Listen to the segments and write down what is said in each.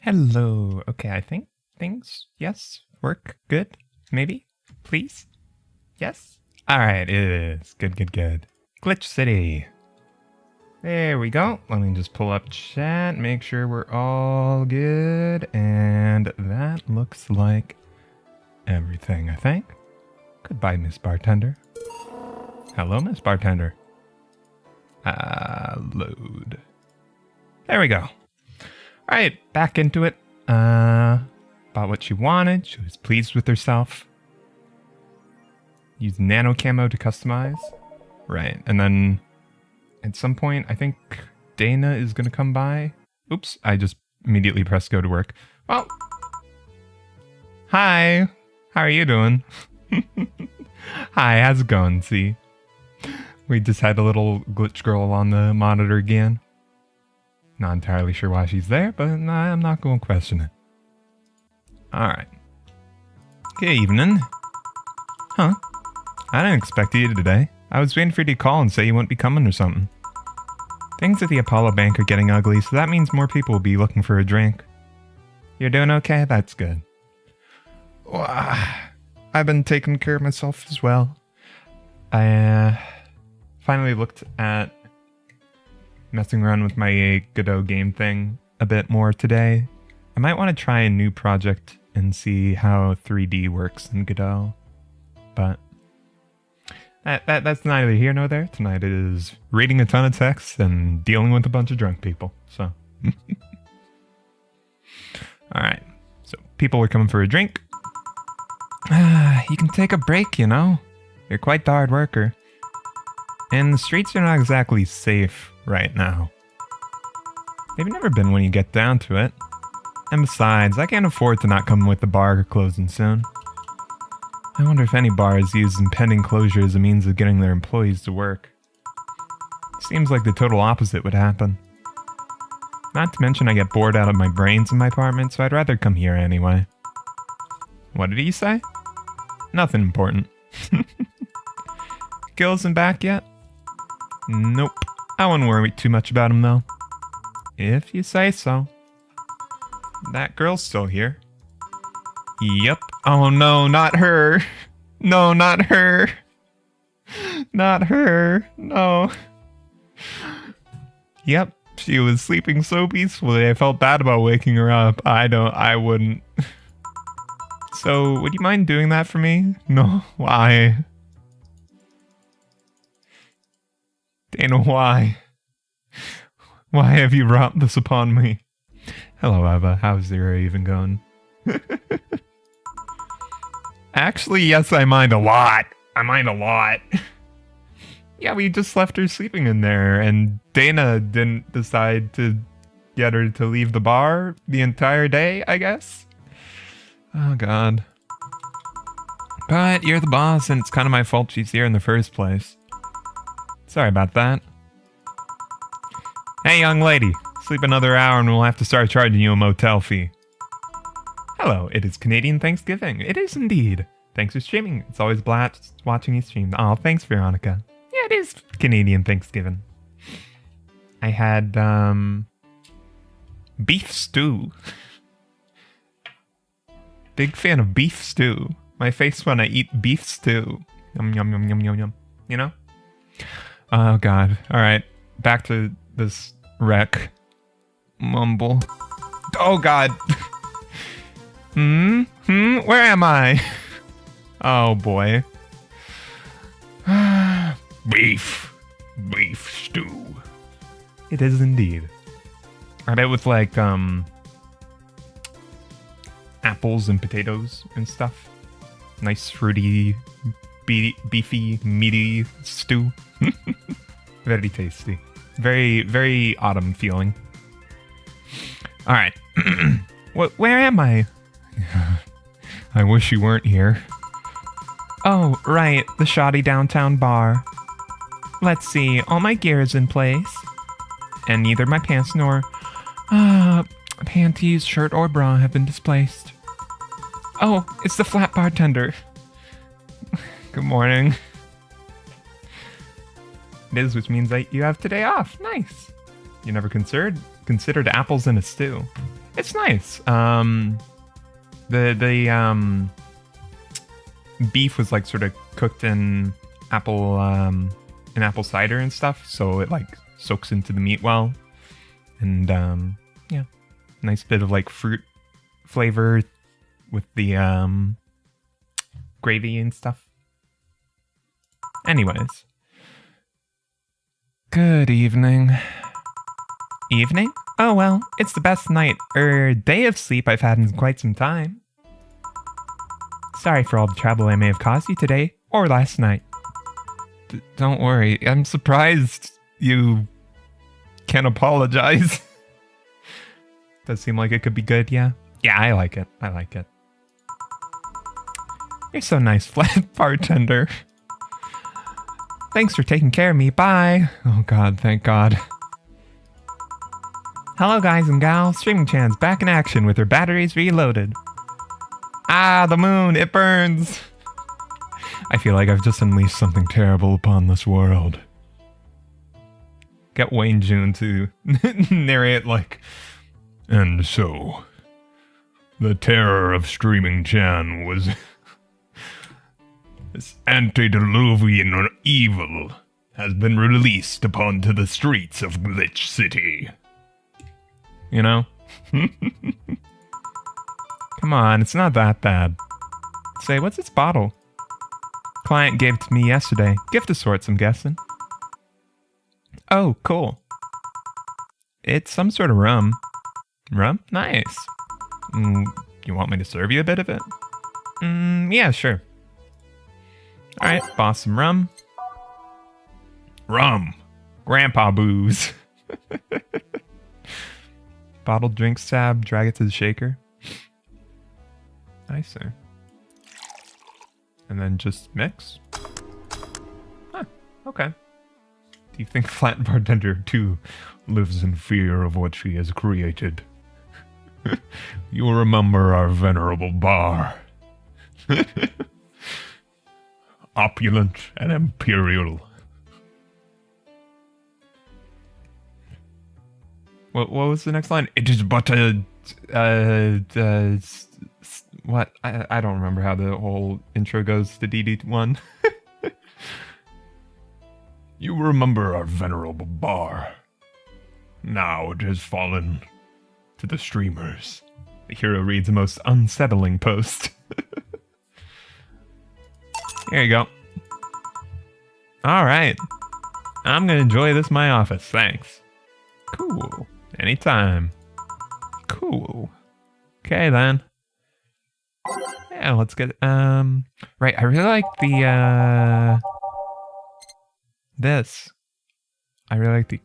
Hello. Okay, I think things, yes, work good. Maybe? Please? Yes? Alright, it is. Good. Glitch City. There we go. Let me just pull up chat, make sure we're all good. And that looks like everything, I think. Goodbye, Miss Bartender. Hello, Miss Bartender. Load. There we go. Alright, back into it. Bought what she wanted. She was pleased with herself. Use nano camo to customize. Right, and then at some point, I think Dana is going to come by. Oops, I just immediately pressed go to work. Well, hi. How are you doing? Hi, how's it going, see? We just had a little glitch girl on the monitor again. Not entirely sure why she's there, but I'm not going to question it. Alright. Good evening. Huh? I didn't expect you today. I was waiting for you to call and say you wouldn't be coming or something. Things at the Apollo Bank are getting ugly, so that means more people will be looking for a drink. You're doing okay? That's good. I've been taking care of myself as well. I finally looked at messing around with my Godot game thing a bit more today. I might want to try a new project and see how 3D works in Godot. But that's neither here nor there. Tonight is reading a ton of text and dealing with a bunch of drunk people. So, alright. So, people are coming for a drink. You can take a break, you know? You're quite the hard worker. And the streets are not exactly safe right now. They've never been when you get down to it. And besides, I can't afford to not come with the bar closing soon. I wonder if any bars use impending closure as a means of getting their employees to work. Seems like the total opposite would happen. Not to mention I get bored out of my brains in my apartment, so I'd rather come here anyway. What did he say? Nothing important. Gil isn't back yet? Nope. I wouldn't worry too much about him though. If you say so. That girl's still here. Yep. Oh no, not her. No, not her. Not her. No. Yep. She was sleeping so peacefully I felt bad about waking her up. I wouldn't. So, would you mind doing that for me? No. Why? Dana, why? Why have you brought this upon me? Hello, Eva. How's your even going? Actually, yes, I mind a lot. I mind a lot. Yeah, we just left her sleeping in there, and Dana didn't decide to get her to leave the bar the entire day, I guess? Oh, God. But you're the boss, and it's kind of my fault she's here in the first place. Sorry about that. Hey, young lady. Sleep another hour and we'll have to start charging you a motel fee. Hello, it is Canadian Thanksgiving. It is indeed. Thanks for streaming. It's always a blast watching you stream. Oh, thanks, Veronica. Yeah, it is Canadian Thanksgiving. I had, beef stew. Big fan of beef stew. My face when I eat beef stew. Yum, yum, yum, yum, yum, yum. You know? Oh, God. Alright. Back to this wreck. Mumble. Oh, God. Where am I? Oh, boy. Beef stew. It is indeed. I bet with, like, apples and potatoes and stuff. Nice, fruity, beefy, meaty stew. Very tasty. Very, very autumn feeling. Alright. Where am I? I wish you weren't here. Oh, right. The shoddy downtown bar. Let's see. All my gear is in place. And neither my pants nor panties, shirt, or bra have been displaced. Oh, it's the flat bartender. Good morning. It is, which means that you have today off. Nice. You never considered apples in a stew. It's nice. The beef was like sort of cooked in apple cider and stuff, so it like soaks into the meat well. And yeah, nice bit of like fruit flavor with the gravy and stuff. Anyways, good evening. Evening? Oh well, it's the best night day of sleep I've had in quite some time. Sorry for all the trouble I may have caused you today or last night. Don't worry, I'm surprised you can apologize. Does seem like it could be good, yeah? Yeah, I like it. I like it. You're so nice, flat bartender. Thanks for taking care of me. Bye. Oh god, thank god. Hello guys and gals, Streaming Chan's back in action with her batteries reloaded. Ah, the moon, it burns. I feel like I've just unleashed something terrible upon this world. Get Wayne June to narrate like, and so, the terror of Streaming Chan was this antediluvian evil has been released upon to the streets of Glitch City. You know? Come on, it's not that bad. Say, what's this bottle? Client gave it to me yesterday. Gift of sorts, I'm guessing. Oh, cool. It's some sort of rum. Rum? Nice. You want me to serve you a bit of it? Yeah, sure. Alright, boss some rum. Rum. Grandpa booze. Bottled drinks tab, drag it to the shaker. Nice, sir. And then just mix. Huh, okay. Do you think Flat Bartender 2 lives in fear of what she has created? You'll remember our venerable bar. Opulent and imperial. What was the next line? It is but a... what? I don't remember how the whole intro goes to DD1. You remember our venerable bar. Now it has fallen to the streamers. The hero reads the most unsettling post. Here you go. Alright. I'm gonna enjoy this in my office, thanks. Cool. Anytime. Cool. Okay then. Yeah, let's get right, I really like the this. I really like the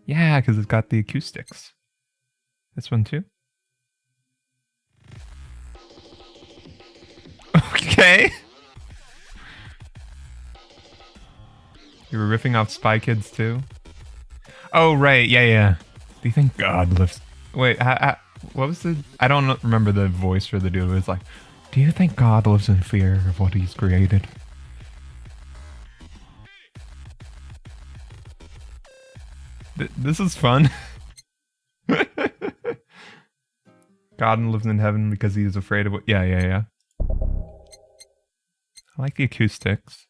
yeah, because it's got the acoustics. This one too. Okay. You were riffing off Spy Kids too? Oh, right. Yeah. Do you think God lives... Wait, what was the... I don't remember the voice for the dude. It was like, do you think God lives in fear of what he's created? This is fun. God lives in heaven because he is afraid of what... Yeah. I like the acoustics.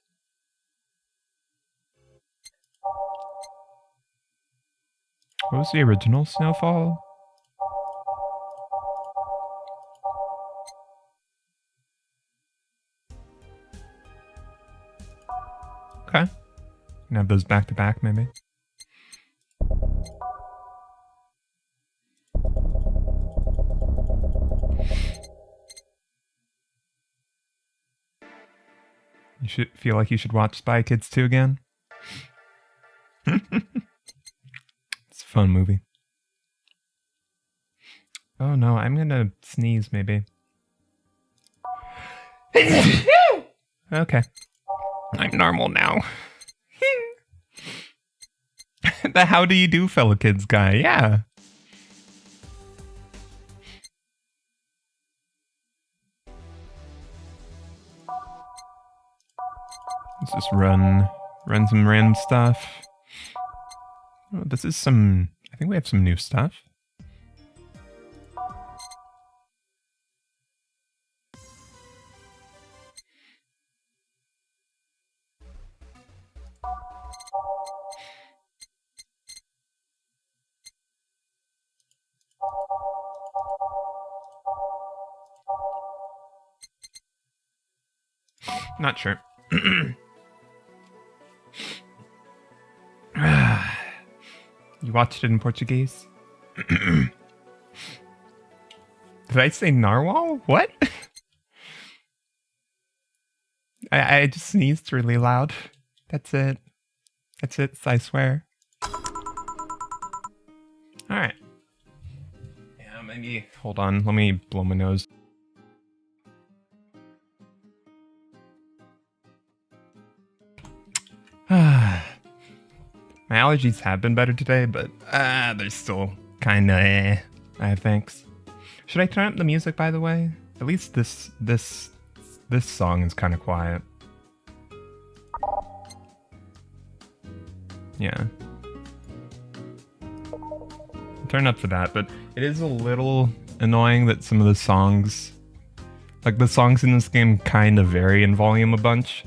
What was the original Snowfall? Okay. You can have those back to back, maybe. You should feel like you should watch Spy Kids 2 again. It's a fun movie. Oh no, I'm gonna sneeze maybe. Okay. I'm normal now. The how do you do, fellow kids guy, yeah. Let's just run some random stuff. Oh, this is some... I think we have some new stuff. Not sure. You watched it in Portuguese? Did I say narwhal? What? I just sneezed really loud. That's it. That's it, I swear. Alright. Yeah, maybe... Hold on, let me blow my nose. My allergies have been better today, but they're still kinda I thanks. Should I turn up the music, by the way? At least this song is kind of quiet. Yeah. Turn up for that, but it is a little annoying that some of the songs, like the songs in this game, kind of vary in volume a bunch.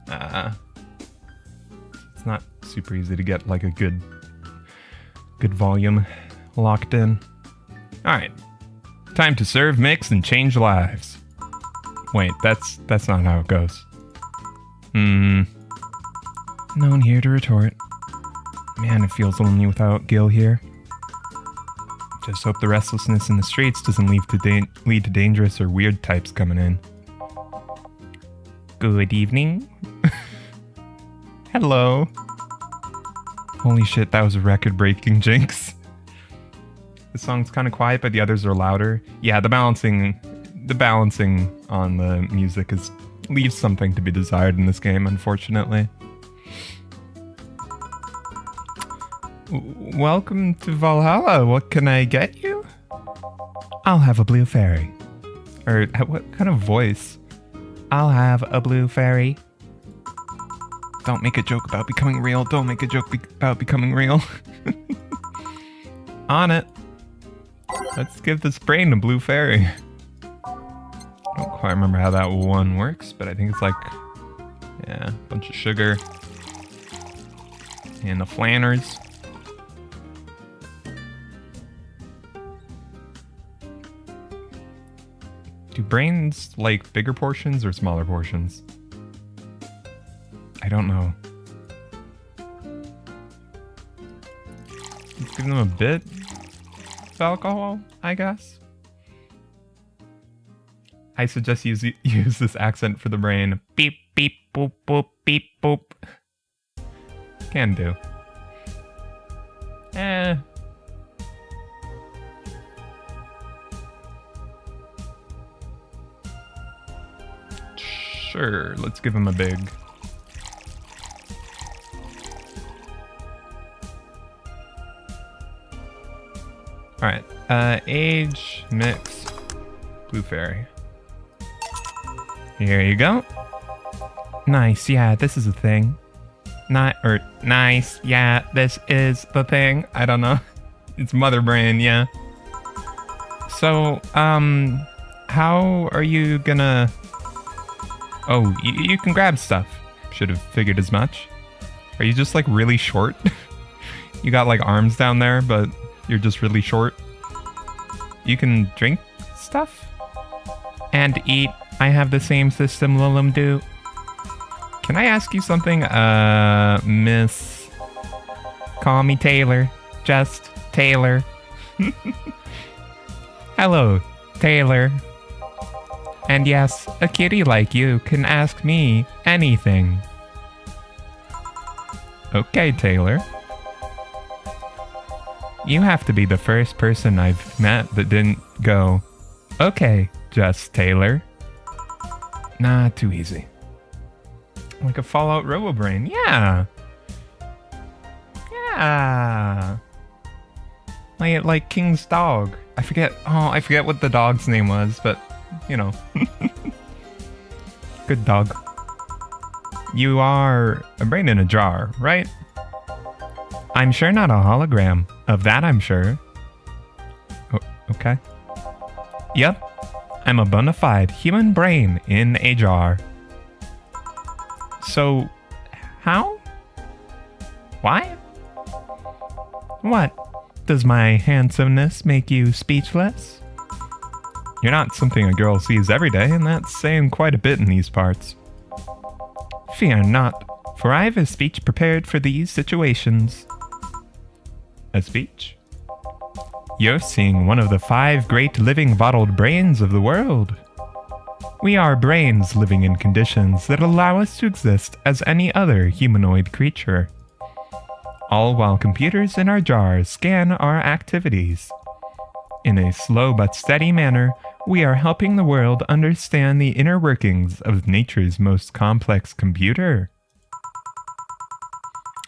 It's not super easy to get like a good volume locked in. Alright. Time to serve, mix, and change lives. Wait, that's not how it goes. No one here to retort. Man, it feels lonely without Gil here. Just hope the restlessness in the streets doesn't lead to dangerous or weird types coming in. Good evening. Hello. Holy shit, that was a record-breaking jinx. The song's kind of quiet, but the others are louder. Yeah, the balancing on the music leaves something to be desired in this game, unfortunately. Welcome to Valhalla. What can I get you? I'll have a blue fairy. Or what kind of voice? I'll have a blue fairy. Don't make a joke about becoming real. Don't make a joke about becoming real. On it. Let's give this brain a blue fairy. I don't quite remember how that one works, but I think it's like, yeah, a bunch of sugar. And the flanners. Do brains like bigger portions or smaller portions? I don't know. Let's give them a bit of alcohol, I guess. I suggest you use this accent for the brain. Beep, beep, boop, boop, beep, boop. Can do. Sure, let's give him a big. Alright, age, mix, blue fairy. Here you go. Nice, yeah, this is a thing. Nice, yeah, this is the thing. I don't know. It's mother brain, yeah. So, how are you gonna... Oh, you can grab stuff. Should have figured as much. Are you just like really short? You got like arms down there, but you're just really short. You can drink stuff? And eat. I have the same system Lilum do. Can I ask you something? Miss... Call me Taylor. Just Taylor. Hello, Taylor. And yes, a kitty like you can ask me anything. Okay, Taylor. You have to be the first person I've met that didn't go, okay, just Taylor. Nah, too easy. Like a Fallout Robobrain, yeah. Yeah. Like King's dog. I forget what the dog's name was, but you know. Good dog. You are a brain in a jar, right? I'm sure not a hologram. Of that I'm sure. Oh, okay. Yep. I'm a bona fide human brain in a jar. So, how? Why? What? Does my handsomeness make you speechless? You're not something a girl sees every day, and that's saying quite a bit in these parts. Fear not, for I have a speech prepared for these situations. A speech? You're seeing one of the 5 great living bottled brains of the world. We are brains living in conditions that allow us to exist as any other humanoid creature. All while computers in our jars scan our activities. In a slow but steady manner, we are helping the world understand the inner workings of nature's most complex computer.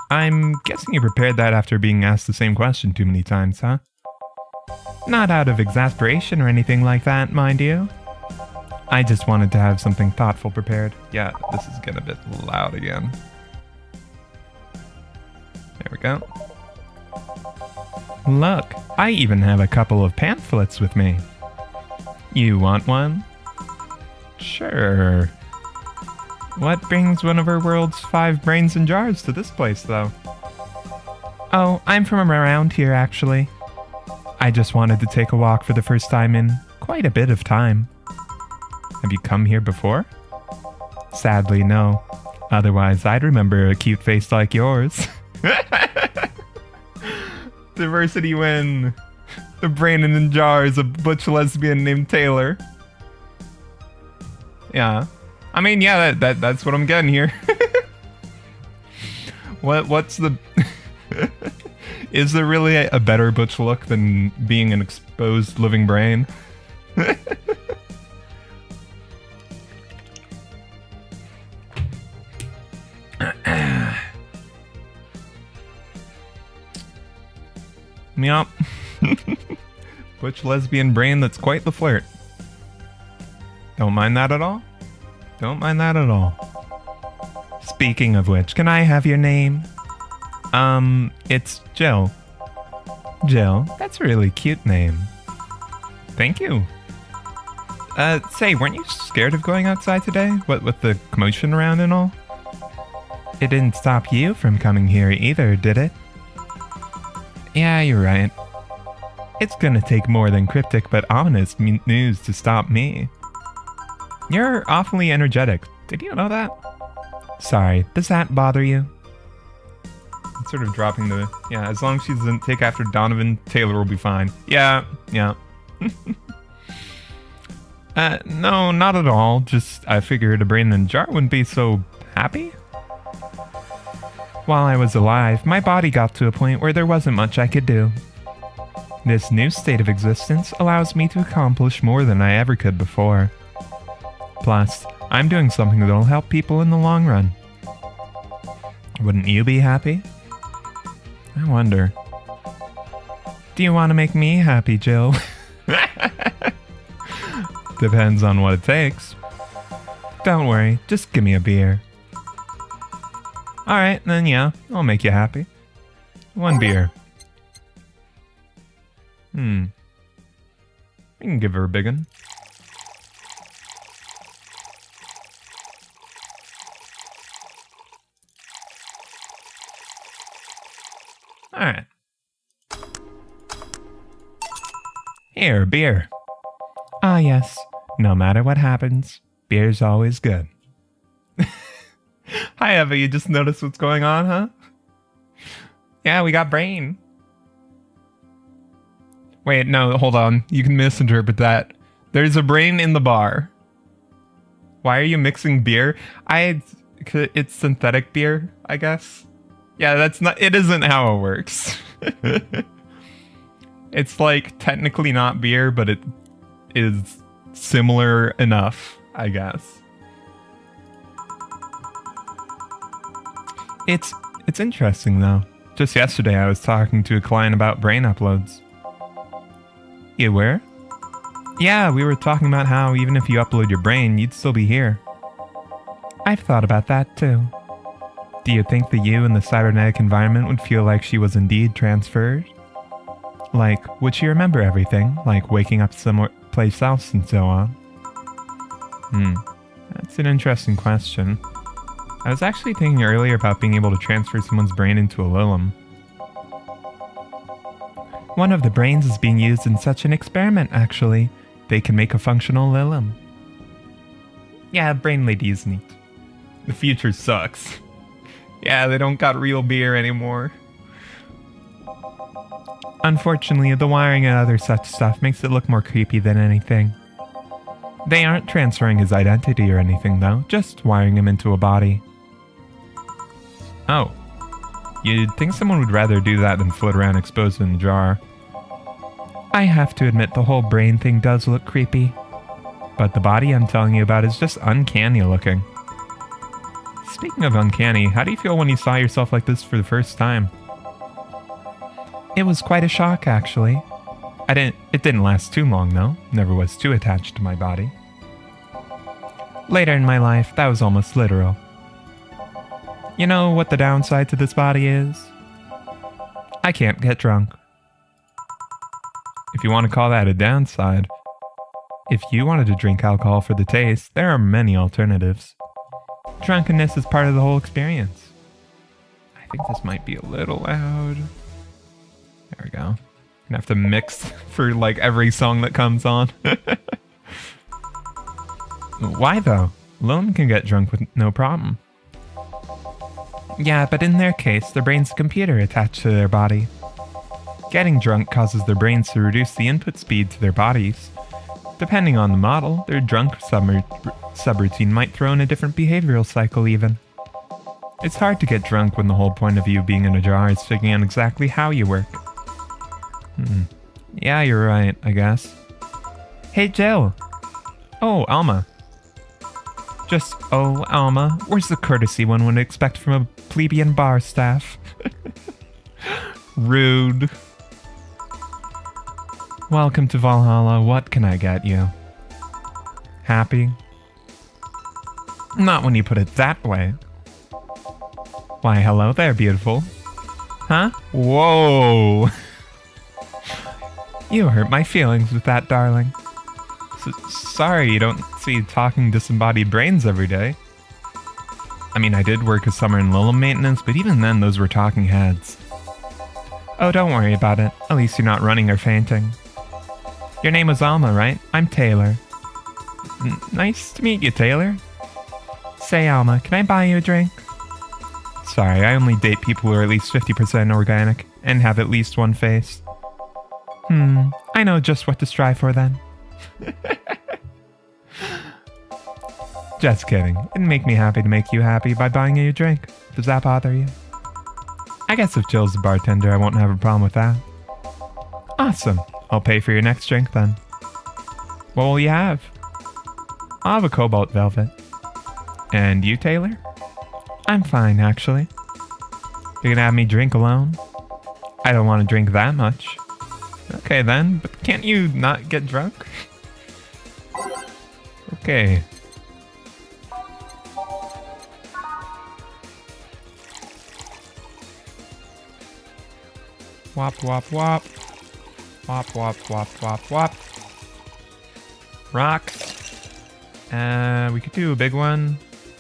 I'm guessing you prepared that after being asked the same question too many times, huh? Not out of exasperation or anything like that, mind you. I just wanted to have something thoughtful prepared. Yeah, this is getting a bit loud again. There we go. Look, I even have a couple of pamphlets with me. You want one? Sure. What brings one of our world's 5 brains in jars to this place, though? Oh, I'm from around here, actually. I just wanted to take a walk for the first time in quite a bit of time. Have you come here before? Sadly, no. Otherwise, I'd remember a cute face like yours. Diversity win. The brain in the jar is a butch lesbian named Taylor. Yeah. I mean, yeah, that's what I'm getting here. What's the... Is there really a better butch look than being an exposed living brain? Yup. Butch lesbian brain that's quite the flirt. Don't mind that at all? Don't mind that at all. Speaking of which, can I have your name? It's Jill. Jill, that's a really cute name. Thank you. Say, weren't you scared of going outside today? What with the commotion around and all? It didn't stop you from coming here either, did it? Yeah, you're right. It's gonna take more than cryptic but honest news to stop me. You're awfully energetic. Did you know that? Sorry, does that bother you? I'm sort of dropping the... Yeah, as long as she doesn't take after Donovan, Taylor will be fine. Yeah. No, not at all. Just, I figured a brain in a jar wouldn't be so happy. While I was alive, my body got to a point where there wasn't much I could do. This new state of existence allows me to accomplish more than I ever could before. Plus, I'm doing something that'll help people in the long run. Wouldn't you be happy? I wonder. Do you want to make me happy, Jill? Depends on what it takes. Don't worry, just give me a beer. Alright, then yeah, I'll make you happy. 1 beer. We can give her a big one. Alright. Here, beer. Ah, yes. No matter what happens, beer's always good. Hi, Eva. You just noticed what's going on, huh? Yeah, we got brain. Wait, no, hold on. You can misinterpret that. There's a brain in the bar. Why are you mixing beer? It's synthetic beer, I guess. Yeah, it isn't how it works. It's like technically not beer, but it is similar enough, I guess. It's interesting though. Just yesterday I was talking to a client about brain uploads. You were? Yeah, we were talking about how even if you upload your brain, you'd still be here. I've thought about that too. Do you think the you in the cybernetic environment would feel like she was indeed transferred? Like, would she remember everything, like waking up somewhere place else and so on? That's an interesting question. I was actually thinking earlier about being able to transfer someone's brain into a Lilum. One of the brains is being used in such an experiment, actually. They can make a functional Lilum. Yeah, Brain Lady is neat. The future sucks. Yeah, they don't got real beer anymore. Unfortunately, the wiring and other such stuff makes it look more creepy than anything. They aren't transferring his identity or anything though, just wiring him into a body. Oh. You'd think someone would rather do that than float around exposed in a jar. I have to admit the whole brain thing does look creepy. But the body I'm telling you about is just uncanny looking. Speaking of uncanny, how do you feel when you saw yourself like this for the first time? It was quite a shock, actually. It didn't last too long, though. Never was too attached to my body. Later in my life, that was almost literal. You know what the downside to this body is? I can't get drunk. If you want to call that a downside, if you wanted to drink alcohol for the taste, there are many alternatives. Drunkenness is part of the whole experience. I think this might be a little loud. There we go. Gonna have to mix for like every song that comes on. Why though? Lone can get drunk with no problem. Yeah, but in their case, their brain's a computer attached to their body. Getting drunk causes their brains to reduce the input speed to their bodies. Depending on the model, their drunk subroutine might throw in a different behavioral cycle even. It's hard to get drunk when the whole point of you being in a jar is figuring out exactly how you work. Yeah, you're right, I guess. Hey, Jill. Oh, Alma. Just, oh, Alma, where's the courtesy one would expect from a plebeian bar staff? Rude. Welcome to Valhalla, what can I get you? Happy? Not when you put it that way. Why, hello there, beautiful. Huh? Whoa! You hurt my feelings with that, darling. Sorry you don't see talking disembodied brains every day. I mean, I did work a summer in Lilum maintenance, but even then those were talking heads. Oh, don't worry about it. At least you're not running or fainting. Your name was Alma, right? I'm Taylor. Nice to meet you, Taylor. Say, Alma, can I buy you a drink? Sorry, I only date people who are at least 50% organic and have at least one face. I know just what to strive for then. Just kidding. It'd make me happy to make you happy by buying you a drink. Does that bother you? I guess if Jill's the bartender, I won't have a problem with that. Awesome. I'll pay for your next drink then. What will you have? I'll have a cobalt velvet. And you, Taylor? I'm fine, actually. You're gonna have me drink alone? I don't want to drink that much. Okay then, but can't you not get drunk? Okay. Wop wop wop. Wop wop wop wop wop. Rocks. We could do a big one,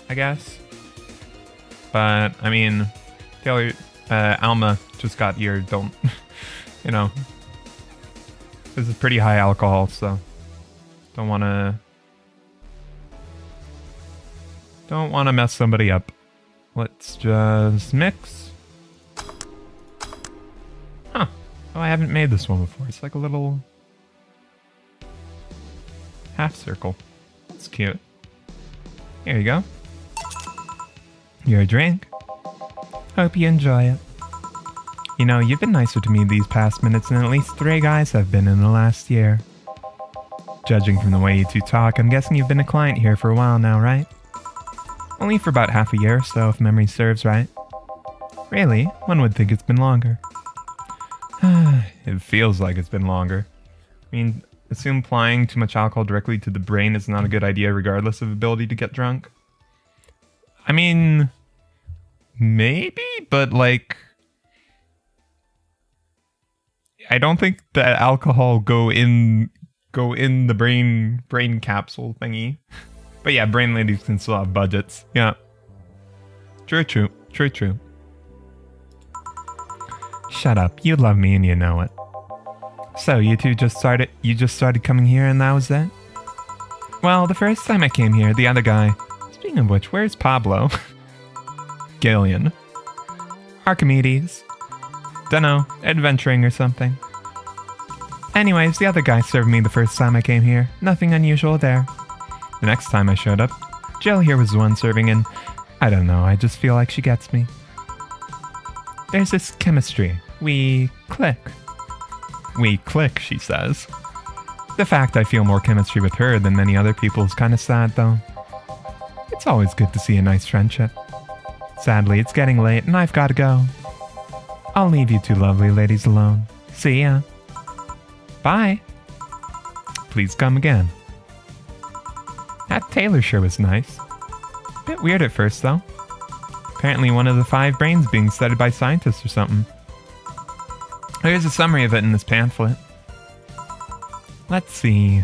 I guess. But, I mean, Taylor, Alma just got here, don't, you know. This is pretty high alcohol, so don't want to mess somebody up. Let's just mix. Huh. Oh, I haven't made this one before. It's like a little half circle. That's cute. Here you go. Your drink. Hope you enjoy it. You know, you've been nicer to me these past minutes than at least 3 guys have been in the last year. Judging from the way you two talk, I'm guessing you've been a client here for a while now, right? Only for about half a year or so, if memory serves right. Really? One would think it's been longer. It feels like it's been longer. I mean, assume applying too much alcohol directly to the brain is not a good idea regardless of ability to get drunk. I mean, maybe, but like, I don't think that alcohol go in the brain capsule thingy. But yeah, brain ladies can still have budgets. Yeah. True. Shut up. You love me and you know it. So you just started coming here and that was it? Well, the first time I came here, the other guy, Speaking of which, where's Pablo? Gillian. Archimedes. Dunno, adventuring or something. Anyways, the other guy served me the first time I came here. Nothing unusual there. The next time I showed up, Jill here was the one serving, and I don't know, I just feel like she gets me. There's this chemistry. We click. We click, she says. The fact I feel more chemistry with her than many other people is kind of sad, though. It's always good to see a nice friendship. Sadly, it's getting late and I've got to go. I'll leave you two lovely ladies alone. See ya. Bye. Please come again. That tailor sure was nice. Bit weird at first, though. Apparently one of the 5 brains being studied by scientists or something. Here's a summary of it in this pamphlet. Let's see.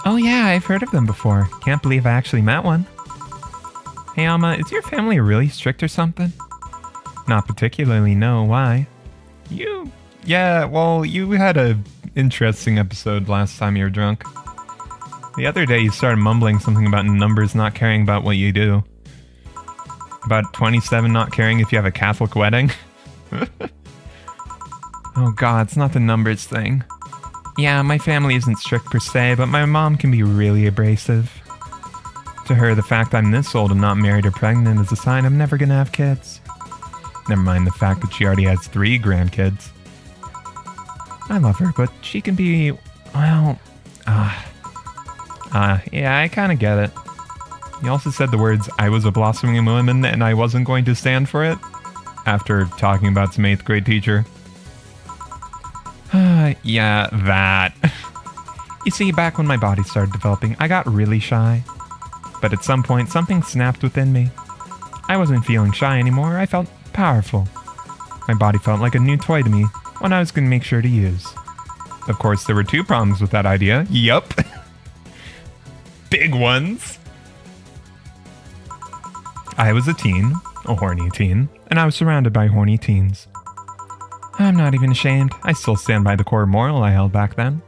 Oh yeah, I've heard of them before. Can't believe I actually met one. Hey Alma, is your family really strict or something? Not particularly, no. Why? Yeah, well, you had a interesting episode last time you were drunk. The other day you started mumbling something about numbers not caring about what you do. About 27 not caring if you have a Catholic wedding. Oh god, it's not the numbers thing. Yeah, my family isn't strict per se, but my mom can be really abrasive. To her, the fact I'm this old and not married or pregnant is a sign I'm never gonna have kids. Never mind the fact that she already has 3 grandkids. I love her, but she can be, well, yeah, I kinda get it. He also said the words, I was a blossoming woman and I wasn't going to stand for it, after talking about some 8th grade teacher. Yeah, that. You see, back when my body started developing, I got really shy. But at some point, something snapped within me. I wasn't feeling shy anymore, I felt powerful. My body felt like a new toy to me, one I was going to make sure to use. Of course, there were 2 problems with that idea. Yup. Big ones. I was a teen, a horny teen, and I was surrounded by horny teens. I'm not even ashamed. I still stand by the core moral I held back then.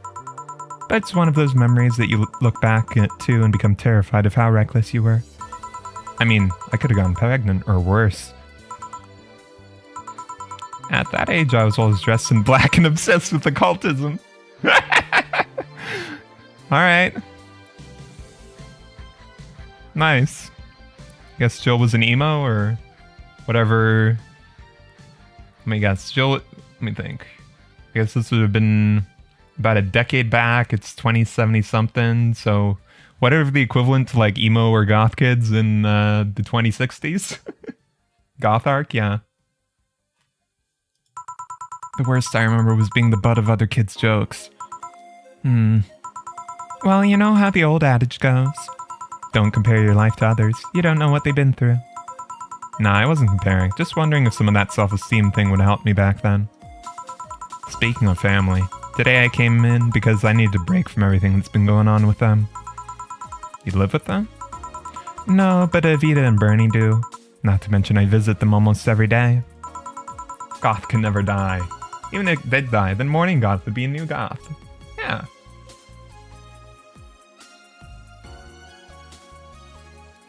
But it's one of those memories that you look back at to and become terrified of how reckless you were. I mean, I could have gotten pregnant, or worse. At that age, I was always dressed in black and obsessed with occultism. Alright. Nice. Guess Jill was an emo, or whatever. Let me guess. Jill, let me think. I guess this would have been about a decade back. It's 2070 something, so whatever the equivalent to like emo or goth kids in the 2060s. Goth arc, yeah. The worst I remember was being the butt of other kids' jokes. Well, you know how the old adage goes. Don't compare your life to others. You don't know what they've been through. Nah, I wasn't comparing. Just wondering if some of that self-esteem thing would help me back then. Speaking of family, today I came in because I needed a break from everything that's been going on with them. You live with them? No, but Evita and Bernie do. Not to mention I visit them almost every day. Goth can never die. Even if they'd die, then Morning Goth would be a new Goth. Yeah.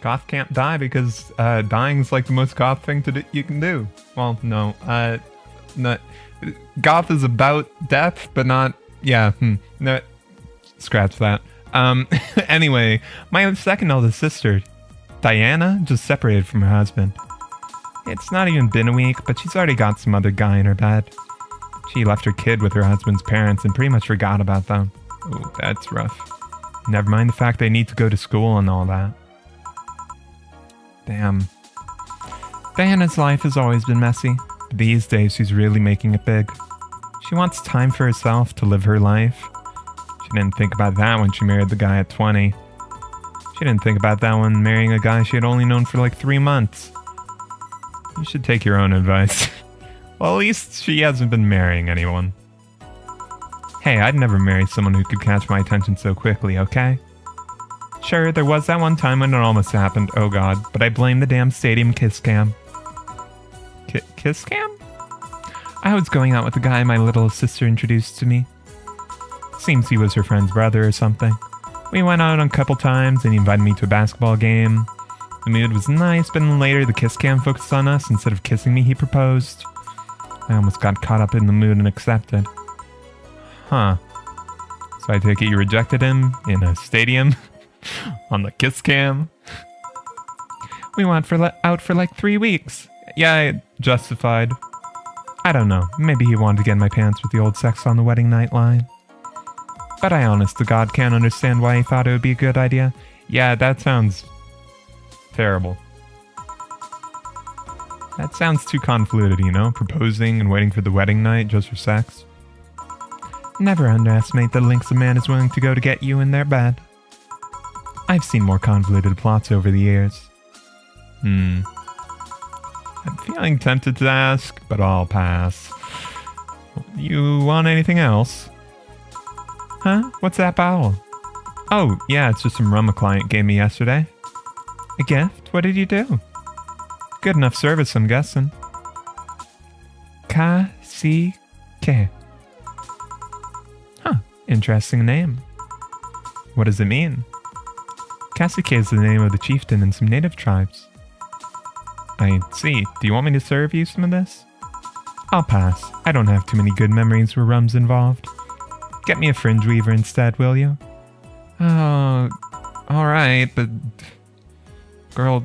Goth can't die because dying's like the most goth thing you can do. Well, no. Not, goth is about death, but not... Yeah, no, scratch that. Anyway, my second eldest sister, Diana, just separated from her husband. It's not even been a week, but she's already got some other guy in her bed. She left her kid with her husband's parents and pretty much forgot about them. Ooh, that's rough. Never mind the fact they need to go to school and all that. Damn. Diana's life has always been messy. These days, she's really making it big. She wants time for herself to live her life. She didn't think about that when she married the guy at 20. She didn't think about that when marrying a guy she had only known for like 3 months. You should take your own advice. Well, at least she hasn't been marrying anyone. Hey, I'd never marry someone who could catch my attention so quickly, okay? Sure, there was that one time when it almost happened, oh god, but I blame the damn stadium kiss cam. Kiss cam? I was going out with a guy my little sister introduced to me. Seems he was her friend's brother or something. We went out a couple times and he invited me to a basketball game. The mood was nice, but then later the kiss cam focused on us. Instead of kissing me, he proposed. I almost got caught up in the mood and accepted. Huh. So I take it you rejected him in a stadium on the kiss cam? We went out for like 3 weeks. Yeah, I justified. I don't know. Maybe he wanted to get in my pants with the old sex on the wedding night line. But I honest to God can't understand why he thought it would be a good idea. Yeah, that sounds terrible. That sounds too convoluted, you know? Proposing and waiting for the wedding night just for sex. Never underestimate the lengths a man is willing to go to get you in their bed. I've seen more convoluted plots over the years. I'm feeling tempted to ask, but I'll pass. You want anything else? Huh? What's that bottle? Oh, yeah, it's just some rum a client gave me yesterday. A gift? What did you do? Good enough service, I'm guessing. Ka-si-ke. Huh, interesting name. What does it mean? Kasike is the name of the chieftain in some native tribes. I see. Do you want me to serve you some of this? I'll pass. I don't have too many good memories where rum's involved. Get me a fringe weaver instead, will you? Oh, alright, but... Girl...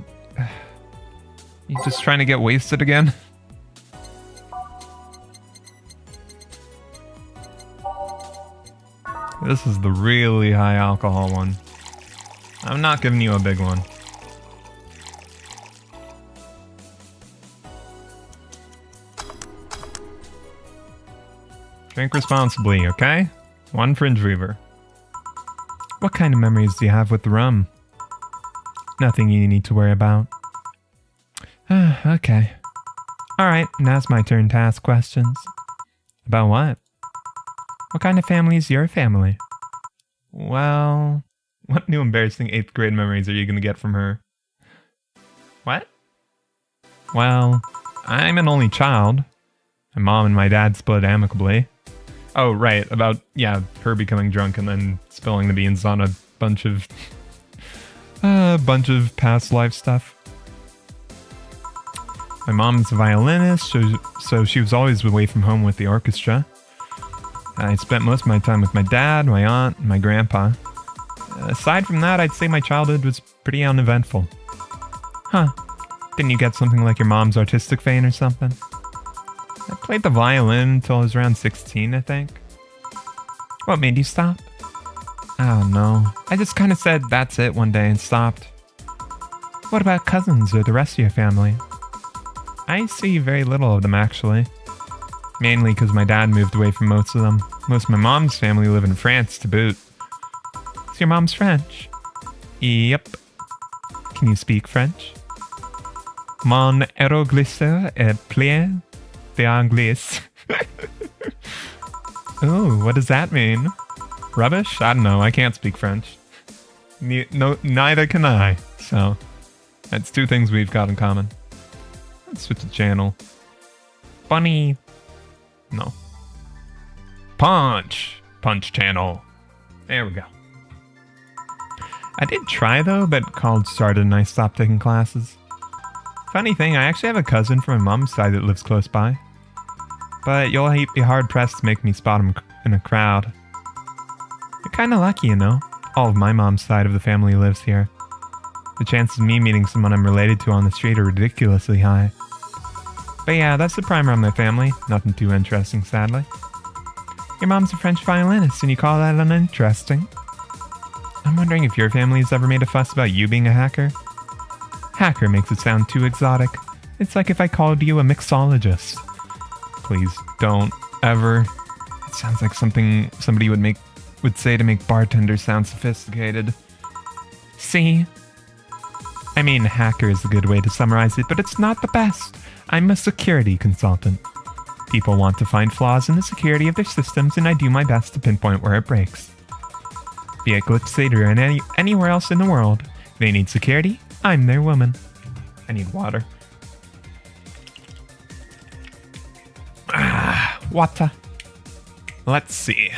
You just trying to get wasted again? This is the really high alcohol one. I'm not giving you a big one. Drink responsibly, okay? One fringe weaver. What kind of memories do you have with the rum? Nothing you need to worry about. Okay. Alright, now's my turn to ask questions. About what? What kind of family is your family? Well... What new embarrassing 8th grade memories are you gonna get from her? What? Well, I'm an only child. My mom and my dad split amicably. Oh, right, about, yeah, her becoming drunk and then spilling the beans on a bunch of past life stuff. My mom's a violinist, so she was always away from home with the orchestra. I spent most of my time with my dad, my aunt, and my grandpa. Aside from that, I'd say my childhood was pretty uneventful. Huh. Didn't you get something like your mom's artistic vein or something? I played the violin until I was around 16, I think. What made you stop? Oh no. I just kind of said that's it one day and stopped. What about cousins or the rest of your family? I see very little of them actually. Mainly because my dad moved away from most of them. Most of my mom's family live in France to boot. Is your mom's French? Yep. Can you speak French? Mon aéroglisseur est plein d'anglais. Ooh, what does that mean? Rubbish? I don't know, I can't speak French. Neither can I. So, that's two things we've got in common. Let's switch the channel. Bunny. No. Punch channel. There we go. I did try though, but college started and I stopped taking classes. Funny thing, I actually have a cousin from my mom's side that lives close by. But you'll be hard pressed to make me spot him in a crowd. You're kinda lucky, you know. All of my mom's side of the family lives here. The chances of me meeting someone I'm related to on the street are ridiculously high. But yeah, that's the primer on my family. Nothing too interesting, sadly. Your mom's a French violinist, and you call that uninteresting? I'm wondering if your family's ever made a fuss about you being a hacker? Hacker makes it sound too exotic. It's like if I called you a mixologist. Please don't ever. It sounds like something somebody would say to make bartenders sound sophisticated. See? I mean, hacker is a good way to summarize it, but it's not the best. I'm a security consultant. People want to find flaws in the security of their systems, and I do my best to pinpoint where it breaks. Be it Glitch City or anywhere else in the world, they need security, I'm their woman. I need water. Water. Let's see.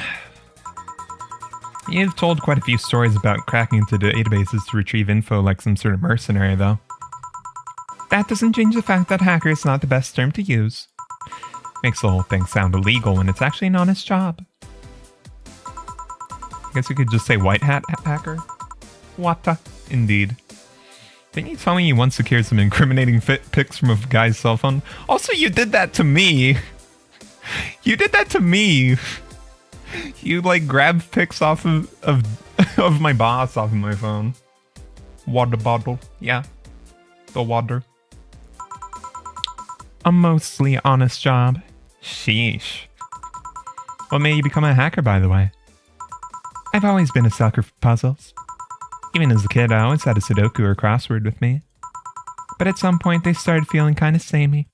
You've told quite a few stories about cracking into databases to retrieve info like some sort of mercenary, though. That doesn't change the fact that hacker is not the best term to use. Makes the whole thing sound illegal when it's actually an honest job. I guess you could just say white hat hacker. Wata, indeed. Didn't you tell me you once secured some incriminating pics from a guy's cell phone? Also, you did that to me. You did that to me. You like grabbed pics off of my boss off of my phone. Water bottle, yeah. The water. A mostly honest job. Sheesh. What made you become a hacker, by the way? I've always been a sucker for puzzles. Even as a kid, I always had a Sudoku or crossword with me. But at some point, they started feeling kind of samey.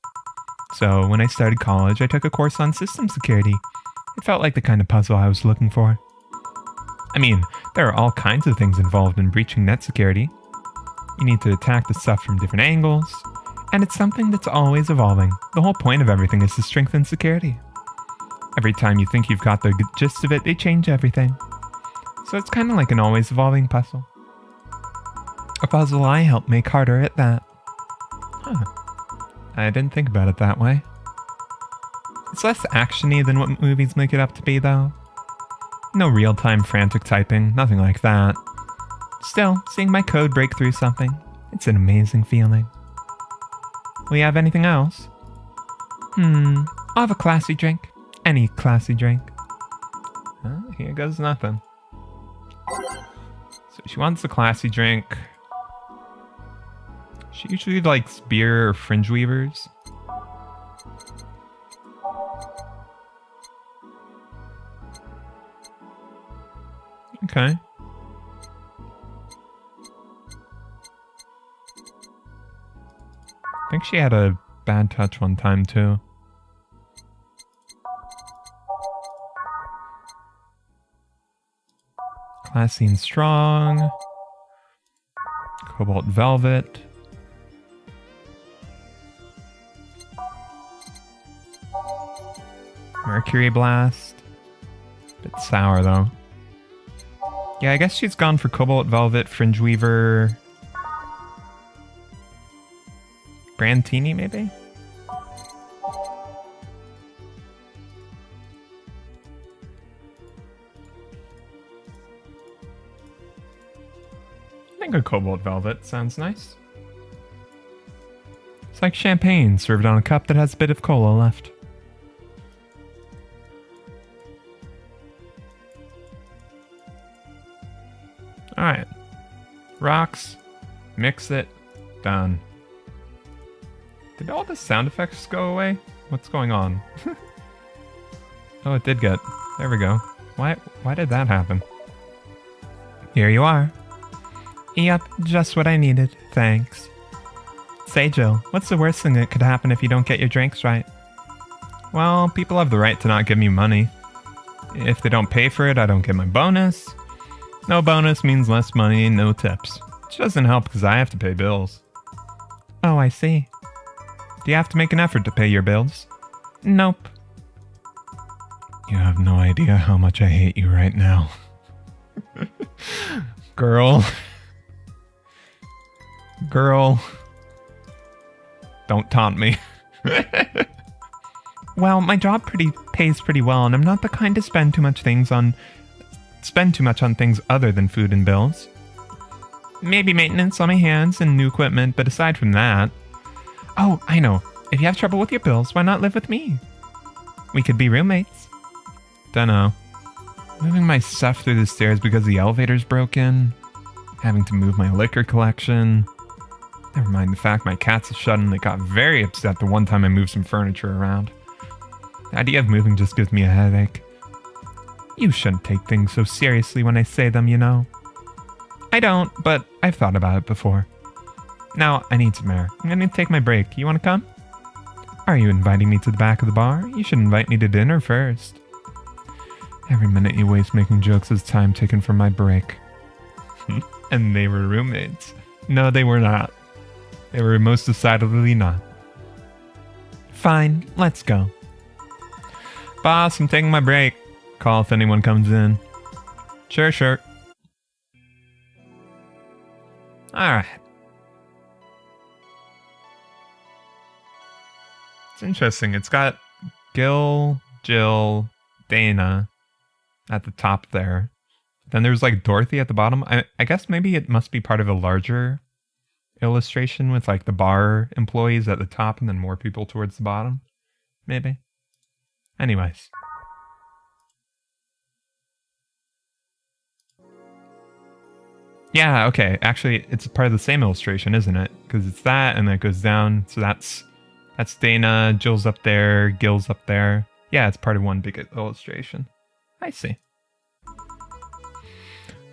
So when I started college, I took a course on system security. It felt like the kind of puzzle I was looking for. I mean, there are all kinds of things involved in breaching net security. You need to attack the stuff from different angles, and it's something that's always evolving. The whole point of everything is to strengthen security. Every time you think you've got the gist of it, they change everything. So it's kind of like an always evolving puzzle. A puzzle I help make harder at that. Huh. I didn't think about it that way. It's less actiony than what movies make it up to be, though. No real-time frantic typing, nothing like that. Still, seeing my code break through something, it's an amazing feeling. Will you have anything else? I'll have a classy drink. Any classy drink. Here goes nothing. So she wants a classy drink. She usually likes beer or fringe weavers. Okay. I think she had a bad touch one time too. Classy and strong. Cobalt velvet. Mercury blast. Bit sour though. Yeah, I guess she's gone for cobalt velvet, fringe weaver. Brandtini, maybe? I think a cobalt velvet sounds nice. It's like champagne served on a cup that has a bit of cola left. Alright. Rocks. Mix it. Done. Did all the sound effects go away? What's going on? Oh, it did get... There we go. Why did that happen? Here you are. Yep, just what I needed. Thanks. Say, Jill, what's the worst thing that could happen if you don't get your drinks right? Well, people have the right to not give me money. If they don't pay for it, I don't get my bonus. No bonus means less money, no tips. Which doesn't help because I have to pay bills. Oh, I see. Do you have to make an effort to pay your bills? Nope. You have no idea how much I hate you right now. Girl. Girl. Don't taunt me. Well, my job pays pretty well, and I'm not the kind to spend too much on things other than food and bills. Maybe maintenance on my hands and new equipment, but aside from that... Oh, I know. If you have trouble with your bills, why not live with me? We could be roommates. Dunno. Moving my stuff through the stairs because the elevator's broken. Having to move my liquor collection. Never mind the fact my cats suddenly got very upset the one time I moved some furniture around. The idea of moving just gives me a headache. You shouldn't take things so seriously when I say them, you know. I don't, but I've thought about it before. Now, I need some air. I'm gonna take my break. You wanna come? Are you inviting me to the back of the bar? You should invite me to dinner first. Every minute you waste making jokes is time taken from my break. And they were roommates. No, they were not. They were most decidedly not. Fine, let's go. Boss, I'm taking my break. Call if anyone comes in. Sure. Alright. It's interesting. It's got Gil, Jill, Dana at the top there. Then there's like Dorothy at the bottom. I guess maybe it must be part of a larger illustration with like the bar employees at the top and then more people towards the bottom. Maybe. Anyways. Yeah, okay. Actually, it's part of the same illustration, isn't it? Because it's that and then it goes down. So that's Dana, Jill's up there, Gil's up there. Yeah, it's part of one big illustration. I see.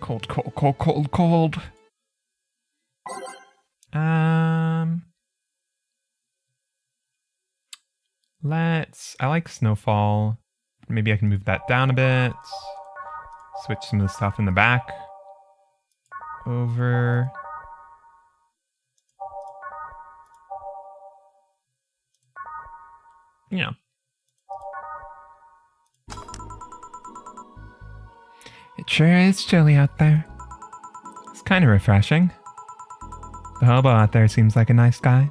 Cold, cold, cold, cold, cold. I like Snowfall. Maybe I can move that down a bit. Switch some of the stuff in the back over. You know. It sure is chilly out there. It's kind of refreshing. The hobo out there seems like a nice guy.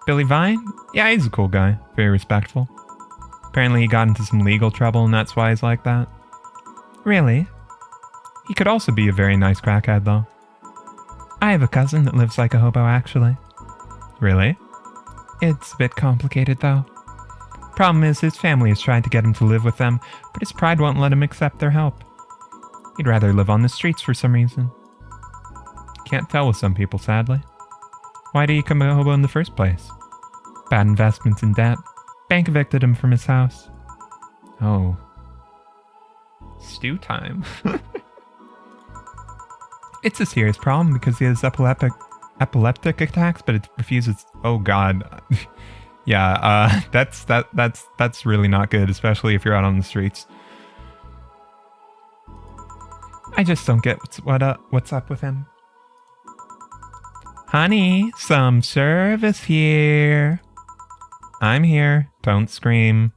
Billy Vine? Yeah, he's a cool guy. Very respectful. Apparently he got into some legal trouble and that's why he's like that. Really? He could also be a very nice crackhead, though. I have a cousin that lives like a hobo, actually. Really? It's a bit complicated, though. Problem is, his family has tried to get him to live with them, but his pride won't let him accept their help. He'd rather live on the streets for some reason. Can't tell with some people, sadly. Why did he become a hobo in the first place? Bad investments in debt. Bank evicted him from his house. Oh. Stew time. It's a serious problem because he has epileptic attacks, but it refuses. Oh God. Yeah, that's really not good, especially if you're out on the streets. I just don't get what's up with him. Honey, some service here. I'm here. Don't scream.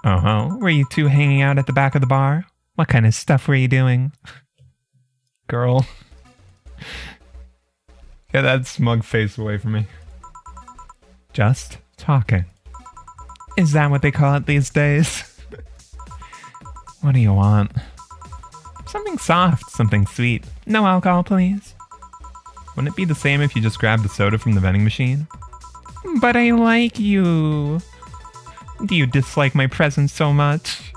Oh, were you two hanging out at the back of the bar? What kind of stuff were you doing? Girl. Get that smug face away from me. Just talking. Is that what they call it these days? What do you want? Something soft, something sweet. No alcohol, please. Wouldn't it be the same if you just grabbed the soda from the vending machine? But I like you. Do you dislike my presence so much?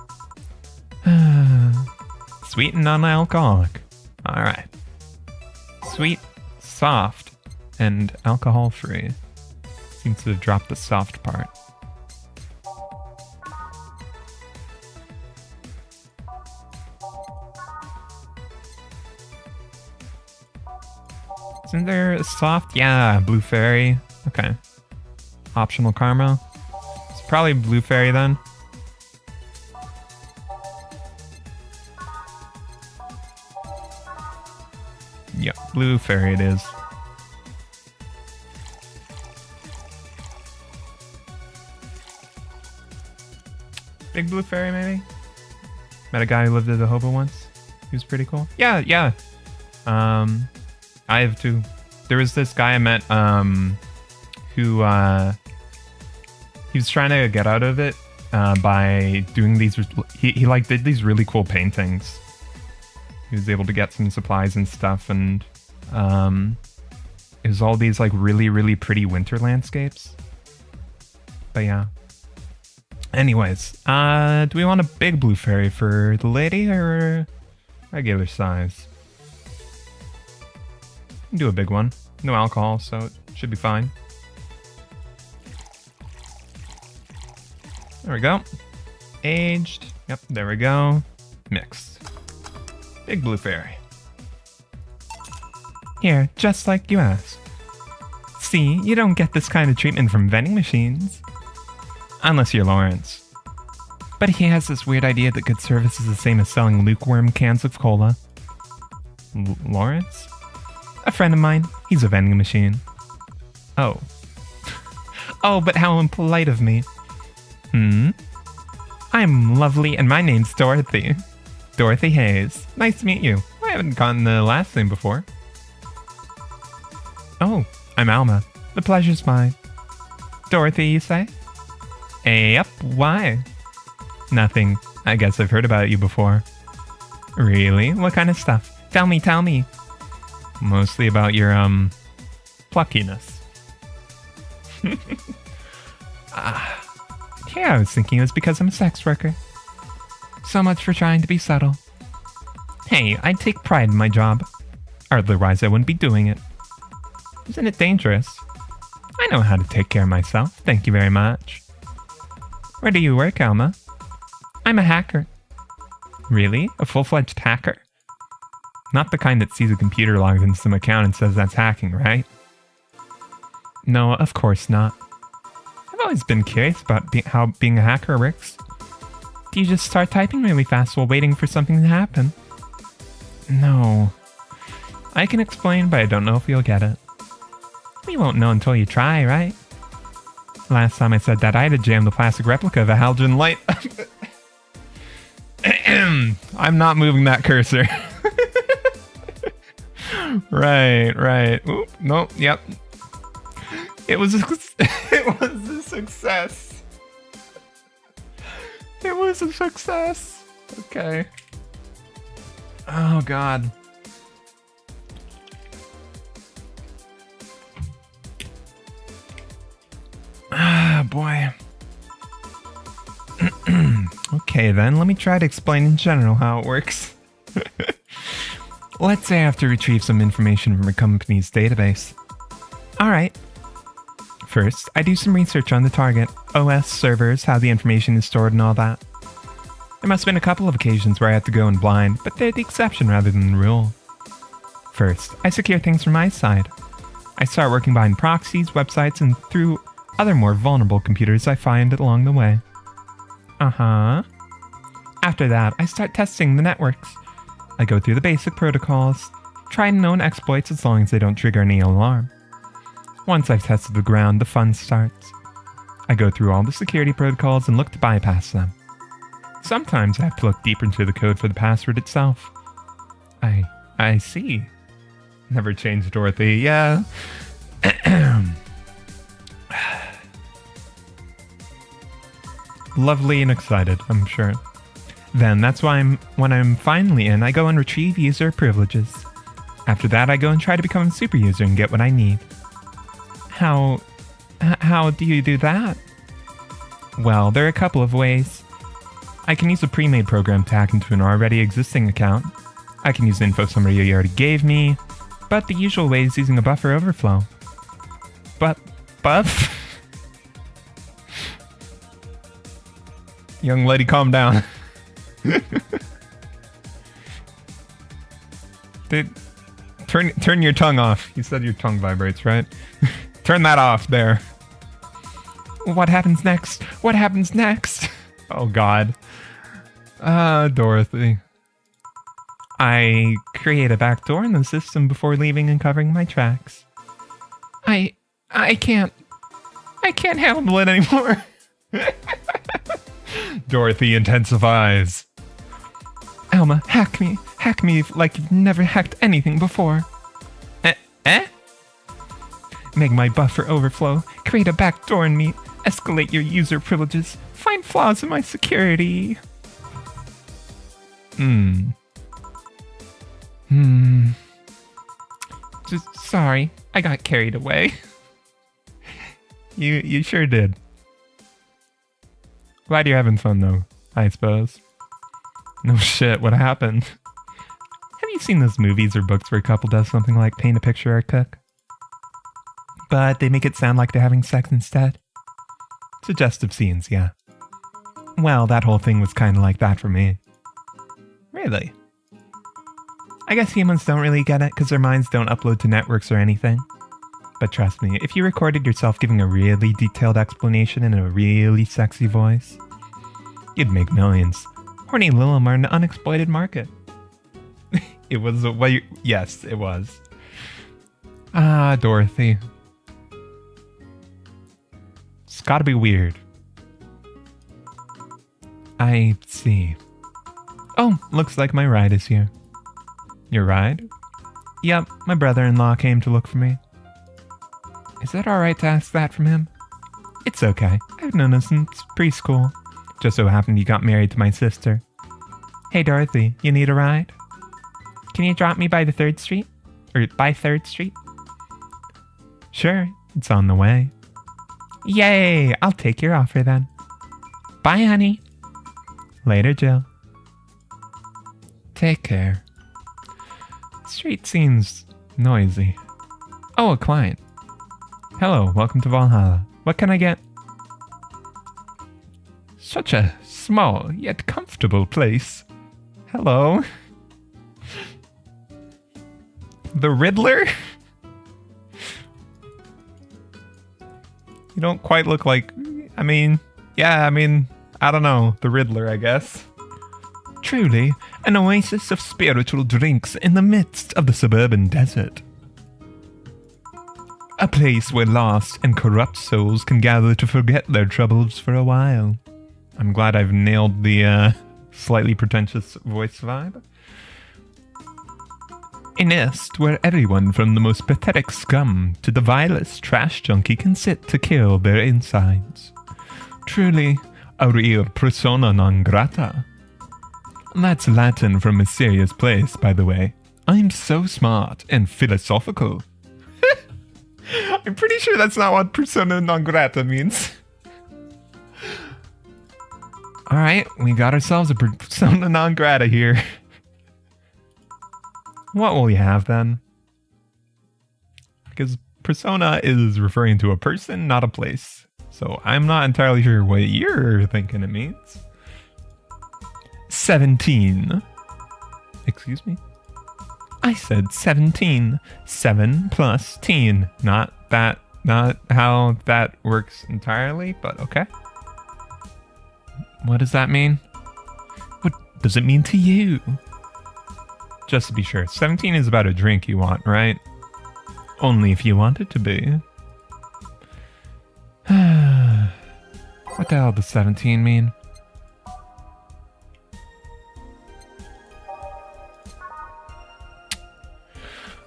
Sweet and non-alcoholic. Alright. Sweet, soft, and alcohol-free. Seems to have dropped the soft part. Isn't there a soft? Yeah, blue fairy. Okay. Optional caramel. It's probably blue fairy then. Yep, blue fairy it is. Big blue fairy maybe? Met a guy who lived at a hobo once. He was pretty cool. Yeah. I have too. There was this guy I met who he was trying to get out of it by doing these. He like did these really cool paintings. He was able to get some supplies and stuff, and it was all these like really pretty winter landscapes. But yeah. Anyways, do we want a big blue fairy for the lady or regular size? Do a big one. No alcohol, so it should be fine. There we go. Aged. Yep, there we go. Mixed. Big blue fairy. Here, just like you asked. See, you don't get this kind of treatment from vending machines. Unless you're Lawrence. But he has this weird idea that good service is the same as selling lukewarm cans of cola. Lawrence? A friend of mine. He's a vending machine. Oh. Oh, but how impolite of me. I'm lovely and my name's Dorothy. Dorothy Hayes. Nice to meet you. I haven't gotten the last name before. Oh, I'm Alma. The pleasure's mine. Dorothy, you say? Yep, why? Nothing. I guess I've heard about you before. Really? What kind of stuff? Tell me. Mostly about your, pluckiness. Yeah, I was thinking it was because I'm a sex worker. So much for trying to be subtle. Hey, I take pride in my job. Otherwise, I wouldn't be doing it. Isn't it dangerous? I know how to take care of myself, thank you very much. Where do you work, Alma? I'm a hacker. Really? A full-fledged hacker? Not the kind that sees a computer logs into some account and says that's hacking, right? No, of course not. I've always been curious about how being a hacker works. Do you just start typing really fast while waiting for something to happen? No. I can explain, but I don't know if you'll get it. We won't know until you try, right? Last time I said that, I had to jam the plastic replica of a halogen light. I'm not moving that cursor. Right. Oop, nope, yep. It was a success. It was a success. Okay. Oh, God. Ah, boy. Okay, then, let me try to explain in general how it works. Let's say I have to retrieve some information from a company's database. Alright. First, I do some research on the target, OS, servers, how the information is stored and all that. There must have been a couple of occasions where I had to go in blind, but they're the exception rather than the rule. First, I secure things from my side. I start working behind proxies, websites, and through other more vulnerable computers I find along the way. After that, I start testing the networks. I go through the basic protocols, try known exploits as long as they don't trigger any alarm. Once I've tested the ground, the fun starts. I go through all the security protocols and look to bypass them. Sometimes I have to look deeper into the code for the password itself. I see. Never changed, Dorothy. Yeah. Lovely and excited, I'm sure. Then that's why when I'm finally in, I go and retrieve user privileges. After that, I go and try to become a super user and get what I need. How do you do that? Well, there are a couple of ways. I can use a pre-made program to hack into an already existing account. I can use info somebody already gave me, but the usual way is using a buffer overflow. Buff? Young lady, calm down. Turn your tongue off. You said your tongue vibrates, right? Turn that off there. What happens next? What happens next? Oh, God. Dorothy. I create a backdoor in the system before leaving and covering my tracks. I can't handle it anymore. Dorothy intensifies. Alma, hack me like you've never hacked anything before. Make my buffer overflow, create a backdoor in me, escalate your user privileges, find flaws in my security. Just sorry, I got carried away. You sure did. Glad you're having fun though, I suppose. No shit, what happened? Have you seen those movies or books where a couple does something like paint a picture or cook? But they make it sound like they're having sex instead? Suggestive scenes, yeah. Well, that whole thing was kinda like that for me. Really? I guess humans don't really get it because their minds don't upload to networks or anything. But trust me, if you recorded yourself giving a really detailed explanation in a really sexy voice, you'd make millions. Horny Lilum are an unexploited market. It was yes, it was. Ah, Dorothy. It's gotta be weird. I see. Oh, looks like my ride is here. Your ride? Yep, my brother-in-law came to look for me. Is it alright to ask that from him? It's okay. I've known him since preschool. Just so happened he got married to my sister. Hey Dorothy, you need a ride? Can you drop me by the 3rd Street? Or by 3rd Street? Sure, it's on the way. Yay! I'll take your offer then. Bye, honey. Later, Jill. Take care. Street seems noisy. Oh, a client. Hello, welcome to Valhalla. What can I get? Such a small yet comfortable place. Hello. The Riddler? You don't quite look like... I don't know. The Riddler, I guess. Truly, an oasis of spiritual drinks in the midst of the suburban desert. A place where lost and corrupt souls can gather to forget their troubles for a while. I'm glad I've nailed the slightly pretentious voice vibe. A nest where everyone from the most pathetic scum to the vilest trash junkie can sit to kill their insides. Truly, a real persona non grata. That's Latin for mysterious place, by the way. I'm so smart and philosophical. I'm pretty sure that's not what persona non grata means. Alright, we got ourselves a persona non grata here. What will we have then? Because persona is referring to a person, not a place. So I'm not entirely sure what you're thinking it means. 17. Excuse me? I said 17. 7 plus teen. Not how that works entirely, but okay. What does that mean? What does it mean to you? Just to be sure, 17 is about a drink you want, right? Only if you want it to be. What the hell does 17 mean?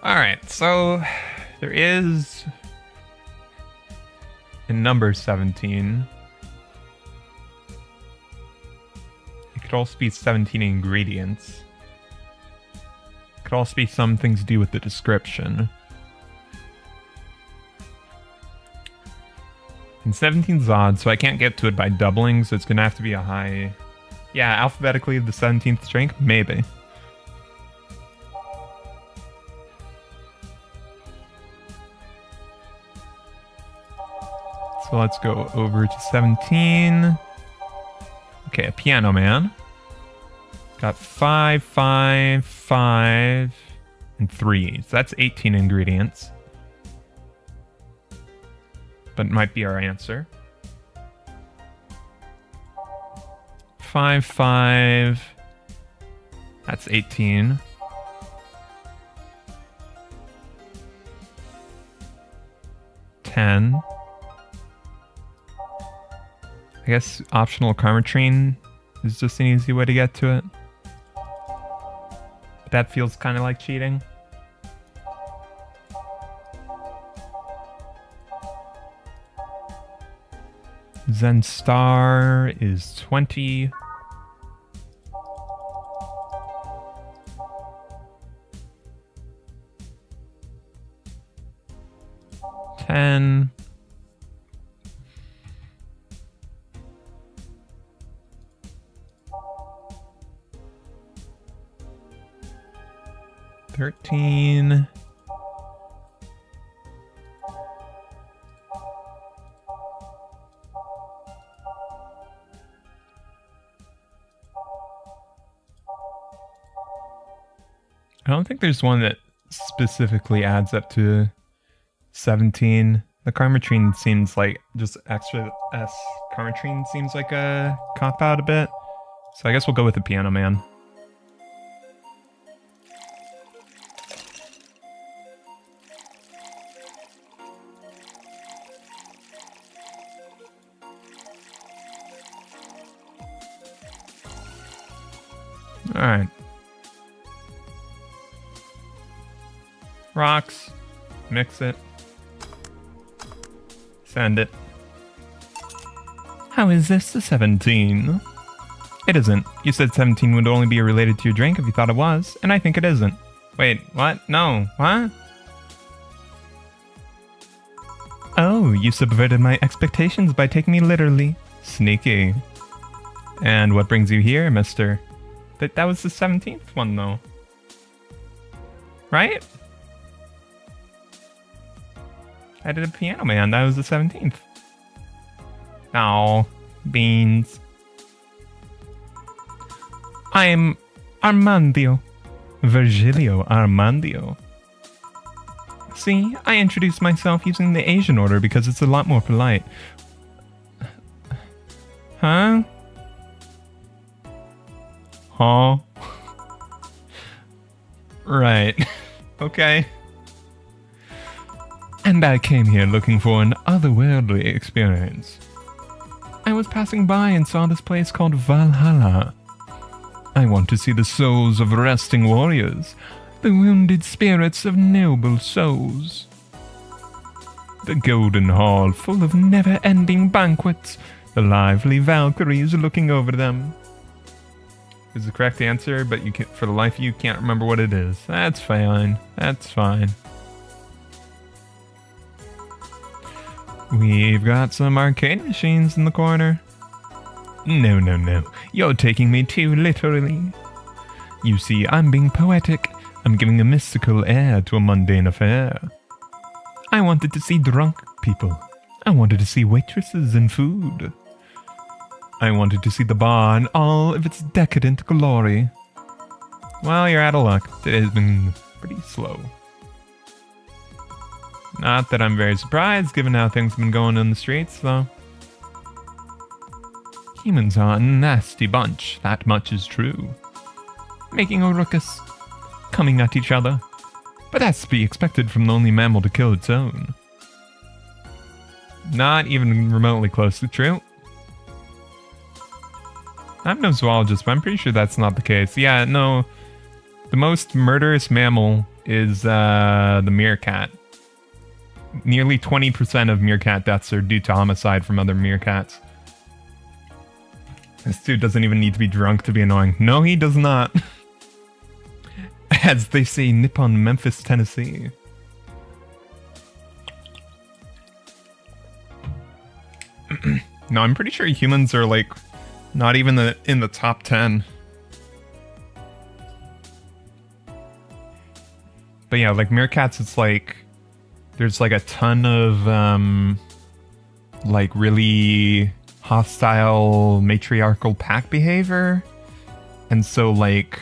Alright, so there is a number 17. It could also be 17 ingredients. It could also be some things to do with the description. And 17's odd, so I can't get to it by doubling, so it's gonna have to be a high... Yeah, alphabetically the 17th drink? Maybe. So let's go over to 17. Okay, a piano man. Got 5, 5, 5, and 3. So that's 18 ingredients. But it might be our answer. 5, 5. That's 18. $10. I guess optional Karmatrine is just an easy way to get to it. But that feels kind of like cheating. Zen Star is 20. $10. $13. I don't think there's one that specifically adds up to 17. The Karmatrine seems like just extra S. Karmatrine seems like a cop out a bit. So I guess we'll go with the Piano Man. Alright. Rocks. Mix it. Send it. How is this the 17? It isn't. You said 17 would only be related to your drink if you thought it was, and I think it isn't. Wait, what? No, what? Oh, you subverted my expectations by taking me literally. Sneaky. And what brings you here, mister? That was the 17th one, though. Right? I did a Piano Man. That was the 17th. Oh, beans. I'm Armandio. Virgilio Armandio. See, I introduced myself using the Asian order because it's a lot more polite. Huh? Huh? Right. Okay. And I came here looking for an otherworldly experience. I was passing by and saw this place called Valhalla. I want to see the souls of resting warriors, the wounded spirits of noble souls. The golden hall full of never-ending banquets, the lively Valkyries looking over them. Is the correct answer, but you for the life of you can't remember what it is. That's fine. That's fine. We've got some arcade machines in the corner. No, no, no. You're taking me too literally. You see, I'm being poetic. I'm giving a mystical air to a mundane affair. I wanted to see drunk people. I wanted to see waitresses and food. I wanted to see the bar in all of its decadent glory. Well, you're out of luck. Today's been pretty slow. Not that I'm very surprised, given how things have been going in the streets, though. Humans are a nasty bunch, that much is true. Making a ruckus, coming at each other. But that's to be expected from the only mammal to kill its own. Not even remotely close to true. I'm no zoologist, but I'm pretty sure that's not the case. Yeah, no. The most murderous mammal is the meerkat. Nearly 20% of meerkat deaths are due to homicide from other meerkats. This dude doesn't even need to be drunk to be annoying. No, he does not. As they say, Nippon, Memphis, Tennessee. No, I'm pretty sure humans are like not even in the top 10. But yeah, like meerkats, it's like there's like a ton of like really hostile matriarchal pack behavior. And so like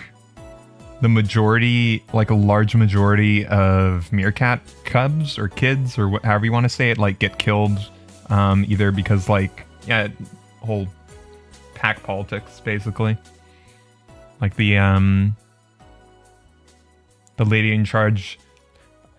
the majority, like a large majority of meerkat cubs or kids or however you want to say it, like get killed either because like, yeah, whole pack politics basically. Like the lady in charge,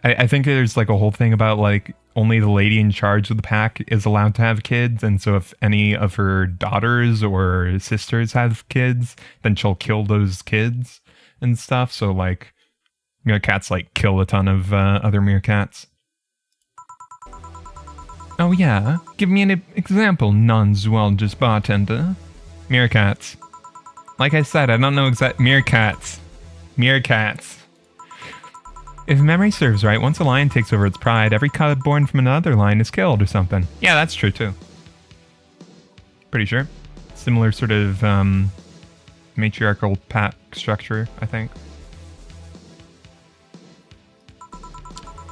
I think there's like a whole thing about like only the lady in charge of the pack is allowed to have kids, and so if any of her daughters or sisters have kids, then she'll kill those kids and stuff. So like, meerkats like kill a ton of other meerkats. Oh yeah, give me an example, non-zoologist bartender. Meerkats. Like I said, I don't know exact meerkats. Meerkats. If memory serves right, once a lion takes over its pride, every cub born from another lion is killed or something. Yeah, that's true too. Pretty sure. Similar sort of matriarchal pack structure, I think.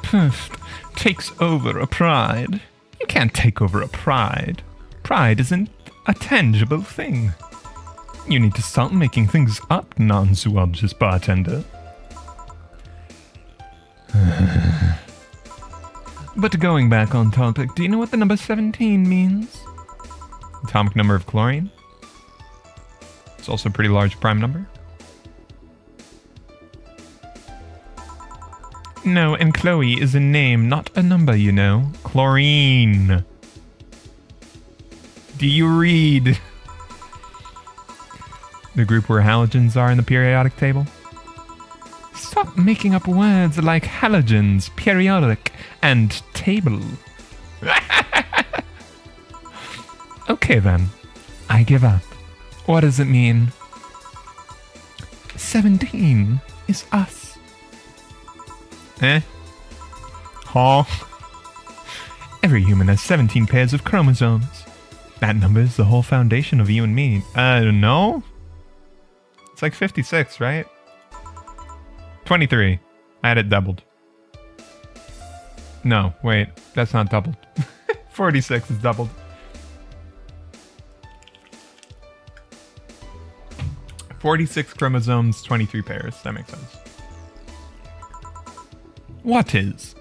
Pfft, takes over a pride. You can't take over a pride. Pride isn't a tangible thing. You need to stop making things up, non-zoologist bartender. But going back on topic, do you know what the number 17 means? Atomic number of chlorine. It's also a pretty large prime number. No, and Chloe is a name, not a number, you know. Chlorine. Do you read? The group where halogens are in the periodic table? Stop making up words like halogens, periodic, and table. Okay, Okay then. I give up. What does it mean? 17 is us. Eh? Huh? Every human has 17 pairs of chromosomes. That number is the whole foundation of you and me. No? It's like 56, right? 23. I had it doubled. No, wait. That's not doubled. 46 is doubled. 46 chromosomes, 23 pairs. That makes sense. What is?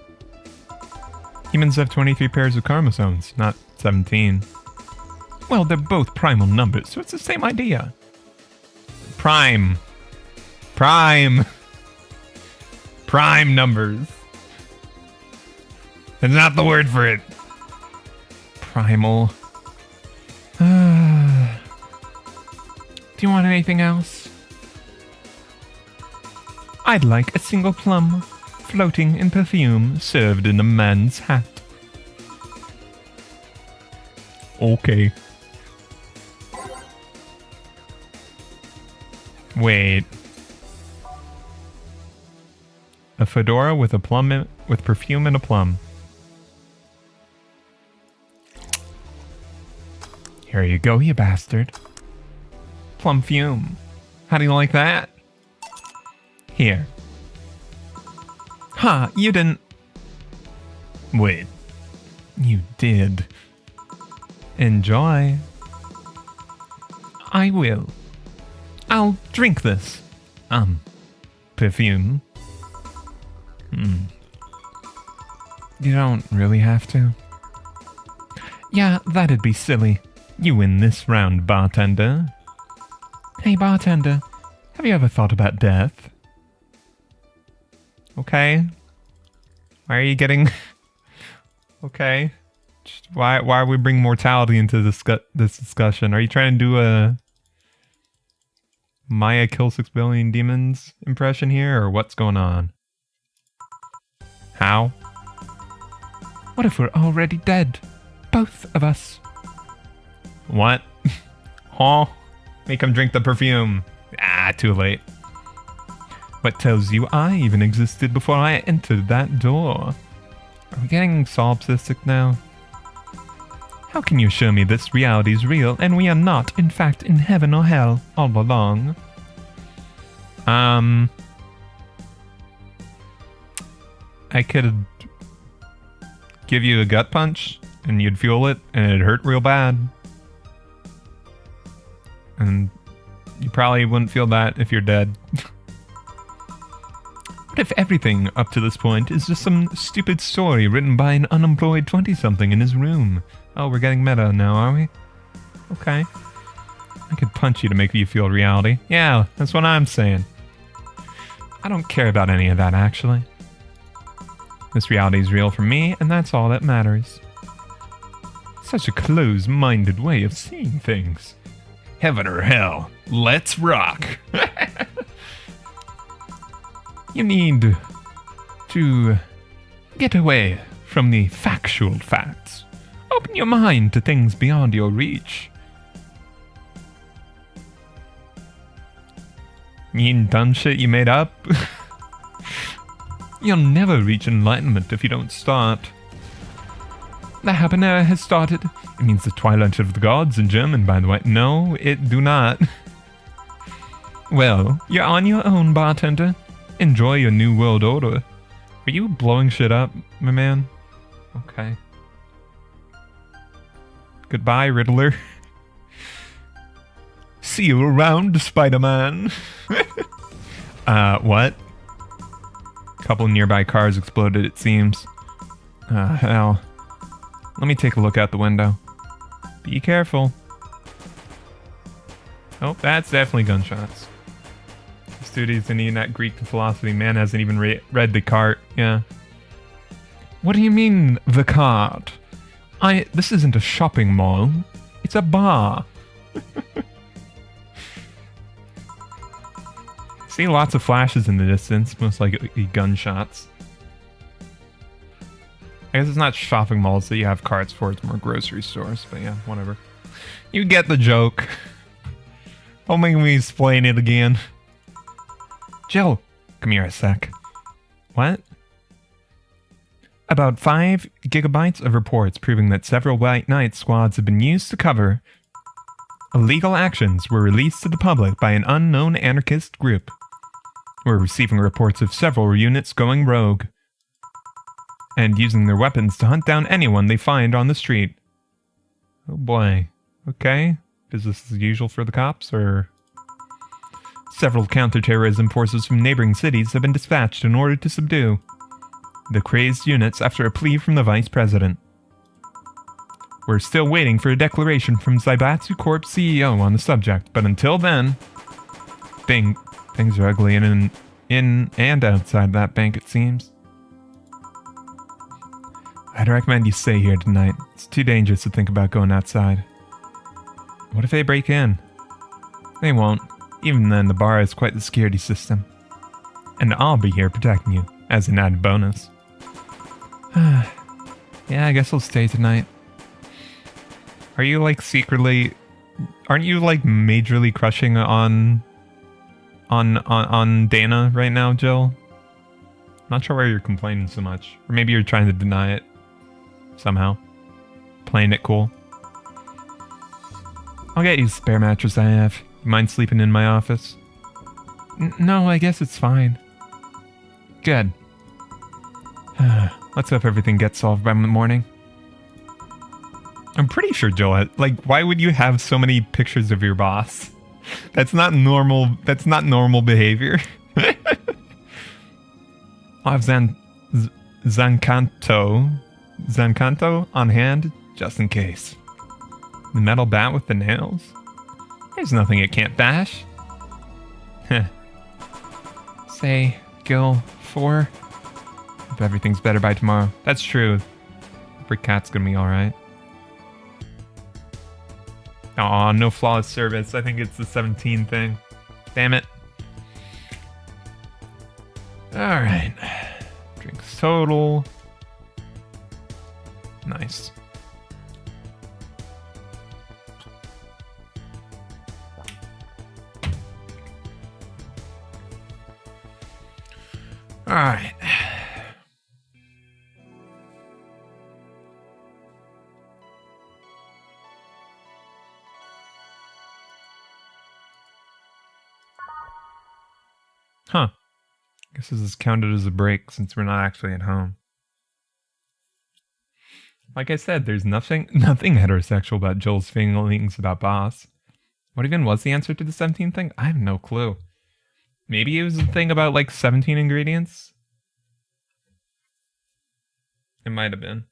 Humans have 23 pairs of chromosomes, not 17. Well, they're both primal numbers, so it's the same idea. Prime. Prime numbers. That's not the word for it. Primal. Do you want anything else? I'd like a single plum, floating in perfume, served in a man's hat. Okay. Wait. A fedora with a plum with perfume and a plum. Here you go, you bastard. Plum fume. How do you like that? Here. Ha, you didn't... Wait. You did. Enjoy. I will. I'll drink this. Perfume. You don't really have to. Yeah, that'd be silly. You win this round, bartender. Hey, bartender. Have you ever thought about death? Okay. Why are you getting... Okay. Just why are we bringing mortality into this discussion? Are you trying to do a Maya kill 6 billion demons impression here, or what's going on? How? What if we're already dead? Both of us. What? Huh? Make him drink the perfume. Ah, too late. What tells you I even existed before I entered that door? Are we getting solipsistic now? How can you assure me this reality is real and we are not, in fact, in heaven or hell all along? I could give you a gut punch and you'd feel it and it'd hurt real bad. And you probably wouldn't feel that if you're dead. What if everything up to this point is just some stupid story written by an unemployed 20-something in his room? Oh, we're getting meta now, are we? Okay. I could punch you to make you feel reality. Yeah, that's what I'm saying. I don't care about any of that, actually. This reality is real for me, and that's all that matters. Such a closed-minded way of seeing things. Heaven or hell, let's rock! You need to get away from the factual facts. Open your mind to things beyond your reach. You mean dumb shit you made up? You'll never reach enlightenment if you don't start. The Habanera has started. It means the twilight of the gods in German, by the way. No, it do not. Well, you're on your own, bartender. Enjoy your new world order. Are you blowing shit up, my man? Okay. Goodbye, Riddler. See you around, Spider-Man. What? Couple nearby cars exploded, it seems. Hell. Let me take a look out the window. Be careful. Oh, that's definitely gunshots. This dude isn't even that Greek philosophy. Man hasn't even read the cart. Yeah. What do you mean, the cart? This isn't a shopping mall. It's a bar. See lots of flashes in the distance, most likely gunshots. I guess it's not shopping malls that you have carts for, it's more grocery stores, but yeah, whatever. You get the joke. Don't make me explain it again. Jill, come here a sec. What? About 5 gigabytes of reports proving that several White Knight squads have been used to cover illegal actions were released to the public by an unknown anarchist group. We're receiving reports of several units going rogue and using their weapons to hunt down anyone they find on the street. Oh boy. Okay. Business as usual for the cops, or... Several counterterrorism forces from neighboring cities have been dispatched in order to subdue the crazed units after a plea from the Vice President. We're still waiting for a declaration from Zaibatsu Corp's CEO on the subject, but until then... Things are ugly in and outside that bank, it seems. I'd recommend you stay here tonight. It's too dangerous to think about going outside. What if they break in? They won't. Even then, the bar has quite the security system. And I'll be here protecting you, as an added bonus. Yeah, I guess I'll stay tonight. Are you, like, secretly... Aren't you, like, majorly crushing on Dana right now, Jill? I'm not sure why you're complaining so much. Or maybe you're trying to deny it. Somehow. Playing it cool. I'll get you the spare mattress I have. You mind sleeping in my office? No, I guess it's fine. Good. Let's hope everything gets solved by the morning. I'm pretty sure, Jill, like, why would you have so many pictures of your boss? That's not normal. That's not normal behavior. I'll have Zancanto on hand, just in case. The metal bat with the nails? There's nothing it can't bash. Say, Gil, 4. Hope everything's better by tomorrow. That's true. Every cat's gonna be alright. Aw, no flawless service. I think it's the 17 thing. Damn it. Alright. Drinks total. Nice. Alright. Huh. Guess this is counted as a break since we're not actually at home. Like I said, there's nothing heterosexual about Joel's feelings about Boss. What even was the answer to the 17 thing? I have no clue. Maybe it was a thing about like 17 ingredients? It might have been.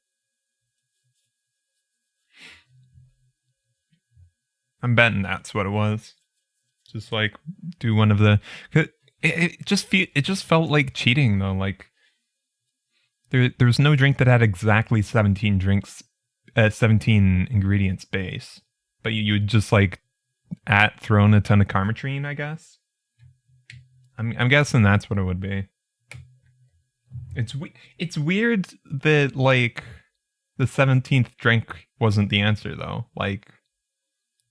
I'm betting that's what it was. Just like do one of the... It just felt like cheating though. Like there was no drink that had exactly 17 ingredients base, but you would just like throw in a ton of Karmatrine, I guess. I'm guessing that's what it would be. It's weird that like the 17th drink wasn't the answer though. Like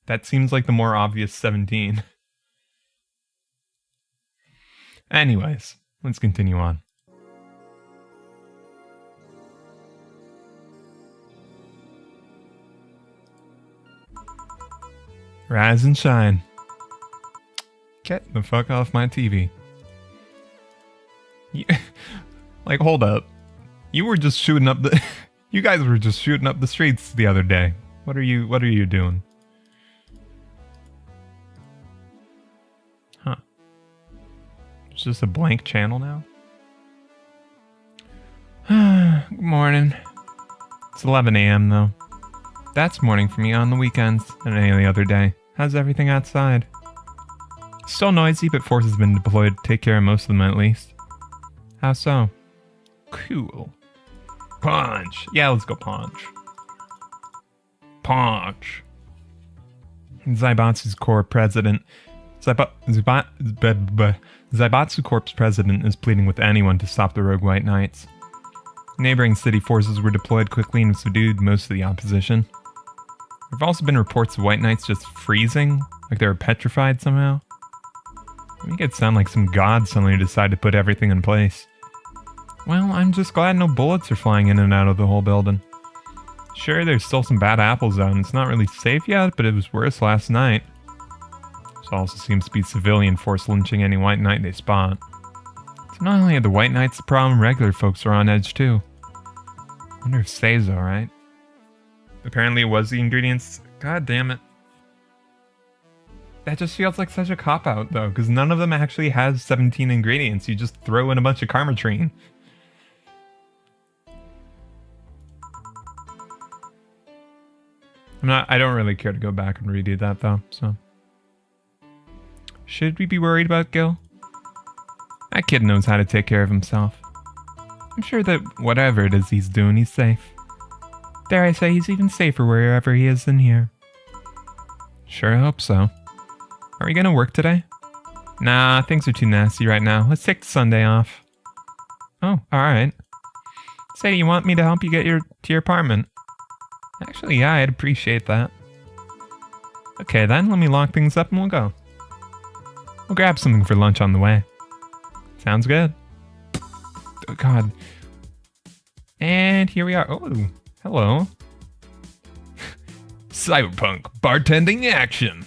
that seems like the more obvious 17. Anyways, let's continue on. Rise and shine. Get the fuck off my TV. Like, hold up. You were just shooting up the... You guys were just shooting up the streets the other day. What are you doing? Huh. It's just a blank channel now? Good morning. It's 11 a.m. though. That's morning for me on the weekends and any other day. How's everything outside? Still noisy, but force has been deployed to take care of most of them at least. How so? Cool. Punch! Yeah, let's go punch. Punch! Zaibatsu's Corps president... Zaibatsu Corps president is pleading with anyone to stop the rogue White Knights. Neighboring city forces were deployed quickly and subdued most of the opposition. There've also been reports of white knights just freezing, like they were petrified somehow. I make it sound like some god suddenly decided to put everything in place. Well, I'm just glad no bullets are flying in and out of the whole building. Sure, there's still some bad apples out and it's not really safe yet, but it was worse last night. This also seems to be civilian force lynching any white knight they spot. So not only are the white knights the problem, regular folks are on edge too. Wonder if Say's alright. Apparently it was the ingredients. God damn it. That just feels like such a cop-out though, because none of them actually has 17 ingredients. You just throw in a bunch of karmatrine. I don't really care to go back and redo that though, so. Should we be worried about Gil? That kid knows how to take care of himself. I'm sure that whatever it is he's doing, he's safe. Dare I say he's even safer wherever he is than here. Sure hope so. Are we gonna work today? Nah, things are too nasty right now. Let's take the Sunday off. Oh, alright. Say, do you want me to help you get to your apartment? Actually, yeah, I'd appreciate that. Okay then, let me lock things up and we'll go. We'll grab something for lunch on the way. Sounds good. Oh god. And here we are. Oh, hello. Cyberpunk bartending action.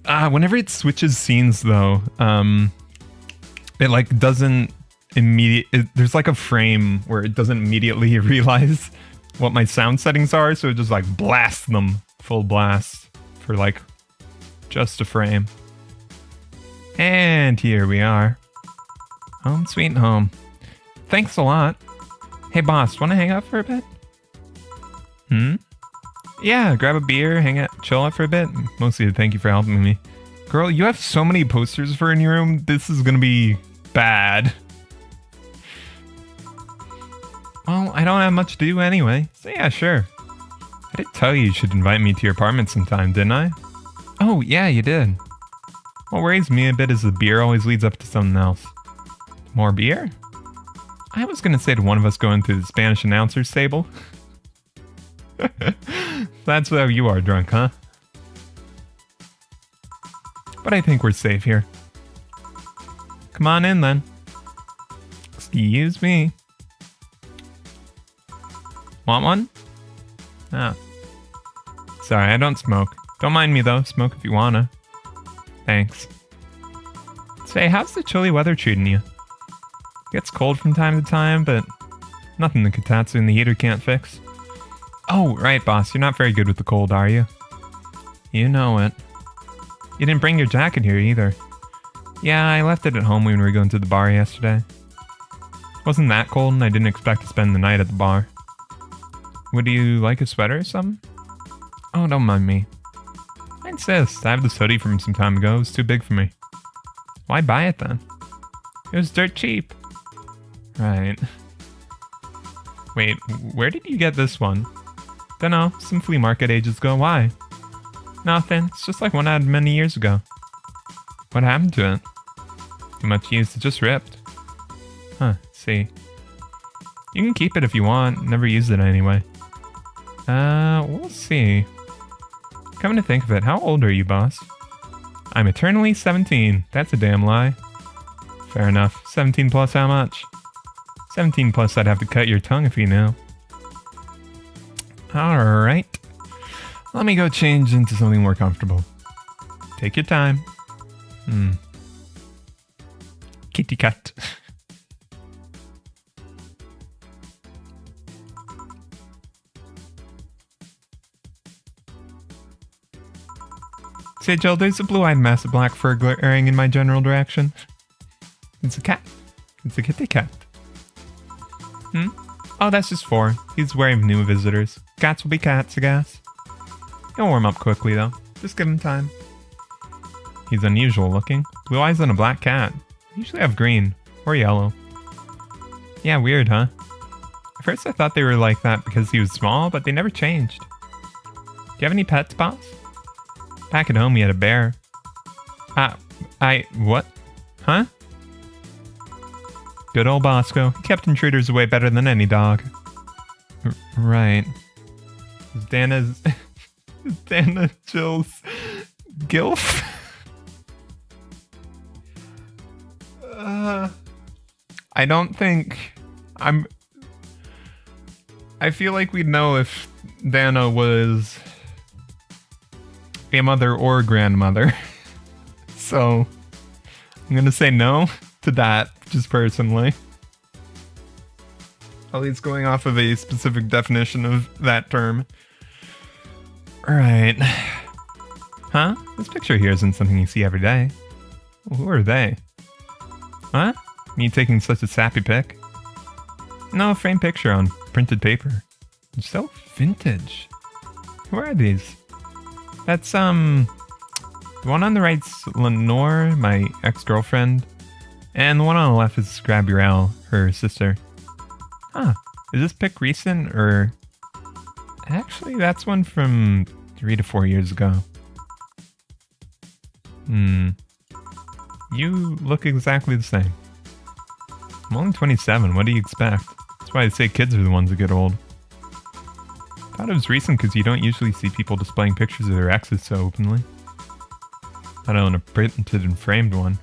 Whenever it switches scenes though, it like doesn't there's like a frame where it doesn't immediately realize what my sound settings are, so it just like blasts them full blast for like just a frame. And here we are. Home sweet home. Thanks a lot. Hey boss, wanna hang out for a bit? Yeah, grab a beer, hang out, chill out for a bit. Mostly to thank you for helping me. Girl, you have so many posters for in your room, this is gonna be bad. Well, I don't have much to do anyway, so yeah, sure. I did tell you should invite me to your apartment sometime, didn't I? Oh, yeah, you did. What worries me a bit is the beer always leads up to something else. More beer? I was gonna say to one of us going through the Spanish announcer's table. That's how you are drunk, huh? But I think we're safe here. Come on in then. Excuse me. Want one? Ah. Sorry, I don't smoke. Don't mind me though, smoke if you wanna. Thanks. Say, how's the chilly weather treating you? Gets cold from time to time, but nothing the Kotatsu and the heater can't fix. Oh, right, boss. You're not very good with the cold, are you? You know it. You didn't bring your jacket here either. Yeah, I left it at home when we were going to the bar yesterday. Wasn't that cold and I didn't expect to spend the night at the bar. Would you like a sweater or something? Oh, don't mind me. I insist. I have this hoodie from some time ago. It was too big for me. Why buy it then? It was dirt cheap. Right. Wait, where did you get this one? Dunno, some flea market ages ago. Why? Nothing. It's just like one I had many years ago. What happened to it? Too much use. It just ripped. Huh, see. You can keep it if you want. Never used it anyway. We'll see. Come to think of it, how old are you, boss? I'm eternally 17. That's a damn lie. Fair enough. 17 plus how much? 17 plus I'd have to cut your tongue if you knew. Alright. Let me go change into something more comfortable. Take your time. Kitty cat. Say, Joel, there's a blue-eyed mass of black fur glaring in my general direction. It's a cat. It's a kitty cat. Oh, that's just 4. He's wary of new visitors. Cats will be cats, I guess. He'll warm up quickly, though. Just give him time. He's unusual looking. Blue eyes on a black cat. They usually have green. Or yellow. Yeah, weird, huh? At first I thought they were like that because he was small, but they never changed. Do you have any pets, boss? Back at home, he had a bear. What? Huh? Good old Bosco. He kept intruders away better than any dog. Right. Is Dana Jill's gilf? I don't think I feel like we'd know if Dana was a mother or grandmother. So I'm gonna say no to that, just personally. At least going off of a specific definition of that term. Alright. Huh? This picture here isn't something you see every day. Well, who are they? Huh? Me taking such a sappy pic? No, framed picture on printed paper. It's so vintage. Who are these? That's, the one on the right's Lenore, my ex-girlfriend. And the one on the left is Gabrielle, her sister. Huh. Is this pic recent, or... Actually, that's one from 3 to 4 years ago. You look exactly the same. I'm only 27, what do you expect? That's why I say kids are the ones that get old. Thought it was recent because you don't usually see people displaying pictures of their exes so openly. I don't know, a printed and framed one.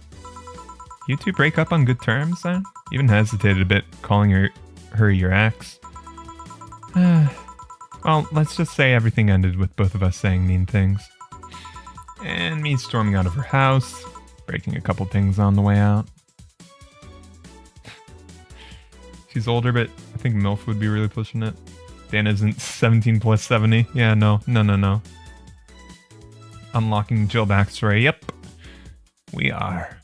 You two break up on good terms then? Even hesitated a bit calling her your ex. Well, let's just say everything ended with both of us saying mean things. And me storming out of her house, breaking a couple things on the way out. She's older, but I think MILF would be really pushing it. Dan isn't 17 plus 70. Yeah, no. Unlocking Jill backstory. Yep, we are.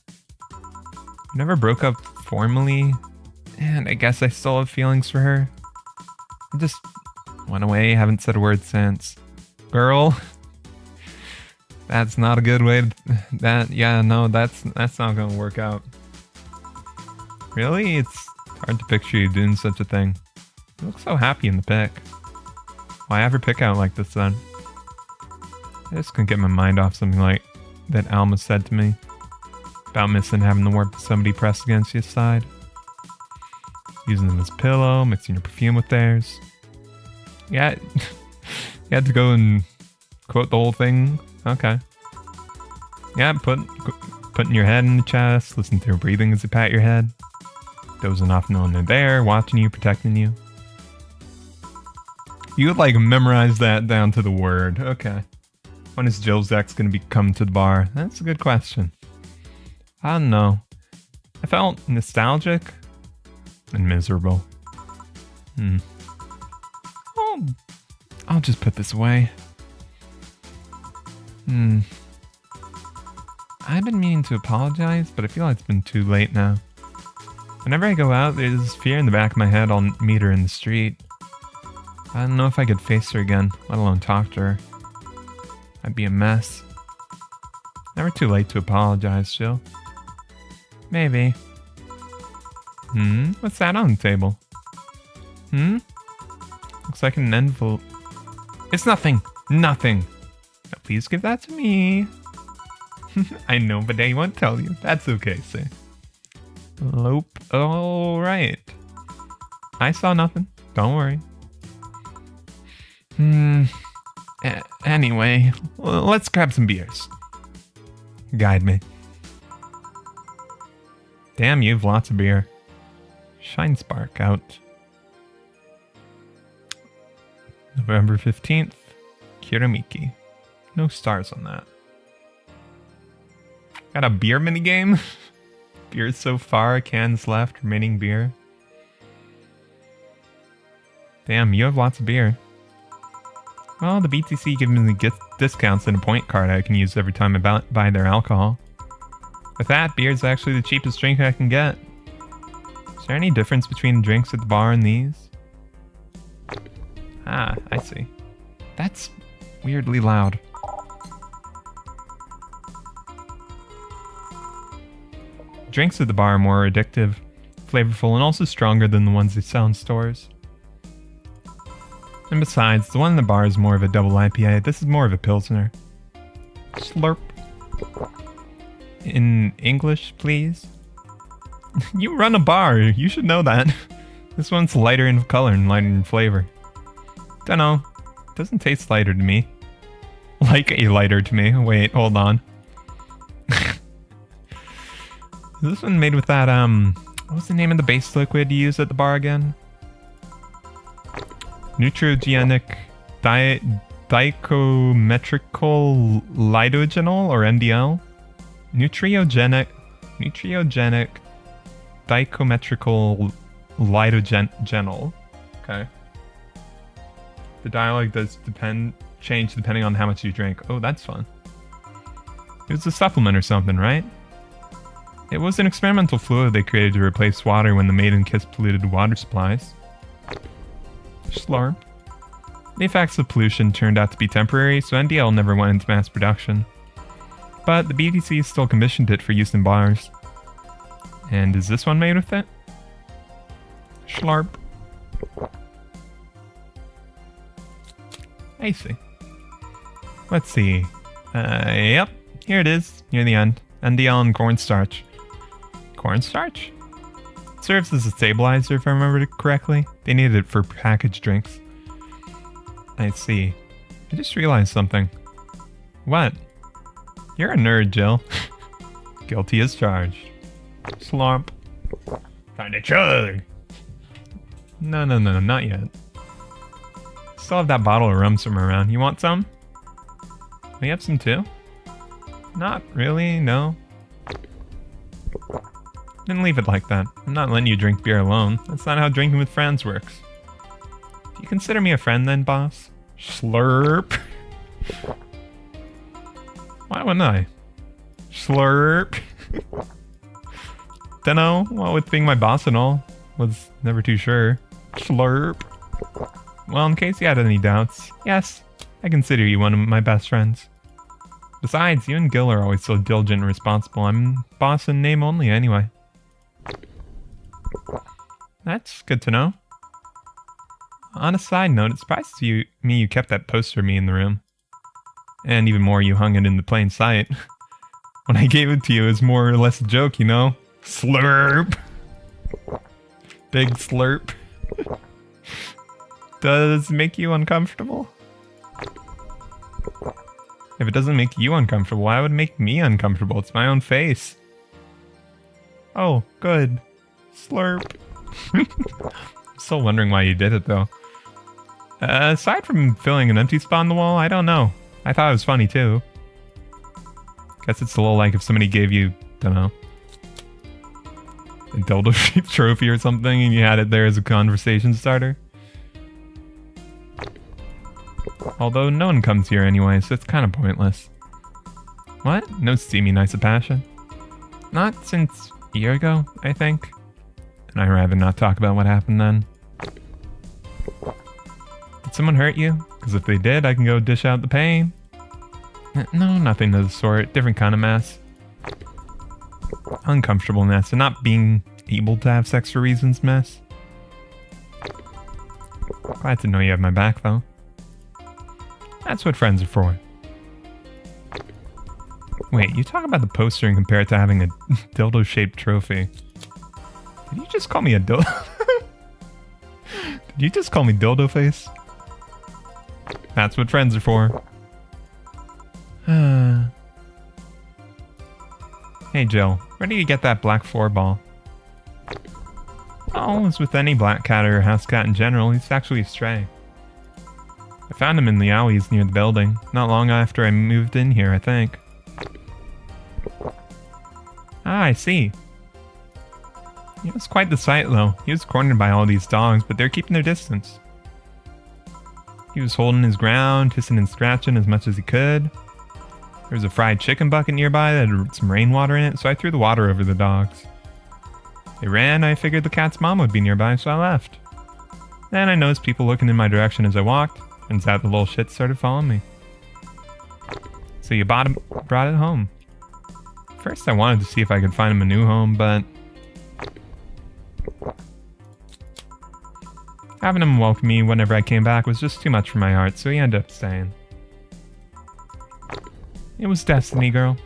Never broke up formally, and I guess I still have feelings for her. I just went away, haven't said a word since. Girl, that's not a good way to, that's not gonna work out. Really? It's hard to picture you doing such a thing. You look so happy in the pic. Why have her pic out like this then? I just couldn't get my mind off something like that Alma said to me about missing having the warmth of somebody pressed against your side. Using them as a pillow, mixing your perfume with theirs. Yeah, you had to go and quote the whole thing. Okay. Yeah, putting your head in the chest, listen to her breathing as you pat your head. Dozing off knowing they're there, watching you, protecting you. You would like memorize that down to the word. Okay. When is Jill's ex gonna come to the bar? That's a good question. I don't know. I felt nostalgic and miserable. I'll just put this away. I've been meaning to apologize, but I feel like it's been too late now. Whenever I go out, there's this fear in the back of my head I'll meet her in the street. I don't know if I could face her again, let alone talk to her. I'd be a mess. Never too late to apologize, Jill. Maybe. What's that on the table? Looks like an envelope. It's nothing! Nothing! Now please give that to me. I know, but I won't tell you. That's okay, say. Lope. Alright. I saw nothing. Don't worry. Anyway, let's grab some beers. Guide me. Damn, you have lots of beer. Shine Spark out. November 15th. Kiramiki. No stars on that. Got a beer minigame? Beer so far, cans left, remaining beer. Damn, you have lots of beer. Well, the BTC gives me discounts and a point card I can use every time I buy their alcohol. With that, beer is actually the cheapest drink I can get. Is there any difference between drinks at the bar and these? Ah, I see. That's weirdly loud. Drinks at the bar are more addictive, flavorful, and also stronger than the ones they sell in stores. And besides, the one in the bar is more of a double IPA. This is more of a Pilsner. Slurp. In English, please. You run a bar. You should know that. This one's lighter in color and lighter in flavor. Dunno. Doesn't taste lighter to me. Like a lighter to me. Wait, hold on. Is this one made with that, what was the name of the base liquid you used at the bar again? Neutrogenic dichometrical lidogenol, or NDL? Nutriogenic dichometrical lidogenol. Okay. The dialogue does change depending on how much you drink. Oh, that's fun. It was a supplement or something, right? It was an experimental fluid they created to replace water when the maiden kiss polluted water supplies. Slurp. The effects of pollution turned out to be temporary, so NDL never went into mass production. But the BTC still commissioned it for use in bars. And is this one made with it? Schlarp. I see. Let's see. Yep. Here it is, near the end. NDL and cornstarch. Cornstarch? It serves as a stabilizer, if I remember correctly. They needed it for packaged drinks. I see. I just realized something. What? You're a nerd, Jill. Guilty as charged. Slump. Time to chug! No, not yet. Still have that bottle of rum somewhere around. You want some? We have some too? Not really, no. Didn't leave it like that. I'm not letting you drink beer alone. That's not how drinking with friends works. Do you consider me a friend then, boss? Slurp. Why wouldn't I? Slurp. Dunno, well, with being my boss and all, was never too sure. Slurp. Well, in case you had any doubts, yes, I consider you one of my best friends. Besides, you and Gil are always so diligent and responsible. I'm boss in name only anyway. That's good to know. On a side note, it surprises me you kept that poster of me in the room. And even more, you hung it in the plain sight. When I gave it to you, it was more or less a joke, you know? Slurp! Big slurp. Does it make you uncomfortable? If it doesn't make you uncomfortable, why would it make me uncomfortable? It's my own face. Oh, good. Slurp. Still wondering why you did it, though. Aside from filling an empty spot on the wall, I don't know. I thought it was funny, too. Guess it's a little like if somebody gave you, don't know, a dildo-shaped trophy or something and you had it there as a conversation starter. Although no one comes here anyway, so it's kind of pointless. What? No steamy nights of passion? Not since a year ago, I think. And I'd rather not talk about what happened then. Did someone hurt you? Because if they did, I can go dish out the pain. No, nothing of the sort. Different kind of mess. Uncomfortableness and not being able to have sex for reasons mess. Glad to know you have my back, though. That's what friends are for. Wait, you talk about the poster and compare it to having a dildo-shaped trophy. Did you just call me a dildo? Did you just call me dildo face? That's what friends are for. Hey Jill, where did you get that black 4-ball? Oh, as with any black cat or house cat in general, he's actually a stray. I found him in the alleys near the building, not long after I moved in here, I think. Ah, I see. It was quite the sight, though. He was cornered by all these dogs, but they're keeping their distance. He was holding his ground, hissing and scratching as much as he could. There was a fried chicken bucket nearby that had some rainwater in it, so I threw the water over the dogs. They ran, I figured the cat's mom would be nearby, so I left. Then I noticed people looking in my direction as I walked. Turns out the little shit started following me. So you brought it home. First I wanted to see if I could find him a new home, but having him welcome me whenever I came back was just too much for my heart, so he ended up staying. It was destiny, girl.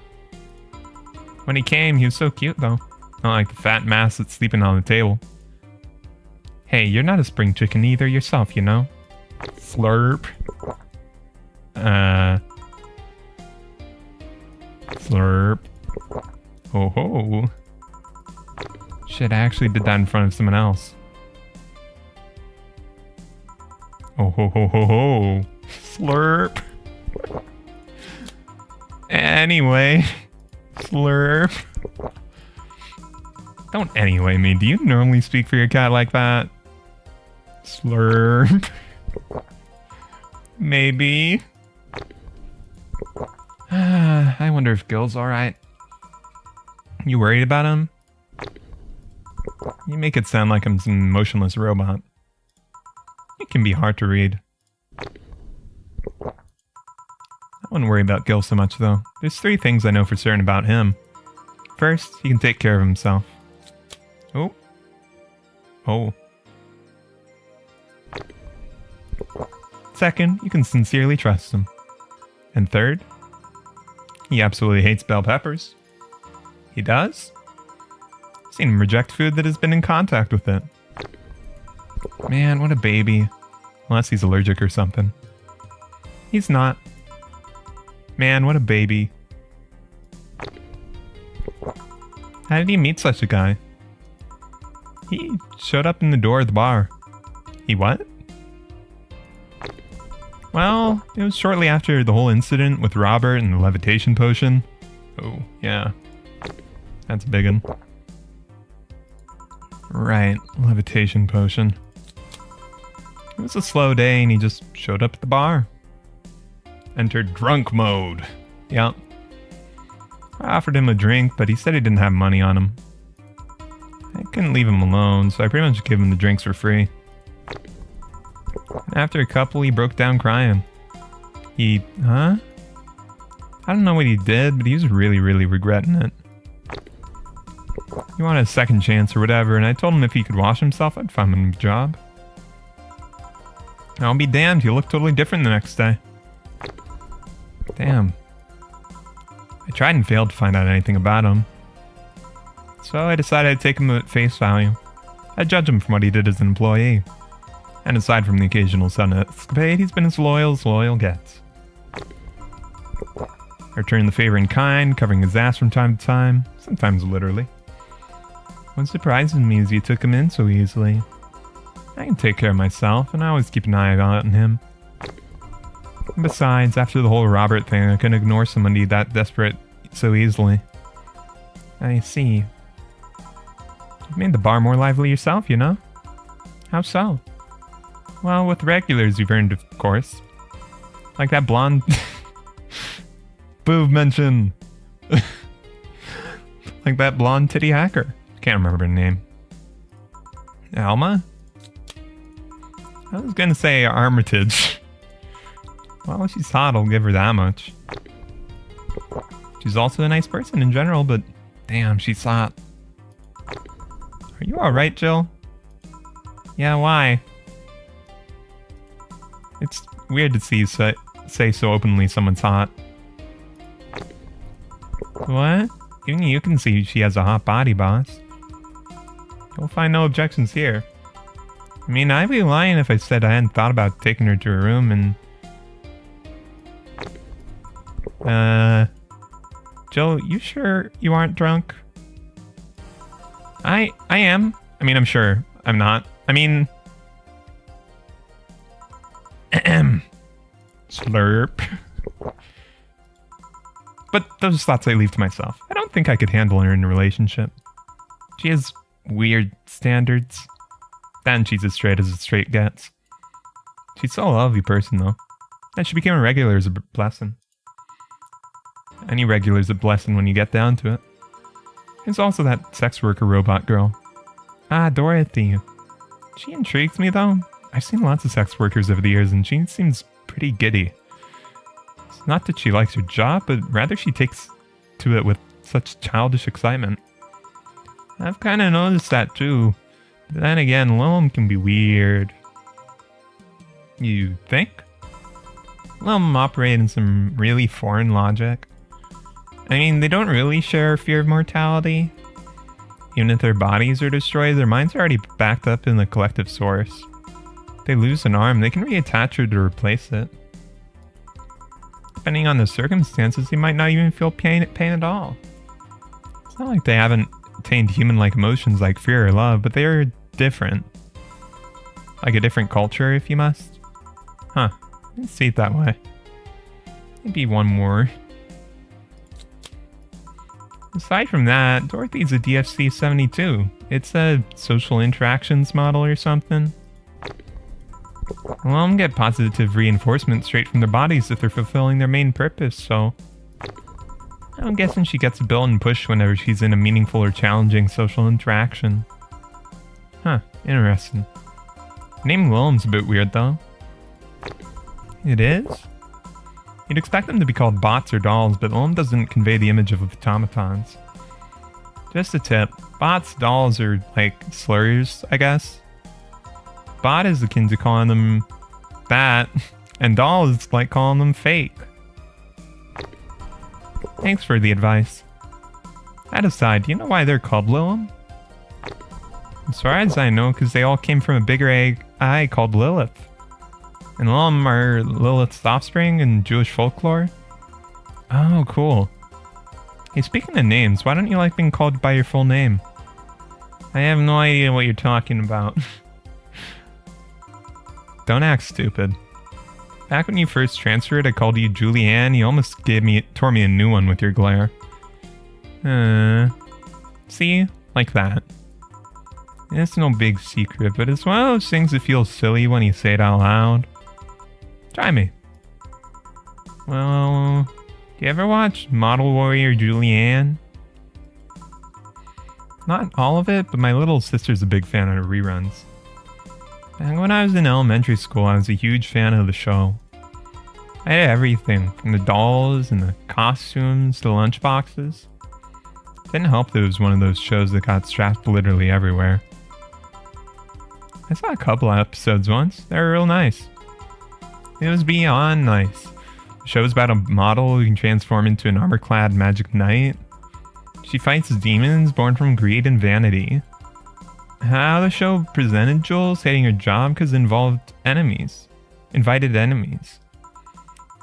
When he came, he was so cute, though. Not like the fat mass that's sleeping on the table. Hey, you're not a spring chicken either yourself, you know? Slurp. Slurp. Ho ho. Shit, I actually did that in front of someone else. Oh ho ho ho ho. Slurp. Anyway. Slurp. Don't anyway me. Do you normally speak for your cat like that? Slurp. Maybe. I wonder if Gil's alright. You worried about him? You make it sound like I'm some motionless robot. It can be hard to read. I wouldn't worry about Gil so much though. There's 3 things I know for certain about him. First, he can take care of himself. Oh. Oh. Second, you can sincerely trust him. And third, he absolutely hates bell peppers. He does? I've seen him reject food that has been in contact with it. Man, what a baby. Unless he's allergic or something. He's not. Man, what a baby. How did he meet such a guy? He showed up in the door of the bar. He what? Well, it was shortly after the whole incident with Robert and the levitation potion. Oh, yeah. That's a big one. Right, levitation potion. It was a slow day and he just showed up at the bar. Entered drunk mode. Yep. I offered him a drink, but he said he didn't have money on him. I couldn't leave him alone, so I pretty much gave him the drinks for free. After a couple, he broke down crying. Huh? I don't know what he did, but he was really, really regretting it. He wanted a second chance or whatever, and I told him if he could wash himself, I'd find him a job. I'll be damned, he looked totally different the next day. Damn. I tried and failed to find out anything about him. So I decided I'd take him at face value. I'd judge him from what he did as an employee. And aside from the occasional sudden escapade, he's been as loyal gets. I returned the favor in kind, covering his ass from time to time, sometimes literally. What surprises me is he took him in so easily. I can take care of myself, and I always keep an eye out on him. And besides, after the whole Robert thing, I couldn't ignore somebody that desperate so easily. I see. You've made the bar more lively yourself, you know? How so? Well, with regulars you've earned, of course. Like that blonde... Boob mention! Like that blonde titty hacker. Can't remember her name. Alma? I was gonna say Armitage. Well, she's hot, I'll give her that much. She's also a nice person in general, but damn, she's hot. Are you alright, Jill? Yeah, why? It's weird to see you say so openly someone's hot. What? Even you can see she has a hot body, boss. You'll find no objections here. I mean, I'd be lying if I said I hadn't thought about taking her to her room and... Jill, you sure you aren't drunk? I am. I mean, I'm sure. I'm not. I mean... Slurp. But those thoughts I leave to myself. I don't think I could handle her in a relationship. She has weird standards. Then she's as straight gets. She's so a lovely person, though. And she became a regular is a blessing. Any regular is a blessing when you get down to it. There's also that sex worker robot girl. Ah, Dorothy. She intrigues me, though. I've seen lots of sex workers over the years, and she seems pretty giddy. It's not that she likes her job, but rather she takes to it with such childish excitement. I've kind of noticed that, too. But then again, Loam can be weird. You think? Loam operate in some really foreign logic. I mean, they don't really share a fear of mortality. Even if their bodies are destroyed, their minds are already backed up in the collective source. If they lose an arm, they can reattach it to replace it. depending on the circumstances, they might not even feel pain at all. It's not like they haven't attained human-like emotions like fear or love, but they are different. Like a different culture, if you must. Huh. I didn't see it that way. Maybe one more. Aside from that, Dorothy's a DFC-72. It's a social interactions model or something. Well, get positive reinforcement straight from their bodies if they're fulfilling their main purpose, so... I'm guessing she gets a built-in push whenever she's in a meaningful or challenging social interaction. Huh, interesting. The name Willem's a bit weird, though. It is? You'd expect them to be called bots or dolls, but Willem doesn't convey the image of automatons. Just a tip. Bots, dolls are like slurs, I guess. Bot is akin to calling them that, and doll is like calling them fake. Thanks for the advice. That aside, do you know why they're called Willem? As far as I know, because they all came from a bigger eye called Lilith. And Willem are Lilith's offspring in Jewish folklore. Oh, cool. Hey, speaking of names, why don't you like being called by your full name? I have no idea what you're talking about. Don't act stupid. Back when you first transferred, I called you Julianne. You almost tore me a new one with your glare. See? Like that. It's no big secret, but it's one of those things that feels silly when you say it out loud. Try me. Well, do you ever watch Model Warrior Julianne? Not all of it, but my little sister's a big fan of reruns. And when I was in elementary school, I was a huge fan of the show. I had everything, from the dolls and the costumes to the lunchboxes. Didn't help that it was one of those shows that got strapped literally everywhere. I saw a couple of episodes once. They were real nice. It was beyond nice. The show's about a model who can transform into an armor-clad magic knight. She fights demons born from greed and vanity. How the show presented Jules hating her job because it involved enemies. Invited enemies.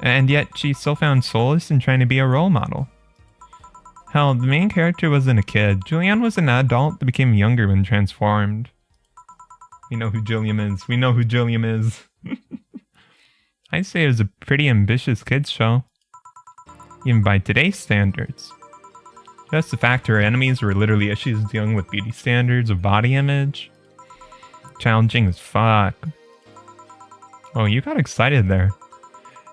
And yet she still found solace in trying to be a role model. Hell, the main character wasn't a kid. Julianne was an adult that became younger when transformed. We know who Jilliam is. We know who Jilliam is. I'd say it was a pretty ambitious kids show. Even by today's standards. Just the fact her enemies were literally issues dealing with beauty standards of body image. Challenging as fuck. Oh, you got excited there.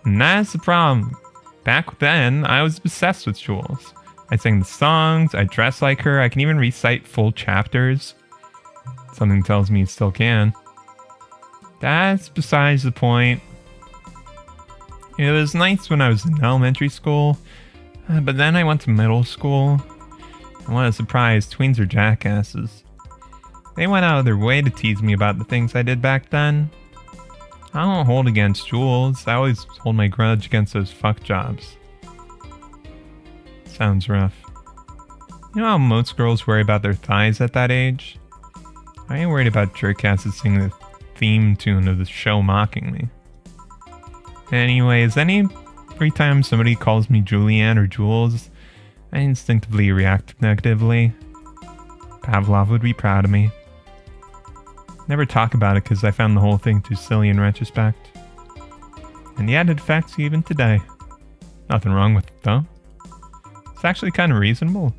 And that's the problem. Back then, I was obsessed with Jules. I sang the songs, I dressed like her, I can even recite full chapters. Something tells me you still can. That's besides the point. It was nice when I was in elementary school, but then I went to middle school. And what a surprise, tweens are jackasses. They went out of their way to tease me about the things I did back then. I don't hold against Jules, I always hold my grudge against those fuck jobs. Sounds rough. You know how most girls worry about their thighs at that age? I ain't worried about jerkasses singing the theme tune of the show mocking me. Anyways, every time somebody calls me Julianne or Jules, I instinctively react negatively. Pavlov would be proud of me. Never talk about it because I found the whole thing too silly in retrospect. And yet it affects you even today. Nothing wrong with it though. It's actually kind of reasonable.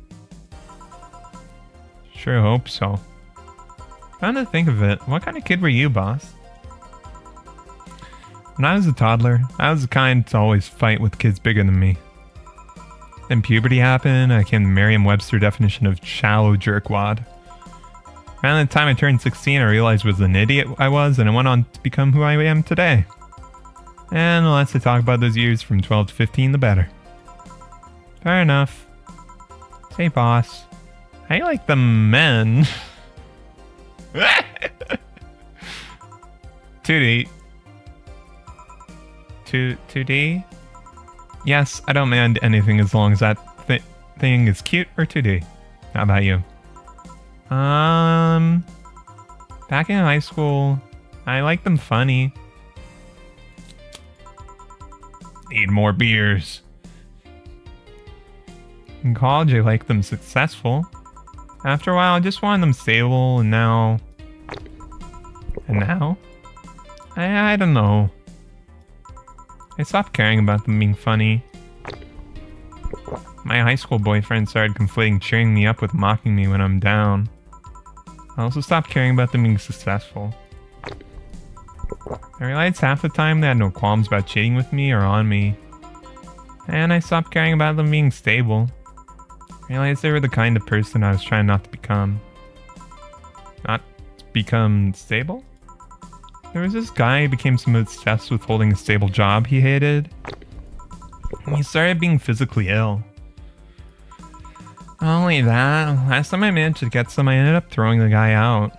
Sure hope so. Come to think of it, what kind of kid were you, boss? When I was a toddler, I was the kind to always fight with kids bigger than me. Then puberty happened, I came to the Merriam-Webster definition of shallow jerkwad. Around the time I turned 16, I realized what an idiot I was, and I went on to become who I am today. And the less I talk about those years from 12 to 15, the better. Fair enough. Say, boss, how you like the men? 2D. 2D? Yes, I don't mind anything as long as that thing is cute or 2D. How about you? Back in high school, I liked them funny. Need more beers. In college, I liked them successful. After a while, I just wanted them stable, and now... I don't know. I stopped caring about them being funny. My high school boyfriend started conflating cheering me up with mocking me when I'm down. I also stopped caring about them being successful. I realized half the time they had no qualms about cheating with me or on me. And I stopped caring about them being stable. I realized they were the kind of person I was trying not to become. Not become stable? There was this guy who became so obsessed with holding a stable job he hated. And he started being physically ill. Not only that, last time I managed to get some, I ended up throwing the guy out.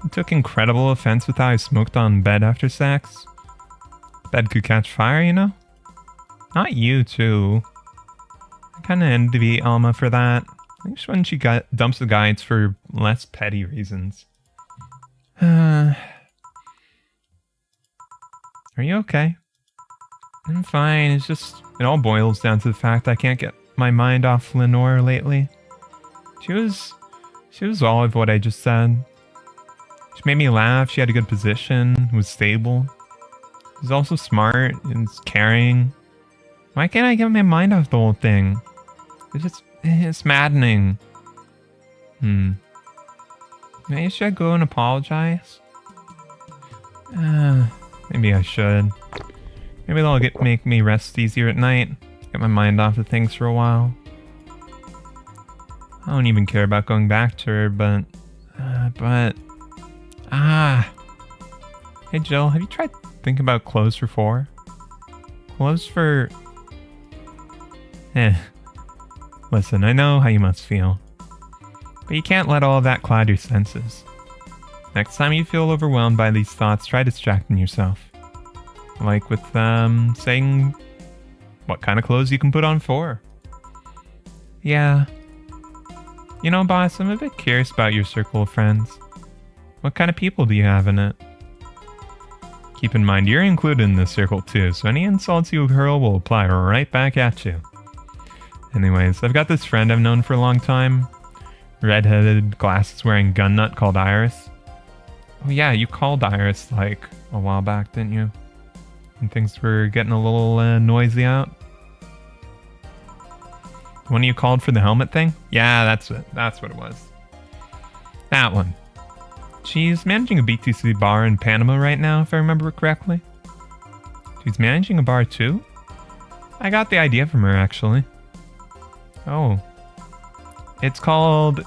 He took incredible offense with how I smoked on bed after sex. Bed could catch fire, you know? Not you, too. I kinda envy Alma for that. I wish when she dumps the guy, it's for less petty reasons. Are you okay? I'm fine, it's just... It all boils down to the fact I can't get my mind off Lenore lately. She was all of what I just said. She made me laugh, she had a good position, was stable. She was also smart and caring. Why can't I get my mind off the whole thing? It's maddening. Maybe should I go and apologize? Maybe I should. Maybe that'll make me rest easier at night. Get my mind off of things for a while. I don't even care about going back to her, but... Hey Jill, have you tried thinking about clothes for 4? Clothes for... Listen, I know how you must feel. But you can't let all of that cloud your senses. Next time you feel overwhelmed by these thoughts, try distracting yourself. Like with, saying what kind of clothes you can put on for. Yeah. You know, boss, I'm a bit curious about your circle of friends. What kind of people do you have in it? Keep in mind, you're included in this circle too, so any insults you hurl will apply right back at you. Anyways, I've got this friend I've known for a long time. Red-headed, glasses-wearing gun nut called Iris. Oh yeah, you called Iris, like, a while back, didn't you? And things were getting a little noisy out. When you called for the helmet thing? Yeah, that's it. That's what it was. That one. She's managing a BTC bar in Panama right now, if I remember correctly. She's managing a bar too? I got the idea from her, actually. Oh. It's called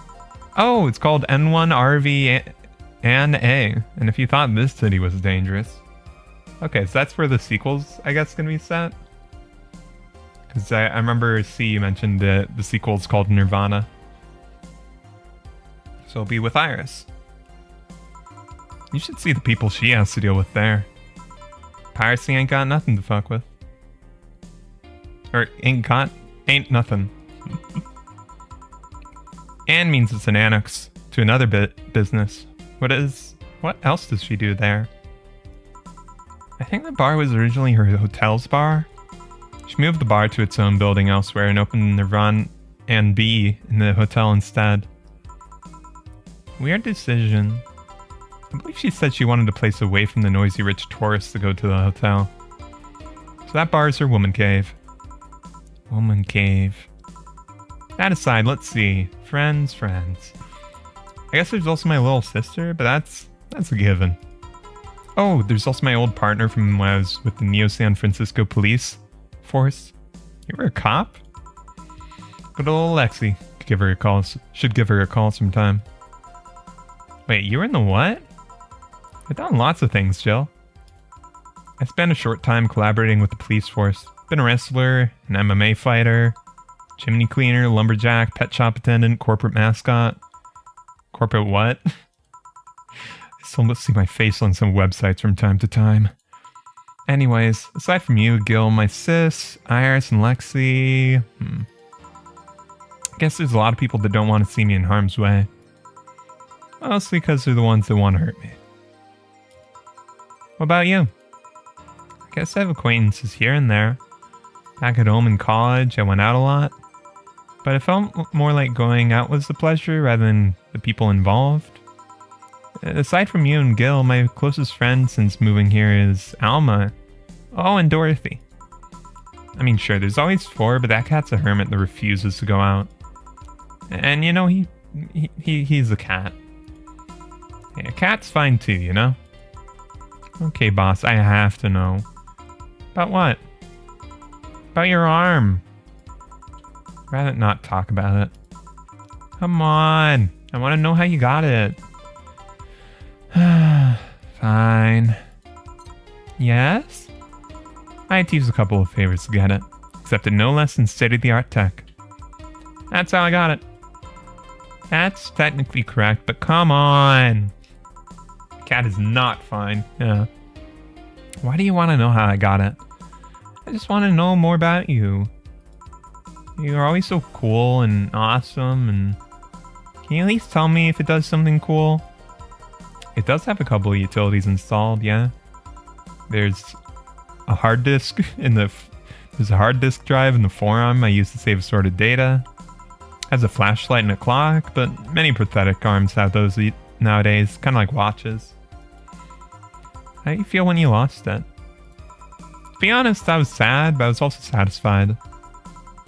N1RV and A. And if you thought this city was dangerous. Okay, so that's where the sequel's, I guess, gonna be set. Because I remember you mentioned that the sequel's called Nirvana. So it'll be with Iris. You should see the people she has to deal with there. Piracy ain't got nothing to fuck with. Or ain't nothing. And means it's an annex to another business. What else does she do there? I think the bar was originally her hotel's bar. She moved the bar to its own building elsewhere and opened Nirvana and B in the hotel instead. Weird decision. I believe she said she wanted a place away from the noisy rich tourists to go to the hotel. So that bar is her woman cave. Woman cave. That aside, let's see. Friends. I guess there's also my little sister, but that's a given. Oh, there's also my old partner from when I was with the Neo San Francisco police force. You were a cop? Good old Lexi. Should give her a call sometime. Wait, you were in the what? I've done lots of things, Jill. I spent a short time collaborating with the police force. Been a wrestler, an MMA fighter, chimney cleaner, lumberjack, pet shop attendant, corporate mascot. Corporate what? I still must see my face on some websites from time to time. Anyways, aside from you, Gil, my sis, Iris, and Lexi... I guess there's a lot of people that don't want to see me in harm's way. Mostly because they're the ones that want to hurt me. What about you? I guess I have acquaintances here and there. Back at home in college, I went out a lot. But it felt more like going out was the pleasure rather than the people involved. Aside from you and Gil, my closest friend since moving here is Alma. Oh, and Dorothy. I mean, sure, there's always 4, but that cat's a hermit that refuses to go out. And you know, he's a cat. Yeah, a cat's fine too, you know? Okay, boss, I have to know. About what? About your arm. Rather not talk about it. Come on. I want to know how you got it. Fine. Yes? I had to use a couple of favors to get it. Except at no less than state-of-the-art tech. That's how I got it. That's technically correct, but come on. Cat is not fine. Yeah. Why do you want to know how I got it? I just want to know more about you. You're always so cool and awesome, and can you at least tell me if it does something cool? It does have a couple of utilities installed, yeah. There's a hard disk there's a hard disk drive in the forearm I use to save assorted data. Has a flashlight and a clock, but many prosthetic arms have those nowadays, kind of like watches. How do you feel when you lost it? To be honest, I was sad, but I was also satisfied.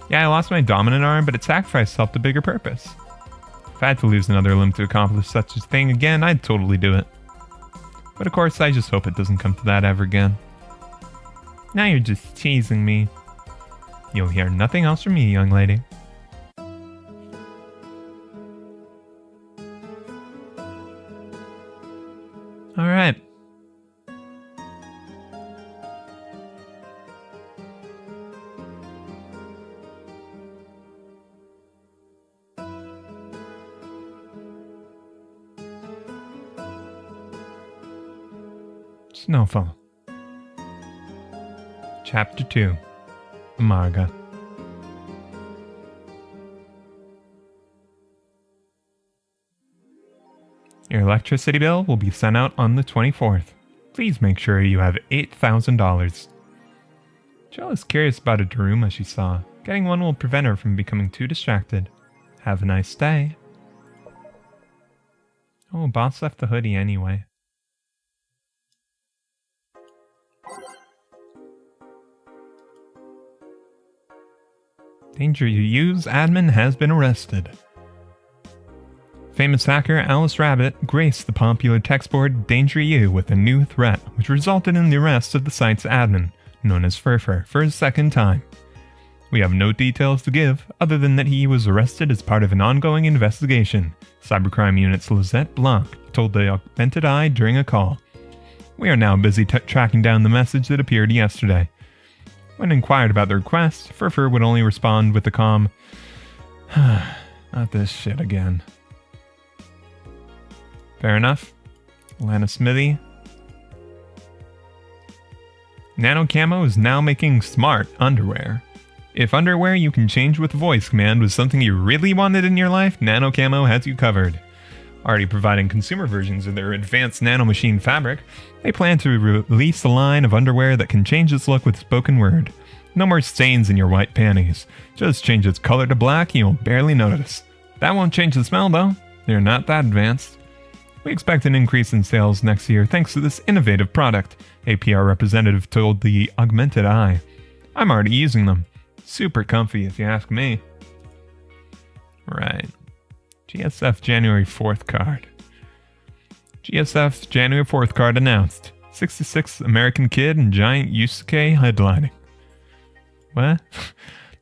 Yeah, I lost my dominant arm, but it sacrificed helped a bigger purpose. If I had to lose another limb to accomplish such a thing again, I'd totally do it. But of course, I just hope it doesn't come to that ever again. Now you're just teasing me. You'll hear nothing else from me, young lady. Alright. Snowfall. Chapter 2. Amarga. Your electricity bill will be sent out on the 24th. Please make sure you have $8,000. Jill is curious about a Daruma she saw. Getting one will prevent her from becoming too distracted. Have a nice day. Oh, boss left the hoodie anyway. Danger U's admin has been arrested. Famous hacker Alice Rabbit graced the popular text board Danger U with a new threat, which resulted in the arrest of the site's admin, known as Furfur, for a second time. We have no details to give, other than that he was arrested as part of an ongoing investigation, Cybercrime Unit's Lizette Blanc told the Augmented Eye during a call. We are now busy tracking down the message that appeared yesterday. When inquired about the request, Furfur would only respond with the calm, not this shit again. Fair enough. Lana Smithy. Nano Camo is now making smart underwear. If underwear you can change with voice command was something you really wanted in your life, Nano Camo has you covered. Already providing consumer versions of their advanced nanomachine fabric, they plan to release a line of underwear that can change its look with spoken word. No more stains in your white panties. Just change its color to black and you'll barely notice. That won't change the smell though. They're not that advanced. We expect an increase in sales next year thanks to this innovative product, a PR representative told the Augmented Eye. I'm already using them. Super comfy if you ask me. Right. GSF January 4th card. GSF January 4th card announced. 66 American Kid and Giant Yusuke headlining. What?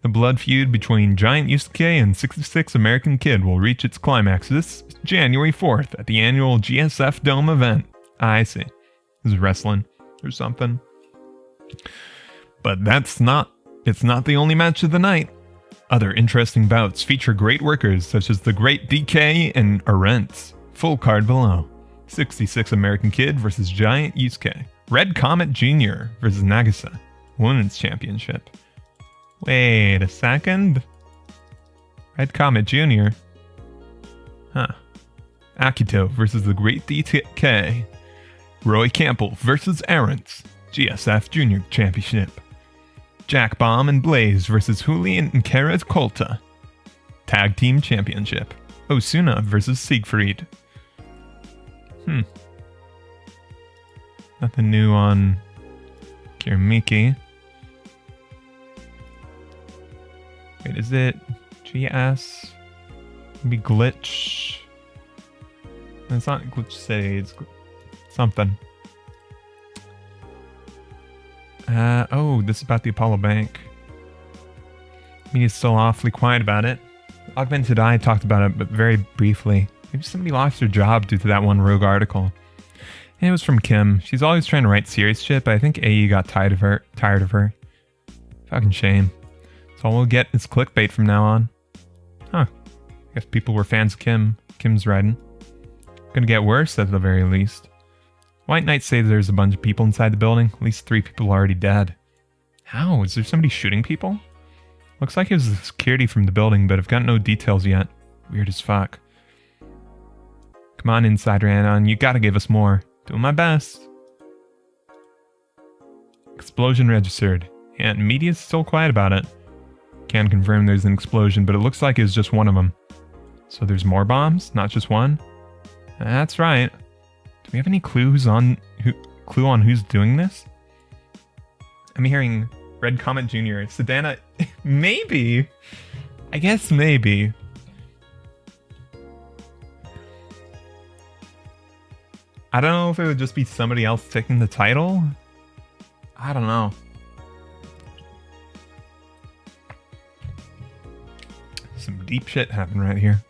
The blood feud between Giant Yusuke and 66 American Kid will reach its climax this January 4th at the annual GSF Dome event. I see. This is wrestling or something. But it's not the only match of the night. Other interesting bouts feature great workers such as the Great DK and Arents. Full card below. 66 American Kid versus Giant Yusuke. Red Comet Jr. versus Nagisa. Women's Championship. Wait a second. Red Comet Jr. Huh. Akito versus the Great DK. Roy Campbell versus Arents. GSF Junior Championship. Jack Bomb and Blaze versus Julian and Kara Colta. Tag Team Championship. Osuna versus Siegfried. Nothing new on Kiramiki. Wait, is it GS? Maybe Glitch? It's not Glitch City, it's something. Oh, this is about the Apollo Bank. Media's still awfully quiet about it. Augmented Eye talked about it, but very briefly. Maybe somebody lost their job due to that one rogue article. And it was from Kim. She's always trying to write serious shit, but I think AE got tired of her. Fucking shame. So all we'll get is clickbait from now on. Huh. I guess people were fans of Kim's writing. Gonna get worse at the very least. White Knight say there's a bunch of people inside the building. At least 3 people are already dead. How? Is there somebody shooting people? Looks like it was the security from the building, but I've got no details yet. Weird as fuck. Come on, Insider Anon, you gotta give us more. Doing my best. Explosion registered. And media's still quiet about it. Can confirm there's an explosion, but it looks like it's just one of them. So there's more bombs, not just one? That's right. Do we have any clue on who's doing this? I'm hearing Red Comet Jr. Sedana. Maybe. I guess maybe. I don't know if it would just be somebody else taking the title. I don't know. Some deep shit happened right here.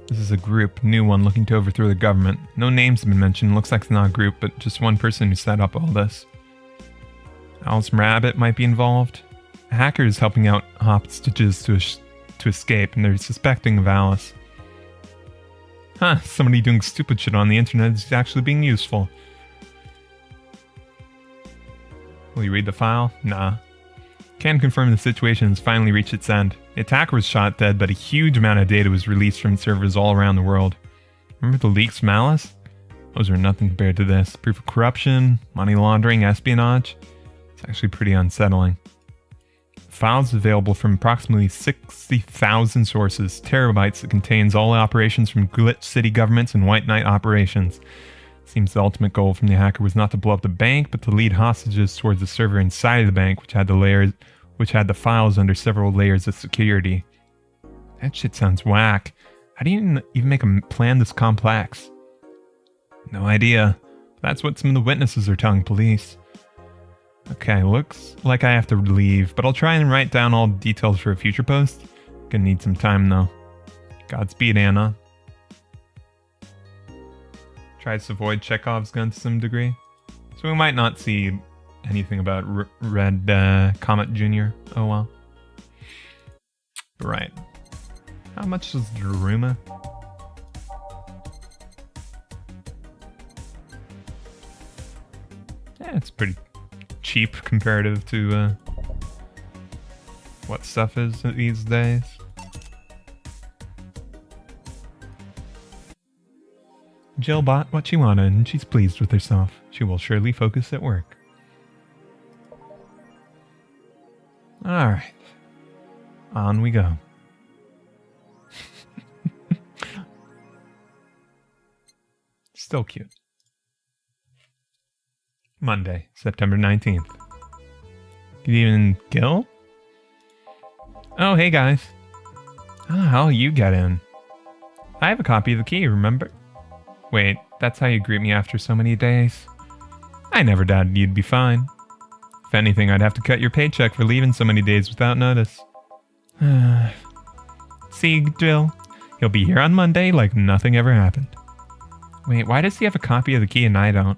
This is a group, new one, looking to overthrow the government. No names have been mentioned. Looks like it's not a group, but just one person who set up all this. Alice Rabbit might be involved. A hacker is helping out hostages to escape, and they're suspecting of Alice. Huh, somebody doing stupid shit on the internet is actually being useful. Will you read the file? Nah. Can confirm the situation has finally reached its end. The attacker was shot dead, but a huge amount of data was released from servers all around the world. Remember the leaks from Alice? Those are nothing compared to this. Proof of corruption, money laundering, espionage. It's actually pretty unsettling. Files available from approximately 60,000 sources, terabytes that contains all operations from Glitch City governments and White Knight operations. Seems the ultimate goal from the hacker was not to blow up the bank, but to lead hostages towards the server inside of the bank, which had the files under several layers of security. That shit sounds whack. How do you even make a plan this complex? No idea. That's what some of the witnesses are telling police. Okay, looks like I have to leave, but I'll try and write down all the details for a future post. Gonna need some time though. Godspeed, Anna. Tries to avoid Chekhov's gun to some degree. So we might not see anything about Red Comet Jr. Oh well. Right. How much is Daruma? Yeah, it's pretty cheap comparative to what stuff is these days. Jill bought what she wanted and she's pleased with herself. She will surely focus at work. Alright. On we go. Still cute. Monday, September 19th. Good evening, Gil? Oh, hey guys. Oh, how you get in? I have a copy of the key, remember? Wait, that's how you greet me after so many days? I never doubted you'd be fine. If anything, I'd have to cut your paycheck for leaving so many days without notice. See, Jill? He'll be here on Monday like nothing ever happened. Wait, why does he have a copy of the key and I don't?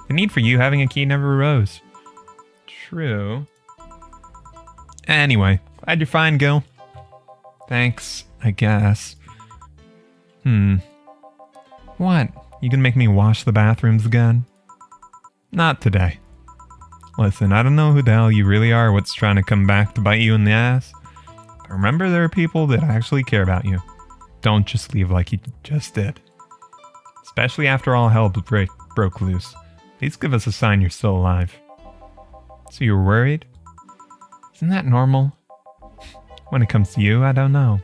The need for you having a key never arose. True. Anyway, glad you're fine, Gil. Thanks, I guess. What? You gonna make me wash the bathrooms again? Not today. Listen, I don't know who the hell you really are, what's trying to come back to bite you in the ass. But remember, there are people that actually care about you. Don't just leave like you just did. Especially after all hell broke loose. At least give us a sign you're still alive. So you're worried? Isn't that normal? When it comes to you, I don't know.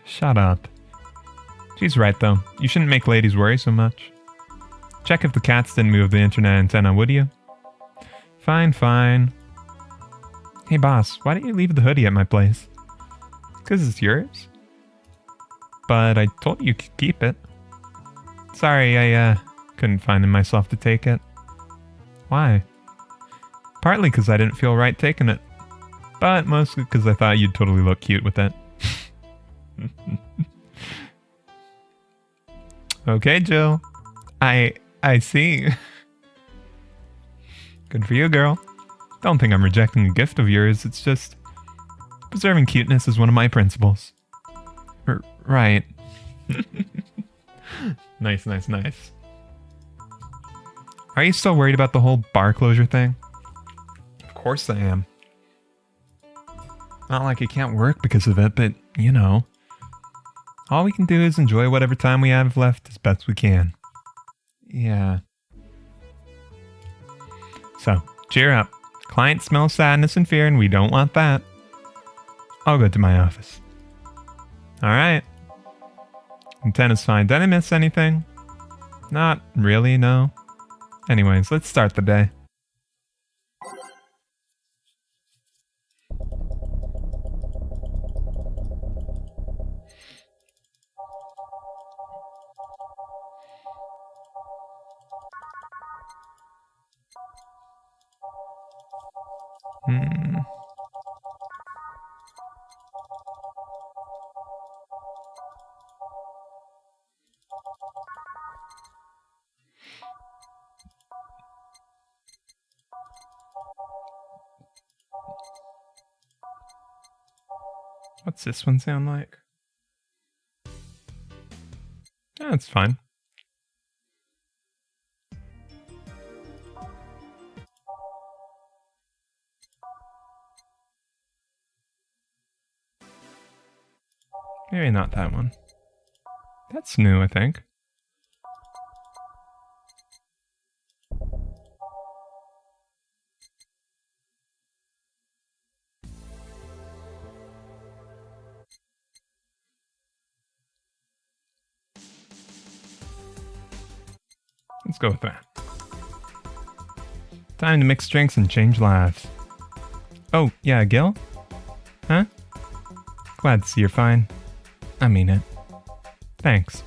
Shut up. She's right though. You shouldn't make ladies worry so much. Check if the cats didn't move the internet antenna, would you? Fine, fine. Hey boss, why didn't you leave the hoodie at my place? 'Cause it's yours? But I told you could keep it. Sorry, I couldn't find in myself to take it. Why? Partly because I didn't feel right taking it. But mostly because I thought you'd totally look cute with it. Okay, Jill. I see. Good for you, girl. Don't think I'm rejecting a gift of yours, it's just... preserving cuteness is one of my principles. Right. Nice, nice, nice. Are you still worried about the whole bar closure thing? Of course I am. Not like it can't work because of it, but, you know. All we can do is enjoy whatever time we have left as best we can. Yeah. So, cheer up. Client smells sadness and fear, and we don't want that. I'll go to my office. Alright. Antenna's fine. Did I miss anything? Not really, no. Anyways, let's start the day. What's this one sound like? Yeah, it's fine. Maybe not that one. That's new, I think. Let's go with that. Time to mix drinks and change lives. Oh, yeah, Gil? Huh? Glad to see you're fine. I mean it. Thanks.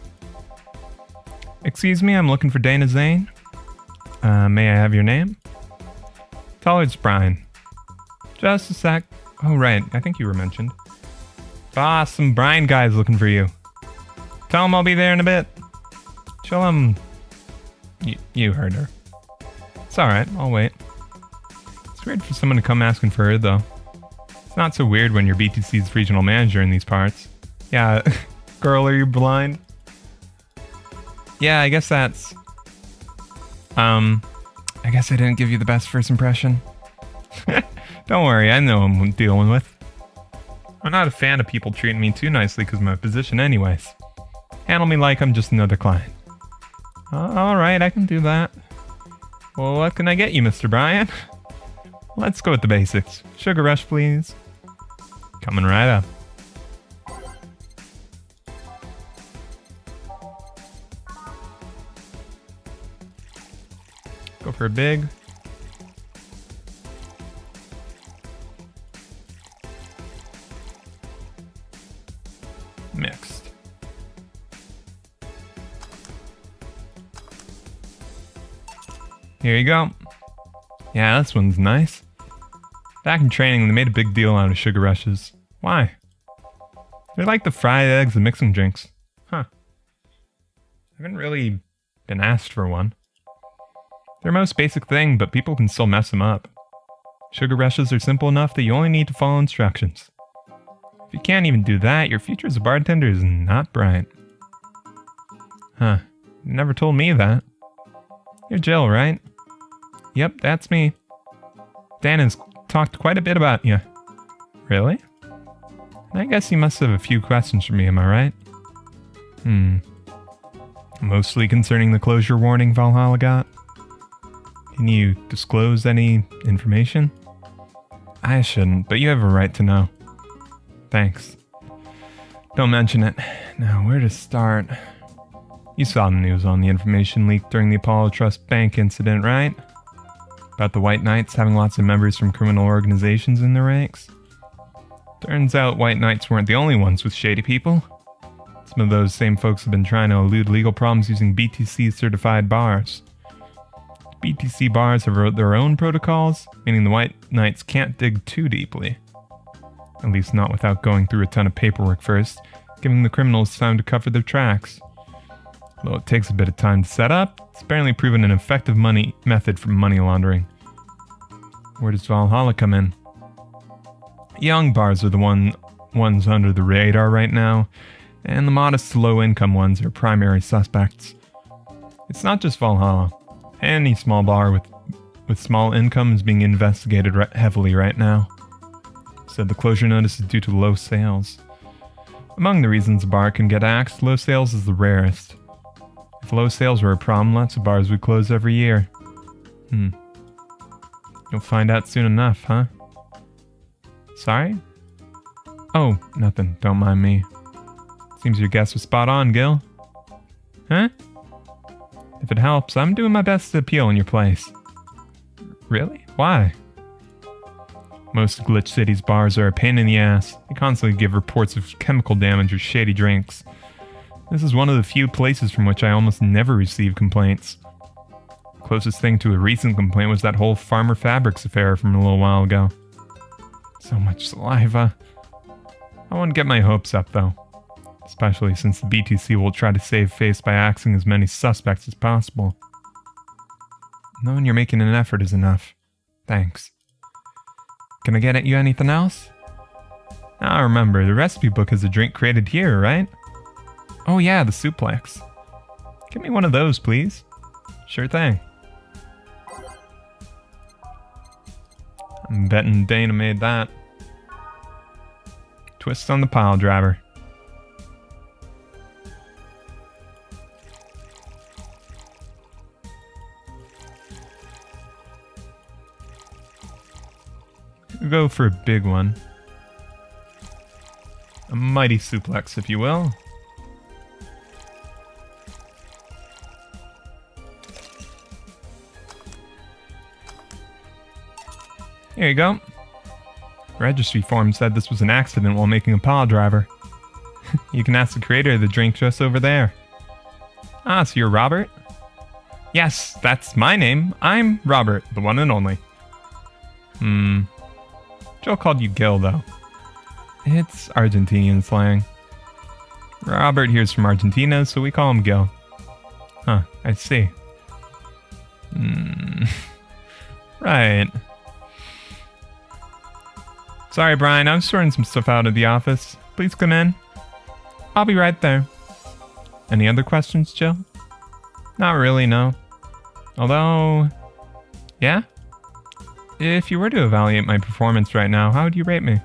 Excuse me, I'm looking for Dana Zane. May I have your name? Tell her it's Brian. Just a sec. Oh, right, I think you were mentioned. Boss, some Brian guy's looking for you. Tell him I'll be there in a bit. Show him... You heard her. It's alright, I'll wait. It's weird for someone to come asking for her, though. It's not so weird when you're BTC's regional manager in these parts. Yeah, girl, are you blind? Yeah, I guess that's... I guess I didn't give you the best first impression. Don't worry, I know who I'm dealing with. I'm not a fan of people treating me too nicely because of my position anyways. Handle me like I'm just another client. Alright, I can do that. Well, what can I get you, Mr. Brian? Let's go with the basics. Sugar rush, please. Coming right up. Go for a big. Mixed. Here you go. Yeah, this one's nice. Back in training, they made a big deal out of sugar rushes. Why? They're like the fried eggs and mixing drinks. Huh. I haven't really been asked for one. They're the most basic thing, but people can still mess them up. Sugar rushes are simple enough that you only need to follow instructions. If you can't even do that, your future as a bartender is not bright. Huh. You never told me that. You're Jill, right? Yep, that's me. Dan has talked quite a bit about you. Really? I guess you must have a few questions for me, am I right? Mostly concerning the closure warning Valhalla got? Can you disclose any information? I shouldn't, but you have a right to know. Thanks. Don't mention it. Now, where to start? You saw the news on the information leak during the Apollo Trust Bank incident, right? About the White Knights having lots of members from criminal organizations in their ranks. Turns out White Knights weren't the only ones with shady people. Some of those same folks have been trying to elude legal problems using BTC-certified bars. BTC bars have their own protocols, meaning the White Knights can't dig too deeply. At least not without going through a ton of paperwork first, giving the criminals time to cover their tracks. Though it takes a bit of time to set up, it's apparently proven an effective method for money laundering. Where does Valhalla come in? Young bars are the ones under the radar right now, and the modest to low-income ones are primary suspects. It's not just Valhalla. Any small bar with small income is being investigated heavily right now. Said the closure notice is due to low sales. Among the reasons a bar can get axed, low sales is the rarest. If low sales were a problem, lots of bars would close every year. You'll find out soon enough, huh? Sorry? Oh, nothing. Don't mind me. Seems your guess was spot on, Gil. Huh? If it helps, I'm doing my best to appeal in your place. Really? Why? Most Glitch City's bars are a pain in the ass. They constantly give reports of chemical damage or shady drinks. This is one of the few places from which I almost never receive complaints. The closest thing to a recent complaint was that whole Farmer Fabrics affair from a little while ago. So much saliva. I wouldn't get my hopes up, though. Especially since the BTC will try to save face by axing as many suspects as possible. Knowing you're making an effort is enough. Thanks. Can I get at you anything else? Ah, remember, the recipe book has a drink created here, right? Oh yeah, the suplex. Give me one of those, please. Sure thing. I'm betting Dana made that. Twist on the pile driver. Go for a big one. A mighty suplex, if you will. Here you go. Registry form said this was an accident while making a pile driver. You can ask the creator of the drink just over there. Ah, so you're Robert? Yes, that's my name. I'm Robert, the one and only. Joe called you Gil, though. It's Argentinian slang. Robert here's from Argentina, so we call him Gil. Huh, I see. Right. Sorry, Brian, I was sorting some stuff out at the office. Please come in. I'll be right there. Any other questions, Jill? Not really, no. Although... Yeah? If you were to evaluate my performance right now, how would you rate me?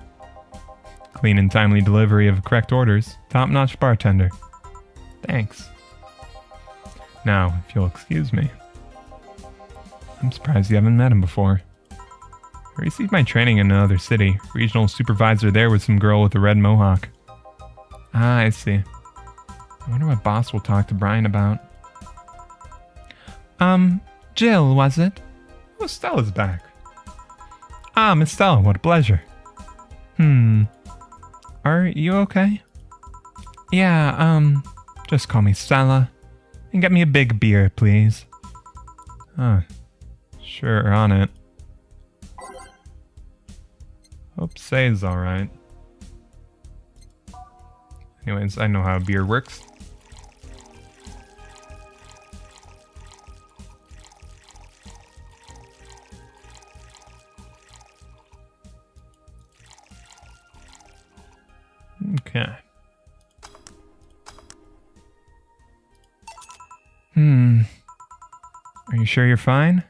Clean and timely delivery of correct orders. Top-notch bartender. Thanks. Now, if you'll excuse me. I'm surprised you haven't met him before. I received my training in another city. Regional supervisor there was some girl with a red mohawk. Ah, I see. I wonder what boss will talk to Brian about. Jill, was it? Oh, Stella's back. Ah, Miss Stella, what a pleasure. Are you okay? Yeah, just call me Stella. And get me a big beer, please. Huh. Sure, on it. Hope say's alright. Anyways, I know how beer works. Okay. Are you sure you're fine?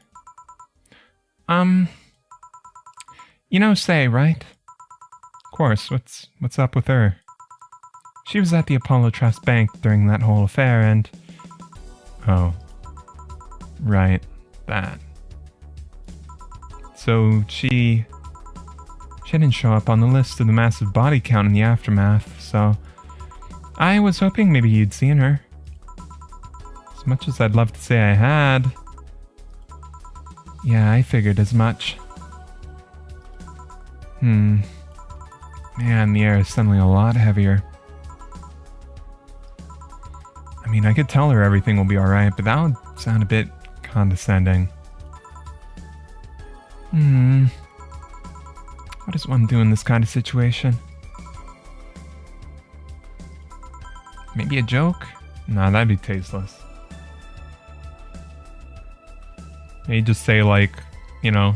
You know Say, right? Of course, what's up with her? She was at the Apollo Trust Bank during that whole affair and... Oh. Right. That. so she didn't show up on the list of the massive body count in the aftermath, so I was hoping maybe you'd seen her. As much as I'd love to say I had. Yeah, I figured as much. Man, the air is suddenly a lot heavier. I mean, I could tell her everything will be alright, but that would sound a bit condescending. What does one do in this kind of situation? Maybe a joke? Nah, that'd be tasteless. Maybe just say like, you know,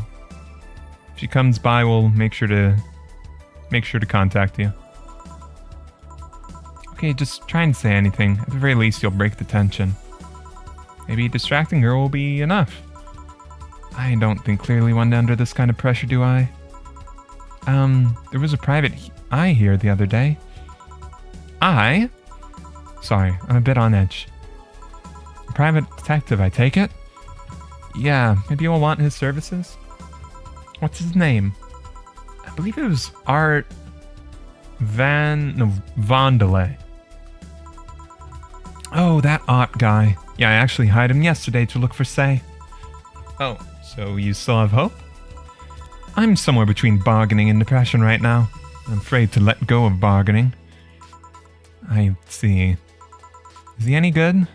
if she comes by, we'll make sure to contact you. Okay, just try and say anything. At the very least, you'll break the tension. Maybe distracting her will be enough. I don't think clearly one under this kind of pressure, do I? There was a private eye here the other day. Eye? Sorry, I'm a bit on edge. A private detective, I take it? Yeah, maybe you'll want his services? What's his name? I believe it was Art Vandelay. Oh, that Art guy. Yeah, I actually hired him yesterday to look for Say. Oh, so you still have hope? I'm somewhere between bargaining and depression right now. I'm afraid to let go of bargaining. I see. Is he any good?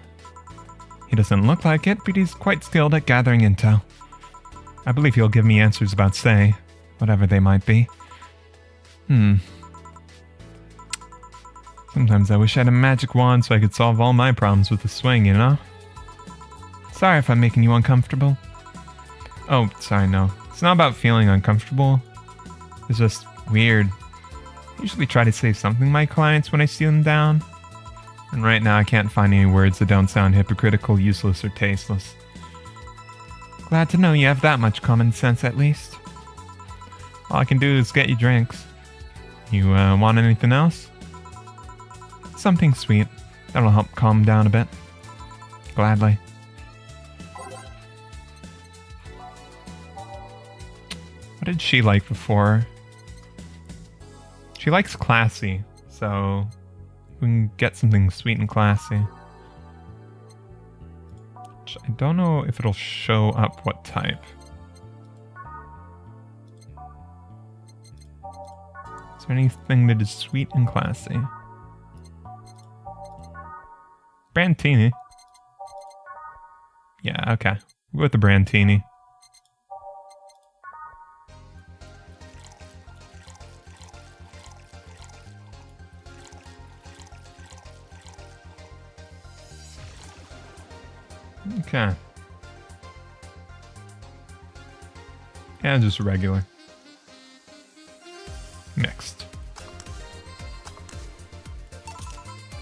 He doesn't look like it, but he's quite skilled at gathering intel. I believe he'll give me answers about Say, whatever they might be. Sometimes I wish I had a magic wand so I could solve all my problems with a swing, you know? Sorry if I'm making you uncomfortable. Oh, sorry, no. It's not about feeling uncomfortable. It's just weird. I usually try to say something to my clients when I see them down. And right now I can't find any words that don't sound hypocritical, useless, or tasteless. Glad to know you have that much common sense at least. All I can do is get you drinks. You want anything else? Something sweet. That'll help calm down a bit. Gladly. What did she like before? She likes classy, so we can get something sweet and classy. I don't know if it'll show up what type. Is there anything that is sweet and classy? Brandtini. Yeah, okay. We'll go with the Brandtini. Okay. Yeah, just regular. Mixed.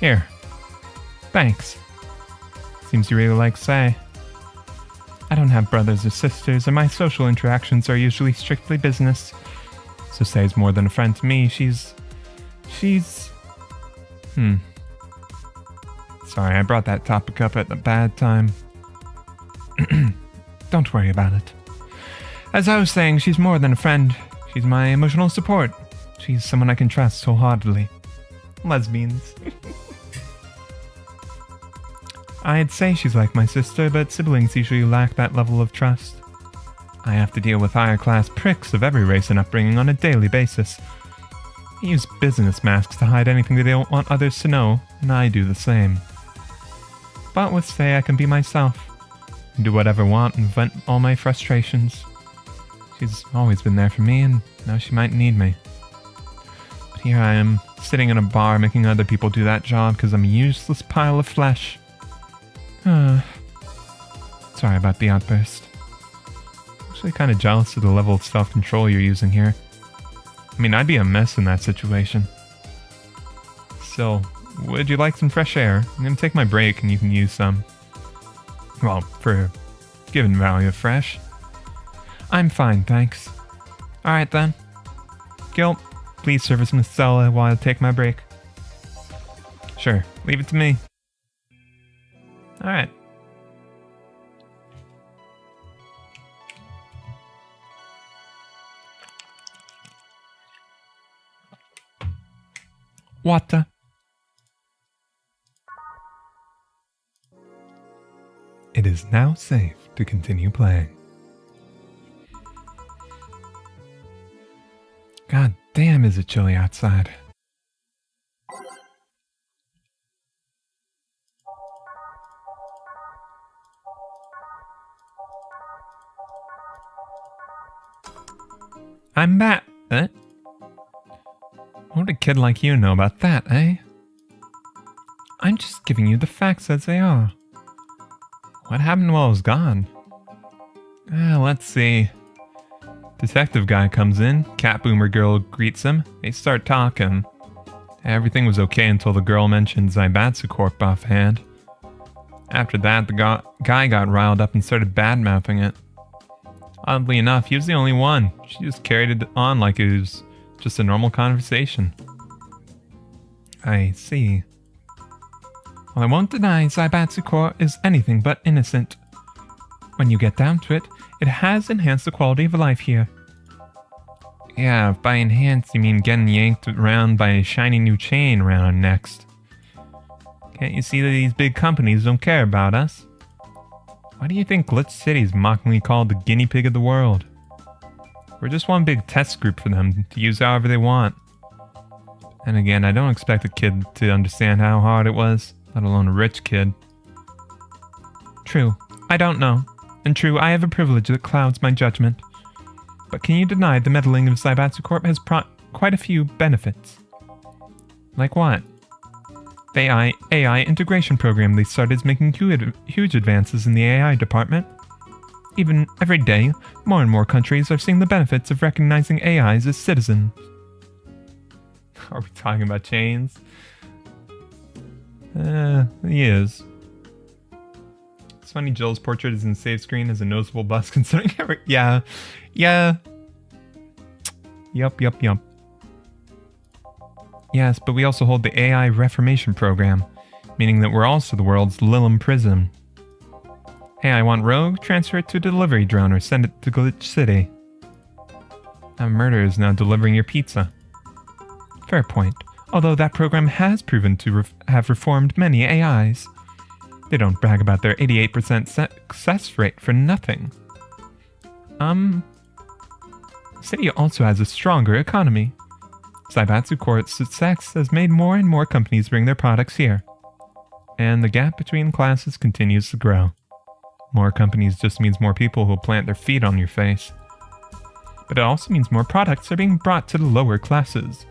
Here. Thanks. Seems you really like Say. I don't have brothers or sisters, and my social interactions are usually strictly business. So Say's more than a friend to me. She's... Sorry, I brought that topic up at a bad time. Don't worry about it. As I was saying, she's more than a friend. She's my emotional support. She's someone I can trust wholeheartedly. Lesbians. I'd say she's like my sister, but siblings usually lack that level of trust. I have to deal with higher-class pricks of every race and upbringing on a daily basis. They use business masks to hide anything that they don't want others to know, and I do the same. But with Say, I can be myself. Do whatever I want and vent all my frustrations. She's always been there for me, and now she might need me. But here I am, sitting in a bar making other people do that job because I'm a useless pile of flesh. Sorry about the outburst. I'm actually kind of jealous of the level of self-control you're using here. I mean, I'd be a mess in that situation. Still, would you like some fresh air? I'm gonna take my break and you can use some. Well, for given value of fresh. I'm fine, thanks. Alright then. Gil, please service Miss Stella while I take my break. Sure, leave it to me. Alright. Water. It is now safe to continue playing. God damn, is it chilly outside. I'm back. Eh? What would a kid like you know about that, eh? I'm just giving you the facts as they are. What happened while I was gone? Let's see. Detective guy comes in, cat boomer girl greets him, they start talking. Everything was okay until the girl mentioned Zaibatsu Corp offhand. After that, the guy got riled up and started bad-mouthing it. Oddly enough, he was the only one. She just carried it on like it was just a normal conversation. I see. Well, I won't deny Zaibatsu Corp is anything but innocent. When you get down to it, it has enhanced the quality of life here. Yeah, by enhanced you mean getting yanked around by a shiny new chain around next. Can't you see that these big companies don't care about us? Why do you think Glitch City is mockingly called the guinea pig of the world? We're just one big test group for them to use however they want. And again, I don't expect a kid to understand how hard it was, let alone a rich kid. True, I don't know. And true, I have a privilege that clouds my judgment. But can you deny the meddling of Zaibatsu Corp has quite a few benefits? Like what? The AI integration program they started is making huge advances in the AI department. Even every day, more and more countries are seeing the benefits of recognizing AIs as citizens. Are we talking about chains? He is. It's funny Jill's portrait is in save screen as a noticeable bust considering every... Yeah. Yup. Yes, but we also hold the AI Reformation Program, meaning that we're also the world's Lilum Prism. Hey, I want Rogue, transfer it to a delivery drone or send it to Glitch City. That murder is now delivering your pizza. Fair point, although that program has proven to have reformed many AIs. They don't brag about their 88% success rate for nothing. City also has a stronger economy. Zaibatsu Corp's success has made more and more companies bring their products here. And the gap between classes continues to grow. More companies just means more people who will plant their feet on your face. But it also means more products are being brought to the lower classes.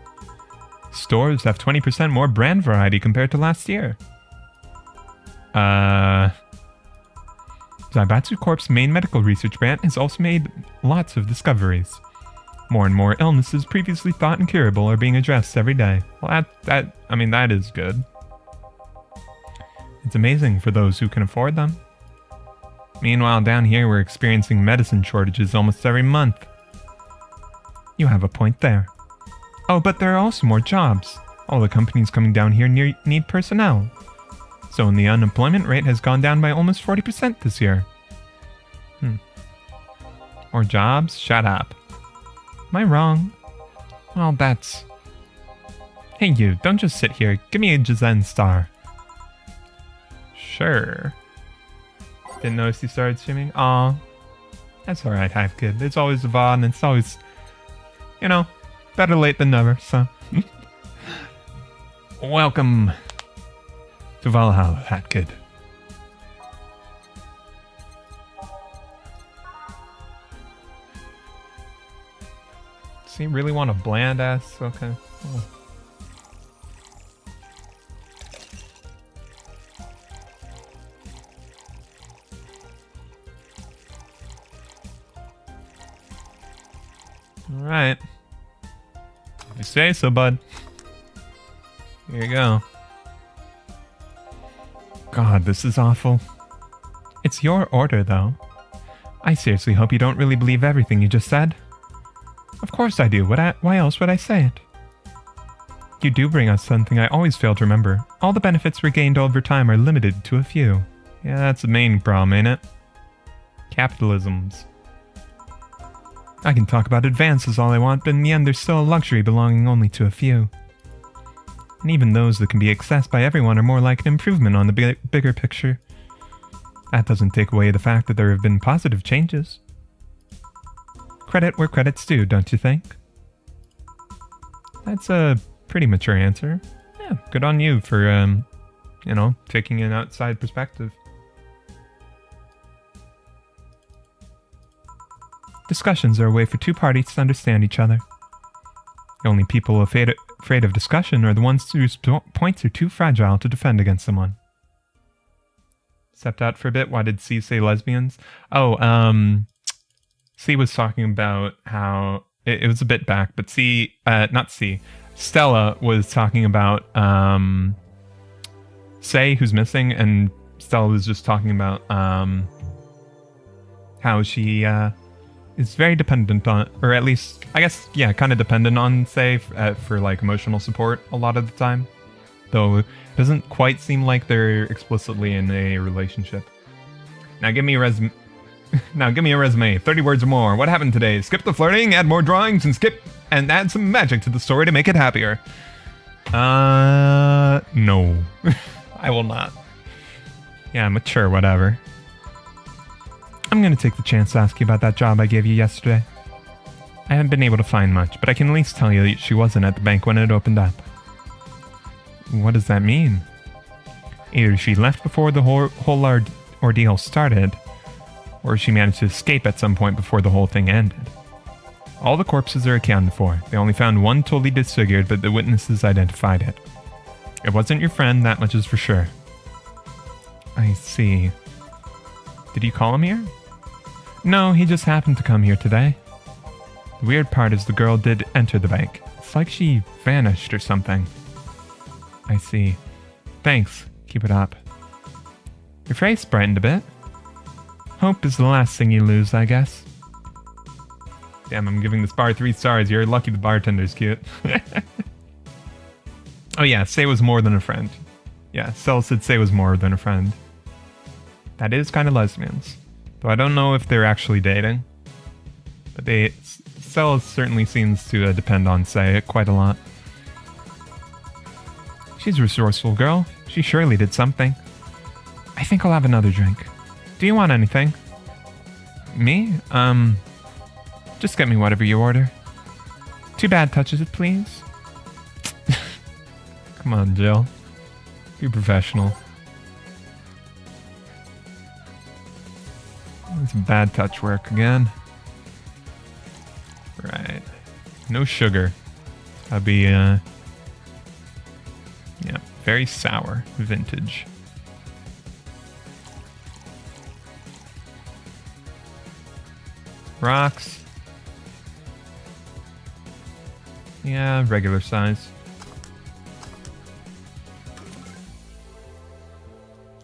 Stores have 20% more brand variety compared to last year. Zaibatsu Corp's main medical research brand has also made lots of discoveries. More and more illnesses previously thought incurable are being addressed every day. Well, that is good. It's amazing for those who can afford them. Meanwhile, down here we're experiencing medicine shortages almost every month. You have a point there. Oh, but there are also more jobs. All the companies coming down here need personnel. So the unemployment rate has gone down by almost 40% this year. More jobs? Shut up. Am I wrong? Well, that's... Hey you, don't just sit here. Give me a Jizen star. Sure. Didn't notice you started streaming? Aw. That's alright, Hive Kid. It's always a VOD and it's always... You know, better late than never, so... Welcome to Valhalla, Hat Kid. Does he really want a bland ass? Okay. Oh. Alright. If you say so, bud. Here you go. God, this is awful. It's your order, though. I seriously hope you don't really believe everything you just said. Of course I do. Why else would I say it? You do bring us something I always fail to remember. All the benefits regained over time are limited to a few. Yeah, that's the main problem, ain't it? Capitalisms. I can talk about advances all I want, but in the end there's still a luxury belonging only to a few. And even those that can be accessed by everyone are more like an improvement on the bigger picture. That doesn't take away the fact that there have been positive changes. Credit where credit's due, don't you think? That's a pretty mature answer. Yeah, good on you for, taking an outside perspective. Discussions are a way for two parties to understand each other. The only people afraid of discussion are the ones whose points are too fragile to defend against someone. Stepped out for a bit. Why did C say lesbians? C was talking about how... It was a bit back, but Stella was talking about Say, who's missing, and Stella was just talking about how she is very dependent on, or at least, I guess, yeah, kind of dependent on Say for like emotional support a lot of the time. Though it doesn't quite seem like they're explicitly in a relationship. Now give me a resume. 30 words or more. What happened today? Skip the flirting, add more drawings, and add some magic to the story to make it happier. No. I will not. Yeah, mature, whatever. I'm gonna take the chance to ask you about that job I gave you yesterday. I haven't been able to find much, but I can at least tell you that she wasn't at the bank when it opened up. What does that mean? Either she left before the whole ordeal started, or she managed to escape at some point before the whole thing ended. All the corpses are accounted for. They only found one totally disfigured, but the witnesses identified it. It wasn't your friend, that much is for sure. I see. Did you call him here? No, he just happened to come here today. The weird part is the girl did enter the bank. It's like she vanished or something. I see. Thanks. Keep it up. Your face brightened a bit. Hope is the last thing you lose, I guess. Damn, I'm giving this bar 3 stars. You're lucky the bartender's cute. Oh yeah, Say was more than a friend. Yeah, Stella said Say was more than a friend. That is kind of lesbians. Though I don't know if they're actually dating. But Stella certainly seems to depend on Say quite a lot. She's a resourceful girl. She surely did something. I think I'll have another drink. Do you want anything? Me? Just get me whatever you order. 2 bad touches, please. Come on, Jill. Be professional. It's bad touch work again. Right. No sugar. That'd be, yeah, very sour. Vintage. Rocks. Yeah, regular size.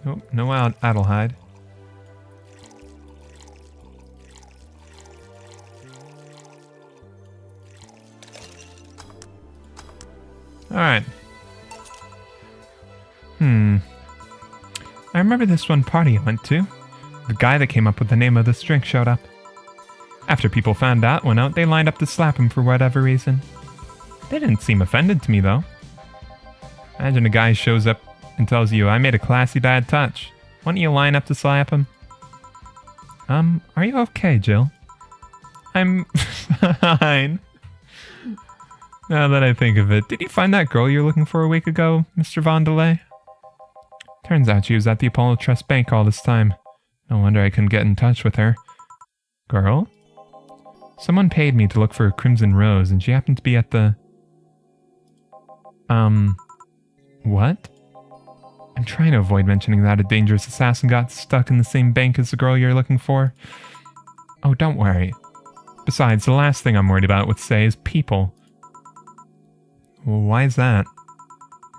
Oh, no Adelheid. Alright. I remember this one party I went to. The guy that came up with the name of this drink showed up. After people found out, went out, they lined up to slap him for whatever reason. They didn't seem offended to me, though. Imagine a guy shows up and tells you, I made a classy bad touch. Why don't you line up to slap him? Are you okay, Jill? I'm fine. Now that I think of it, did you find that girl you're looking for a week ago, Mr. Vondelay? Turns out she was at the Apollo Trust Bank all this time. No wonder I couldn't get in touch with her. Girl? Someone paid me to look for a Crimson Rose, and she happened to be at the... What? I'm trying to avoid mentioning that a dangerous assassin got stuck in the same bank as the girl you're looking for. Oh, don't worry. Besides, the last thing I'm worried about with Say is people. Well, why is that?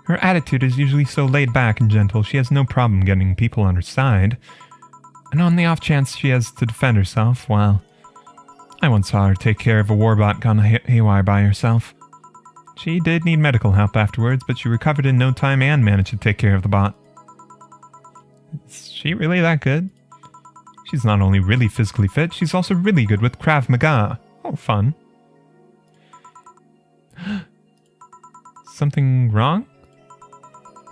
Her attitude is usually so laid back and gentle, she has no problem getting people on her side. And on the off chance she has to defend herself, well... I once saw her take care of a warbot gone haywire by herself. She did need medical help afterwards, but she recovered in no time and managed to take care of the bot. Is she really that good? She's not only really physically fit, she's also really good with Krav Maga. Oh, fun. Something wrong?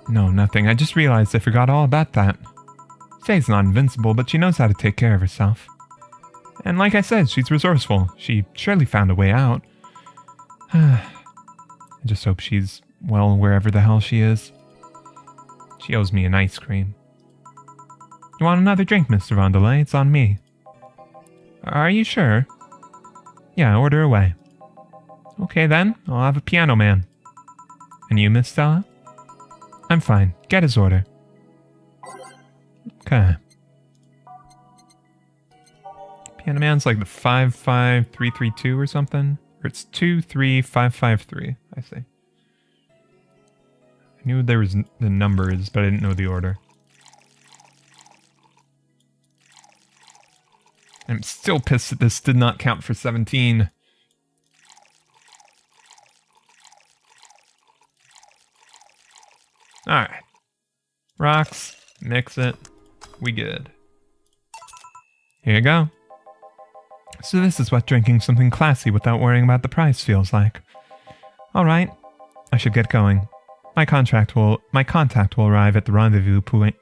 No, nothing. I just realized I forgot all about that. Faye's not invincible, but she knows how to take care of herself. And like I said, she's resourceful. She surely found a way out. I just hope she's well wherever the hell she is. She owes me an ice cream. You want another drink, Mr. Rondelay? It's on me. Are you sure? Yeah, order away. Okay then, I'll have a piano man. And you, Miss Stella? I'm fine. Get his order. Okay. Piano man's like the 55332 or something? Or it's 23553, I see. I knew there was the numbers, but I didn't know the order. I'm still pissed that this did not count for 17. Alright. Rocks. Mix it. We good. Here you go. So this is what drinking something classy without worrying about the price feels like. Alright. I should get going. My contact will arrive at the rendezvous point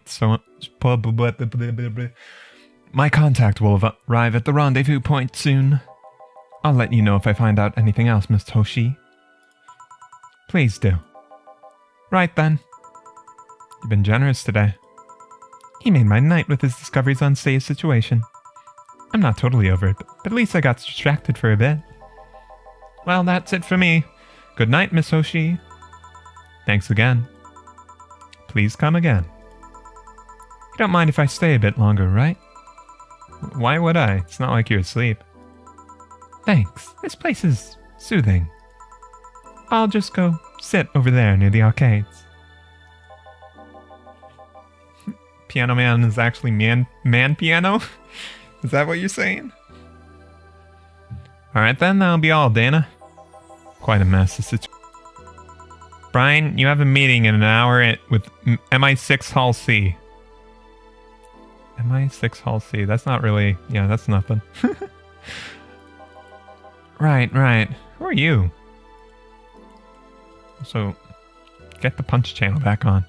so... My contact will arrive at the rendezvous point soon. I'll let you know if I find out anything else, Miss Toshi. Please do. Right then. You've been generous today. He made my night with his discoveries on Sei's situation. I'm not totally over it, but at least I got distracted for a bit. Well, that's it for me. Good night, Miss Hoshi. Thanks again. Please come again. You don't mind if I stay a bit longer, right? Why would I? It's not like you're asleep. Thanks. This place is soothing. I'll just go sit over there near the arcades. Piano Man is actually man piano? Is that what you're saying? Alright then, that'll be all, Dana. Quite a mess. Brian, you have a meeting in an hour with MI6 Hall C. MI6 Hall C. That's not really... Yeah, that's nothing. Right. Who are you? So, get the punch channel back on.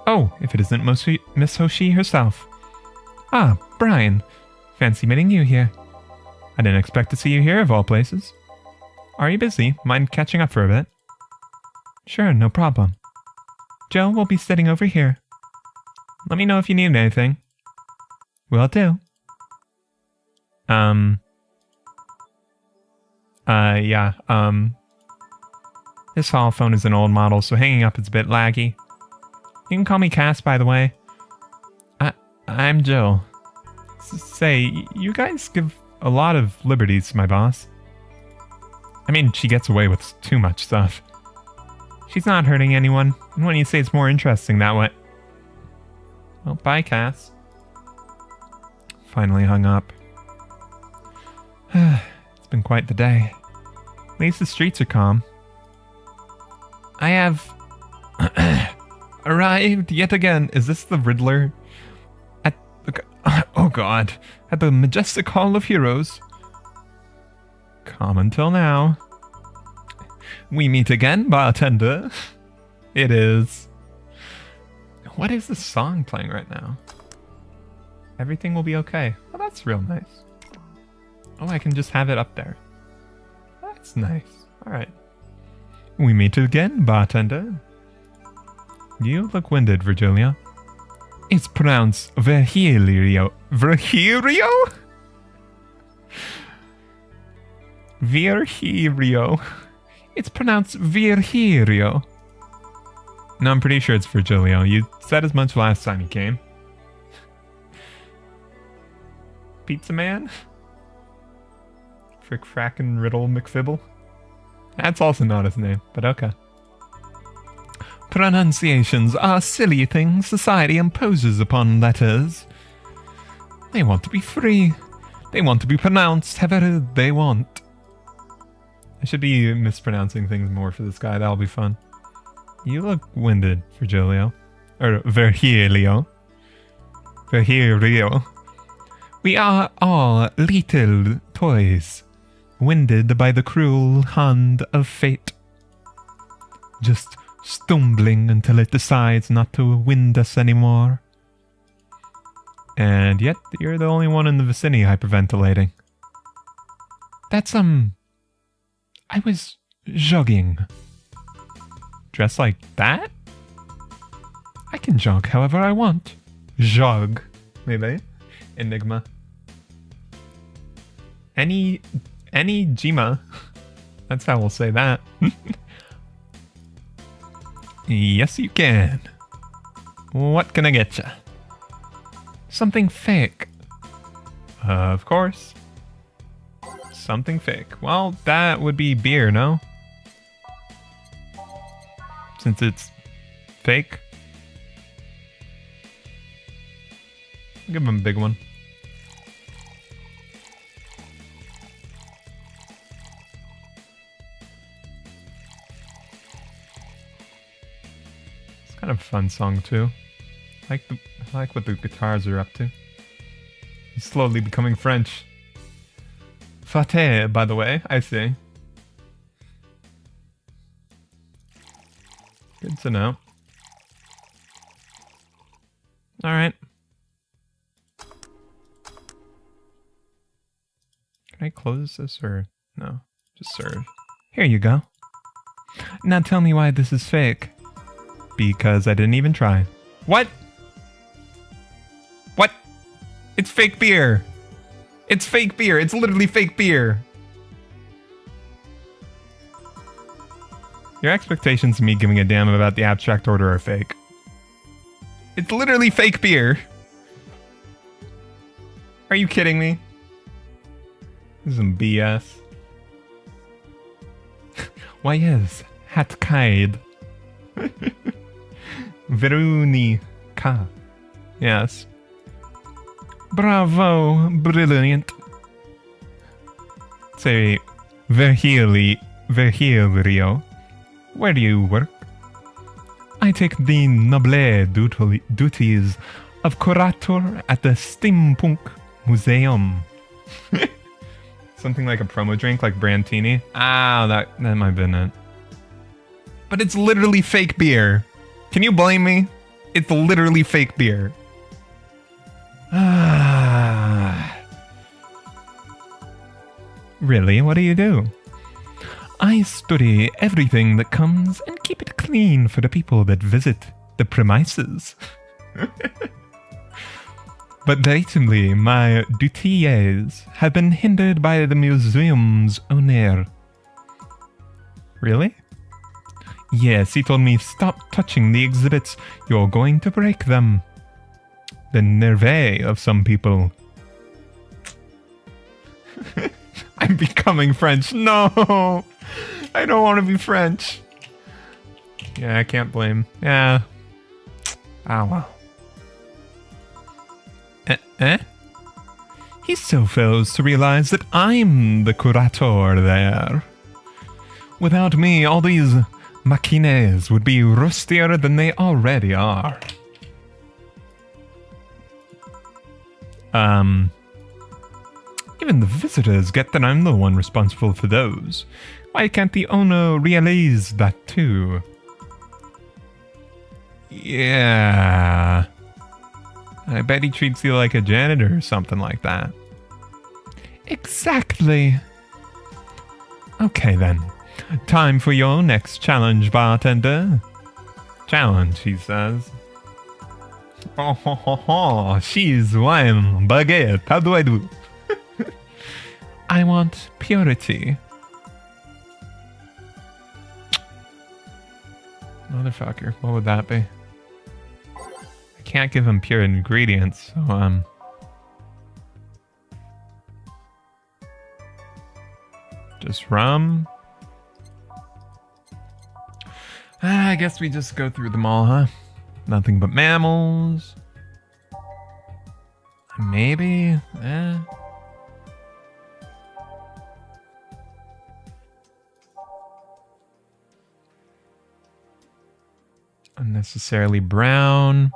Oh, if it isn't Miss Hoshi herself. Ah, Brian. Fancy meeting you here. I didn't expect to see you here of all places. Are you busy? Mind catching up for a bit? Sure, no problem. Joe will be sitting over here. Let me know if you need anything. Will do. Yeah, this hall phone is an old model, so hanging up is a bit laggy. You can call me Cass, by the way. I'm Jill. Say, you guys give a lot of liberties to my boss. I mean, she gets away with too much stuff. She's not hurting anyone, and when you say it's more interesting that way... Well, bye, Cass. Finally hung up. It's been quite the day. At least the streets are calm. I have... arrived yet again. Is this the Riddler? At the... Oh god. At the majestic Hall of Heroes. Calm until now. We meet again, bartender. It is. What is this song playing right now? Everything will be okay. Oh, that's real nice. Oh, I can just have it up there. That's nice. Alright. We meet again, bartender. You look winded, Virgilia. It's pronounced Virgilio. Virgilio? Virgilio. It's pronounced Virgilio. No, I'm pretty sure it's Virgilio. You said as much last time you came. Pizza Man? Frick Frackin' Riddle McFibble? That's also not his name, but okay. Pronunciations are silly things society imposes upon letters. They want to be free. They want to be pronounced however they want. I should be mispronouncing things more for this guy. That'll be fun. You look winded, Virgilio. Or Virgilio. Virgilio. We are all little toys, winded by the cruel hand of fate. Just stumbling until it decides not to wind us anymore. And yet, you're the only one in the vicinity hyperventilating. That's, I was jogging. Dressed like that? I can jog however I want. Jog, maybe. Enigma. Any Jima. That's how we'll say that. Yes, you can. What can I get you? Something fake. Of course. Something fake. Well, that would be beer, no? Since it's fake. I'll give him a big one. It's kind of a fun song too. I like what the guitars are up to. He's slowly becoming French. Fateh, by the way, I see. Good to know. Alright. Can I close this or no? Just serve. Here you go. Now tell me why this is fake. Because I didn't even try. What? What? It's fake beer. It's fake beer. It's literally fake beer. Your expectations of me giving a damn about the abstract order are fake. It's literally fake beer. Are you kidding me? This is some BS. Why yes, Hatkaid. Verunica. Yes. Bravo, brilliant. Say, Virgilio. Where do you work? I take the noble duties of curator at the Steampunk Museum. Something like a promo drink, like Brantini. Ah, that might have been it. But it's literally fake beer. Can you blame me? It's literally fake beer. Ah. Really? What do you do? I study everything that comes and keep it clean for the people that visit the premises. But lately, my duties have been hindered by the museum's owner. Really? Yes, he told me stop touching the exhibits. You're going to break them. The nerve of some people. I'm becoming French. No! I don't want to be French. Yeah, I can't blame. Yeah. Oh well. He so fails to realize that I'm the curator there. Without me, all these machines would be rustier than they already are. Even the visitors get that I'm the one responsible for those. Why can't the owner realize that too? Yeah. I bet he treats you like a janitor or something like that. Exactly. Okay then. Time for your next challenge, bartender. Challenge, he says. Oh, ho, ho, ho. Cheese, wine, baguette. How do I do? I want purity. Motherfucker, what would that be? I can't give him pure ingredients, so just rum. I guess we just go through them all, huh? Nothing but mammals. Maybe, Unnecessarily brown.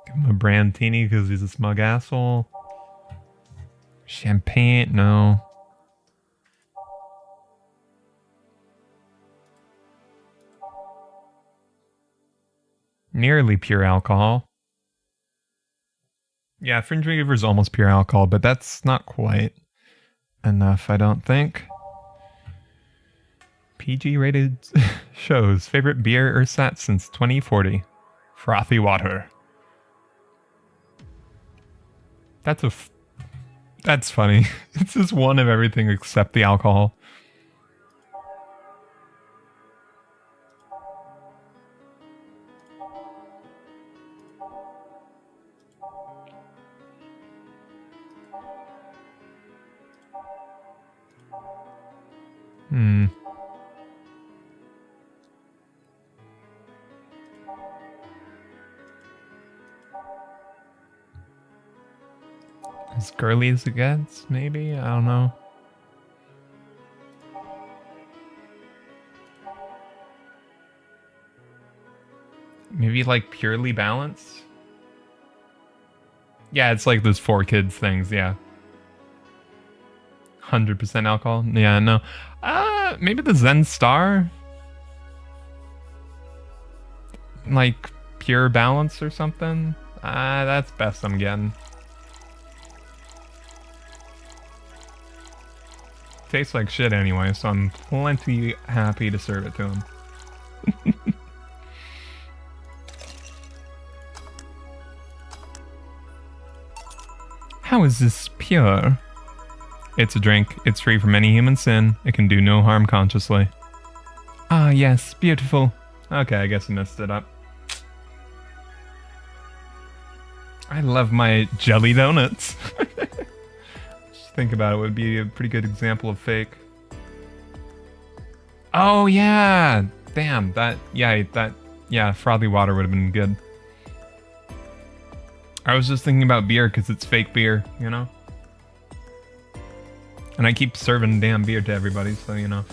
Give him a Brantini because he's a smug asshole. Champagne, no. Nearly pure alcohol. Yeah, Fringe Weaver is almost pure alcohol, but that's not quite enough, I don't think. PG-rated shows. Favorite beer or set since 2040? Frothy water. That's funny. It's just one of everything except the alcohol. As girly as it gets, maybe? I don't know. Maybe like purely balanced? Yeah, it's like those 4Kids things, yeah. 100% alcohol? Yeah, no. Maybe the Zen Star? Like pure balance or something? That's best I'm getting. Tastes like shit anyway, so I'm plenty happy to serve it to him. How is this pure? It's a drink. It's free from any human sin. It can do no harm consciously. Ah, yes. Beautiful. Okay, I guess I messed it up. I love my jelly donuts. Just think about it. Would be a pretty good example of fake. Oh, yeah. Damn. Yeah, frothy water would have been good. I was just thinking about beer because it's fake beer, you know? And I keep serving damn beer to everybody, so you know.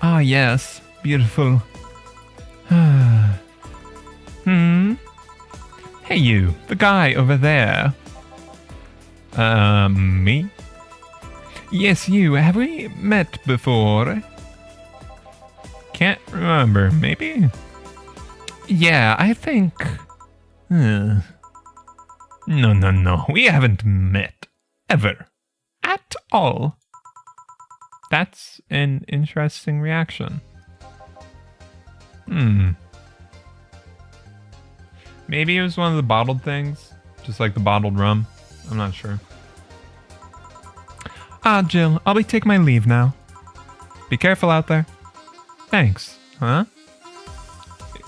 Ah, yes. Beautiful. Hey you, the guy over there. Me? Yes, you. Have we met before? Can't remember. Maybe? Yeah, I think... No. We haven't met. Ever. At all. That's an interesting reaction. Maybe it was one of the bottled things. Just like the bottled rum. I'm not sure. Ah, Jill, I'll be taking my leave now. Be careful out there. Thanks. Huh?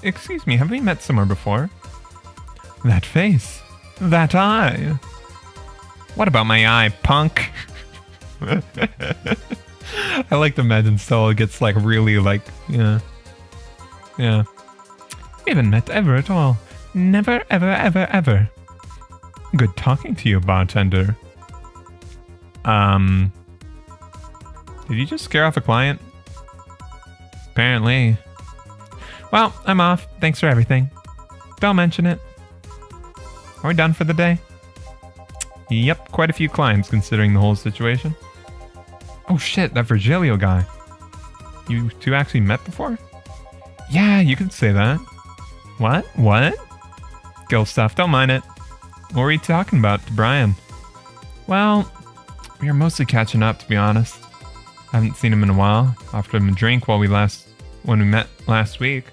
Excuse me, have we met somewhere before? That face. That eye. What about my eye, punk? I like to imagine Stella gets like really like, yeah. We haven't met ever at all. Never, ever, ever, ever. Good talking to you, bartender. Did you just scare off a client? Apparently. Well, I'm off. Thanks for everything. Don't mention it. Are we done for the day? Yep, quite a few clients considering the whole situation. Oh shit, that Virgilio guy. You two actually met before? Yeah, you could say that. What? Girl stuff, don't mind it. What were you talking about to Brian? Well, we are mostly catching up, to be honest. I haven't seen him in a while. Offered him a drink when we met last week.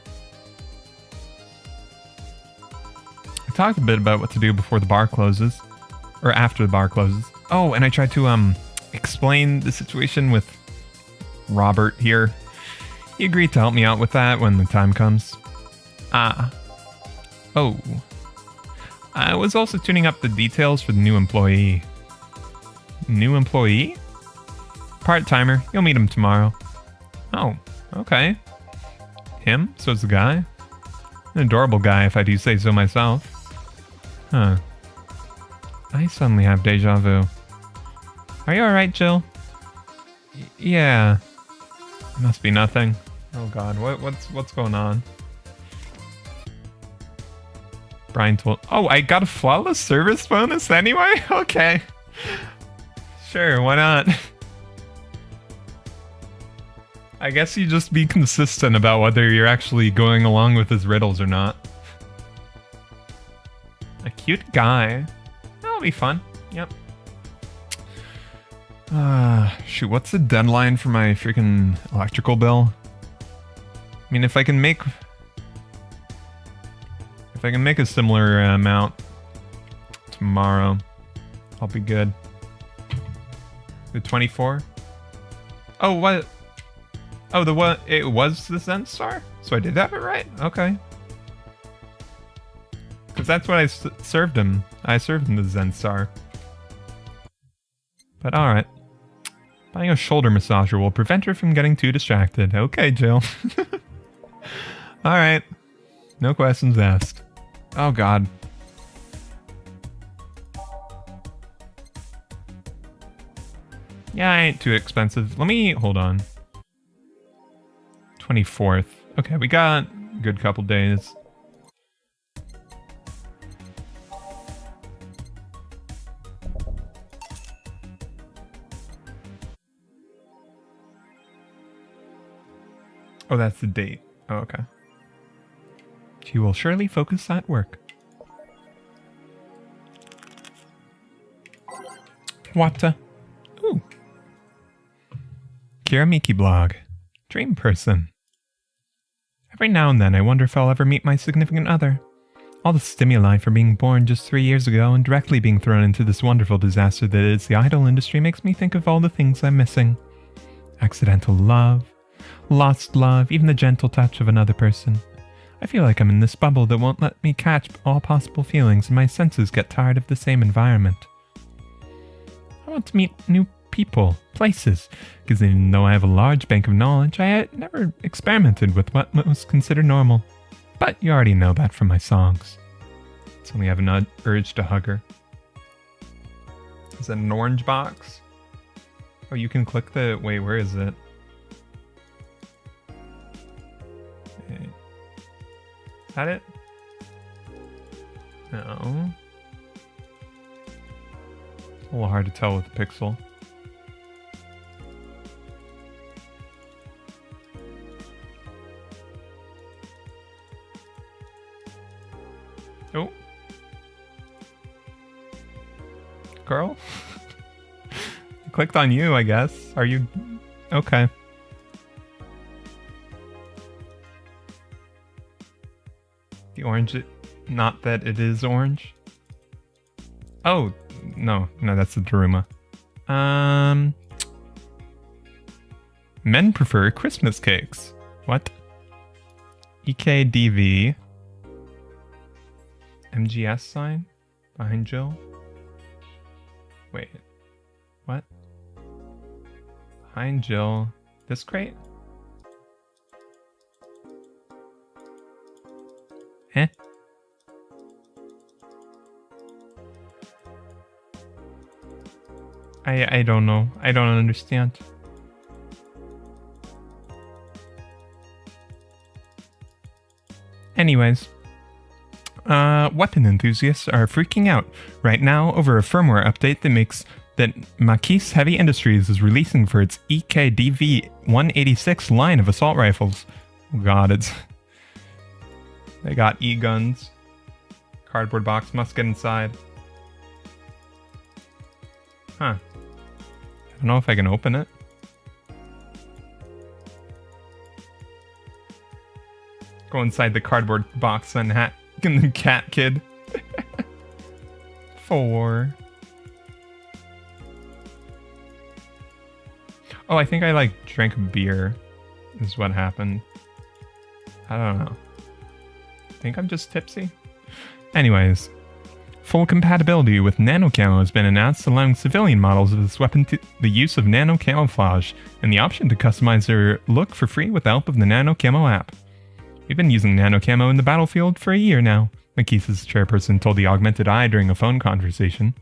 I talked a bit about what to do before the bar closes. Or after the bar closes. Oh, and I tried to explain the situation with Robert here. He agreed to help me out with that when the time comes. Oh. I was also tuning up the details for the new employee. New employee? Part-timer. You'll meet him tomorrow. Oh, okay. Him? So it's the guy? An adorable guy, if I do say so myself. Huh. I suddenly have deja vu. Are you alright, Jill? Yeah. Must be nothing. Oh god, what's going on? Brian told... Oh, I got a flawless service bonus anyway? Okay. Sure, why not? I guess you just be consistent about whether you're actually going along with his riddles or not. cute guy. That'll be fun. Yep. Shoot, what's the deadline for my freaking electrical bill? I mean, if I can make a similar amount tomorrow, I'll be good. The 24? Oh, what? Oh, the what? It was the Zen Star? So I did have it right? Okay. Because that's what I served him. I served him the Zen Star. But alright. Buying a shoulder massager will prevent her from getting too distracted. Okay, Jill. Alright. No questions asked. Oh god. Yeah, I ain't too expensive. Let me... hold on. 24th. Okay, we got a good couple days. Oh, that's the date. Oh, okay. She will surely focus at work. What? Ooh. Kiramiki blog. Dream person. Every now and then I wonder if I'll ever meet my significant other. All the stimuli for being born just 3 years ago and directly being thrown into this wonderful disaster that is the idol industry makes me think of all the things I'm missing. Accidental love. Lost love, even the gentle touch of another person. I feel like I'm in this bubble that won't let me catch all possible feelings and my senses get tired of the same environment. I want to meet new people, places, because even though I have a large bank of knowledge, I had never experimented with what was considered normal. But you already know that from my songs. Suddenly I have an urge to hug her. Is that an orange box? Oh, you can click the... wait, where is it? Is that it? No. A little hard to tell with the pixel. Oh. Girl? Clicked on you, I guess. Are you... okay. The orange... not that it is orange. Oh, no. No, that's the Daruma. Men prefer Christmas cakes. What? EKDV. MGS sign? Behind Jill? Wait. What? Behind Jill. This crate? Eh? I don't know. I don't understand. Anyways. Weapon enthusiasts are freaking out right now over a firmware update that Maquis Heavy Industries is releasing for its EKDV-186 line of assault rifles. Oh god, it's... they got E-guns. Cardboard box, must get inside. Huh. I don't know if I can open it. Go inside the cardboard box and hat and the cat kid. 4. Oh, I think I like drank beer is what happened. I don't know. I think I'm just tipsy. Anyways, full compatibility with nano camo has been announced, allowing civilian models of this weapon the use of nano camouflage and the option to customize their look for free with the help of the nano camo app. We've been using nano camo in the battlefield for a year now, Maquis' chairperson told the Augmented Eye during a phone conversation.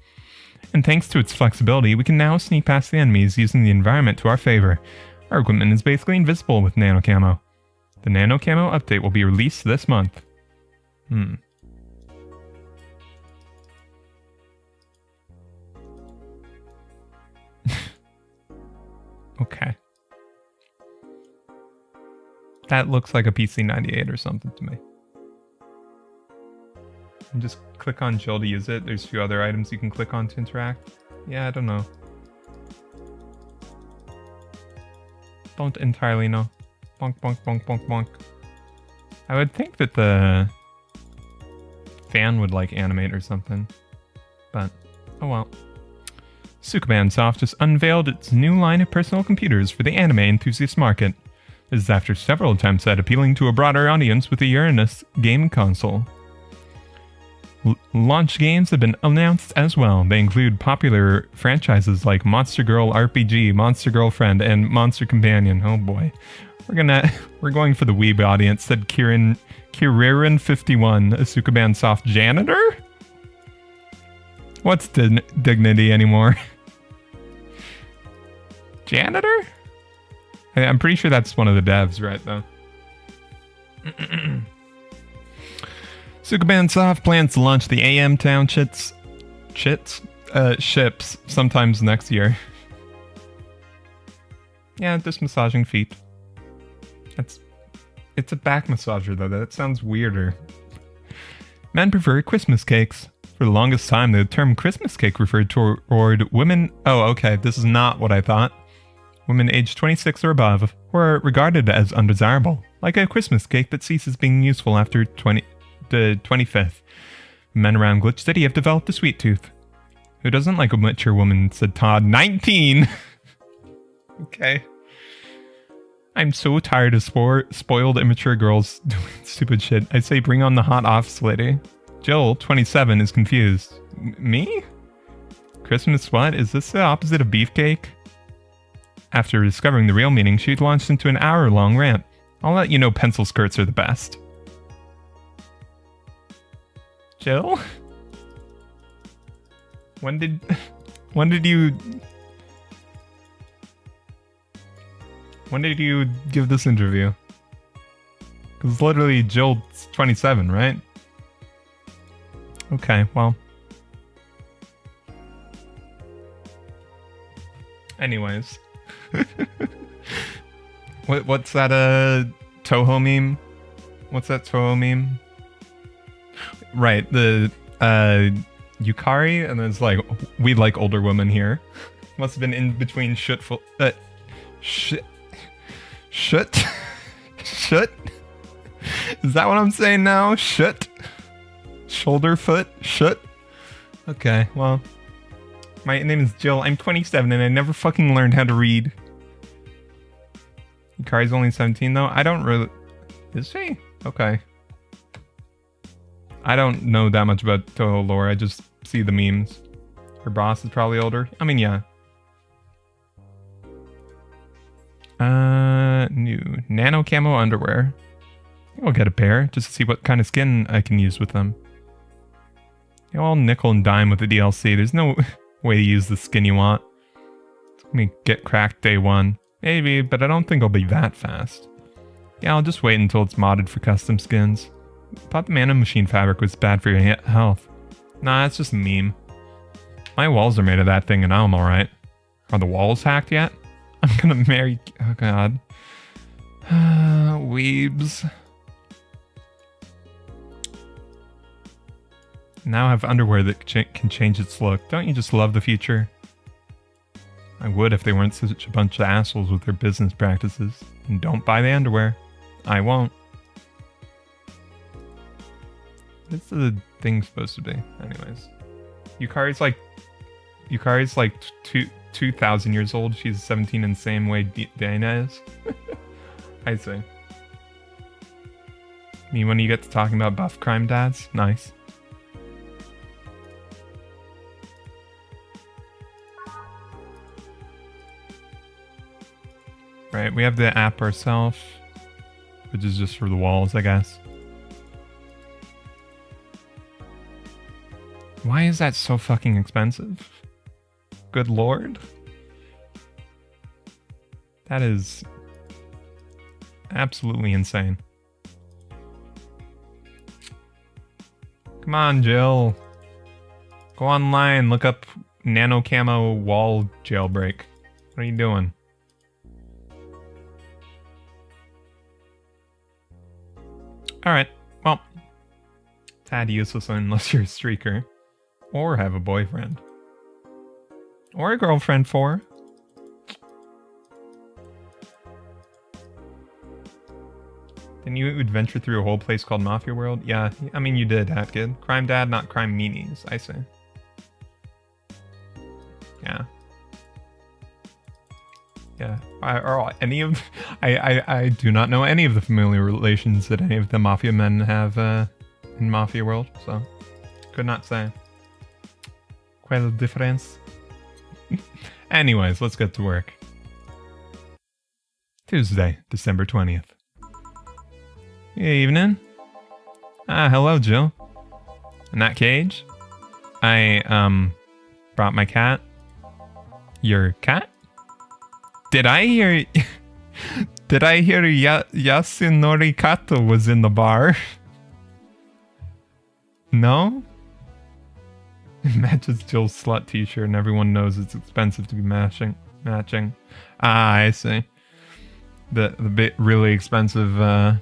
And thanks to its flexibility, we can now sneak past the enemies using the environment to our favor. Our equipment is basically invisible with nano camo. The nano camo update will be released this month. Okay. That looks like a PC-98 or something to me. And just click on Jill to use it. There's a few other items you can click on to interact. Yeah, I don't know. Don't entirely know. Bonk, bonk, bonk, bonk, bonk. I would think that the fan would like animate or something. But, oh well. Sukuban Soft just unveiled its new line of personal computers for the anime enthusiast market. This is after several attempts at appealing to a broader audience with the Uranus game console. Launch games have been announced as well. They include popular franchises like Monster Girl RPG, Monster Girlfriend, and Monster Companion. Oh boy. We're going for the weeb audience, said Kiririn51, a Sukuban Soft janitor? What's dignity anymore? Janitor? I'm pretty sure that's one of the devs, right, though? Sukuban Soft plans to launch the AM Town ships sometimes next year. Yeah, just massaging feet. It's a back massager, though. That sounds weirder. Men prefer Christmas cakes. For the longest time, the term Christmas cake referred toward women... Oh, okay, this is not what I thought. Women aged 26 or above were regarded as undesirable, like a Christmas cake that ceases being useful after the 25th. Men around Glitch City have developed a sweet tooth. Who doesn't like a mature woman, said Todd. 19! Okay. I'm so tired of spoiled immature girls doing stupid shit. I say bring on the hot office lady. Jill, 27, is confused. Me? Christmas what? Is this the opposite of beefcake? After discovering the real meaning, she launched into an hour-long rant. I'll let you know pencil skirts are the best. Jill? When did you give this interview? Because literally Jill's 27, right? Okay, well. Anyways. What's that Toho meme? What's that Toho meme? Right, the Yukari, and then it's like, we like older women here. Must have been in between shut. Is that what I'm saying now? Shut. Shoulder foot. Shut. Okay, well. My name is Jill. I'm 27 and I never fucking learned how to read. Yukari's only 17 though? I don't really... Is she? Okay. I don't know that much about Toho lore. I just see the memes. Her boss is probably older. I mean, yeah. New nano camo underwear. I'll get a pair just to see what kind of skin I can use with them. You're all nickel and dime with the DLC. There's no way to use the skin you want. Let me get cracked day one. Maybe, but I don't think I'll be that fast. Yeah, I'll just wait until it's modded for custom skins. Thought the mana machine fabric was bad for your health. Nah, it's just a meme. My walls are made of that thing and I'm alright. Are the walls hacked yet? I'm gonna marry... Oh god. Weebs. Now I have underwear that can change its look. Don't you just love the future? I would if they weren't such a bunch of assholes with their business practices. And don't buy the underwear. I won't. What's the thing supposed to be? Anyways. Yukari's like 2,000 years old. She's 17 in the same way Dana is. I see. I mean, when you get to talking about buff crime dads, nice. Right, we have the app ourselves, which is just for the walls, I guess. Why is that so fucking expensive? Good lord. That is absolutely insane. Come on, Jill. Go online, look up nano camo wall jailbreak. What are you doing? Alright, well, Tad useless unless you're a streaker. Or have a boyfriend. Or a girlfriend for. Didn't you adventure through a whole place called Mafia World? Yeah, I mean you did, Hat Kid. Crime Dad, not Crime Meanies, I say. Yeah. Yeah. I do not know any of the familiar relations that any of the Mafia men have in Mafia World, so could not say. Quelle difference. Anyways, let's get to work. Tuesday, December 20th. Evening. Hello, Jill. In that cage, I, brought my cat. Your cat? Did I hear... Did I hear Yasunori Kato was in the bar? No? It matches Jill's slut t-shirt and everyone knows it's expensive to be matching. Ah, I see. The bit really expensive,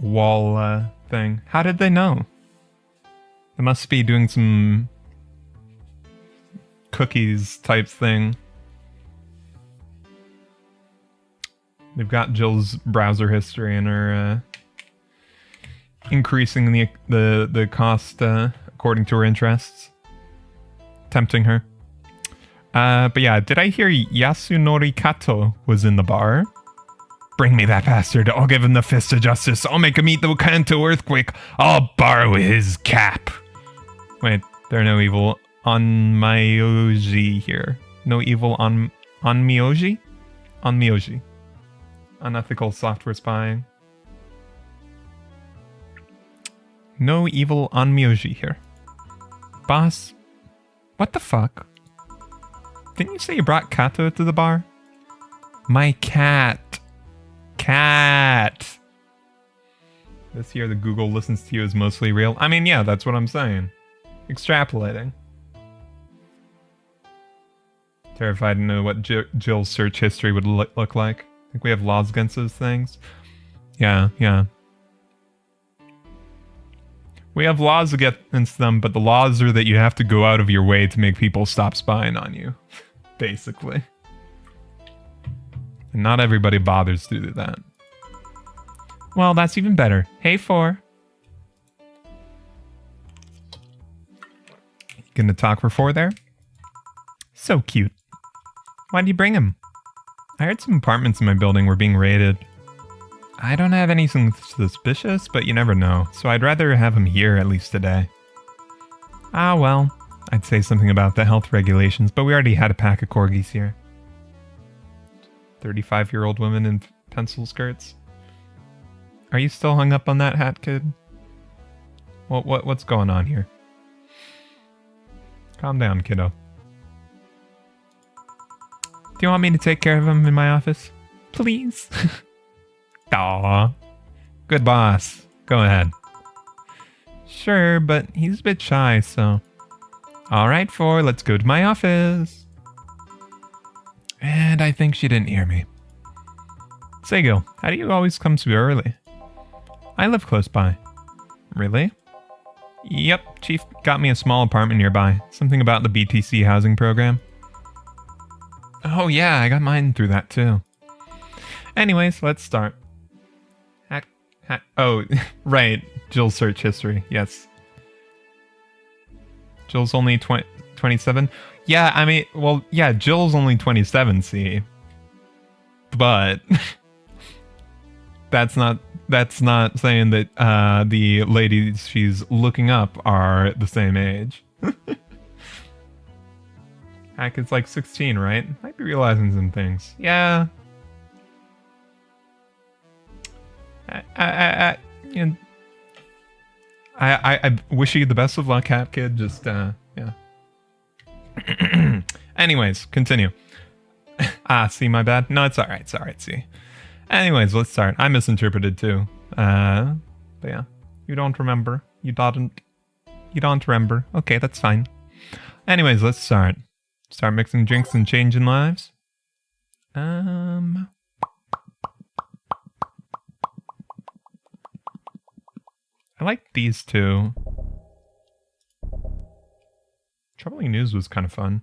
wall, thing. How did they know? They must be doing some cookies type thing. They've got Jill's browser history and are increasing the cost according to her interests. Tempting her. But yeah, did I hear Yasunori Kato was in the bar? Bring me that bastard. I'll give him the fist of justice. I'll make him eat the Kanto earthquake. I'll borrow his cap. Wait, there are no evil on Myoji here. No evil on Myoji? On Myoji. Unethical software spying. No evil on Myoji here. Boss, what the fuck? Didn't you say you brought Kato to the bar? My cat. Cat. This year the Google listens to you is mostly real. I mean, yeah, that's what I'm saying. Extrapolating. Terrified to know what Jill's search history would look like. I think we have laws against those things. Yeah. We have laws against them, but the laws are that you have to go out of your way to make people stop spying on you. Basically. And not everybody bothers to do that. Well, that's even better. Hey, 4. You gonna talk for 4 there? So cute. Why'd you bring him? I heard some apartments in my building were being raided. I don't have anything suspicious, but you never know, so I'd rather have him here at least today. Ah, well, I'd say something about the health regulations, but we already had a pack of corgis here. 35-year-old women in pencil skirts. Are you still hung up on that, Hat Kid? What's going on here? Calm down, kiddo. Do you want me to take care of him in my office? Please? Aw. Good boss. Go ahead. Sure, but he's a bit shy, so... Alright, 4, let's go to my office. And I think she didn't hear me. Sego, how do you always come so early? I live close by. Really? Yep, Chief got me a small apartment nearby. Something about the BTC housing program. Oh yeah, I got mine through that too. Anyways, let's start. Oh, right. Jill's search history. Yes. Jill's only 27? Yeah, I mean, well, yeah, Jill's only 27, see. But that's not saying that the ladies she's looking up are the same age. Heck, it's like 16, right? Might be realizing some things. Yeah. I wish you the best of luck, Hat Kid. Just, yeah. Anyways, continue. See, my bad. No, it's alright. It's alright, see. Anyways, let's start. I misinterpreted too. But yeah. You don't remember. You don't remember. Okay, that's fine. Anyways, let's start. Start mixing drinks and changing lives. I like these two. Troubling News was kind of fun.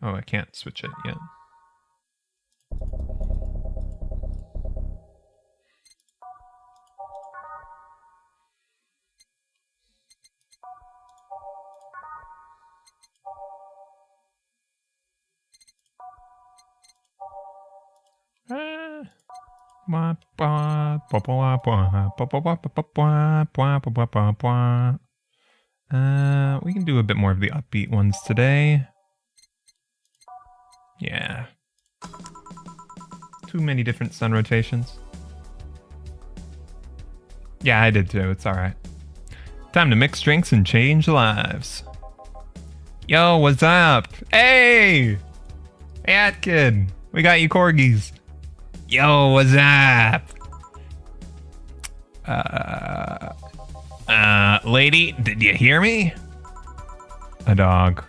Oh, I can't switch it yet. We can do a bit more of the upbeat ones today. Yeah. Too many different sun rotations. Yeah, I did too. It's alright. Time to mix drinks and change lives. Yo, what's up? Hey! Hey, Hat Kid. We got you corgis. Yo, what's up? Lady, did you hear me? A dog.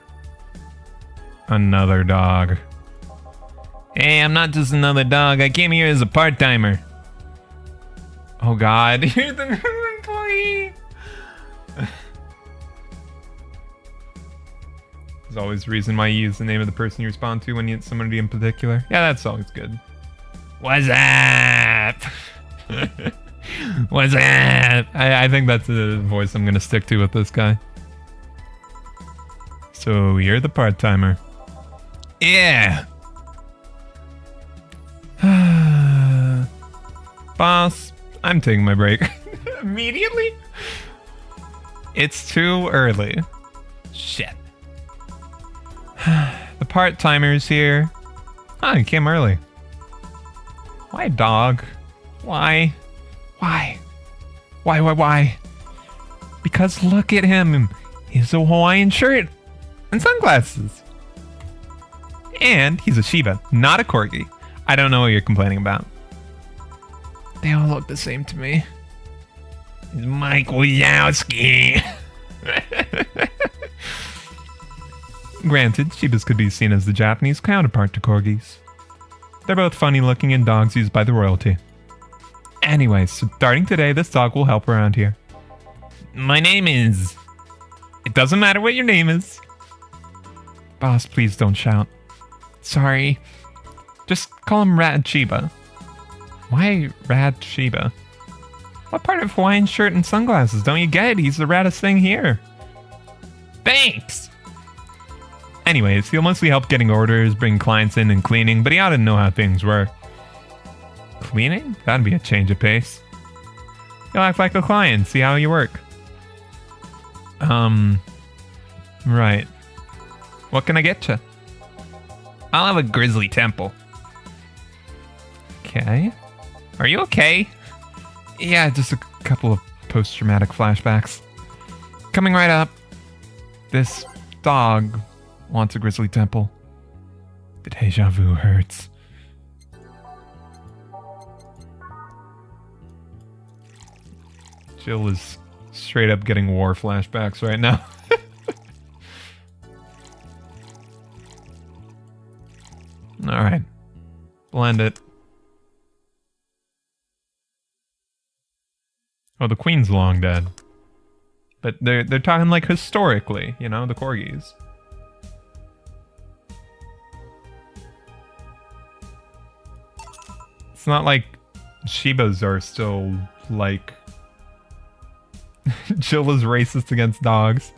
Another dog. Hey, I'm not just another dog. I came here as a part-timer. Oh god, you're the new employee. There's always a reason why you use the name of the person you respond to when you hit somebody in particular. Yeah, that's always good. What's up? What's up? I think that's the voice I'm gonna stick to with this guy. So you're the part-timer. Yeah. Boss, I'm taking my break. Immediately? It's too early. Shit. The part-timer's here. Oh, he came early. Why, dog? Why? Why? Why? Because look at him. He's a Hawaiian shirt and sunglasses. And he's a Shiba, not a Corgi. I don't know what you're complaining about. They all look the same to me. It's Mike Wazowski. Granted, Shibas could be seen as the Japanese counterpart to Corgis. They're both funny looking and dogs used by the royalty. Anyways, starting today, this dog will help around here. My name is... It doesn't matter what your name is. Boss, please don't shout. Sorry. Just call him Rad Shiba. Why Rad Shiba? What part of Hawaiian shirt and sunglasses don't you get? He's the raddest thing here. Thanks! Anyways, he'll mostly help getting orders, bring clients in, and cleaning, but he ought to know how things work. Cleaning? That'd be a change of pace. You'll act like a client, see how you work. Right. What can I get you? I'll have a grizzly temple. Okay. Are you okay? Yeah, just a couple of post-traumatic flashbacks. Coming right up. This dog wants a grizzly temple. The deja vu hurts. Jill is straight up getting war flashbacks right now. Alright. Blend it. Oh, the queen's long dead. But they're talking like historically, you know, the corgis. It's not like Shibas are still like Jill is racist against dogs.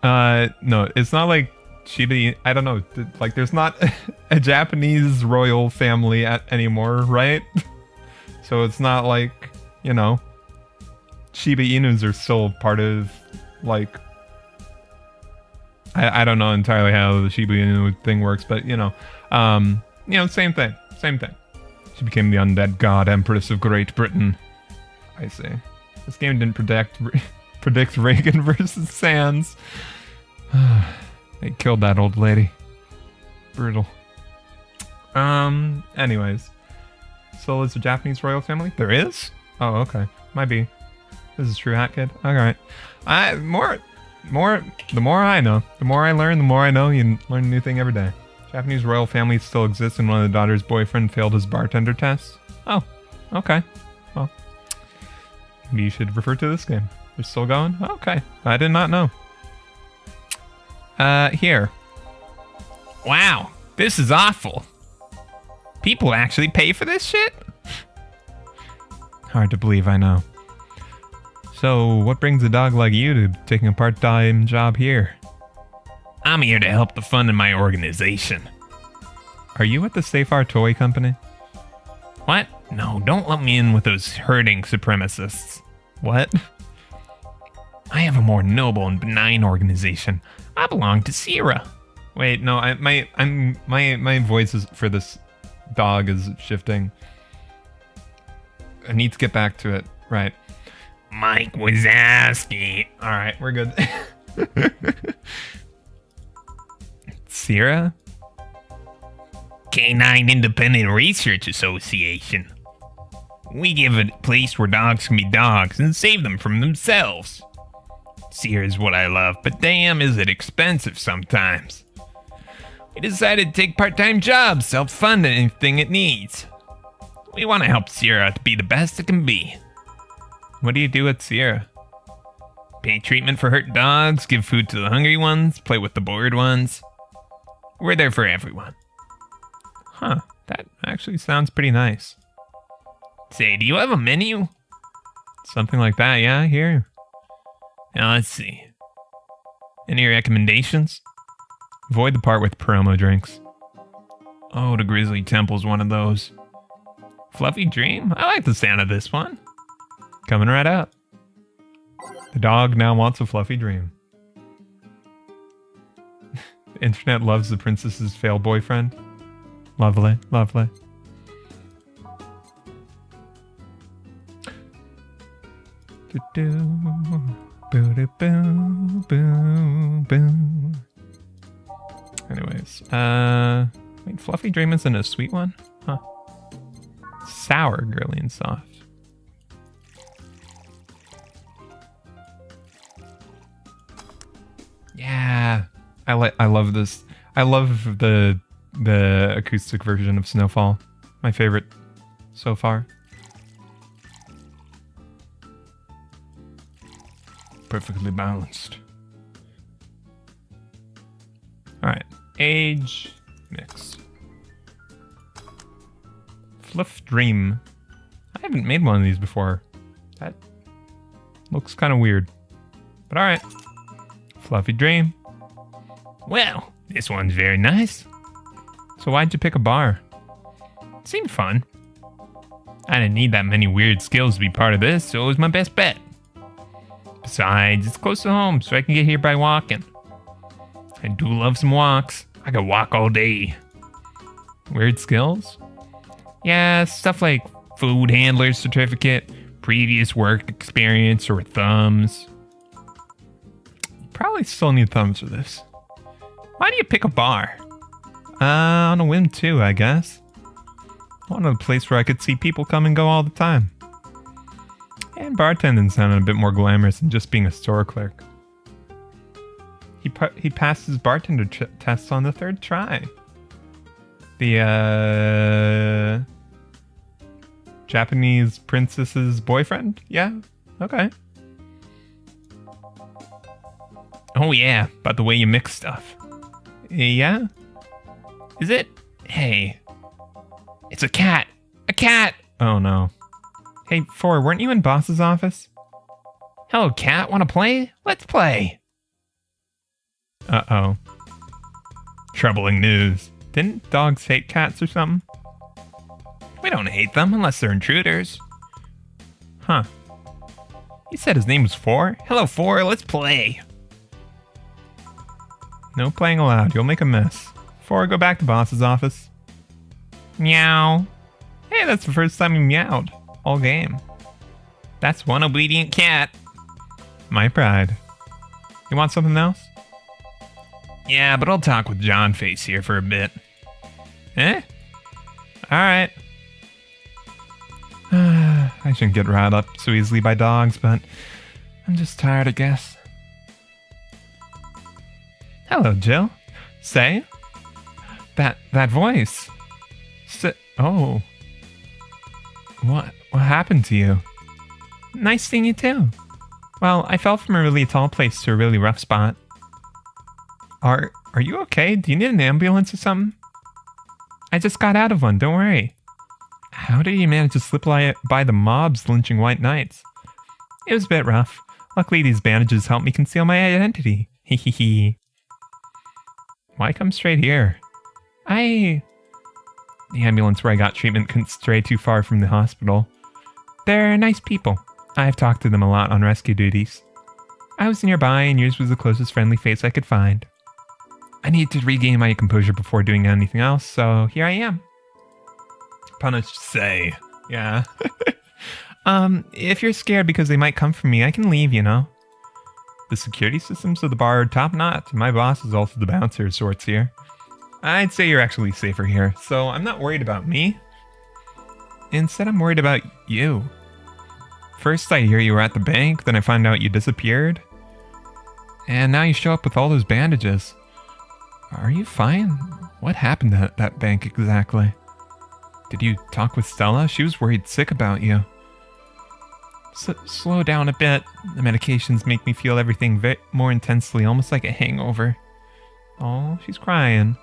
No, it's not like Shiba, I don't know, like there's not a Japanese royal family anymore, right? So it's not like, you know, Shiba Inus are still part of, like, I don't know entirely how the Shiba Inu thing works, but you know, same thing. She became the undead god empress of Great Britain. I see. This game didn't predict Reagan versus Sands. They killed that old lady. Brutal. Anyways. So is a Japanese royal family? There is? Oh, okay. Might be. This is true, Hat Kid. Alright. The more I know. The more I learn, the more I know. You learn a new thing every day. Japanese royal families still exist and one of the daughter's boyfriend failed his bartender test. Oh. Okay. Well, maybe you should refer to this game. They're still going? Okay. I did not know. Here. Wow. This is awful. People actually pay for this shit? Hard to believe, I know. So, what brings a dog like you to taking a part-time job here? I'm here to help the fund in my organization. Are you at the Safar Toy Company? What? No, don't let me in with those herding supremacists. What? I have a more noble and benign organization. I belong to Sierra. Wait, no, my voice is for this dog is shifting. I need to get back to it. Right. Mike Wazowski. All right, we're good. Sierra? Canine Independent Research Association. We give a place where dogs can be dogs and save them from themselves. Sierra's what I love, but damn is it expensive sometimes. We decided to take part-time jobs, self-fund anything it needs. We want to help Sierra to be the best it can be. What do you do at Sierra? Pay treatment for hurt dogs, give food to the hungry ones, play with the bored ones. We're there for everyone. Huh, that actually sounds pretty nice. Say, do you have a menu? Something like that, yeah, here. Now let's see. Any recommendations? Avoid the part with promo drinks. Oh, the Grizzly Temple's one of those. Fluffy Dream? I like the sound of this one. Coming right up. The dog now wants a fluffy dream. The internet loves the princess's failed boyfriend. Lovely, lovely. Anyways, wait, Fluffy Dream isn't a sweet one? Huh. Sour, girly, and soft. Yeah, I love this. I love the acoustic version of Snowfall. My favorite so far. Perfectly balanced. All right, age mix. Fluff Dream. I haven't made one of these before. That looks kind of weird, but all right. Fluffy Dream. Well, this one's very nice. So why'd you pick a bar? It seemed fun. I didn't need that many weird skills to be part of this, so it was my best bet. Besides, it's close to home, so I can get here by walking. I do love some walks. I could walk all day. Weird skills? Yeah, stuff like food handler certificate, previous work experience, or thumbs. Probably still need thumbs for this. Why do you pick a bar? On a whim too, I guess. I wanted a place where I could see people come and go all the time. And bartending sounded a bit more glamorous than just being a store clerk. He passed his bartender test on the third try. The Japanese princess's boyfriend? Yeah, okay. Oh yeah, about the way you mix stuff. Yeah? Is it? Hey. It's a cat! A cat! Oh no. Hey, Four, weren't you in Boss's office? Hello, cat, wanna play? Let's play! Uh-oh. Troubling news. Didn't dogs hate cats or something? We don't hate them unless they're intruders. Huh. He said his name was Four? Hello, Four, let's play! No playing allowed. You'll make a mess. Four, go back to Boss's office. Meow. Hey, that's the first time you meowed. All game. That's one obedient cat. My pride. You want something else? Yeah, but I'll talk with John Face here for a bit. Eh? Alright. I shouldn't get riled up so easily by dogs, but I'm just tired, I guess. Hello, Jill. Say? That voice. Oh. What What happened to you? Nice seeing you too. Well, I fell from a really tall place to a really rough spot. Are you okay? Do you need an ambulance or something? I just got out of one, don't worry. How did you manage to slip by the mobs lynching white knights? It was a bit rough. Luckily, these bandages helped me conceal my identity. Hehehe. Why come straight here? The ambulance where I got treatment couldn't stray too far from the hospital. They're nice people. I've talked to them a lot on rescue duties. I was nearby and yours was the closest friendly face I could find. I need to regain my composure before doing anything else, so here I am. Punished, say. Yeah. If you're scared because they might come for me, I can leave, you know. The security systems of the bar are top-notch. My boss is also the bouncer of sorts here. I'd say you're actually safer here, so I'm not worried about me. Instead, I'm worried about you. First, I hear you were at the bank, then I find out you disappeared. And now you show up with all those bandages. Are you fine? What happened at that bank exactly? Did you talk with Stella? She was worried sick about you. Slow down a bit. The medications make me feel everything more intensely, almost like a hangover. Oh, she's crying.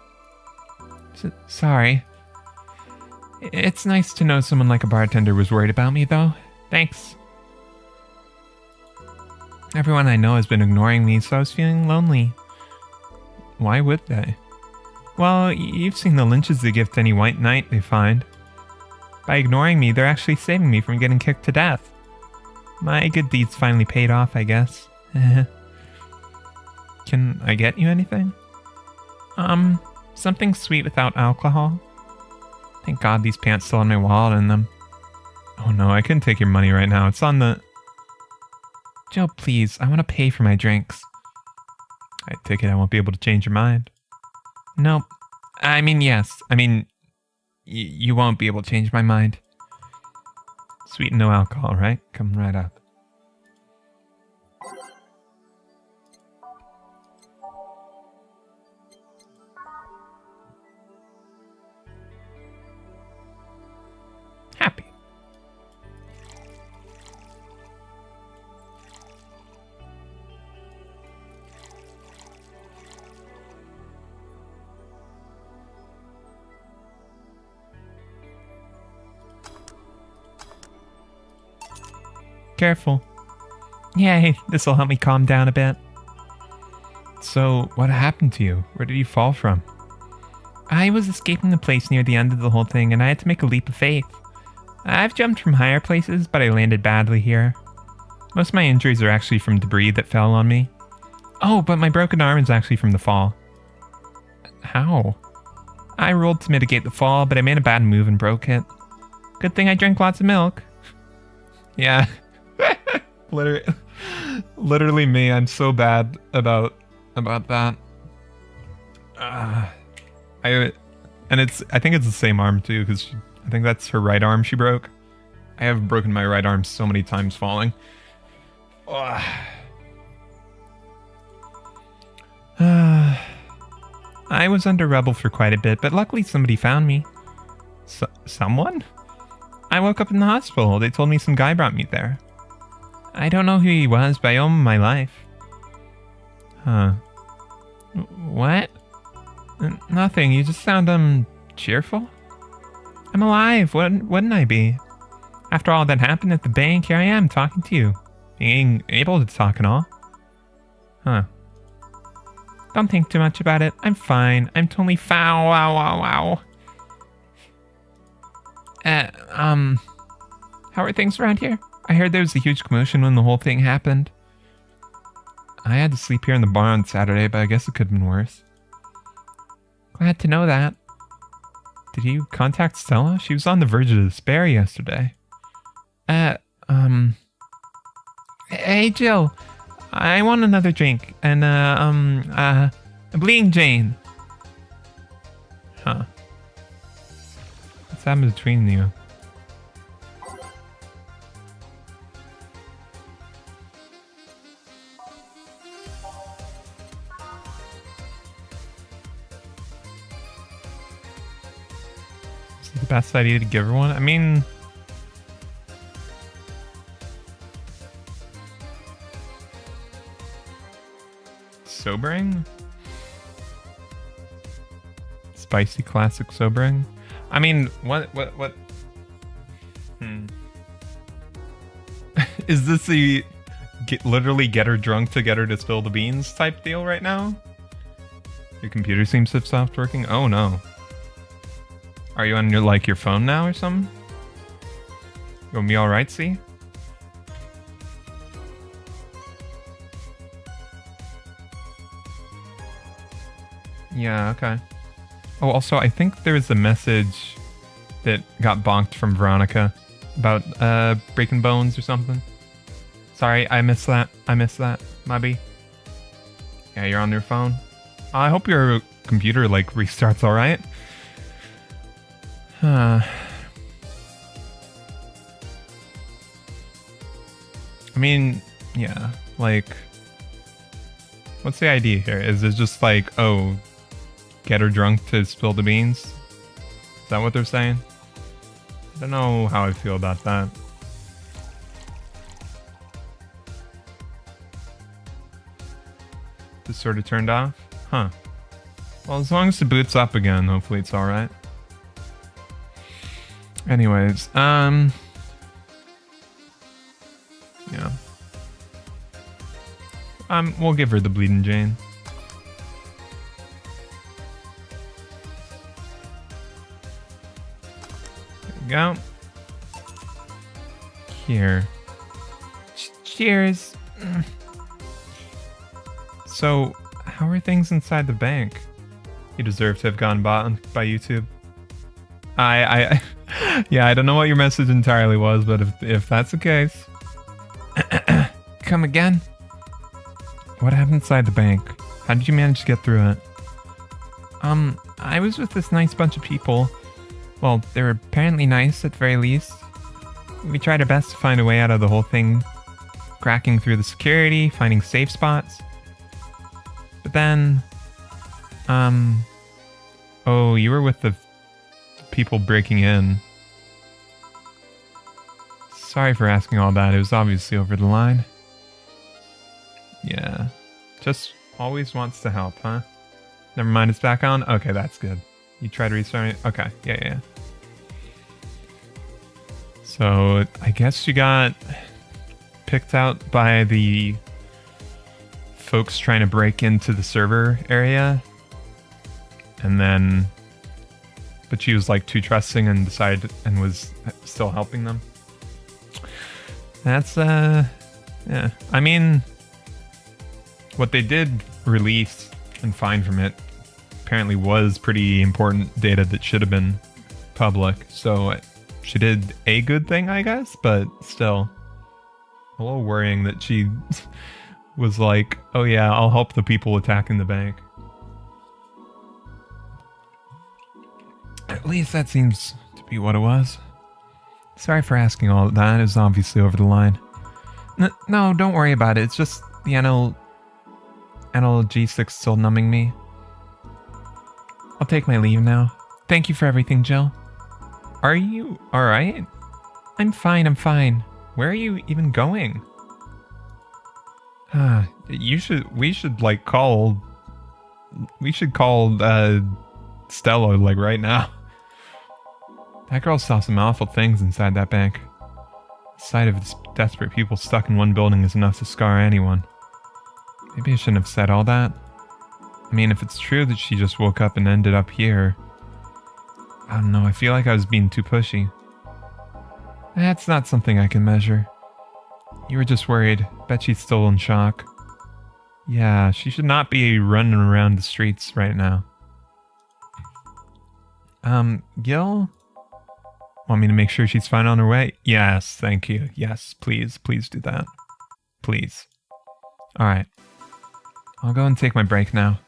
Sorry. It's nice to know someone like a bartender was worried about me, though. Thanks. Everyone I know has been ignoring me, so I was feeling lonely. Why would they? Well, you've seen the lynches they give to any white knight they find. By ignoring me, they're actually saving me from getting kicked to death. My good deeds finally paid off, I guess. Can I get you anything? Something sweet without alcohol. Thank God these pants still have my wallet in them. Oh no, I couldn't take your money right now. It's on the... Joe, please, I want to pay for my drinks. I take it I won't be able to change your mind. Nope. I mean, yes. I mean, you won't be able to change my mind. Sweet and no alcohol, right? Come right up. Happy. Careful. Yay, this'll help me calm down a bit. So, what happened to you? Where did you fall from? I was escaping the place near the end of the whole thing, and I had to make a leap of faith. I've jumped from higher places, but I landed badly here. Most of my injuries are actually from debris that fell on me. Oh, but my broken arm is actually from the fall. How? I rolled to mitigate the fall, but I made a bad move and broke it. Good thing I drank lots of milk. Yeah. Literally me. I'm so bad about that. I think it's the same arm too, because I think that's her right arm she broke. I have broken my right arm so many times falling. I was under rubble for quite a bit, but luckily somebody found me. Someone? I woke up in the hospital. They told me some guy brought me there. I don't know who he was, but I owe him my life. Huh. What? Nothing. You just sound, cheerful? I'm alive. Wouldn't I be? After all that happened at the bank, here I am talking to you. Being able to talk and all. Huh. Don't think too much about it. I'm fine. I'm totally foul. Wow. How are things around here? I heard there was a huge commotion when the whole thing happened. I had to sleep here in the bar on Saturday, but I guess it could have been worse. Glad to know that. Did you contact Stella? She was on the verge of despair yesterday. Hey, Jill. I want another drink. And, a Bleeding Jane. Huh. What's happened between you? Is it the best idea to give her one? I mean... sobering? Spicy classic sobering? I mean, what? Is this the literally get her drunk to get her to spill the beans type deal right now? Your computer seems to have stopped working? Oh no. Are you on your phone now or something? You gonna be alright, see? Yeah, okay. Oh, also, I think there was a message that got bonked from Veronica about breaking bones or something. Sorry, I missed that. Maybe. Yeah, you're on your phone. I hope your computer restarts all right. I mean, yeah, what's the idea here? Is it just oh, get her drunk to spill the beans? Is that what they're saying? I don't know how I feel about that. Just sort of turned off? Huh. Well, as long as the boot's up again, hopefully it's alright. Anyways, yeah. We'll give her the Bleeding Jane. There we go. Here. Cheers. So, how are things inside the bank? You deserve to have gone bought by YouTube. Yeah, I don't know what your message entirely was, but if that's the case. Come again? What happened inside the bank? How did you manage to get through it? I was with this nice bunch of people. Well, they were apparently nice at the very least. We tried our best to find a way out of the whole thing. Cracking through the security, finding safe spots. But then, oh, you were with the people breaking in. Sorry for asking all that. It was obviously over the line. Yeah. Just always wants to help, huh? Never mind, it's back on? Okay, that's good. You tried to restart it? Okay, yeah. So, I guess you got picked out by the folks trying to break into the server area. And then... But she was too trusting and decided and was still helping them. That's, yeah. I mean, what they did release and find from it apparently was pretty important data that should have been public. So she did a good thing, I guess, but still a little worrying that she was oh yeah, I'll help the people attacking the bank. At least that seems to be what it was. Sorry for asking all of that. It was obviously over the line. No, don't worry about it. It's just the NLG6 still numbing me. I'll take my leave now. Thank you for everything, Jill. Are you alright? I'm fine. Where are you even going? We should call Stella right now. That girl saw some awful things inside that bank. The sight of desperate people stuck in one building is enough to scar anyone. Maybe I shouldn't have said all that. I mean, if it's true that she just woke up and ended up here, I don't know, I feel like I was being too pushy. That's not something I can measure. You were just worried. Bet she's still in shock. Yeah, she should not be running around the streets right now. Gil? Want me to make sure she's fine on her way? Yes, thank you. Yes, please do that. Please. Alright. I'll go and take my break now.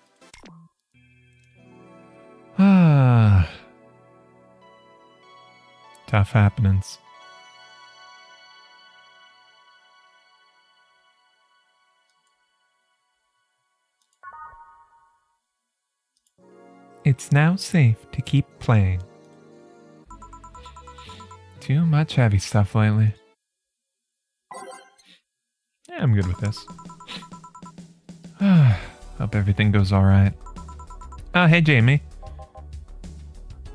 Tough happenings. It's now safe to keep playing. Too much heavy stuff lately. Yeah, I'm good with this. Hope everything goes alright. Oh, hey, Jamie.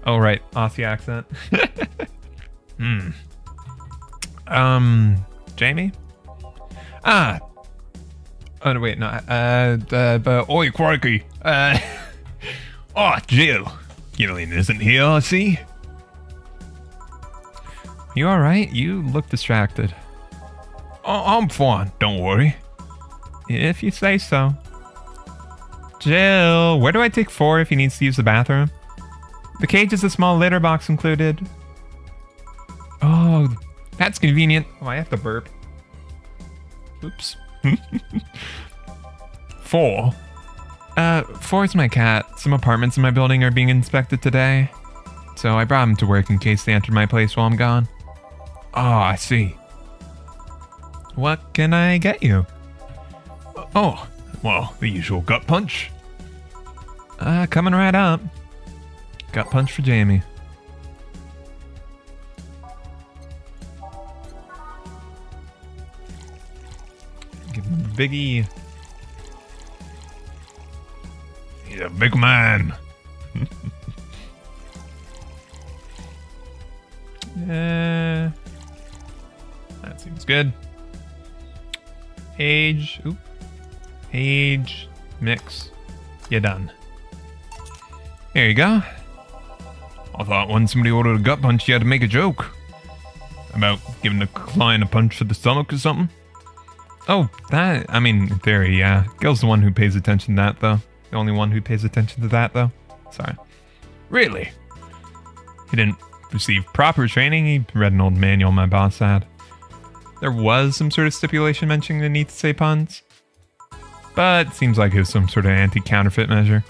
Oh, right. Aussie accent. Jamie? Ah! Oh, no, wait, no. Oi, crikey. Oh, Jill. Gillian isn't here, I see. You alright? You look distracted. Oh, I'm fine. Don't worry. If you say so. Jill, where do I take 4 if he needs to use the bathroom? The cage is a small litter box included. Oh, that's convenient. Oh, I have to burp. Oops. 4? 4 is my cat. Some apartments in my building are being inspected today. So I brought him to work in case they entered my place while I'm gone. Oh, I see. What can I get you? Oh, well, the usual gut punch. Coming right up. Gut punch for Jamie. Give him a biggie. He's a big man. That seems good. Age. Oop. Age. Mix. You're done. There you go. I thought when somebody ordered a gut punch, you had to make a joke. About giving the client a punch to the stomach or something. Oh, that, I mean, in theory, yeah. Gil's the one who pays attention to that, though. The only one who pays attention to that, though. Sorry. Really? He didn't receive proper training. He read an old manual my boss had. There was some sort of stipulation mentioning the need to say puns. But it seems like it was some sort of anti-counterfeit measure.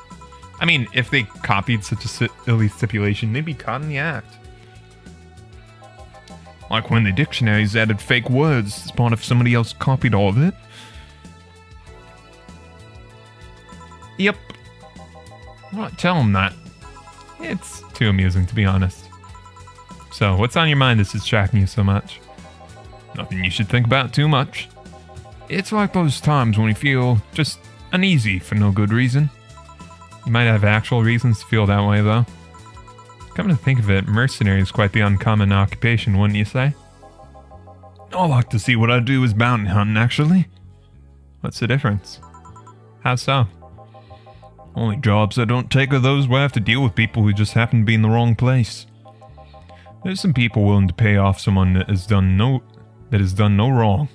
I mean, if they copied such a silly stipulation, they'd be caught in the act. Like when the dictionaries added fake words as part of somebody else copied all of it. Yep. Well, tell them that. It's too amusing, to be honest. So, what's on your mind that's distracting you so much? Nothing you should think about too much. It's like those times when you feel just uneasy for no good reason. You might have actual reasons to feel that way, though. Come to think of it, mercenary is quite the uncommon occupation, wouldn't you say? I like to see what I do as bounty hunting, actually. What's the difference? How so? Only jobs I don't take are those where I have to deal with people who just happen to be in the wrong place. There's some people willing to pay off someone that has done no wrong.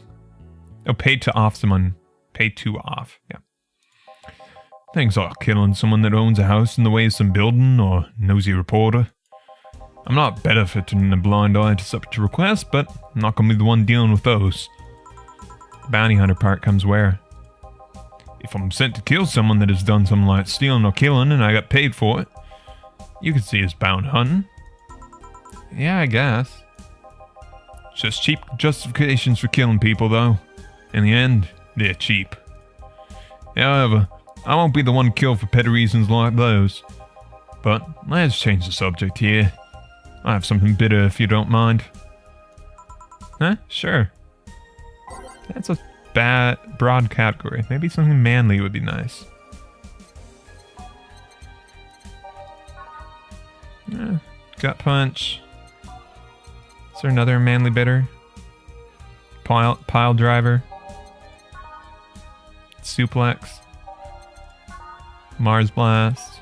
Oh, pay to off someone. Pay to off, yeah. Things like killing someone that owns a house in the way of some building or nosy reporter. I'm not better for turning a blind eye to such requests, but I'm not going to be the one dealing with those. The bounty hunter part comes where? If I'm sent to kill someone that has done something like stealing or killing and I got paid for it, you could see as bounty hunting. Yeah, I guess. It's just cheap justifications for killing people, though. In the end, they're cheap. However, I won't be the one killed for petty reasons like those. But let's change the subject here. I have something bitter if you don't mind. Huh? Sure. That's a broad category. Maybe something manly would be nice. Yeah, gut punch. Is there another manly bitter? Pile driver. Suplex. Mars Blast.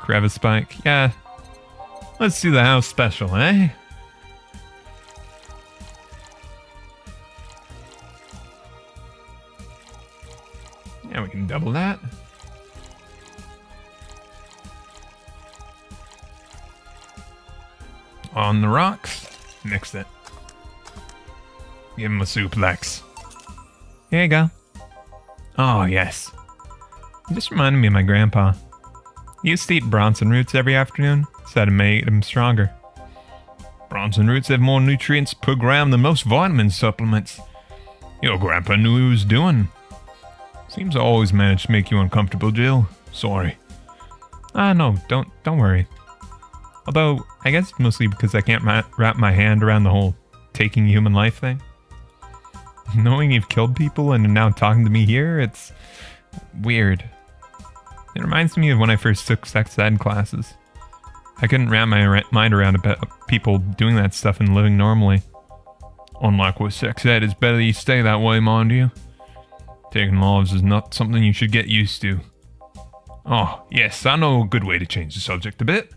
Crevice Spike. Yeah. Let's do the house special, eh? Yeah, we can double that. On the rocks. Mix it. Give him a suplex. Here you go. Oh, yes. It just reminded me of my grandpa. He used to eat Bronson roots every afternoon, said it made him stronger. Bronson roots have more nutrients per gram than most vitamin supplements. Your grandpa knew what he was doing. Seems I always manage to make you uncomfortable, Jill. Sorry. No, don't worry. Although, I guess it's mostly because I can't wrap my hand around the whole taking human life thing. Knowing you've killed people and are now talking to me here, it's Weird. It reminds me of when I first took sex ed classes. I couldn't wrap my mind around about people doing that stuff and living normally. Unlike with sex ed, it's better you stay that way, mind you. Taking lives is not something you should get used to. Oh, yes, I know a good way to change the subject a bit.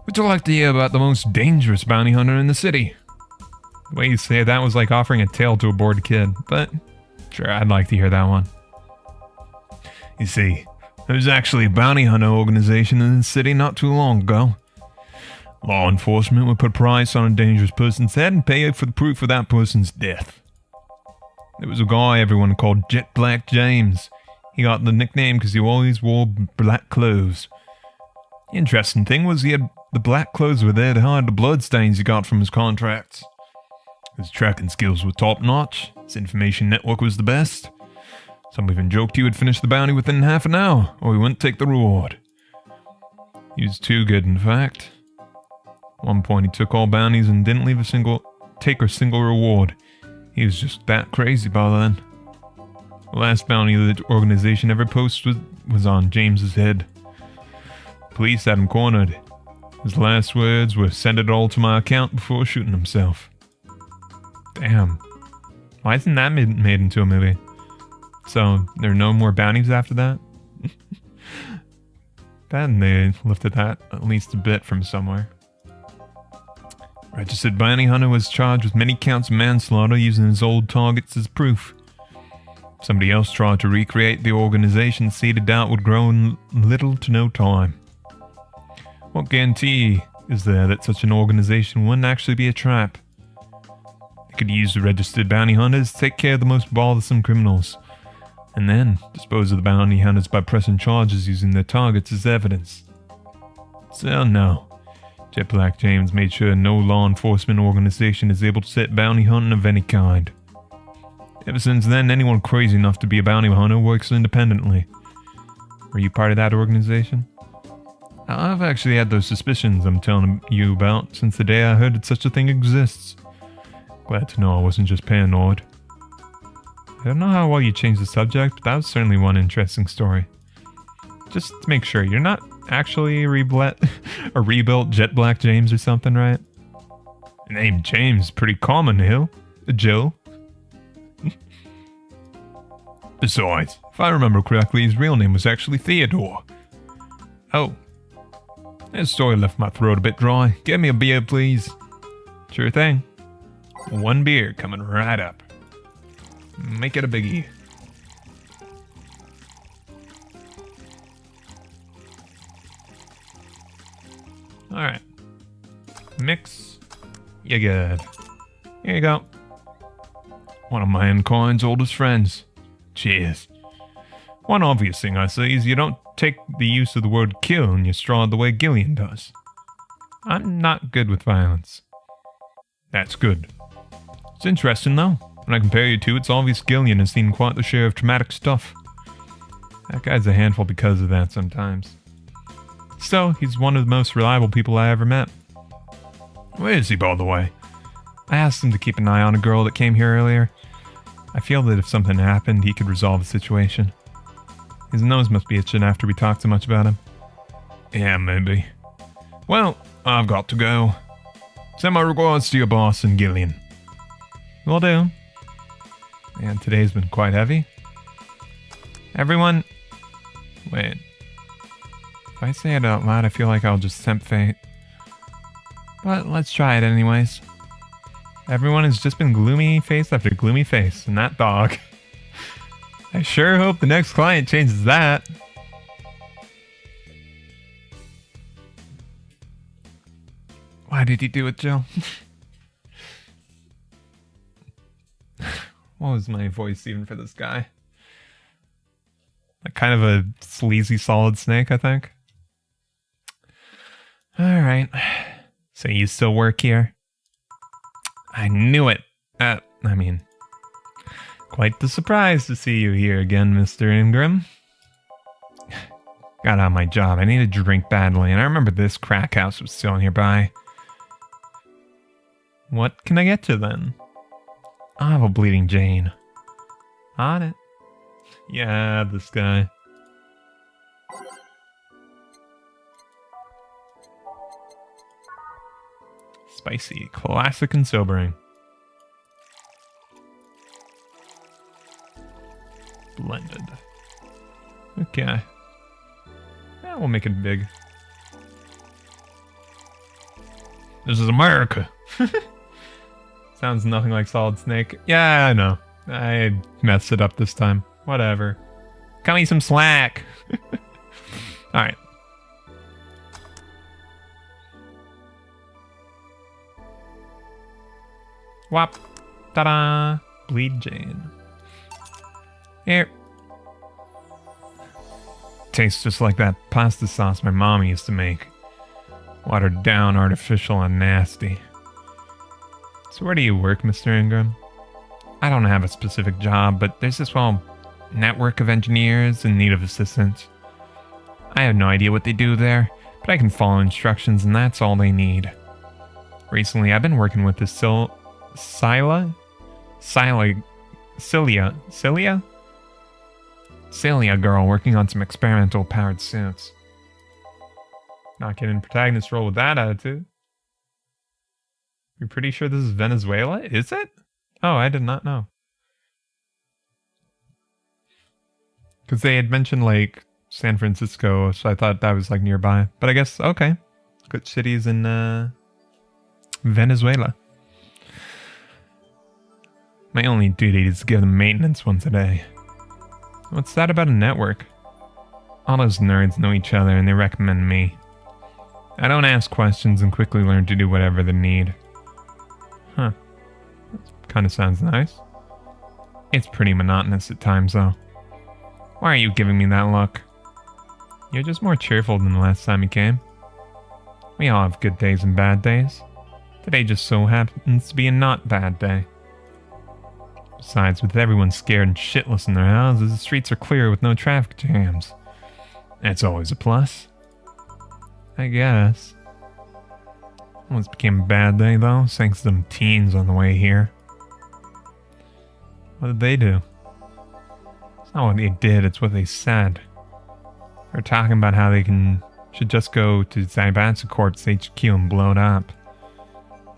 Would you like to hear about the most dangerous bounty hunter in the city? The way you say that was like offering a tale to a bored kid, but sure, I'd like to hear that one. You see, there's actually a bounty hunter organization in the city not too long ago. Law enforcement would put a price on a dangerous person's head and pay for the proof of that person's death. There was a guy everyone called Jet Black James. He got the nickname because he always wore black clothes. The interesting thing was the black clothes were there to hide the bloodstains he got from his contracts. His tracking skills were top-notch. His information network was the best. Some even joked he would finish the bounty within half an hour, or he wouldn't take the reward. He was too good, in fact. At one point, he took all bounties and didn't take a single reward. He was just that crazy by then. The last bounty the organization ever posted was on James's head. Police had him cornered. His last words were, "Send it all to my account," before shooting himself. Damn. Why isn't that made into a movie? So, there are no more bounties after that? Then they lifted that at least a bit from somewhere. Registered bounty hunter was charged with many counts of manslaughter using his old targets as proof. Somebody else tried to recreate the organization, seeded doubt would grow in little to no time. What guarantee is there that such an organization wouldn't actually be a trap? They could use the registered bounty hunters to take care of the most bothersome criminals, and then dispose of the bounty hunters by pressing charges using their targets as evidence. So no. Jet Black James made sure no law enforcement organization is able to set bounty hunting of any kind. Ever since then, anyone crazy enough to be a bounty hunter works independently. Were you part of that organization? I've actually had those suspicions I'm telling you about since the day I heard that such a thing exists. Glad to know I wasn't just paranoid. I don't know how well you changed the subject, but that was certainly one interesting story. Just to make sure, you're not actually a rebuilt Jet Black James or something, right? The name James is pretty common, Joe. Besides, if I remember correctly, his real name was actually Theodore. Oh. That story left my throat a bit dry. Get me a beer, please. Sure thing. One beer coming right up. Make it a biggie. Alright. Mix. You're good. Here you go. One of mankind's oldest friends. Cheers. One obvious thing I say is you don't take the use of the word kill in your straw the way Gillian does. I'm not good with violence. That's good. It's interesting though. When I compare you two, it's obvious Gillian has seen quite the share of traumatic stuff. That guy's a handful because of that sometimes. So, he's one of the most reliable people I ever met. Where is he, by the way? I asked him to keep an eye on a girl that came here earlier. I feel that if something happened, he could resolve the situation. His nose must be itching after we talked so much about him. Yeah, maybe. Well, I've got to go. Send my regards to your boss and Gillian. Will do. And today's been quite heavy. Everyone... Wait. If I say it out loud, I feel like I'll just tempt fate. But let's try it anyways. Everyone has just been gloomy face after gloomy face, and that dog. I sure hope the next client changes that. Why did he do it, Jill? What was my voice even for this guy? Like kind of a sleazy Solid Snake, I think. Alright. So you still work here? I knew it. Quite the surprise to see you here again, Mr. Ingram. Got out my job. I need a drink badly, and I remember this crack house was still nearby. What can I get you then? I'll have a Bleeding Jane. On it. Yeah, this guy. Spicy, classic and sobering. Blended. Okay. Yeah, we'll make it big. This is America. Sounds nothing like Solid Snake. Yeah, I know. I messed it up this time. Whatever. Cut me some slack. Alright. Whop. Ta-da. Bleed Jane. Here. Tastes just like that pasta sauce my mom used to make. Watered down, artificial, and nasty. So where do you work, Mr. Ingram? I don't have a specific job, but there's this, well, network of engineers in need of assistance. I have no idea what they do there, but I can follow instructions and that's all they need. Recently, I've been working with this Celia girl working on some experimental powered suits. Not getting protagonist role with that attitude. You're pretty sure this is Venezuela? Is it? Oh, I did not know. Because they had mentioned, like, San Francisco, so I thought that was, like, nearby. But I guess, okay. Good cities in, Venezuela. My only duty is to give them maintenance once a day. What's that about a network? All those nerds know each other and they recommend me. I don't ask questions and quickly learn to do whatever they need. Huh. That kind of sounds nice. It's pretty monotonous at times, though. Why are you giving me that look? You're just more cheerful than the last time you came. We all have good days and bad days. Today just so happens to be a not bad day. Besides, with everyone scared and shitless in their houses, the streets are clear with no traffic jams. That's always a plus. I guess. Almost became a bad day, though, thanks to them teens on the way here. What did they do? It's not what they did, it's what they said. They're talking about how they should just go to Zaibatsu Corp's HQ and blow it up.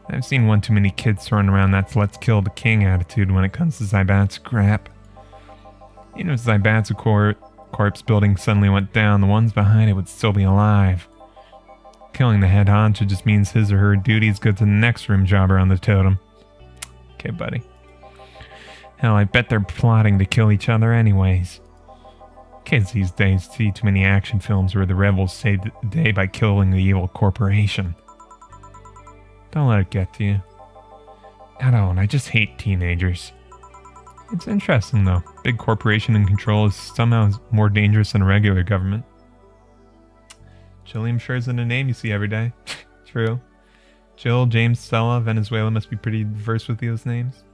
I've seen one too many kids throwing around that let's kill the king attitude when it comes to Zaibatsu crap. Even if Zaibatsu Corp's building suddenly went down, the ones behind it would still be alive. Killing the head honcho just means his or her duties go to the next room jobber on the totem. Okay, buddy. Hell, I bet they're plotting to kill each other anyways. Kids these days see too many action films where the rebels save the day by killing the evil corporation. Don't let it get to you. I don't, I just hate teenagers. It's interesting though. Big corporation in control is somehow more dangerous than a regular government. Jill, I'm sure isn't a name you see every day. True. Jill, James, Stella, Venezuela must be pretty diverse with those names.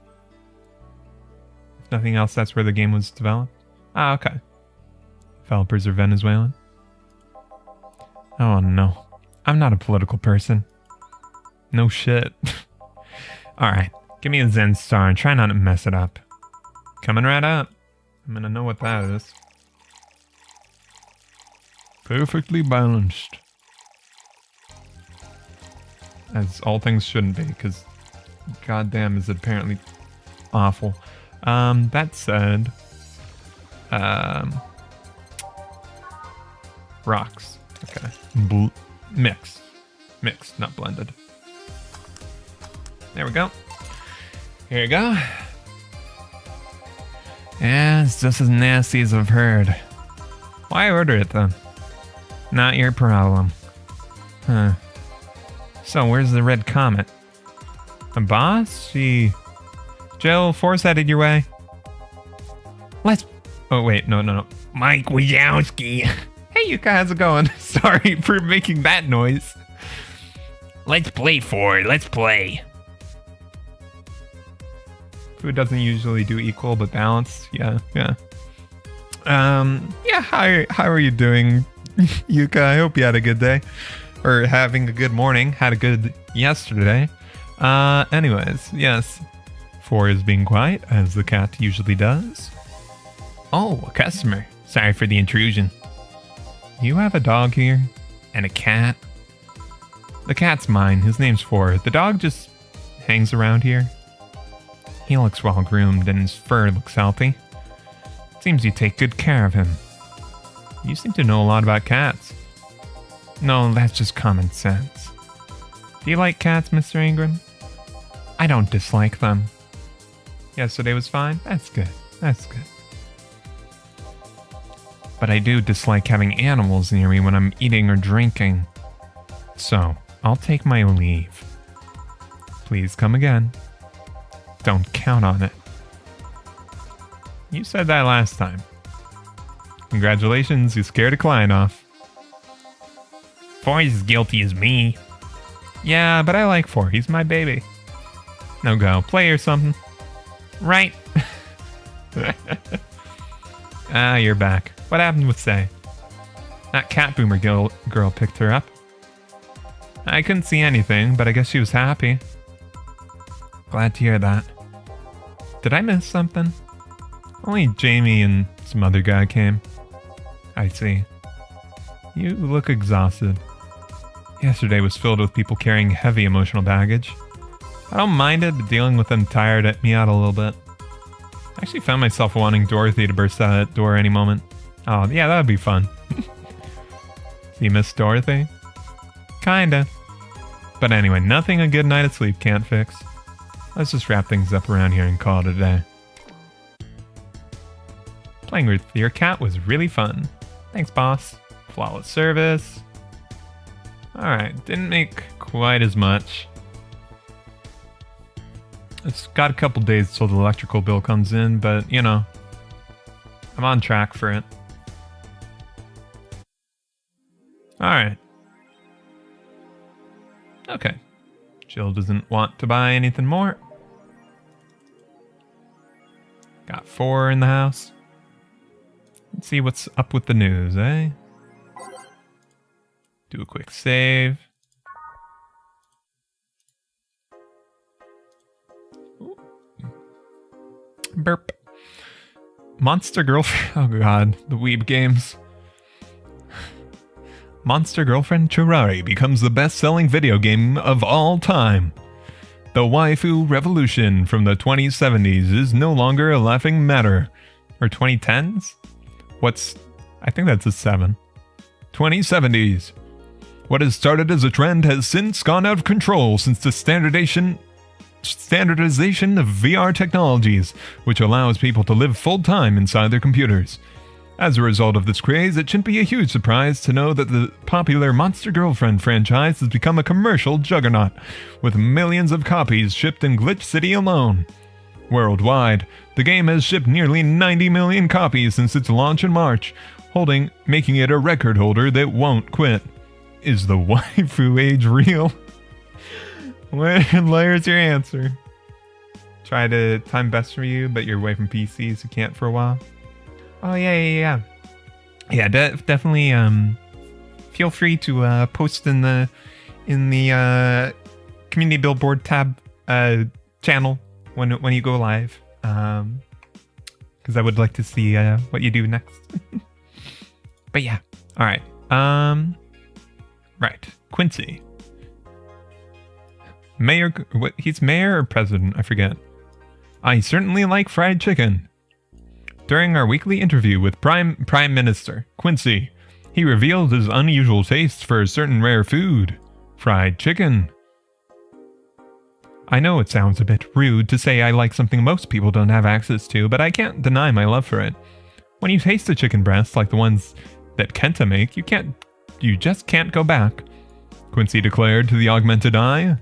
If nothing else, that's where the game was developed. Ah, okay. Developers are Venezuelan. Oh no. I'm not a political person. No shit. Alright, give me a Zen star and try not to mess it up. Coming right up. I'm gonna know what that is. Perfectly balanced. As all things shouldn't be, because goddamn is it apparently awful. That said, rocks. Okay. Mix, not blended. There we go. Here you go. Yeah, it's just as nasty as I've heard. Why order it then? Not your problem. Huh. So, where's the red comet? The boss? Jill, force headed your way. Let's... Oh, wait, no. Mike Wazowski. Hey, you guys, how's it going? Sorry for making that noise. Let's play, Ford. Let's play. Food doesn't usually do equal, but balanced. Yeah. Yeah, how are you doing, Yuka? I hope you had a good day. Or having a good morning. Had a good yesterday. Anyways, yes. 4 is being quiet, as the cat usually does. Oh, a customer. Sorry for the intrusion. You have a dog here? And a cat? The cat's mine. His name's Ford. The dog just hangs around here. He looks well groomed and his fur looks healthy. Seems you take good care of him. You seem to know a lot about cats. No, that's just common sense. Do you like cats, Mr. Ingram? I don't dislike them. Yesterday was fine? That's good. That's good. But I do dislike having animals near me when I'm eating or drinking. So, I'll take my leave. Please come again. Don't count on it. You said that last time. Congratulations, you scared a client off. Foy's as guilty as me. Yeah, but I like Foy. He's my baby. No go. Play or something. Right. Ah, you're back. What happened with Say? That cat boomer girl picked her up. I couldn't see anything, but I guess she was happy. Glad to hear that. Did I miss something? Only Jamie and some other guy came. I see. You look exhausted. Yesterday was filled with people carrying heavy emotional baggage. I don't mind it, but dealing with them tired me out a little bit. I actually found myself wanting Dorothy to burst out that door any moment. Oh, yeah, that would be fun. So you miss Dorothy? Kinda. But anyway, nothing a good night of sleep can't fix. Let's just wrap things up around here and call it a day. Playing with your cat was really fun. Thanks, boss. Flawless service. Alright, didn't make quite as much. It's got a couple days till the electrical bill comes in, but, you know, I'm on track for it. Alright. Okay. Jill doesn't want to buy anything more. Got 4 in the house. Let's see what's up with the news, eh? Do a quick save. Ooh. Burp. Monster Girlfriend. Oh god, the weeb games. Monster Girlfriend Chirari becomes the best-selling video game of all time. The waifu revolution from the 2070s is no longer a laughing matter. Or 2010s? I think that's a 7. 2070s. What has started as a trend has since gone out of control since the standardization of VR technologies, which allows people to live full-time inside their computers. As a result of this craze, it shouldn't be a huge surprise to know that the popular Monster Girlfriend franchise has become a commercial juggernaut, with millions of copies shipped in Glitch City alone. Worldwide, the game has shipped nearly 90 million copies since its launch in March, making it a record holder that won't quit. Is the waifu age real? Where's your answer? Try to time best for you, but you're away from PCs, so can't for a while. Oh yeah. Yeah, definitely. Feel free to post in the community billboard tab channel when you go live, because I would like to see what you do next. But yeah, all right. Right, Quincy. Mayor, what? He's mayor or president? I forget. I certainly like fried chicken. During our weekly interview with Prime Minister Quincy, he revealed his unusual taste for a certain rare food, fried chicken. I know it sounds a bit rude to say I like something most people don't have access to, but I can't deny my love for it. When you taste a chicken breast like the ones that Kenta make, you just can't go back, Quincy declared to the Augmented Eye.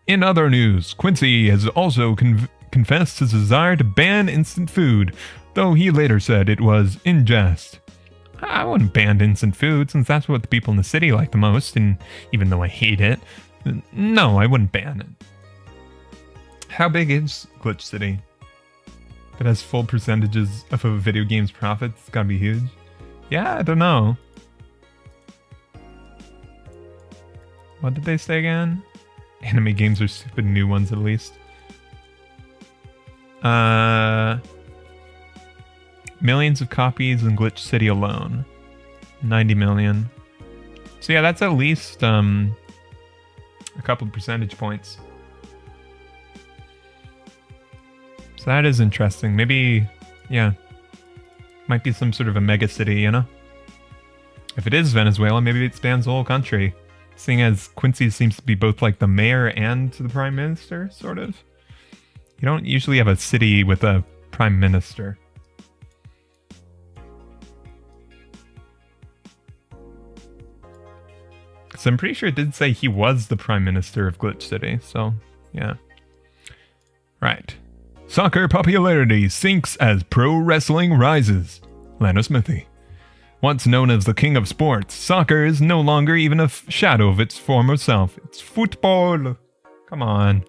In other news, Quincy has also confessed his desire to ban instant food, though he later said it was in jest. I wouldn't ban instant food since that's what the people in the city like the most, and even though I hate it, no, I wouldn't ban it. How big is Glitch City? If it has full percentages of a video game's profits, it's gotta be huge. Yeah, I don't know. What did they say again? Anime games are stupid, new ones at least. Millions of copies in Glitch City alone. 90 million. So yeah, that's at least a couple percentage points. So that is interesting. Maybe, yeah, might be some sort of a mega city, you know? If it is Venezuela, maybe it spans the whole country. Seeing as Quincy seems to be both like the mayor and the prime minister, sort of. You don't usually have a city with a prime minister. So I'm pretty sure it did say he was the prime minister of Glitch City, so yeah. Right. Soccer popularity sinks as pro wrestling rises. Lana Smoothy. Once known as the king of sports, soccer is no longer even a shadow of its former self. It's football. Come on.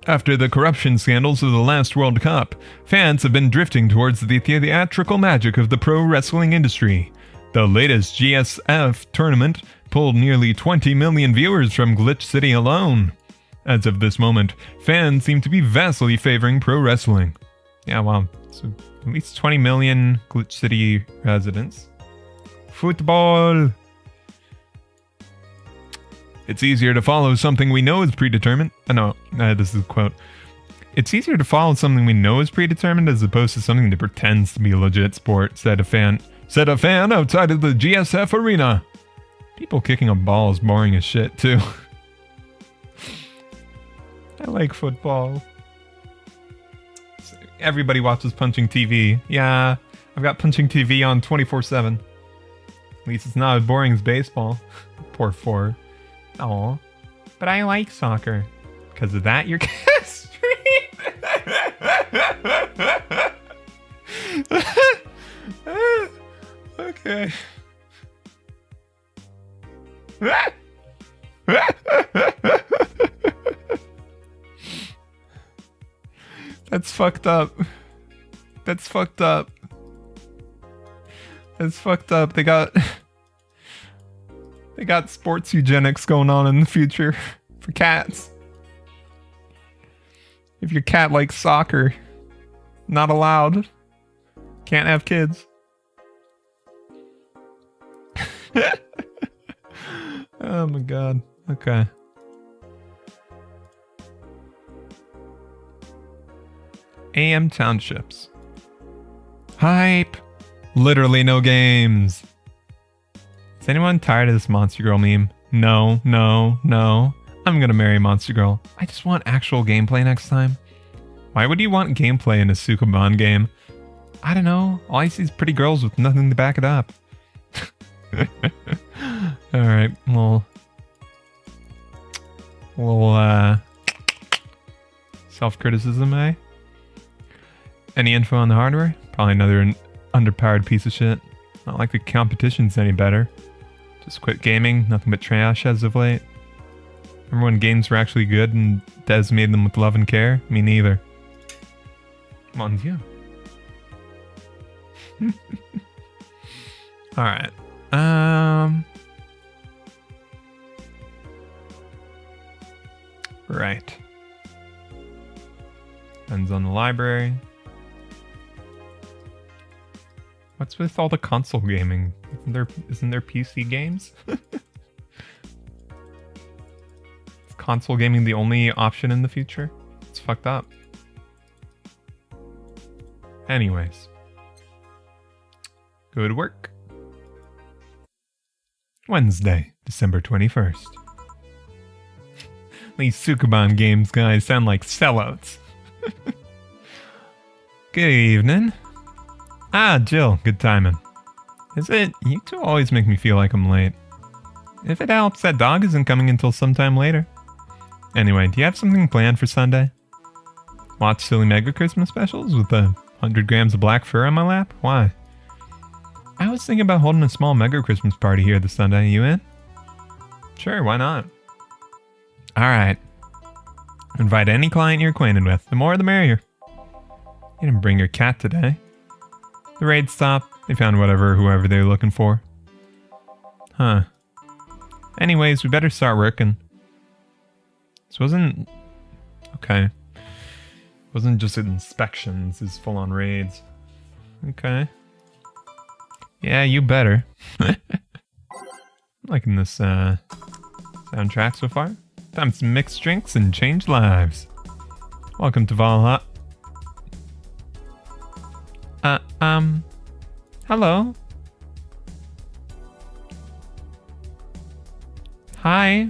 After the corruption scandals of the last World Cup, fans have been drifting towards the theatrical magic of the pro wrestling industry. The latest GSF tournament pulled nearly 20 million viewers from Glitch City alone. As of this moment, fans seem to be vastly favoring pro wrestling. Yeah, wow. So at least 20 million Glitch City residents. Football! It's easier to follow something we know is predetermined. This is a quote. It's easier to follow something we know is predetermined as opposed to something that pretends to be a legit sport, said a fan outside of the GSF arena. People kicking a ball is boring as shit, too. I like football. Everybody watches Punching TV. Yeah, I've got Punching TV on 24/7. At least it's not as boring as baseball. Poor Ford. Aw. But I like soccer. Because of that, you're castrated. Okay. That's fucked up. That's fucked up. That's fucked up. They got sports eugenics going on in the future for cats. If your cat likes soccer, not allowed. Can't have kids. Oh my god. Okay. AM townships. Hype. Literally no games. Is anyone tired of this Monster Girl meme? No. I'm gonna marry Monster Girl. I just want actual gameplay next time. Why would you want gameplay in a Sukuban game? I don't know. All I see is pretty girls with nothing to back it up. Alright, well... self-criticism, eh? Any info on the hardware? Probably another underpowered piece of shit. Not like the competition's any better. Just quit gaming, nothing but trash as of late. Remember when games were actually good and Des made them with love and care? Me neither. Mon Dieu. Alright. Right. Depends on the library. What's with all the console gaming? Isn't there PC games? Is console gaming the only option in the future? It's fucked up. Anyways. Good work. Wednesday, December 21st. These Sukuban games guys sound like sellouts. Good evening. Ah, Jill, good timing. Is it? You two always make me feel like I'm late. If it helps, that dog isn't coming until sometime later. Anyway, do you have something planned for Sunday? Watch silly Mega Christmas specials with 100 grams of black fur on my lap? Why? I was thinking about holding a small Mega Christmas party here this Sunday. You in? Sure, why not? Alright. Invite any client you're acquainted with. The more the merrier. You didn't bring your cat today. The raid stopped. They found whoever they were looking for. Huh. Anyways, we better start working. This wasn't... Okay. Wasn't just inspections, it's full-on raids. Okay. Yeah, you better. Liking this soundtrack so far. Time to mix drinks and change lives. Welcome to Valhalla. Hello? Hi?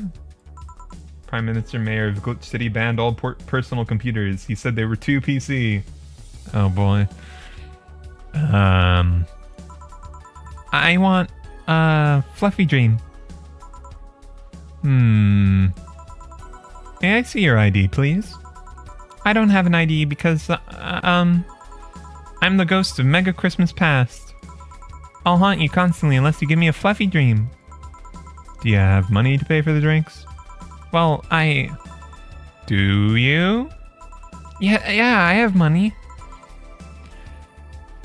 Prime Minister Mayor of Glitch City banned all personal computers. He said they were too PC. Oh boy. I want a fluffy dream. May I see your ID, please? I don't have an ID because, I'm the ghost of Mega Christmas Past. I'll haunt you constantly unless you give me a fluffy dream. Do you have money to pay for the drinks? Well, Do you? Yeah, I have money.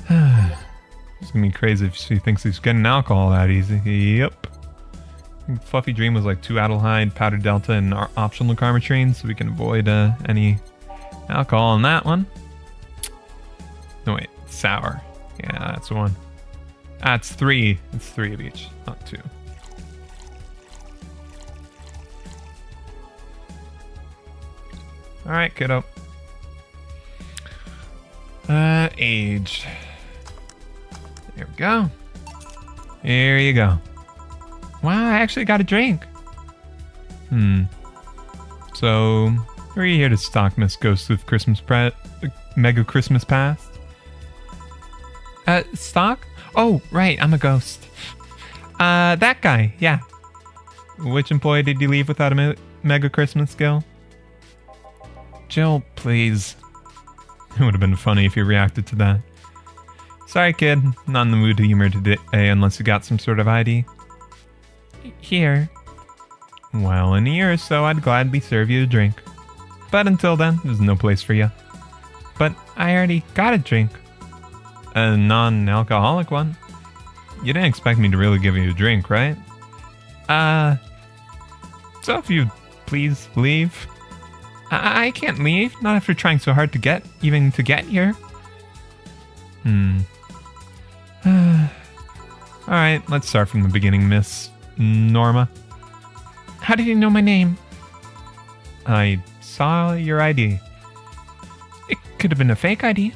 It's gonna be crazy if she thinks he's getting alcohol that easy. Yep. Fluffy Dream was like 2 Adelhyde, Powdered Delta, and optional Karmatrine, so we can avoid any alcohol in that one. No, wait. Sour. Yeah, that's the one. Ah, it's 3. It's 3 of each, not 2. Alright, kiddo. Aged. There we go. Here you go. Wow, I actually got a drink. So, who are you here to stalk, Miss Ghost of Mega Christmas Past? Stalk? Oh, right, I'm a ghost. That guy, yeah. Which employee did you leave without a Mega Christmas skill? Jill, please. It would have been funny if you reacted to that. Sorry, kid. Not in the mood to humor today unless you got some sort of ID. Here. Well, in a year or so, I'd gladly serve you a drink. But until then, there's no place for you. But I already got a drink. A non-alcoholic one. You didn't expect me to really give you a drink, right? So if you'd please leave. I can't leave, not after trying so hard to get here. Alright, let's start from the beginning, Miss Norma. How did you know my name? I saw your ID. It could have been a fake ID.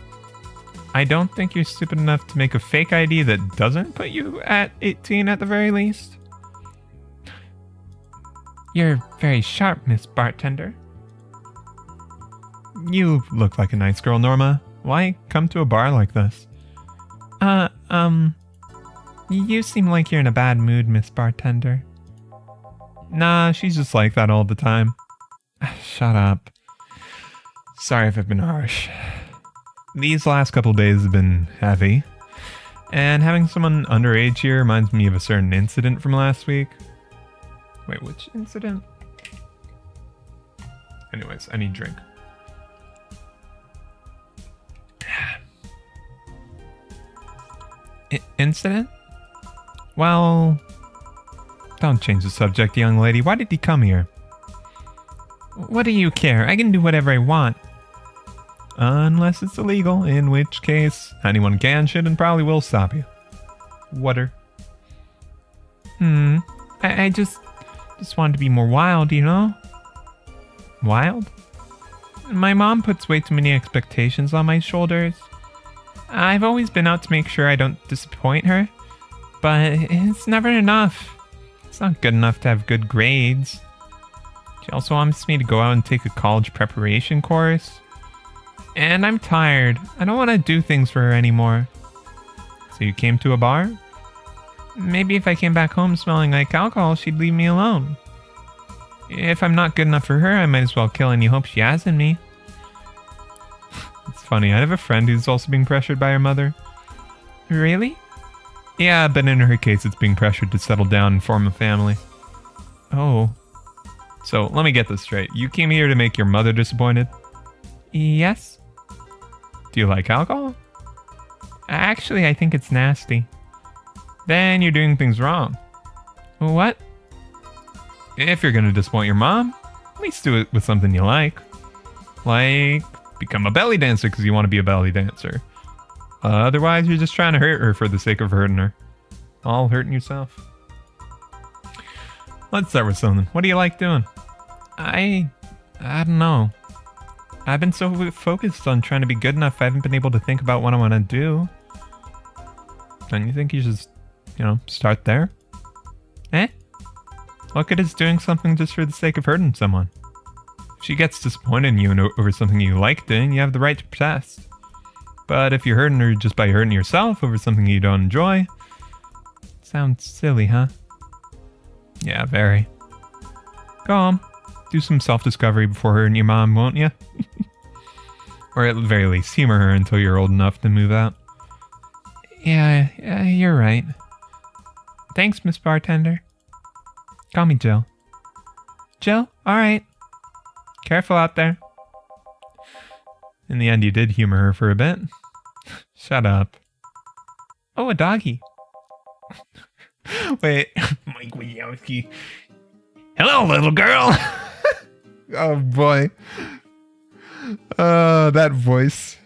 I don't think you're stupid enough to make a fake ID that doesn't put you at 18 at the very least. You're very sharp, Miss Bartender. You look like a nice girl, Norma. Why come to a bar like this? You seem like you're in a bad mood, Miss Bartender. Nah, she's just like that all the time. Shut up. Sorry if I've been harsh. These last couple days have been heavy. And having someone underage here reminds me of a certain incident from last week. Wait, which incident? Anyways, I need drink. Incident? Well, don't change the subject, young lady. Why did you come here? What do you care? I can do whatever I want. Unless it's illegal, in which case anyone can, should, and probably will stop you. Water. I just wanted to be more wild, you know? Wild? My mom puts way too many expectations on my shoulders. I've always been out to make sure I don't disappoint her, but it's never enough. It's not good enough to have good grades. She also wants me to go out and take a college preparation course. And I'm tired. I don't want to do things for her anymore. So you came to a bar? Maybe if I came back home smelling like alcohol, she'd leave me alone. If I'm not good enough for her, I might as well kill any hope she has in me. It's funny, I have a friend who's also being pressured by her mother. Really? Yeah, but in her case, it's being pressured to settle down and form a family. Oh. So, let me get this straight. You came here to make your mother disappointed? Yes. Do you like alcohol? Actually, I think it's nasty. Then you're doing things wrong. What? If you're gonna disappoint your mom, at least do it with something you like. Like become a belly dancer because you want to be a belly dancer. Otherwise, you're just trying to hurt her for the sake of hurting her. All hurting yourself. Let's start with something. What do you like doing? I don't know. I've been so focused on trying to be good enough, I haven't been able to think about what I want to do. Don't you think you should, start there? Eh? What good is doing something just for the sake of hurting someone? If she gets disappointed in you over something you like doing, you have the right to protest. But if you're hurting her just by hurting yourself over something you don't enjoy, sounds silly, huh? Yeah, very. Go on. Do some self-discovery before hurting your mom, won't you? Or at the very least, humor her until you're old enough to move out. Yeah, you're right. Thanks, Miss Bartender. Call me Jill. Jill? Alright. Careful out there. In the end, you did humor her for a bit. Shut up. Oh, a doggy. Wait. Mike Wazowski. Hello, little girl. Oh, boy. That voice.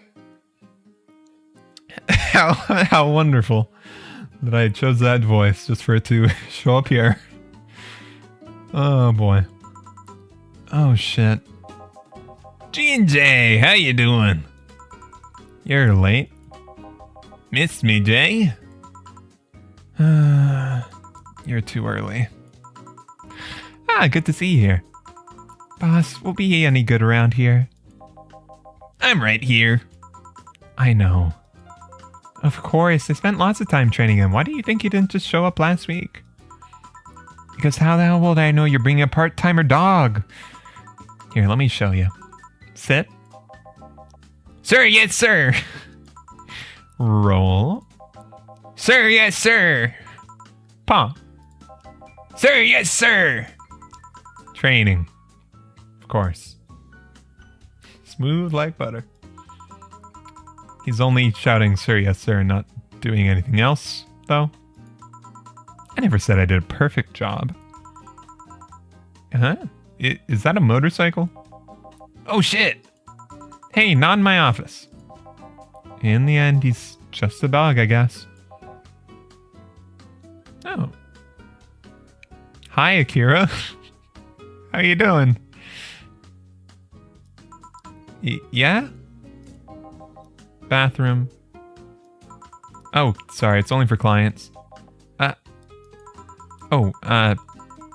How wonderful that I chose that voice just for it to show up here. Oh, boy. Oh, shit. G&J, how you doing? You're late. Missed me, Jay? You're too early. Good to see you here. Boss, will be any good around here? I'm right here. I know. Of course, I spent lots of time training him. Why do you think you didn't just show up last week? Because how the hell would I know you're bringing a part-timer dog? Here, let me show you. Sit. Sir, yes, sir. Roll. Sir, yes, sir. Paw. Sir, yes, sir. Training. Of course. Smooth like butter. He's only shouting, sir, yes, sir, and not doing anything else, though. I never said I did a perfect job. Huh? Is that a motorcycle? Oh, shit! Hey, not in my office. In the end, he's just a dog, I guess. Oh. Hi, Akira. How you doing? Yeah? Bathroom. Oh, sorry, it's only for clients.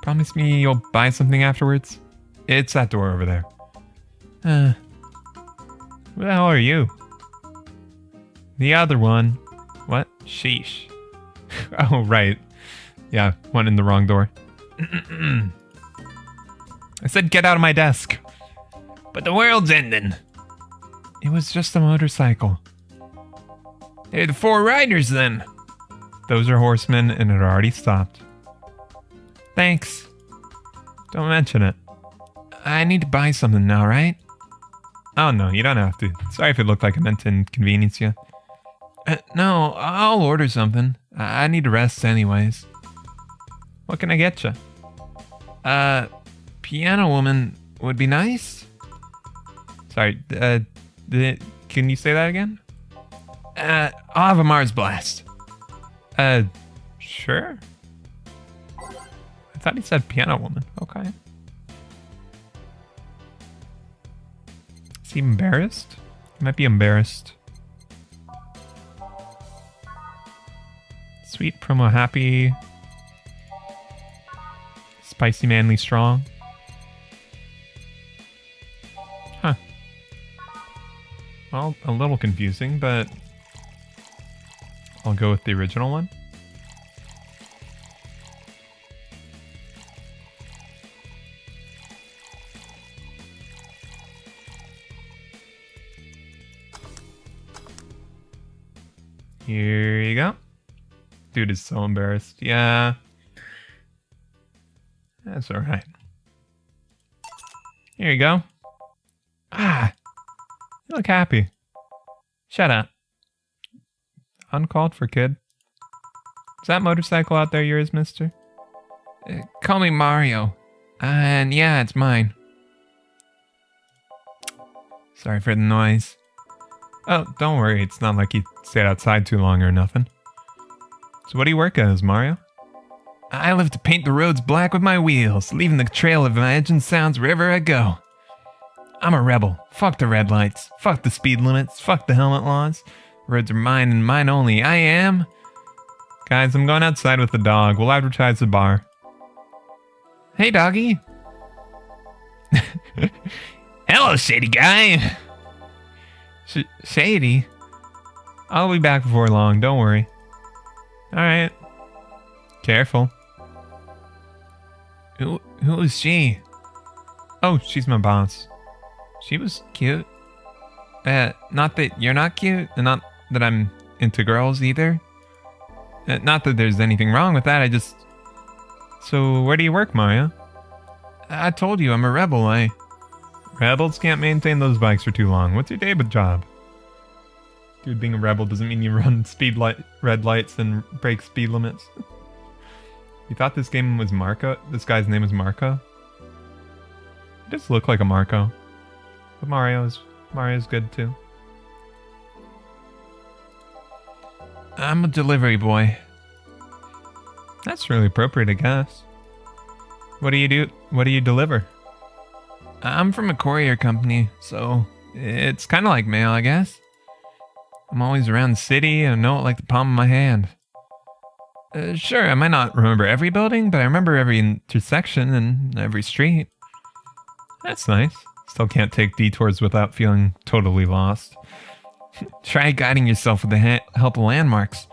Promise me you'll buy something afterwards? It's that door over there. Who the hell are you? The other one. What? Sheesh. Oh, right. Yeah, went in the wrong door. I said get out of my desk. But the world's ending. It was just a motorcycle. They're the four riders then. Those are horsemen and it already stopped. Thanks. Don't mention it. I need to buy something now, right? Oh no, you don't have to. Sorry if it looked like I meant to inconvenience you. No, I'll order something. I need to rest anyways. What can I get you? Piano woman would be nice. Sorry, can you say that again? I'll have a Mars Blast. Sure. I thought he said piano woman. Okay. Is he embarrassed? He might be embarrassed. Sweet promo happy. Spicy manly strong. Huh. Well, a little confusing, but I'll go with the original one. Here you go. Dude is so embarrassed. Yeah. That's alright. Here you go. Ah. You look happy. Shut up. Uncalled for, kid. Is that motorcycle out there yours, mister? Call me Mario. And yeah, it's mine. Sorry for the noise. Oh, don't worry. It's not like you stayed outside too long or nothing. So what do you work as, Mario? I live to paint the roads black with my wheels, leaving the trail of imagined sounds wherever I go. I'm a rebel. Fuck the red lights. Fuck the speed limits. Fuck the helmet laws. Roads are mine and mine only. I am... Guys, I'm going outside with the dog. We'll advertise the bar. Hey, doggy. Hello, shady guy. Shady? I'll be back before long. Don't worry. Alright. Careful. Who is she? Oh, she's my boss. She was cute. Not that you're not cute, and not that I'm into girls either. Not that there's anything wrong with that, I just... So, where do you work, Mario? I told you, I'm a rebel, Rebels can't maintain those bikes for too long. What's your day job? Dude, being a rebel doesn't mean you run red lights and break speed limits. You thought this game was Marco? This guy's name is Marco? He does look like a Marco. But Mario's good too. I'm a delivery boy. That's really appropriate, I guess. What do you do? What do you deliver? I'm from a courier company, so it's kind of like mail, I guess. I'm always around the city and know it like the palm of my hand. Sure, I might not remember every building, but I remember every intersection and every street. That's nice. Still can't take detours without feeling totally lost. Try guiding yourself with the help of landmarks.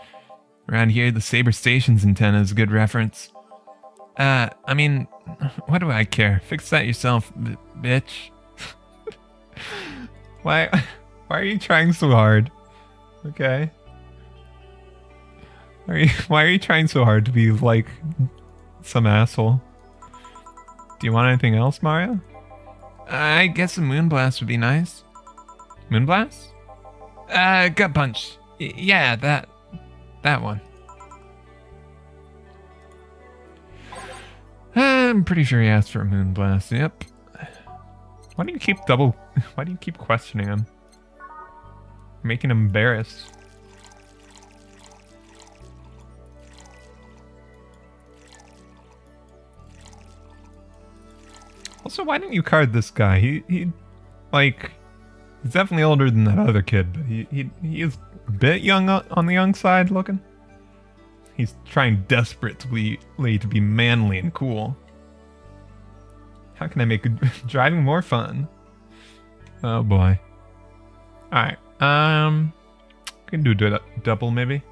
Around here, the Saber Station's antenna is a good reference. I mean, what do I care? Fix that yourself, bitch. Why are you trying so hard? Okay. Why are you trying so hard to be like some asshole? Do you want anything else, Mario? I guess a moonblast would be nice. Moonblast? Gut punch. Yeah, that one. I'm pretty sure he asked for a moonblast. Yep. Why do you keep questioning him? Making him embarrassed. Also, why didn't you card this guy? He's definitely older than that other kid, but he is a bit young on the young side looking. He's trying desperately to be manly and cool. How can I make driving more fun? Oh boy. Alright, can do a double maybe.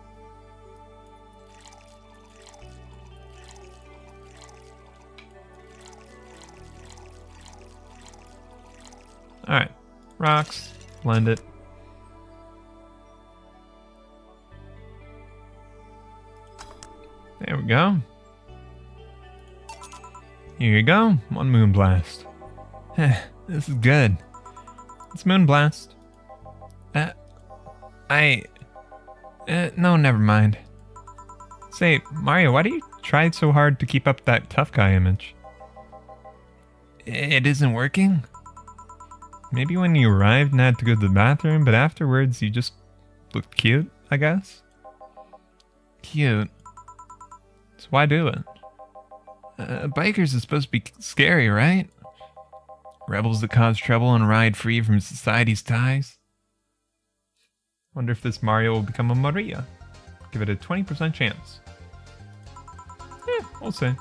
Alright, rocks, blend it. There we go. Here you go, one moonblast. This is good. It's moonblast. No, never mind. Say, Mario, why do you try so hard to keep up that tough guy image? It isn't working? Maybe when you arrived and had to go to the bathroom, but afterwards you just looked cute, I guess? Cute. So why do it? Bikers are supposed to be scary, right? Rebels that cause trouble and ride free from society's ties. Wonder if this Mario will become a Maria. Give it a 20% chance. We'll see.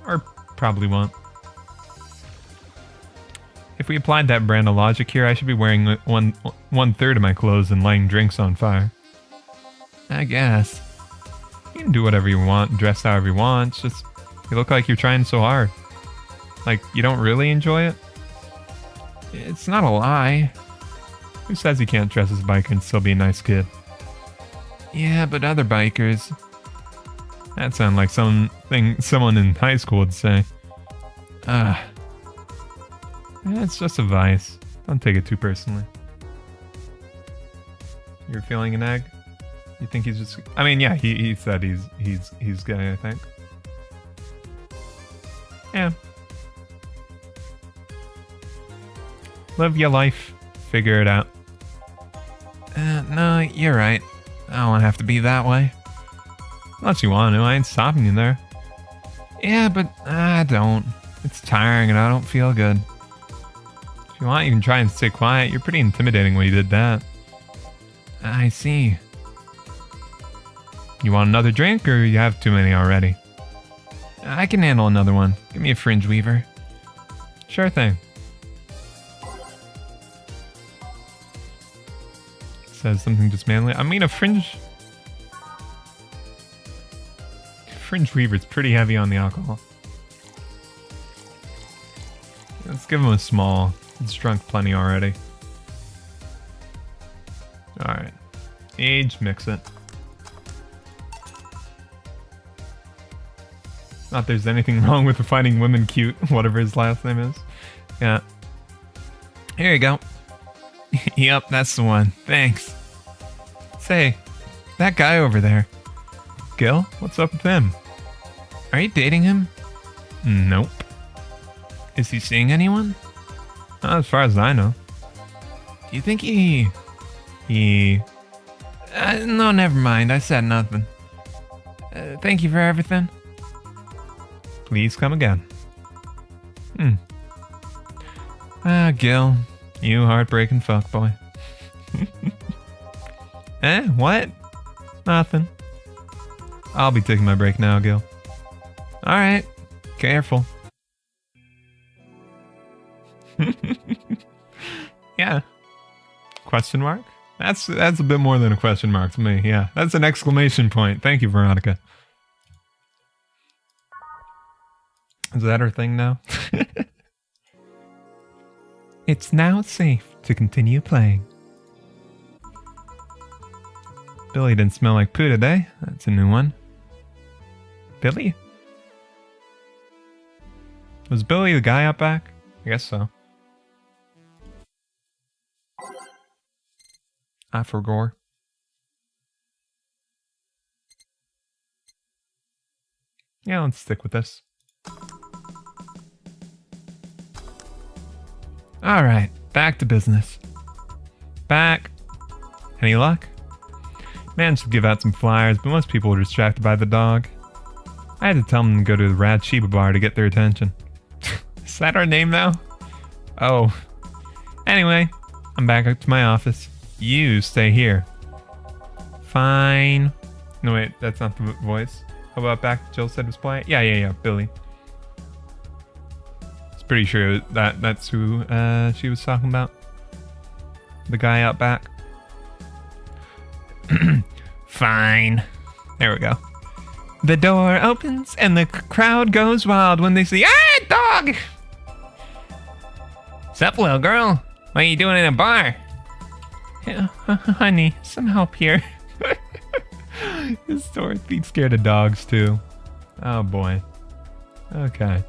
Or probably won't. If we applied that brand of logic here, I should be wearing one third of my clothes and lighting drinks on fire. I guess. You can do whatever you want, dress however you want, it's just you look like you're trying so hard. Like, you don't really enjoy it? It's not a lie. Who says you can't dress as a biker and still be a nice kid? Yeah, but other bikers... That sounds like something someone in high school would say. It's just a vice. Don't take it too personally. You're feeling an egg? You think he's just... I mean, yeah, he said he's gay, I think. Yeah. Live your life. figure it out. No, you're right. I don't have to be that way. Unless you want to, I ain't stopping you there. Yeah, but I don't. It's tiring and I don't feel good. If you want, you can try and stay quiet. You're pretty intimidating when you did that. I see. You want another drink or you have too many already? I can handle another one. Give me a fringe weaver. Sure thing. Says something just manly. I mean, a fringe weaver's pretty heavy on the alcohol. Let's give him a small. He's drunk plenty already. Alright. Age, mix it. Not there's anything wrong with finding women cute, whatever his last name is. Yeah. Here you go. Yep, that's the one. Thanks. Say, that guy over there. Gil, what's up with him? Are you dating him? Nope. Is he seeing anyone? Not as far as I know. Do you think he... no, never mind. I said nothing. Thank you for everything. Please come again. Gil. You heartbreaking fuckboy. What? Nothing. I'll be taking my break now, Gil. Alright. Careful. Yeah. Question mark? That's a bit more than a question mark to me, yeah. That's an exclamation point. Thank you, Veronica. Is that her thing now? It's now safe to continue playing. Billy didn't smell like poo today. That's a new one. Billy? Was Billy the guy out back? I guess so. I forgot. Yeah, let's stick with this. Alright, back to business. Back. Any luck? Managed to give out some flyers, but most people were distracted by the dog. I had to tell them to go to the Rad Sheba bar to get their attention. Is that our name now? Oh. Anyway, I'm back up to my office. You stay here. Fine. No, wait, that's not the voice. How about back Jill said was playing? Yeah, Billy. Pretty sure that's who she was talking about. The guy out back. Fine. There we go. The door opens and the crowd goes wild when they see, dog! Sup, little girl? What are you doing in a bar? Yeah, honey, some help here. This Dorothy's scared of dogs too. Oh boy. Okay.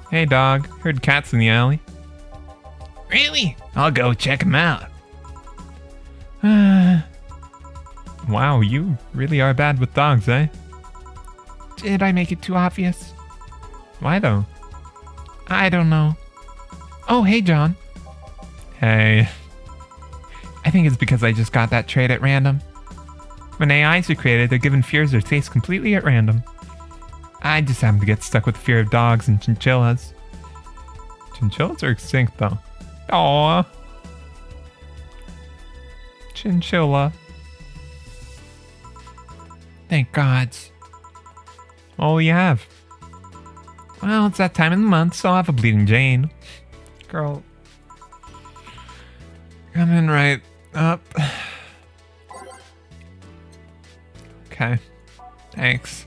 Hey dog, heard cats in the alley. Really? I'll go check them out. Wow, you really are bad with dogs, eh? Did I make it too obvious? Why though? I don't know. Oh, hey John. Hey. I think it's because I just got that trait at random. When AIs are created, they're given fears or tastes completely at random. I just happen to get stuck with the fear of dogs and chinchillas. Chinchillas are extinct though. Aww. Chinchilla. Thank gods. All you have. Well, it's that time of the month, so I'll have a bleeding Jane. Girl. Coming right up. Okay. Thanks.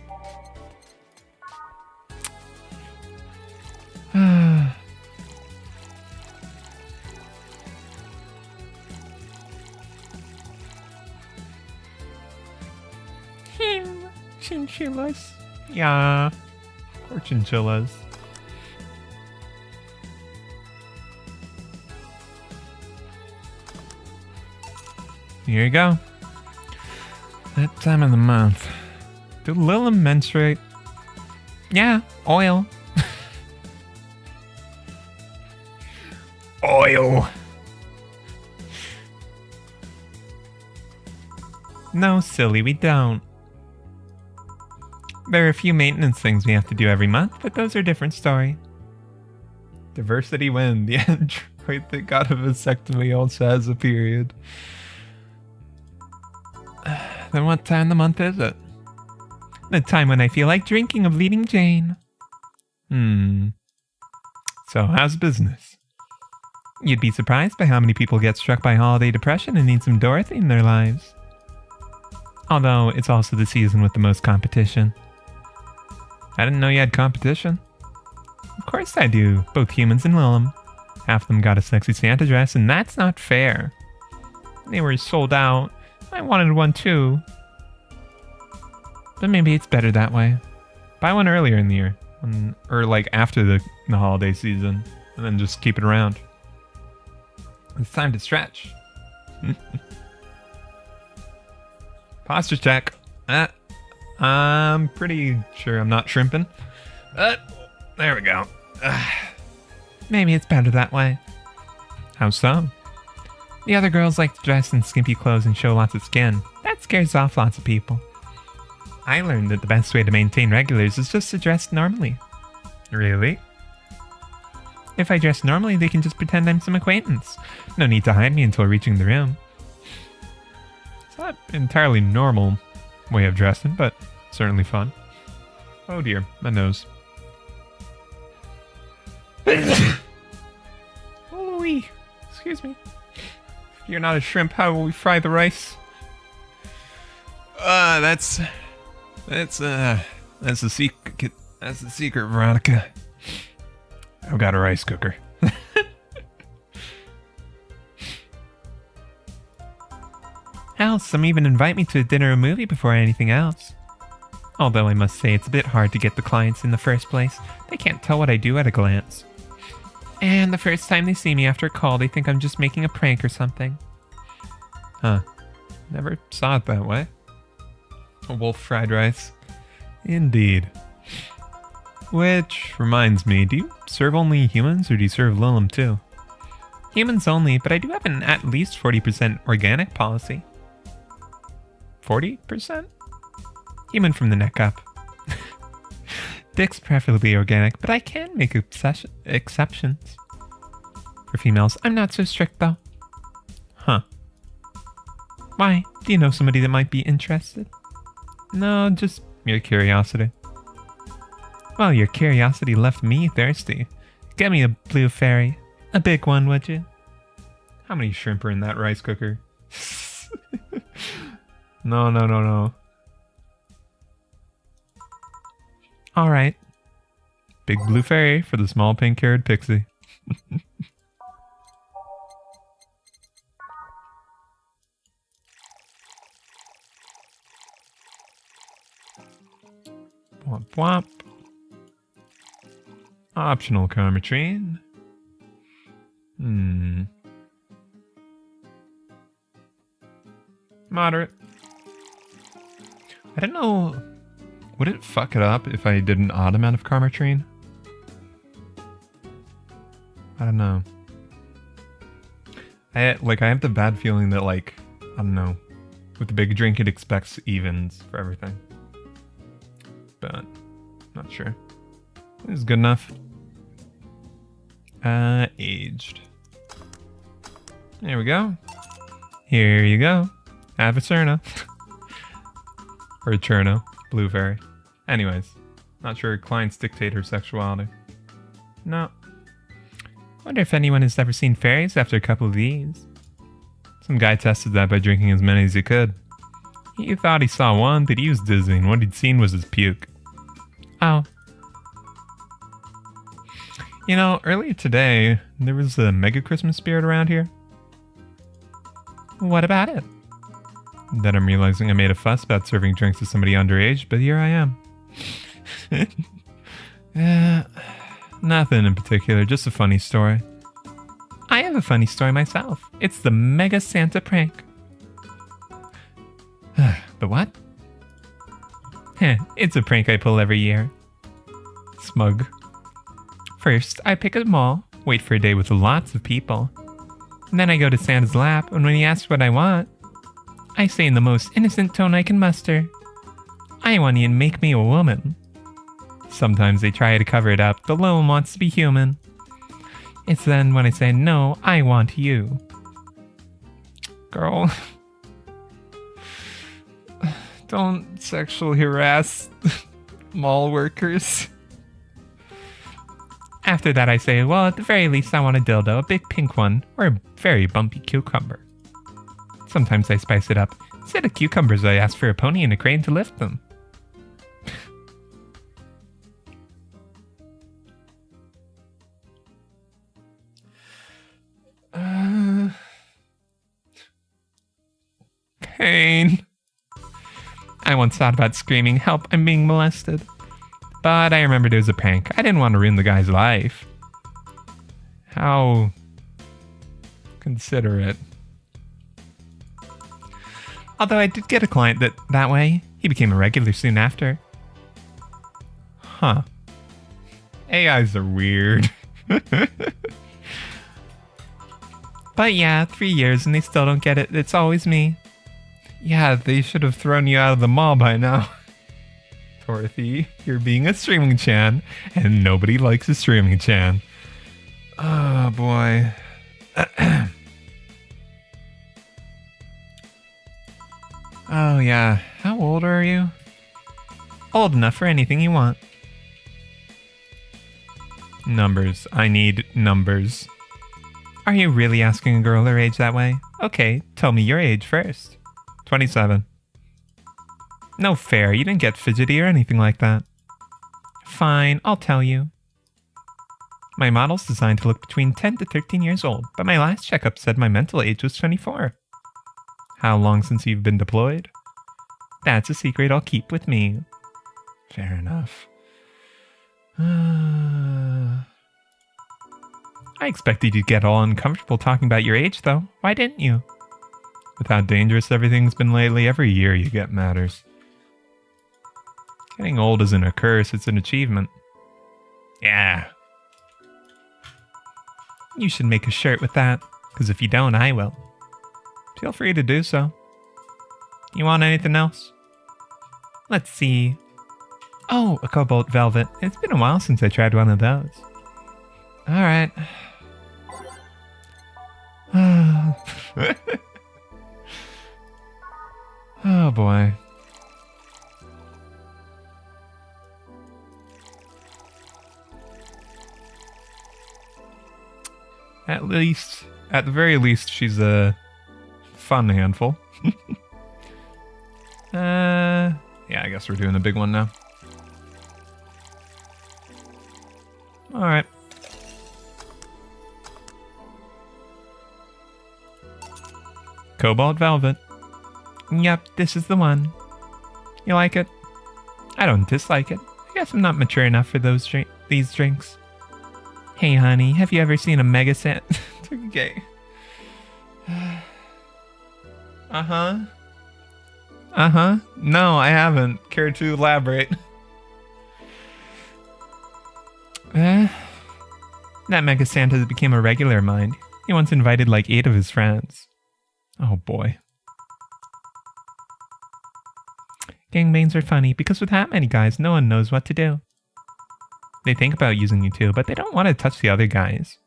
Chinchillas. Yeah. Poor chinchillas. Here you go. That time of the month. Do Lila menstruate? Yeah, oil. Oil. No, silly, we don't. There are a few maintenance things we have to do every month, but those are a different story. Diversity win. The android that got a vasectomy also has a period. Then what time of the month is it? The time when I feel like drinking a bleeding Jane. So, how's business? You'd be surprised by how many people get struck by holiday depression and need some Dorothy in their lives. Although, it's also the season with the most competition. I didn't know you had competition. Of course I do, both humans and Lonesome. Half of them got a sexy Santa dress, and that's not fair. They were sold out. I wanted one too. But maybe it's better that way. Buy one earlier in the year. Or like after the holiday season. And then just keep it around. It's time to stretch. Posture check. I'm pretty sure I'm not shrimping. There we go. Maybe it's better that way. How so? The other girls like to dress in skimpy clothes and show lots of skin. That scares off lots of people. I learned that the best way to maintain regulars is just to dress normally. Really? If I dress normally, they can just pretend I'm some acquaintance. No need to hide me until reaching the room. It's not entirely normal way of dressing, but certainly fun. Oh dear, my nose. Oh, excuse me. If you're not a shrimp, how will we fry the rice? That's the secret. That's the secret, Veronica. I've got a rice cooker. Hell, some even invite me to a dinner or movie before anything else. Although I must say it's a bit hard to get the clients in the first place. They can't tell what I do at a glance. And the first time they see me after a call, they think I'm just making a prank or something. Huh. Never saw it that way. A wolf fried rice. Indeed. Which reminds me, do you serve only humans or do you serve Lonesome too? Humans only, but I do have an at least 40% organic policy. 40%? Human from the neck up. Dick's preferably organic, but I can make exceptions. For females, I'm not so strict though. Huh. Why? Do you know somebody that might be interested? No, just mere curiosity. Well, your curiosity left me thirsty. Get me a blue fairy. A big one, would you? How many shrimp are in that rice cooker? No. Alright. Big blue fairy for the small pink-haired pixie. Womp womp. Optional karmatrine. Moderate. I don't know. Would it fuck it up if I did an odd amount of karmatrine? I don't know. I have the bad feeling that I don't know. With the big drink it expects evens for everything. But not sure. This is good enough. Aged. There we go. Here you go. Have a Cerna. Or a Cherno. Blue fairy. Anyways. Not sure clients dictate her sexuality. No. Wonder if anyone has ever seen fairies after a couple of these. Some guy tested that by drinking as many as he could. He thought he saw one, but he was dizzy, and what he'd seen was his puke. Oh. You know, earlier today, there was a mega Christmas spirit around here. What about it? Then I'm realizing I made a fuss about serving drinks to somebody underage, but here I am. Nothing in particular, just a funny story. I have a funny story myself. It's the Mega Santa prank. The what? It's a prank I pull every year. Smug. First, I pick a mall wait for a day with lots of people. And then I go to Santa's lap, and when he asks what I want, I say in the most innocent tone I can muster, I want you to make me a woman. Sometimes they try to cover it up. The little one wants to be human. It's then when I say, no, I want you. Girl. Don't sexually harass mall workers. After that I say, well, at the very least I want a dildo, a big pink one, or a very bumpy cucumber. Sometimes I spice it up. Instead of cucumbers, I ask for a pony and a crane to lift them. Pain. I once thought about screaming, help, I'm being molested. But I remembered it was a prank. I didn't want to ruin the guy's life. How considerate. Although I did get a client that way. He became a regular soon after. Huh. AIs are weird. But yeah, 3 years and they still don't get it. It's always me. Yeah, they should have thrown you out of the mall by now. Dorothy, you're being a streaming chan, and nobody likes a streaming chan. Oh boy. Oh yeah, how old are you? Old enough for anything you want. Numbers. I need numbers. Are you really asking a girl her age that way? Okay, tell me your age first. 27. No fair, you didn't get fidgety or anything like that. Fine, I'll tell you. My model's designed to look between 10 to 13 years old, but my last checkup said my mental age was 24. How long since you've been deployed? That's a secret I'll keep with me. Fair enough. I expected you'd get all uncomfortable talking about your age, though. Why didn't you? With how dangerous everything's been lately, every year you get matters. Getting old isn't a curse, it's an achievement. Yeah. You should make a shirt with that, because if you don't, I will. Feel free to do so. You want anything else? Let's see. Oh, a cobalt velvet. It's been a while since I tried one of those. Alright. Oh boy. At the very least, she's a fun handful. Yeah, I guess we're doing the big one now. Alright. Cobalt velvet. Yep, this is the one. You like it? I don't dislike it. I guess I'm not mature enough for these drinks. Hey honey, have you ever seen a Mega Santa? Okay. Uh-huh. Uh-huh. No, I haven't. Care to elaborate? That Mega Santa became a regular of mine. He once invited like 8 of his friends. Oh boy. Gangbangs are funny because with that many guys, no one knows what to do. They think about using you too, but they don't want to touch the other guys.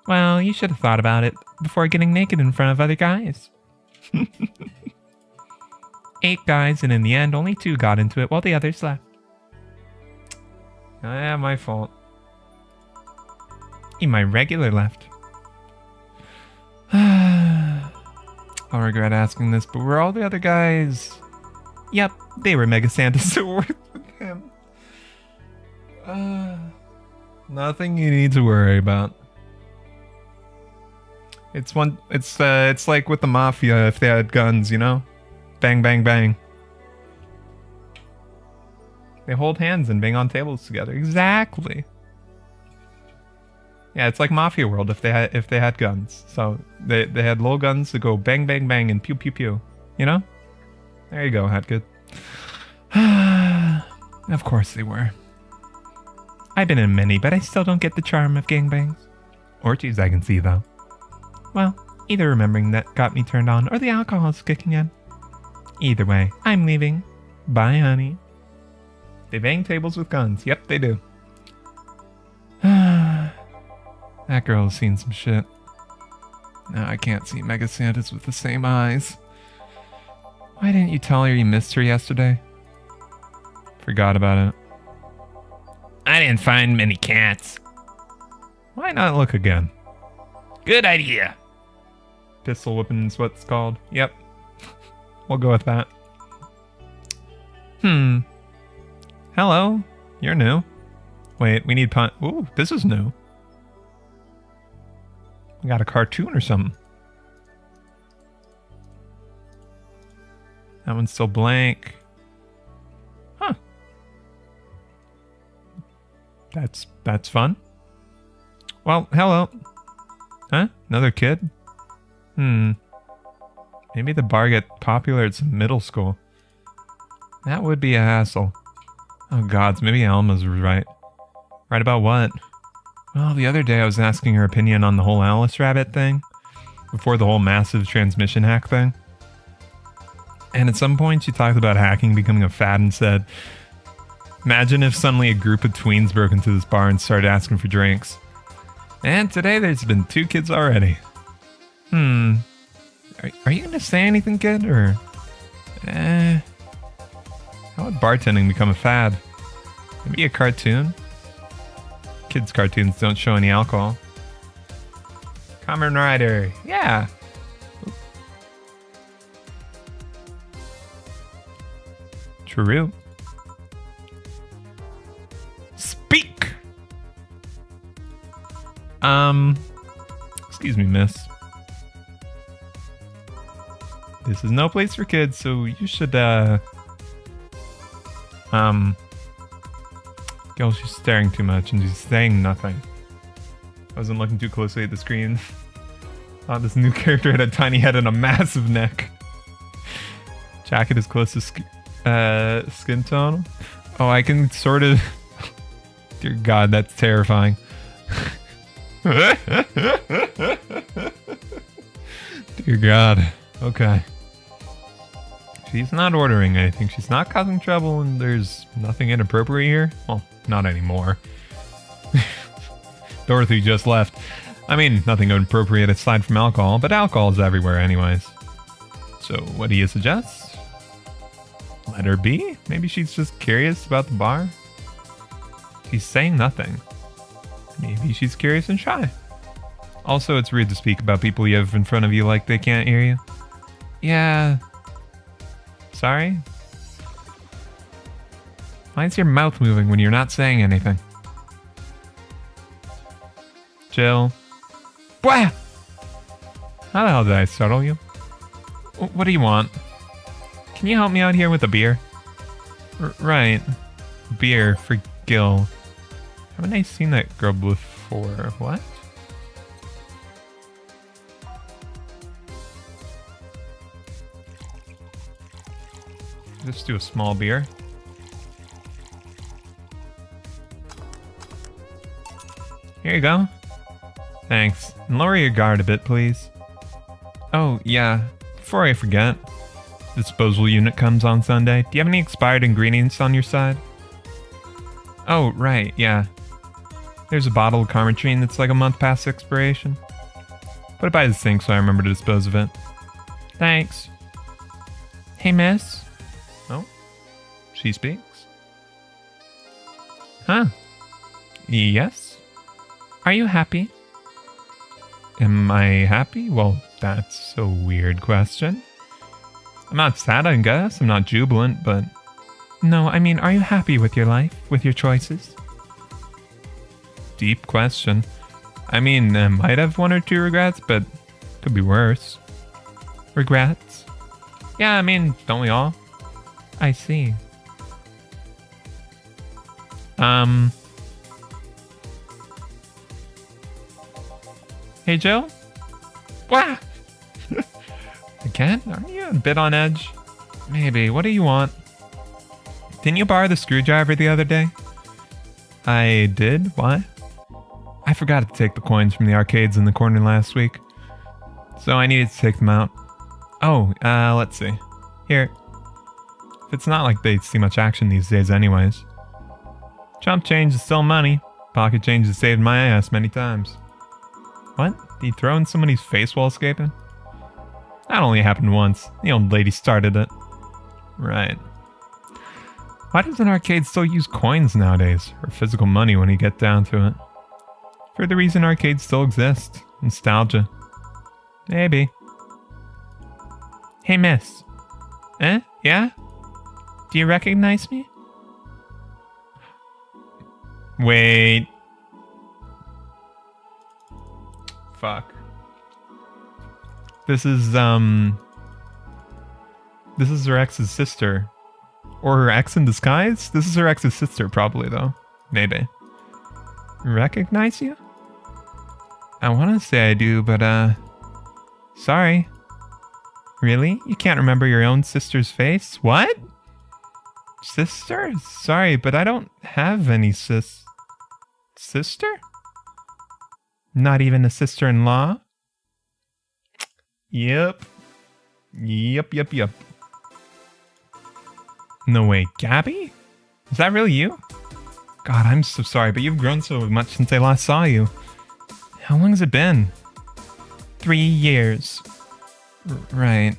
Well, you should have thought about it before getting naked in front of other guys. 8 guys, and in the end, only 2 got into it while the others left. Ah, my fault. Even my regular left. I'll regret asking this, but were all the other guys... Yep, they were Mega Santas that worked with him. Nothing you need to worry about. It's like with the mafia if they had guns, you know? Bang, bang, bang. They hold hands and bang on tables together. Exactly. Yeah, it's like Mafia World if they had guns. So they had little guns that go bang, bang, bang and pew, pew, pew. You know? There you go, Hatgood. Of course they were. I've been in many, but I still don't get the charm of gangbangs. Orgies I can see, though. Well, either remembering that got me turned on, or the alcohol's kicking in. Either way, I'm leaving. Bye, honey. They bang tables with guns. Yep, they do. That girl has seen some shit. Now I can't see Mega Santas with the same eyes. Why didn't you tell her you missed her yesterday? Forgot about it. I didn't find many cats. Why not look again? Good idea. Pistol whipping's what's called. Yep. We'll go with that. Hello. You're new. Wait, we need punt. Ooh, this is new. We got a cartoon or something. That one's still blank. Huh. That's fun. Well, hello. Huh? Another kid? Maybe the bar get popular at some middle school. That would be a hassle. Oh gods, maybe Alma's right. Right about what? Well, the other day I was asking her opinion on the whole Alice Rabbit thing. Before the whole massive transmission hack thing. And at some point she talked about hacking becoming a fad and said, imagine if suddenly a group of tweens broke into this bar and started asking for drinks. And today there's been 2 kids already. Are you gonna say anything, kid, or... How would bartending become a fad? Maybe a cartoon? Kids' cartoons don't show any alcohol. Kamen Rider, yeah! True. Speak! Excuse me, miss. This is no place for kids, so you should, Girl, she's staring too much and she's saying nothing. I wasn't looking too closely at the screen. Thought this new character had a tiny head and a massive neck. Jacket is close to skin tone. Oh, I can sort of... Dear God, that's terrifying. Dear God. Okay. She's not ordering anything. She's not causing trouble, and there's nothing inappropriate here. Well, not anymore. Dorothy just left. I mean, nothing inappropriate aside from alcohol, but alcohol is everywhere anyways. So, what do you suggest? Let her be? Maybe she's just curious about the bar? She's saying nothing. Maybe she's curious and shy. Also, it's rude to speak about people you have in front of you like they can't hear you. Yeah. Sorry? Why is your mouth moving when you're not saying anything? Jill. Blah! How the hell did I startle you? What do you want? Can you help me out here with a beer? Right. Beer for Gil. Haven't I seen that girl before? What? Let's do a small beer. Here you go. Thanks. And lower your guard a bit, please. Oh, yeah. Before I forget, the disposal unit comes on Sunday. Do you have any expired ingredients on your side? Oh, right, yeah. There's a bottle of Carmetrine that's like a month past expiration. Put it by the sink so I remember to dispose of it. Thanks. Hey, miss. Oh, she speaks. Huh. Yes? Are you happy? Am I happy? Well, that's a weird question. I'm not sad, I guess. I'm not jubilant, but... No, I mean, are you happy with your life? With your choices? Deep question. I mean, I might have 1 or 2 regrets, but could be worse. Regrets? Yeah, I mean, don't we all? I see. Hey, Jill? Wah! Again? Aren't you a bit on edge? Maybe. What do you want? Didn't you borrow the screwdriver the other day? I did? Why? I forgot to take the coins from the arcades in the corner last week. So I needed to take them out. Oh, let's see. Here. It's not like they see much action these days anyways. Chump change is still money. Pocket change has saved my ass many times. What? Did you throw in somebody's face while escaping? That only happened once. The old lady started it. Right. Why does an arcade still use coins nowadays? Or physical money when you get down to it? For the reason arcades still exist. Nostalgia. Maybe. Hey, miss. Eh? Yeah? Do you recognize me? Wait. Fuck. This is her ex's sister. Or her ex in disguise? This is her ex's sister, probably, though. Maybe. Recognize you? I want to say I do, but, sorry. Really? You can't remember your own sister's face? What? Sister? Sorry, but I don't have any sister? Not even a sister-in-law? Yep. Yep. No way, Gabby? Is that really you? God, I'm so sorry, but you've grown so much since I last saw you. How long has it been? 3 years. Right.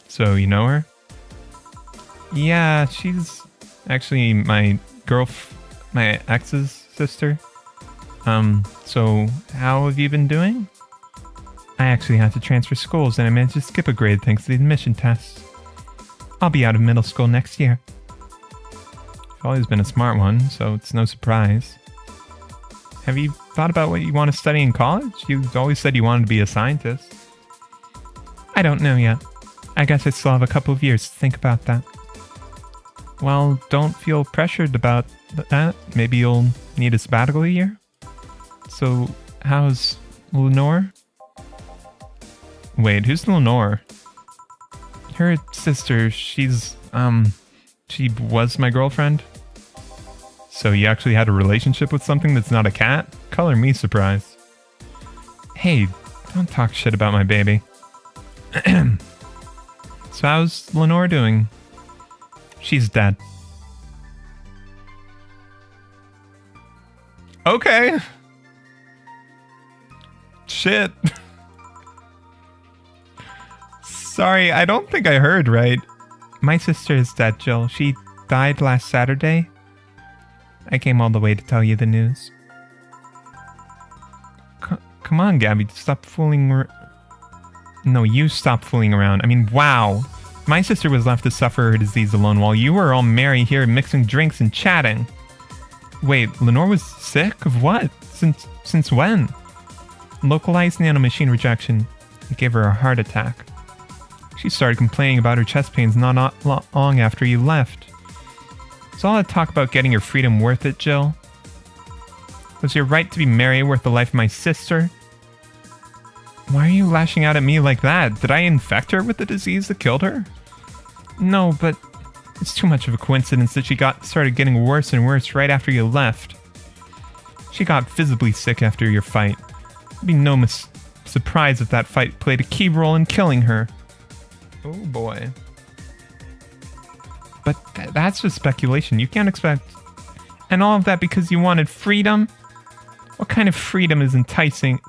So, you know her? Yeah, she's actually my ex's sister. So how have you been doing? I actually had to transfer schools and I managed to skip a grade thanks to the admission tests. I'll be out of middle school next year. You've always been a smart one, so it's no surprise. Have you thought about what you want to study in college? You've always said you wanted to be a scientist. I don't know yet. I guess I still have a couple of years to think about that. Well, don't feel pressured about that. Maybe you'll need a sabbatical a year. So, how's Lenore? Wait, who's Lenore? Her sister, she was my girlfriend. So you actually had a relationship with something that's not a cat? Color me surprised. Hey, don't talk shit about my baby. So how's Lenore doing? She's dead. Okay. Shit. Sorry, I don't think I heard right. My sister is dead, Jill. She died last Saturday. I came all the way to tell you the news. Come on, Gabby, stop fooling. No, you stop fooling around. I mean, wow. My sister was left to suffer her disease alone while you were all merry here mixing drinks and chatting. Wait, Lenore was sick? Of what? Since when? Localized nanomachine rejection. It gave her a heart attack. She started complaining about her chest pains not long after you left. Is all that talk about getting your freedom worth it, Jill? Was your right to be merry worth the life of my sister? Why are you lashing out at me like that? Did I infect her with the disease that killed her? No, but it's too much of a coincidence that she started getting worse and worse right after you left. She got visibly sick after your fight. It'd be no surprise if that fight played a key role in killing her. Oh boy. But that's just speculation. You can't expect... And all of that because you wanted freedom? What kind of freedom is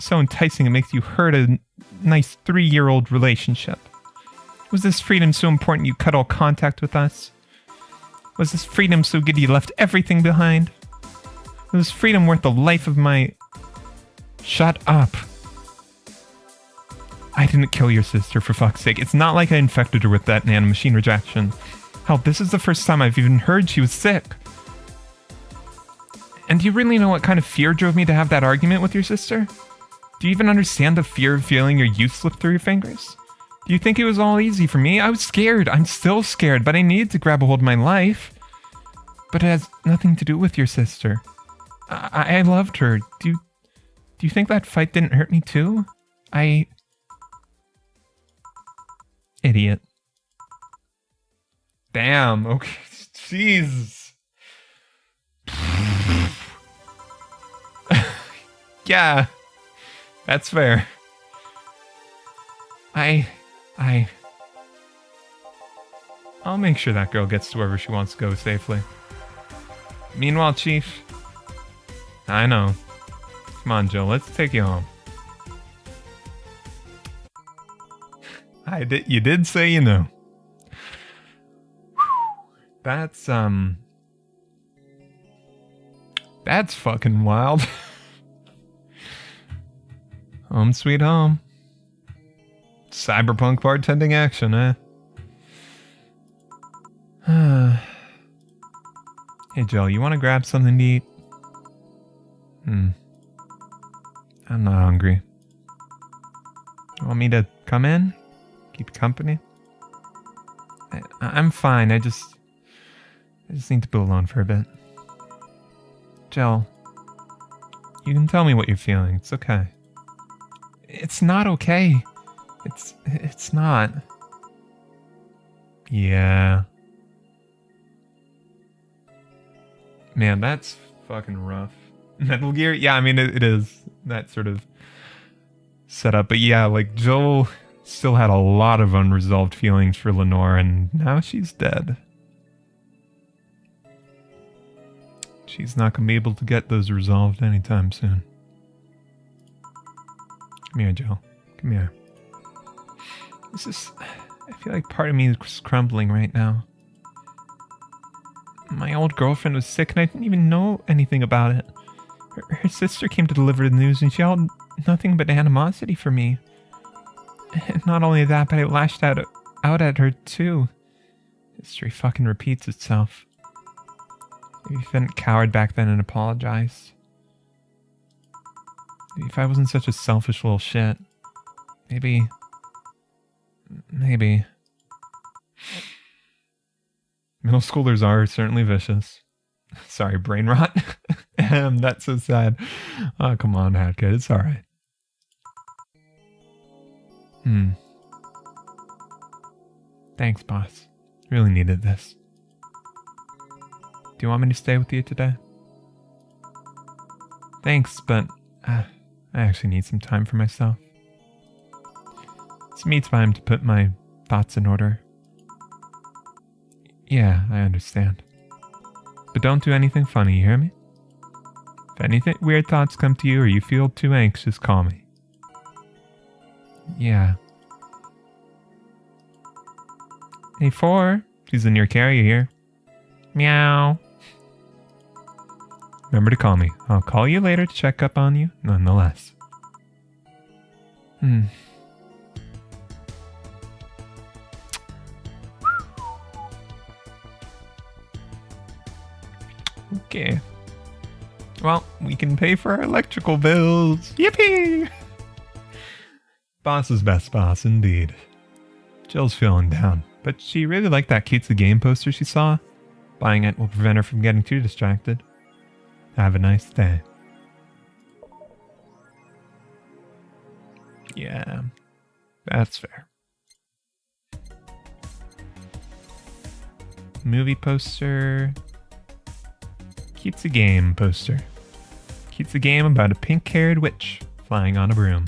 so enticing it makes you hurt a nice 3-year-old relationship? Was this freedom so important you cut all contact with us? Was this freedom so good you left everything behind? Was this freedom worth the life of my... Shut up. I didn't kill your sister, for fuck's sake. It's not like I infected her with that nanomachine rejection. Hell, this is the first time I've even heard she was sick. And do you really know what kind of fear drove me to have that argument with your sister? Do you even understand the fear of feeling your youth slip through your fingers? Do you think it was all easy for me? I was scared. I'm still scared, but I needed to grab a hold of my life. But it has nothing to do with your sister. I loved her. Do you think that fight didn't hurt me too? Idiot. Damn, okay. Jesus. Yeah, that's fair. I'll make sure that girl gets to wherever she wants to go safely. Meanwhile, Chief, I know. Come on, Jill, let's take you home. You did say you know. That's fucking wild. Home sweet home. Cyberpunk bartending action, eh? Hey, Jill, you want to grab something to eat? I'm not hungry. You want me to come in? Keep you company? I'm fine. I just need to be alone for a bit. Jill, you can tell me what you're feeling. It's okay. It's not okay. It's not. Yeah. Man, that's fucking rough. Metal Gear? Yeah, I mean, it is that sort of setup. But yeah, like, Joel still had a lot of unresolved feelings for Lenore, and now she's dead. She's not going to be able to get those resolved anytime soon. Come here, Joel. Come here. I feel like part of me is crumbling right now. My old girlfriend was sick and I didn't even know anything about it. Her sister came to deliver the news and she held nothing but animosity for me. And not only that, but I lashed out at her too. History fucking repeats itself. Maybe if I hadn't cowered back then and apologized. Maybe if I wasn't such a selfish little shit. Maybe. Middle schoolers are certainly vicious. Sorry, brain rot. That's so sad. Oh, come on, Hatkid. It's alright. Thanks, boss. Really needed this. Do you want me to stay with you today? Thanks, but I actually need some time for myself. It's me time to put my thoughts in order. Yeah, I understand. But don't do anything funny, you hear me? If anything weird thoughts come to you or you feel too anxious, call me. Yeah. Hey, 4. She's in your carrier here. Meow. Remember to call me. I'll call you later to check up on you, nonetheless. Okay. Well, we can pay for our electrical bills. Yippee! Boss's best boss, indeed. Jill's feeling down, but she really liked that Cute the Game poster she saw. Buying it will prevent her from getting too distracted. Have a nice day. Yeah, that's fair. Movie poster. Keeps a game poster. Keeps a game about a pink-haired witch flying on a broom.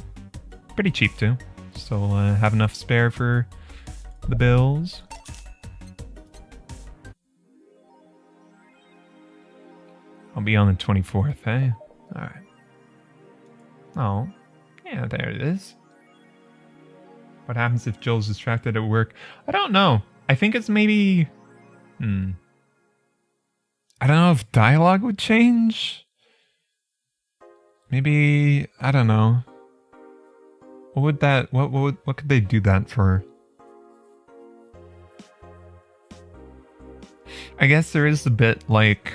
Pretty cheap too. So have enough spare for the bills. I'll be on the 24th, eh? Alright. Oh. Yeah, there it is. What happens if Joel's distracted at work? I don't know. I think it's maybe... I don't know if dialogue would change. Maybe, I don't know. What would that, what could they do that for? I guess there is a bit like,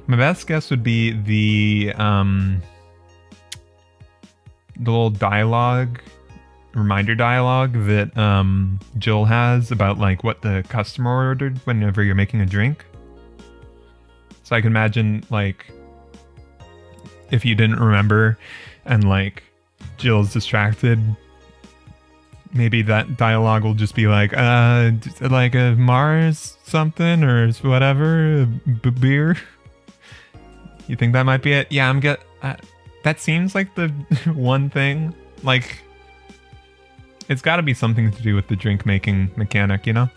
my best guess would be the little dialogue, reminder dialogue that Jill has about like what the customer ordered whenever you're making a drink. So I can imagine, like, if you didn't remember and, like, Jill's distracted, maybe that dialogue will just be like a Mars something or whatever, beer. You think that might be it? Yeah, That seems like the one thing. Like, it's got to be something to do with the drink making mechanic, you know?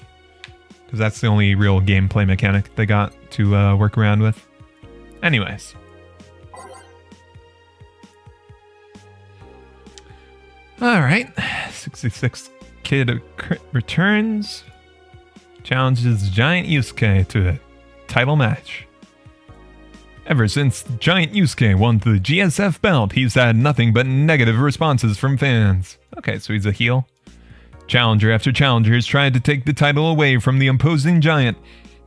Because that's the only real gameplay mechanic they got to work around with. Anyways. Alright. 66 kid returns. Challenges Giant Yusuke to a title match. Ever since Giant Yusuke won the GSF belt, he's had nothing but negative responses from fans. Okay, so he's a heel. Challenger after challenger has tried to take the title away from the imposing giant,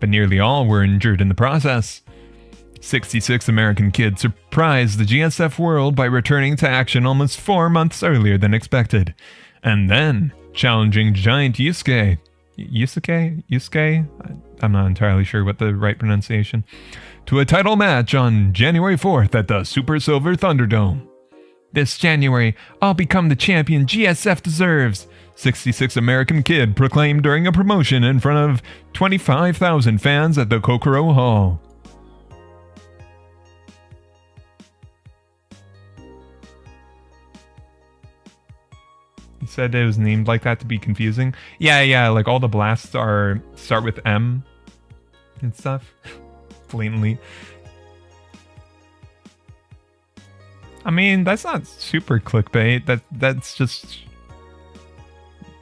but nearly all were injured in the process. 66 American kids surprised the GSF world by returning to action almost 4 months earlier than expected. And then, challenging Giant Yusuke. Yusuke? I'm not entirely sure what the right pronunciation. To a title match on January 4th at the Super Silver Thunderdome. This January, I'll become the champion GSF deserves, 66 American kid proclaimed during a promotion in front of 25,000 fans at the Kokoro Hall. He said it was named like that to be confusing. Yeah, like all the blasts start with M and stuff. Blatantly. I mean, that's not super clickbait. That's just...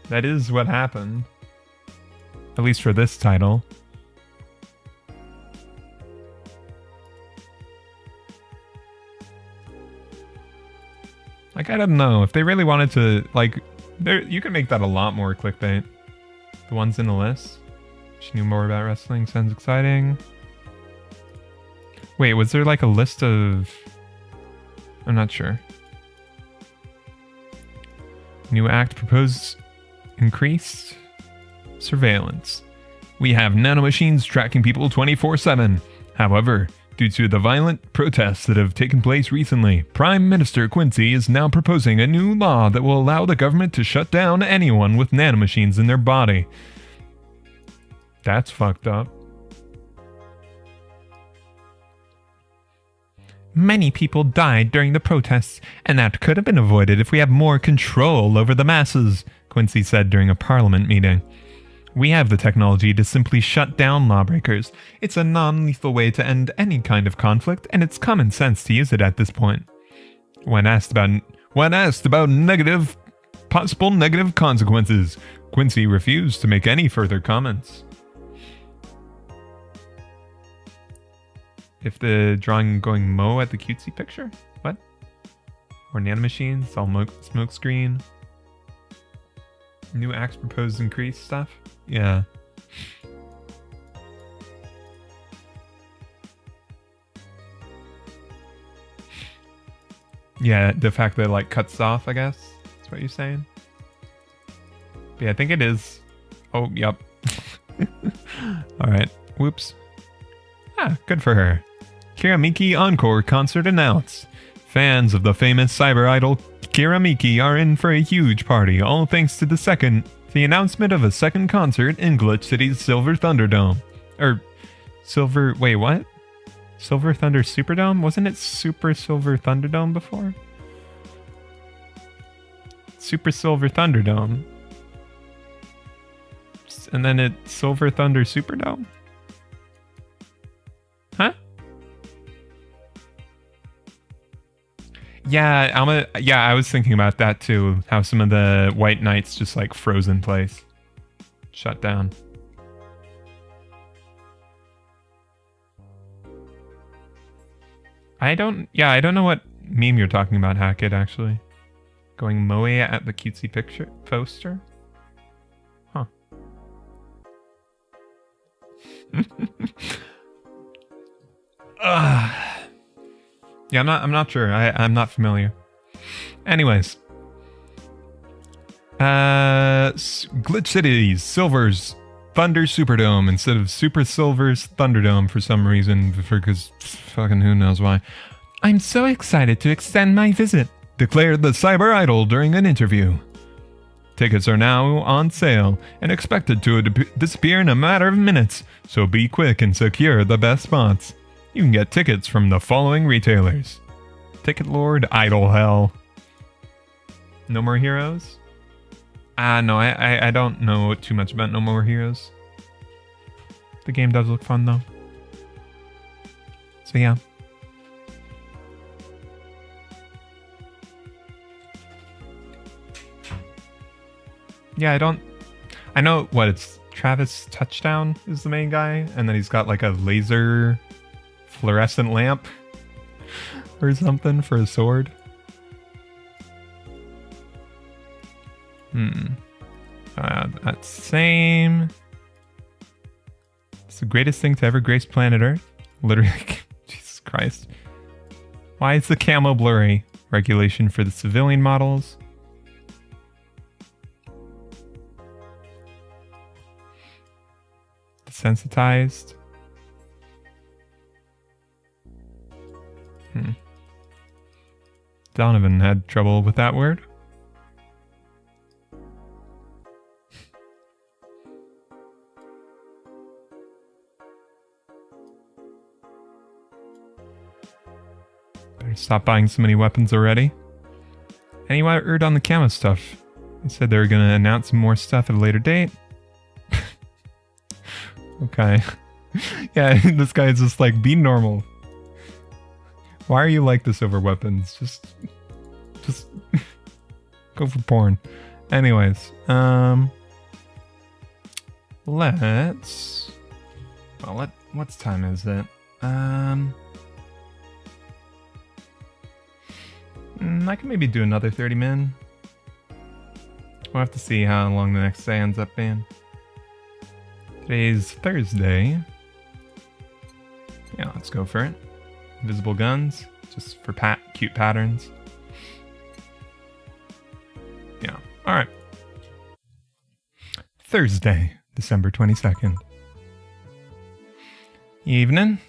That is what happened. At least for this title. Like, I don't know. If they really wanted to, like... you can make that a lot more clickbait. The ones in the list. She knew more about wrestling. Sounds exciting. Wait, was there like a list of... I'm not sure. New act proposed increased surveillance. We have nanomachines tracking people 24/7. However, due to the violent protests that have taken place recently, Prime Minister Quincy is now proposing a new law that will allow the government to shut down anyone with nanomachines in their body. That's fucked up. Many people died during the protests, and that could have been avoided if we had more control over the masses, Quincy said during a parliament meeting. We have the technology to simply shut down lawbreakers. It's a non-lethal way to end any kind of conflict, and it's common sense to use it at this point. When asked about possible negative consequences, Quincy refused to make any further comments. If the drawing going Mo at the cutesy picture? What? Or nanomachines? All smoke screen? New acts proposed increase stuff? Yeah. Yeah, the fact that it like cuts off, I guess. That's what you're saying. But yeah, I think it is. Oh, yep. Alright. Whoops. Ah, good for her. Kira Miki Encore concert announced. Fans of the famous cyber idol Kira Miki are in for a huge party, all thanks to the announcement of a second concert in Glitch City's Silver Thunderdome. Wait, what? Silver Thunder Superdome? Wasn't it Super Silver Thunderdome before? Super Silver Thunderdome. And then it's Silver Thunder Superdome? Huh? Yeah, I was thinking about that too. How some of the White Knights just like froze in place. Shut down. I don't know what meme you're talking about, Hackett, actually. Going Moe at the cutesy picture poster? Huh. Yeah, I'm not sure. I'm not familiar. Anyways. Glitch City's Silver's Thunder Superdome instead of Super Silver's Thunderdome for some reason, because fucking who knows why. I'm so excited to extend my visit, declared the cyber idol during an interview. Tickets are now on sale and expected to disappear in a matter of minutes, so be quick and secure the best spots. You can get tickets from the following retailers. Ticket Lord, Idle Hell. No More Heroes? No, I don't know too much about No More Heroes. The game does look fun though. So yeah. Yeah, I know what it's Travis Touchdown is the main guy, and then he's got like a laser fluorescent lamp or something for a sword. That's same. It's the greatest thing to ever grace planet Earth. Literally, Jesus Christ. Why is the camo blurry? Regulation for the civilian models. Desensitized. Donovan had trouble with that word. Better stop buying so many weapons already. Any word on the camo stuff? They said they were going to announce some more stuff at a later date. Okay. Yeah, this guy is just like, be normal. Why are you like this over weapons? Just go for porn. Anyways, let's... Well, what's time is it? I can maybe do another 30 min. We'll have to see how long the next day ends up being. Today's Thursday. Yeah, let's go for it. Invisible guns, just for cute patterns. Yeah, alright. Thursday, December 22nd. Evening.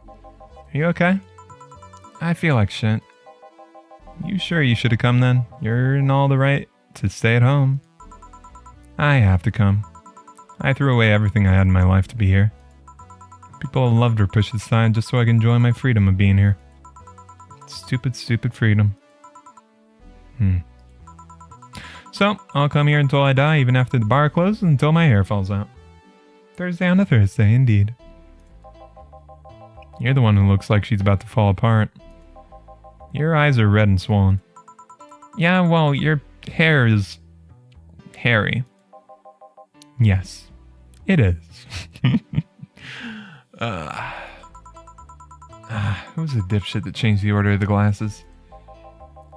Are you okay? I feel like shit. You sure you should have come then? You're in all the right to stay at home. I have to come. I threw away everything I had in my life to be here. People loved or pushed aside just so I can enjoy my freedom of being here. Stupid, stupid freedom. So, I'll come here until I die, even after the bar closes, until my hair falls out. Thursday on a Thursday, indeed. You're the one who looks like she's about to fall apart. Your eyes are red and swollen. Yeah, well, your hair is hairy. Yes, it is. Who was the dipshit that changed the order of the glasses?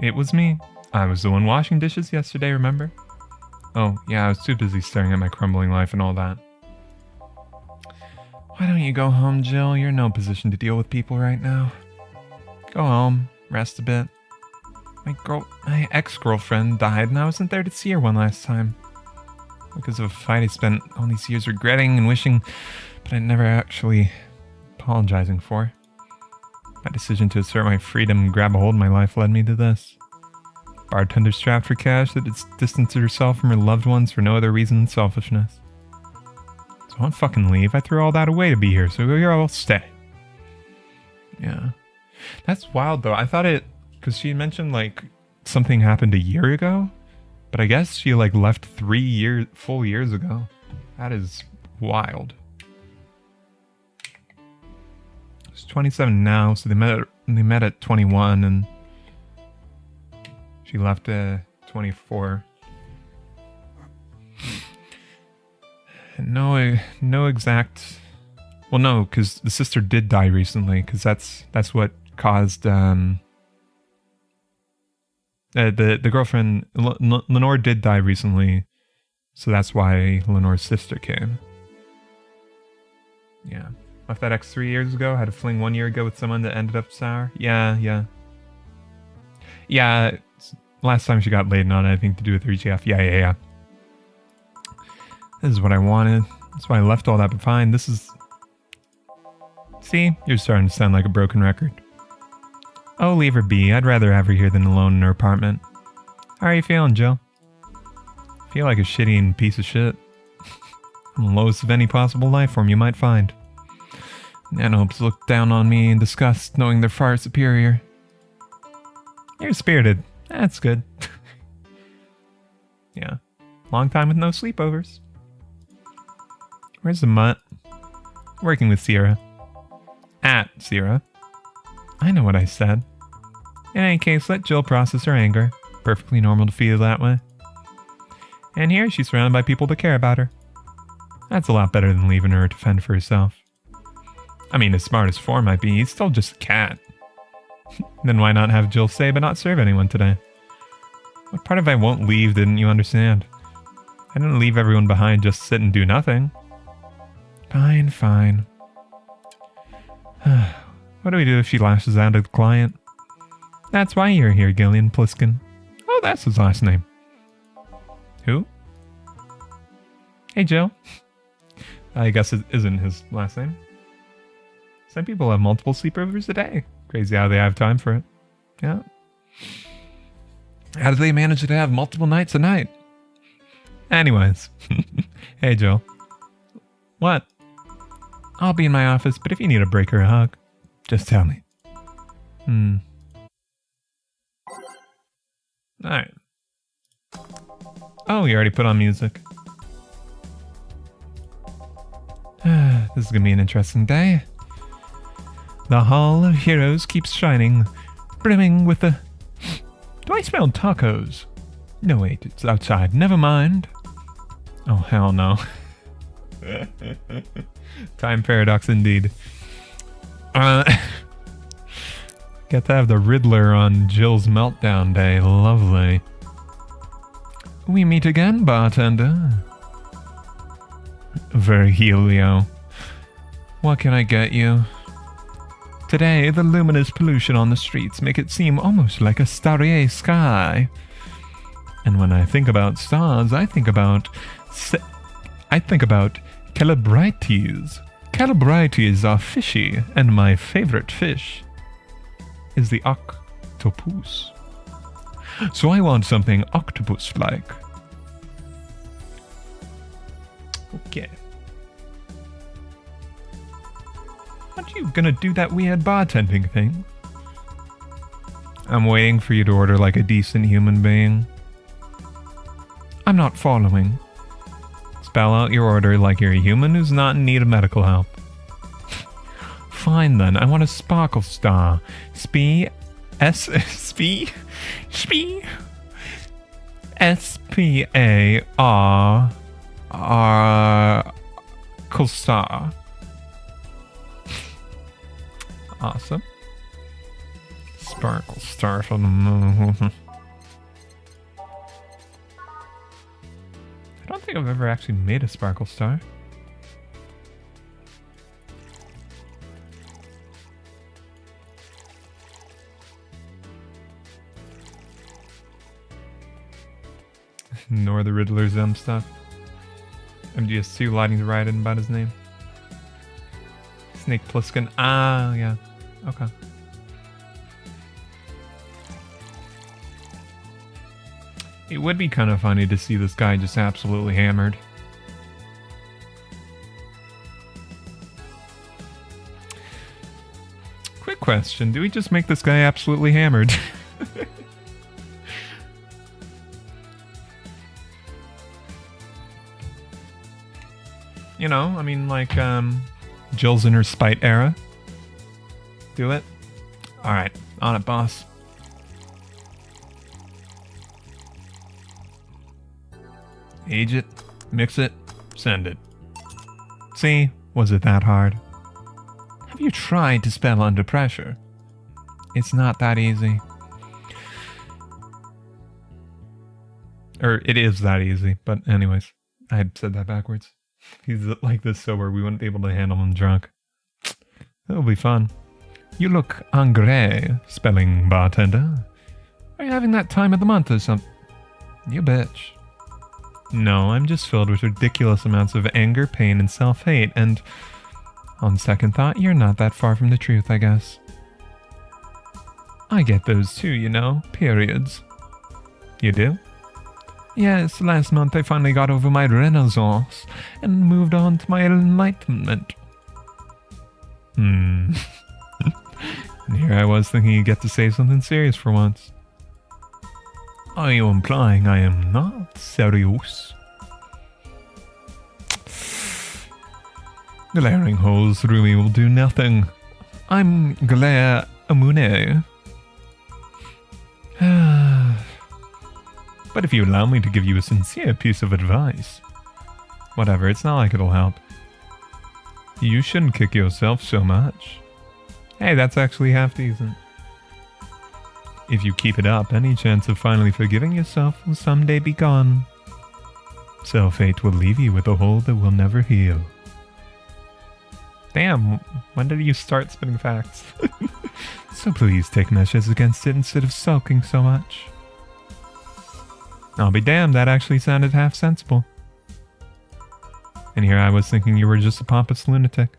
It was me. I was the one washing dishes yesterday, remember? Oh, yeah, I was too busy staring at my crumbling life and all that. Why don't you go home, Jill? You're in no position to deal with people right now. Go home, rest a bit. My ex-girlfriend died and I wasn't there to see her one last time. Because of a fight I spent all these years regretting and wishing, but I never actually apologizing for. My decision to assert my freedom and grab a hold of my life led me to this. Bartender strapped for cash that distanced herself from her loved ones for no other reason than selfishness. So I don't fucking leave. I threw all that away to be here, so here I'll stay. Yeah. That's wild though. I thought it, because she mentioned like something happened a year ago, but I guess she like left 3 full years ago. That is wild. She's 27 now, so they met at 21 and she left at 24. And no exact... Well, no, because the sister did die recently, because that's what caused... the girlfriend... Lenore did die recently, so that's why Lenore's sister came. Yeah. Left that ex 3 years ago, had a fling 1 year ago with someone that ended up sour. Yeah. Yeah, last time she got laid on anything to do with her GF. Yeah. This is what I wanted. That's why I left all that behind. This is... See? You're starting to sound like a broken record. Oh, leave her be. I'd rather have her here than alone in her apartment. How are you feeling, Jill? I feel like a shitty piece of shit. I'm the lowest of any possible life form you might find. Nanopes look down on me in disgust, knowing they're far superior. You're spirited. That's good. Yeah. Long time with no sleepovers. Where's the mutt? Working with Sierra. At Sierra. I know what I said. In any case, let Jill process her anger. Perfectly normal to feel that way. And here, she's surrounded by people that care about her. That's a lot better than leaving her to fend for herself. I mean, as smart as 4 might be, he's still just a cat. Then why not have Jill say but not serve anyone today? What part of I won't leave didn't you understand? I didn't leave everyone behind just sit and do nothing. Fine, fine. What do we do if she lashes out at the client? That's why you're here, Gillian Pliskin. Oh, that's his last name. Who? Hey, Jill. I guess it isn't his last name. Some people have multiple sleepovers a day. Crazy how they have time for it. Yeah. How do they manage to have multiple nights a night? Anyways. Hey, Jill. What? I'll be in my office, but if you need a break or a hug, just tell me. Alright. Oh, you already put on music. This is gonna be an interesting day. The Hall of Heroes keeps shining, brimming with the... Do I smell tacos? No, wait, it's outside. Never mind. Oh, hell no. Time paradox indeed. Get to have the Riddler on Jill's meltdown day. Lovely. We meet again, bartender. Virgilio. What can I get you? Today, the luminous pollution on the streets make it seem almost like a starry sky. And when I think about stars, I think about calabrites. Calabrites are fishy, and my favorite fish is the octopus. So I want something octopus-like. Okay. Aren't you gonna do that weird bartending thing? I'm waiting for you to order like a decent human being. I'm not following. Spell out your order like you're a human who's not in need of medical help. Fine then, I want a sparkle star. S-P-A-R... Star. Awesome. Sparkle star for the moon. I don't think I've ever actually made a sparkle star. Nor the Riddler's stuff. MGS2 lighting to write in about his name. Snake Plissken. Ah, yeah. Okay. It would be kind of funny to see this guy just absolutely hammered. Quick question. Do we just make this guy absolutely hammered? You know, I mean, like, Jill's in her spite era. Do it? Alright, on it, boss. Age it, mix it, send it. See, was it that hard? Have you tried to spell under pressure? It's not that easy. Or, it is that easy, but anyways, I had said that backwards. He's like this sober, we wouldn't be able to handle him drunk. It'll be fun. You look angry, spelling bartender. Are you having that time of the month or something? You bitch. No, I'm just filled with ridiculous amounts of anger, pain, and self-hate, and on second thought, you're not that far from the truth, I guess. I get those too, you know, periods. You do? Yes, last month I finally got over my renaissance and moved on to my enlightenment. And here I was thinking you'd get to say something serious for once. Are you implying I am not serious? Glaring holes through me will do nothing. I'm Glare Amune. But if you allow me to give you a sincere piece of advice. Whatever, it's not like it'll help. You shouldn't kick yourself so much. Hey, that's actually half decent. If you keep it up, any chance of finally forgiving yourself will someday be gone. So fate will leave you with a hole that will never heal. Damn, when did you start spitting facts? So please take measures against it instead of sulking so much. I'll be damned, that actually sounded half sensible. And here I was thinking you were just a pompous lunatic.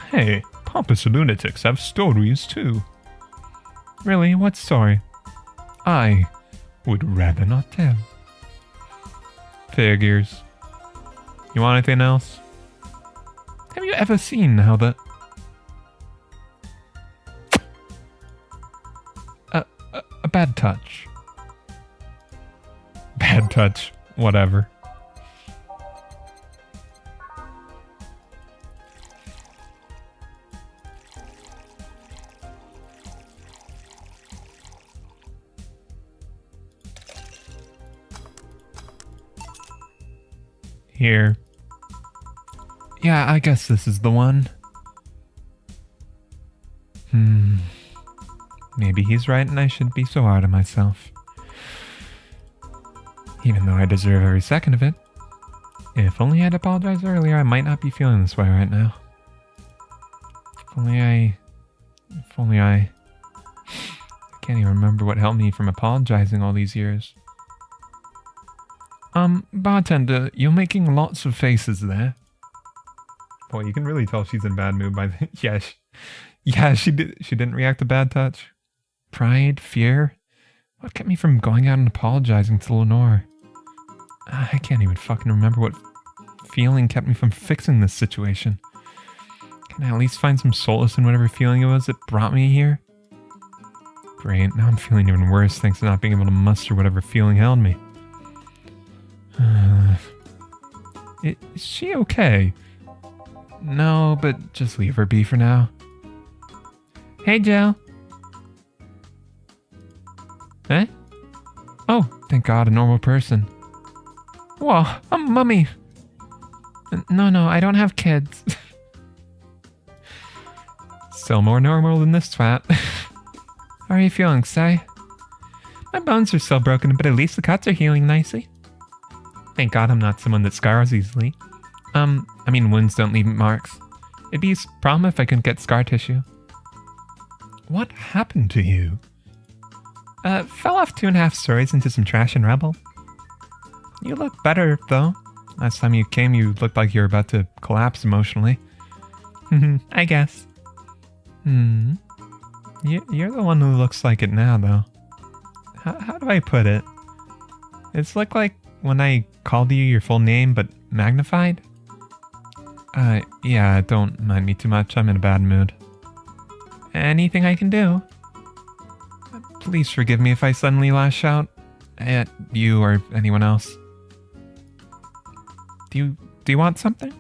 Hey, pompous lunatics have stories too. Really? What story? I would rather not tell. Figures. You want anything else? Have you ever seen how the... A bad touch. Bad touch. Whatever. Here. Yeah, I guess this is the one. Maybe he's right and I shouldn't be so hard on myself. Even though I deserve every second of it. If only I'd apologized earlier, I might not be feeling this way right now. If only I can't even remember what held me from apologizing all these years. Bartender, you're making lots of faces there. Boy, you can really tell she's in bad mood by the... She didn't react to bad touch. Pride? Fear? What kept me from going out and apologizing to Lenore? I can't even fucking remember what feeling kept me from fixing this situation. Can I at least find some solace in whatever feeling it was that brought me here? Great, now I'm feeling even worse thanks to not being able to muster whatever feeling held me. Is she okay? No, but just leave her be for now. Hey, Joe. Eh? Oh, thank God, a normal person. Whoa, a mummy. No, I don't have kids. Still more normal than this twat. How are you feeling, Sai? My bones are still broken, but at least the cuts are healing nicely. Thank God I'm not someone that scars easily. I mean, wounds don't leave marks. It'd be a problem if I couldn't get scar tissue. What happened to you? Fell off 2.5 stories into some trash and rubble. You look better, though. Last time you came, you looked like you were about to collapse emotionally. I guess. You're the one who looks like it now, though. How do I put it? It's like when I called you your full name, but magnified? Yeah, don't mind me too much. I'm in a bad mood. Anything I can do? Please forgive me if I suddenly lash out at you or anyone else. Do you want something?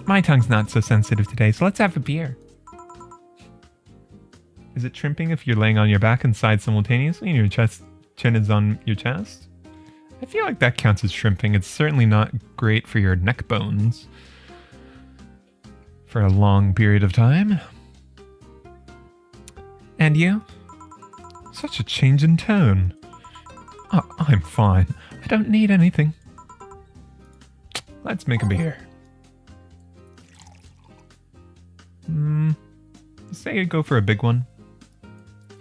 My tongue's not so sensitive today, so let's have a beer. Is it trimping if you're laying on your back and side simultaneously and your chin is on your chest? I feel like that counts as shrimping. It's certainly not great for your neck bones for a long period of time. And you? Such a change in tone. Oh, I'm fine. I don't need anything. Let's make a beer. Say you go for a big one.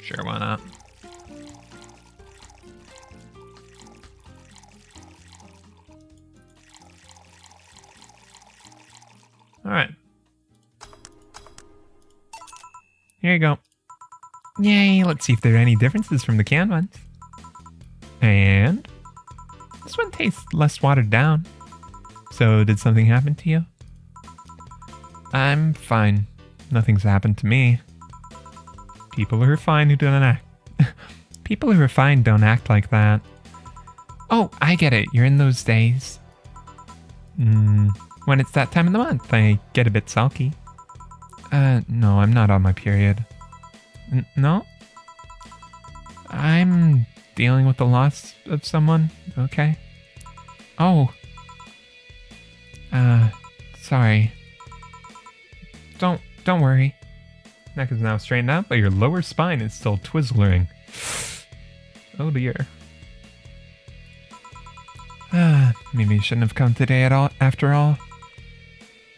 Sure, why not? Alright. Here you go. Yay, let's see if there are any differences from the canned ones. And this one tastes less watered down. So did something happen to you? I'm fine. Nothing's happened to me. People are fine who don't act. People who are refined don't act like that. Oh, I get it. You're in those days. When it's that time of the month, I get a bit sulky. No, I'm not on my period. No? I'm dealing with the loss of someone, okay? Oh. Sorry. Don't worry. Neck is now straightened out, but your lower spine is still twizzling. Oh dear. Maybe you shouldn't have come today at all, after all.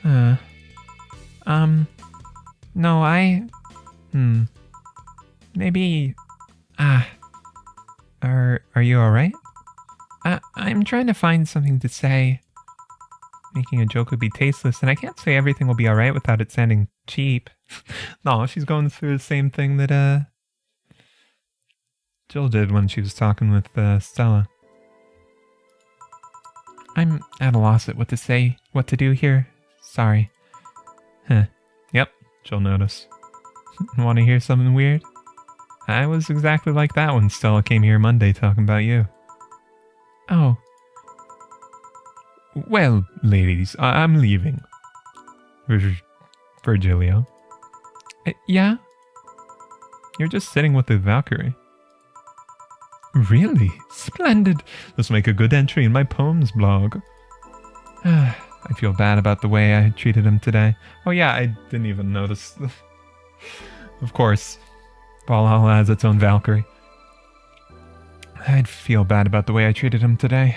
No, maybe, are you alright? I'm trying to find something to say. Making a joke would be tasteless, and I can't say everything will be alright without it sounding cheap. No, she's going through the same thing that, Jill did when she was talking with, Stella. I'm at a loss at what to say, what to do here. Sorry. Yep, she'll notice. Want to hear something weird? I was exactly like that when Stella came here Monday talking about you. Oh. Well, ladies, I'm leaving. Virgilio. Yeah? You're just sitting with the Valkyrie. Really? Splendid. This will make a good entry in my poems blog. I feel bad about the way I treated him today. Oh yeah, I didn't even notice. Of course. Valhalla has its own Valkyrie. I'd feel bad about the way I treated him today.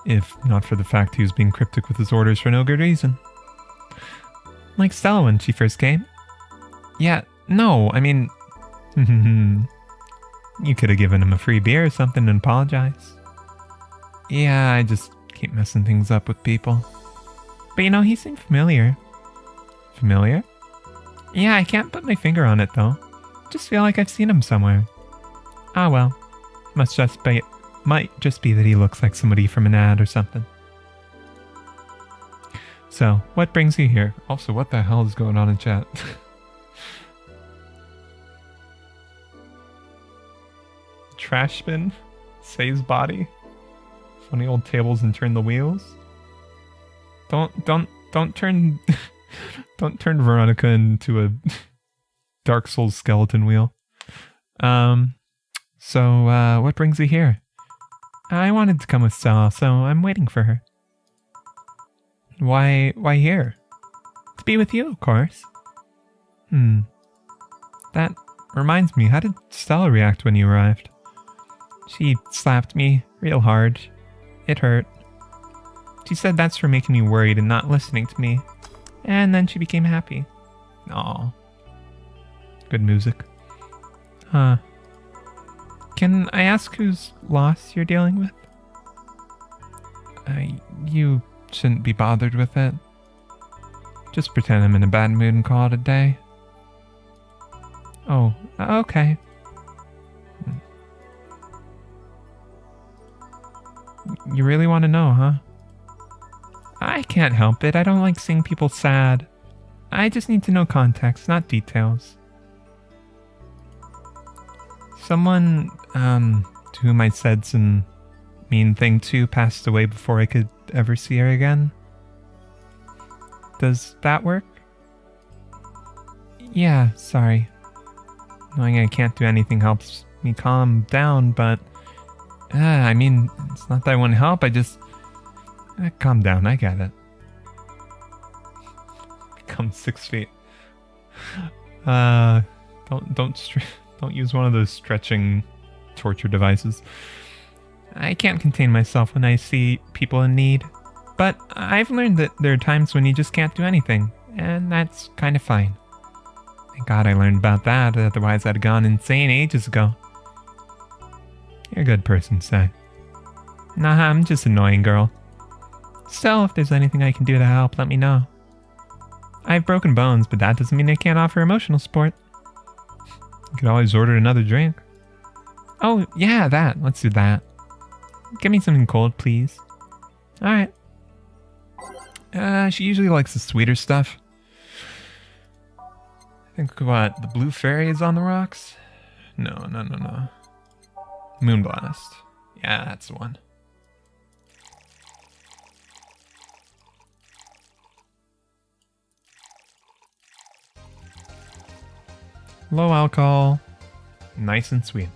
If not for the fact he was being cryptic with his orders for no good reason. Like Stella when she first came. Yeah, no, I mean... You could have given him a free beer or something and apologize. Yeah, I just keep messing things up with people. But you know, he seemed familiar. Familiar? Yeah, I can't put my finger on it though. Just feel like I've seen him somewhere. Ah well. Might just be that he looks like somebody from an ad or something. So, what brings you here? Also, what the hell is going on in chat? Trash bin? Saves body? Funny old tables and turn the wheels? Don't turn... don't turn Veronica into a Dark Souls skeleton wheel. So, what brings you here? I wanted to come with Stella, so I'm waiting for her. Why here? To be with you, of course. That reminds me, how did Stella react when you arrived? She slapped me real hard. It hurt. She said that's for making me worried and not listening to me. And then she became happy. Aw. Good music. Huh. Can I ask whose loss you're dealing with? You shouldn't be bothered with it. Just pretend I'm in a bad mood and call it a day. Oh, okay. You really want to know, huh? I can't help it. I don't like seeing people sad. I just need to know context, not details. Someone, to whom I said some mean thing to passed away before I could ever see her again. Does that work? Yeah, sorry. Knowing I can't do anything helps me calm down, but... I mean, it's not that I want to help, I just... calm down, I get it. Become 6 feet. Don't use one of those stretching torture devices. I can't contain myself when I see people in need. But I've learned that there are times when you just can't do anything, and that's kind of fine. Thank God I learned about that, otherwise I'd have gone insane ages ago. You're a good person, Say. Nah, I'm just annoying, girl. Still, if there's anything I can do to help, let me know. I have broken bones, but that doesn't mean I can't offer emotional support. You could always order another drink. Oh, yeah, that. Let's do that. Get me something cold, please. Alright. She usually likes the sweeter stuff. I think, what, the blue fairy is on the rocks? No. Moonblast. Yeah, that's the one. Low alcohol. Nice and sweet.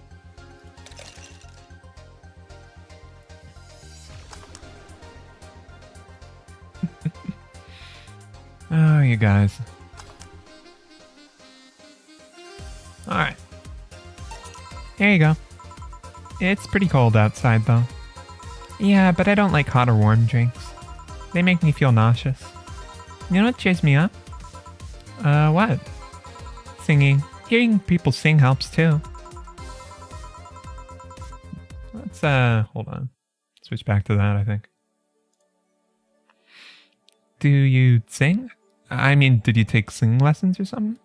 Oh, you guys. Alright. There you go. It's pretty cold outside, though. Yeah, but I don't like hot or warm drinks. They make me feel nauseous. You know what cheers me up? What? Singing. Hearing people sing helps, too. Let's, hold on. Switch back to that, I think. Do you sing? I mean, did you take singing lessons or something?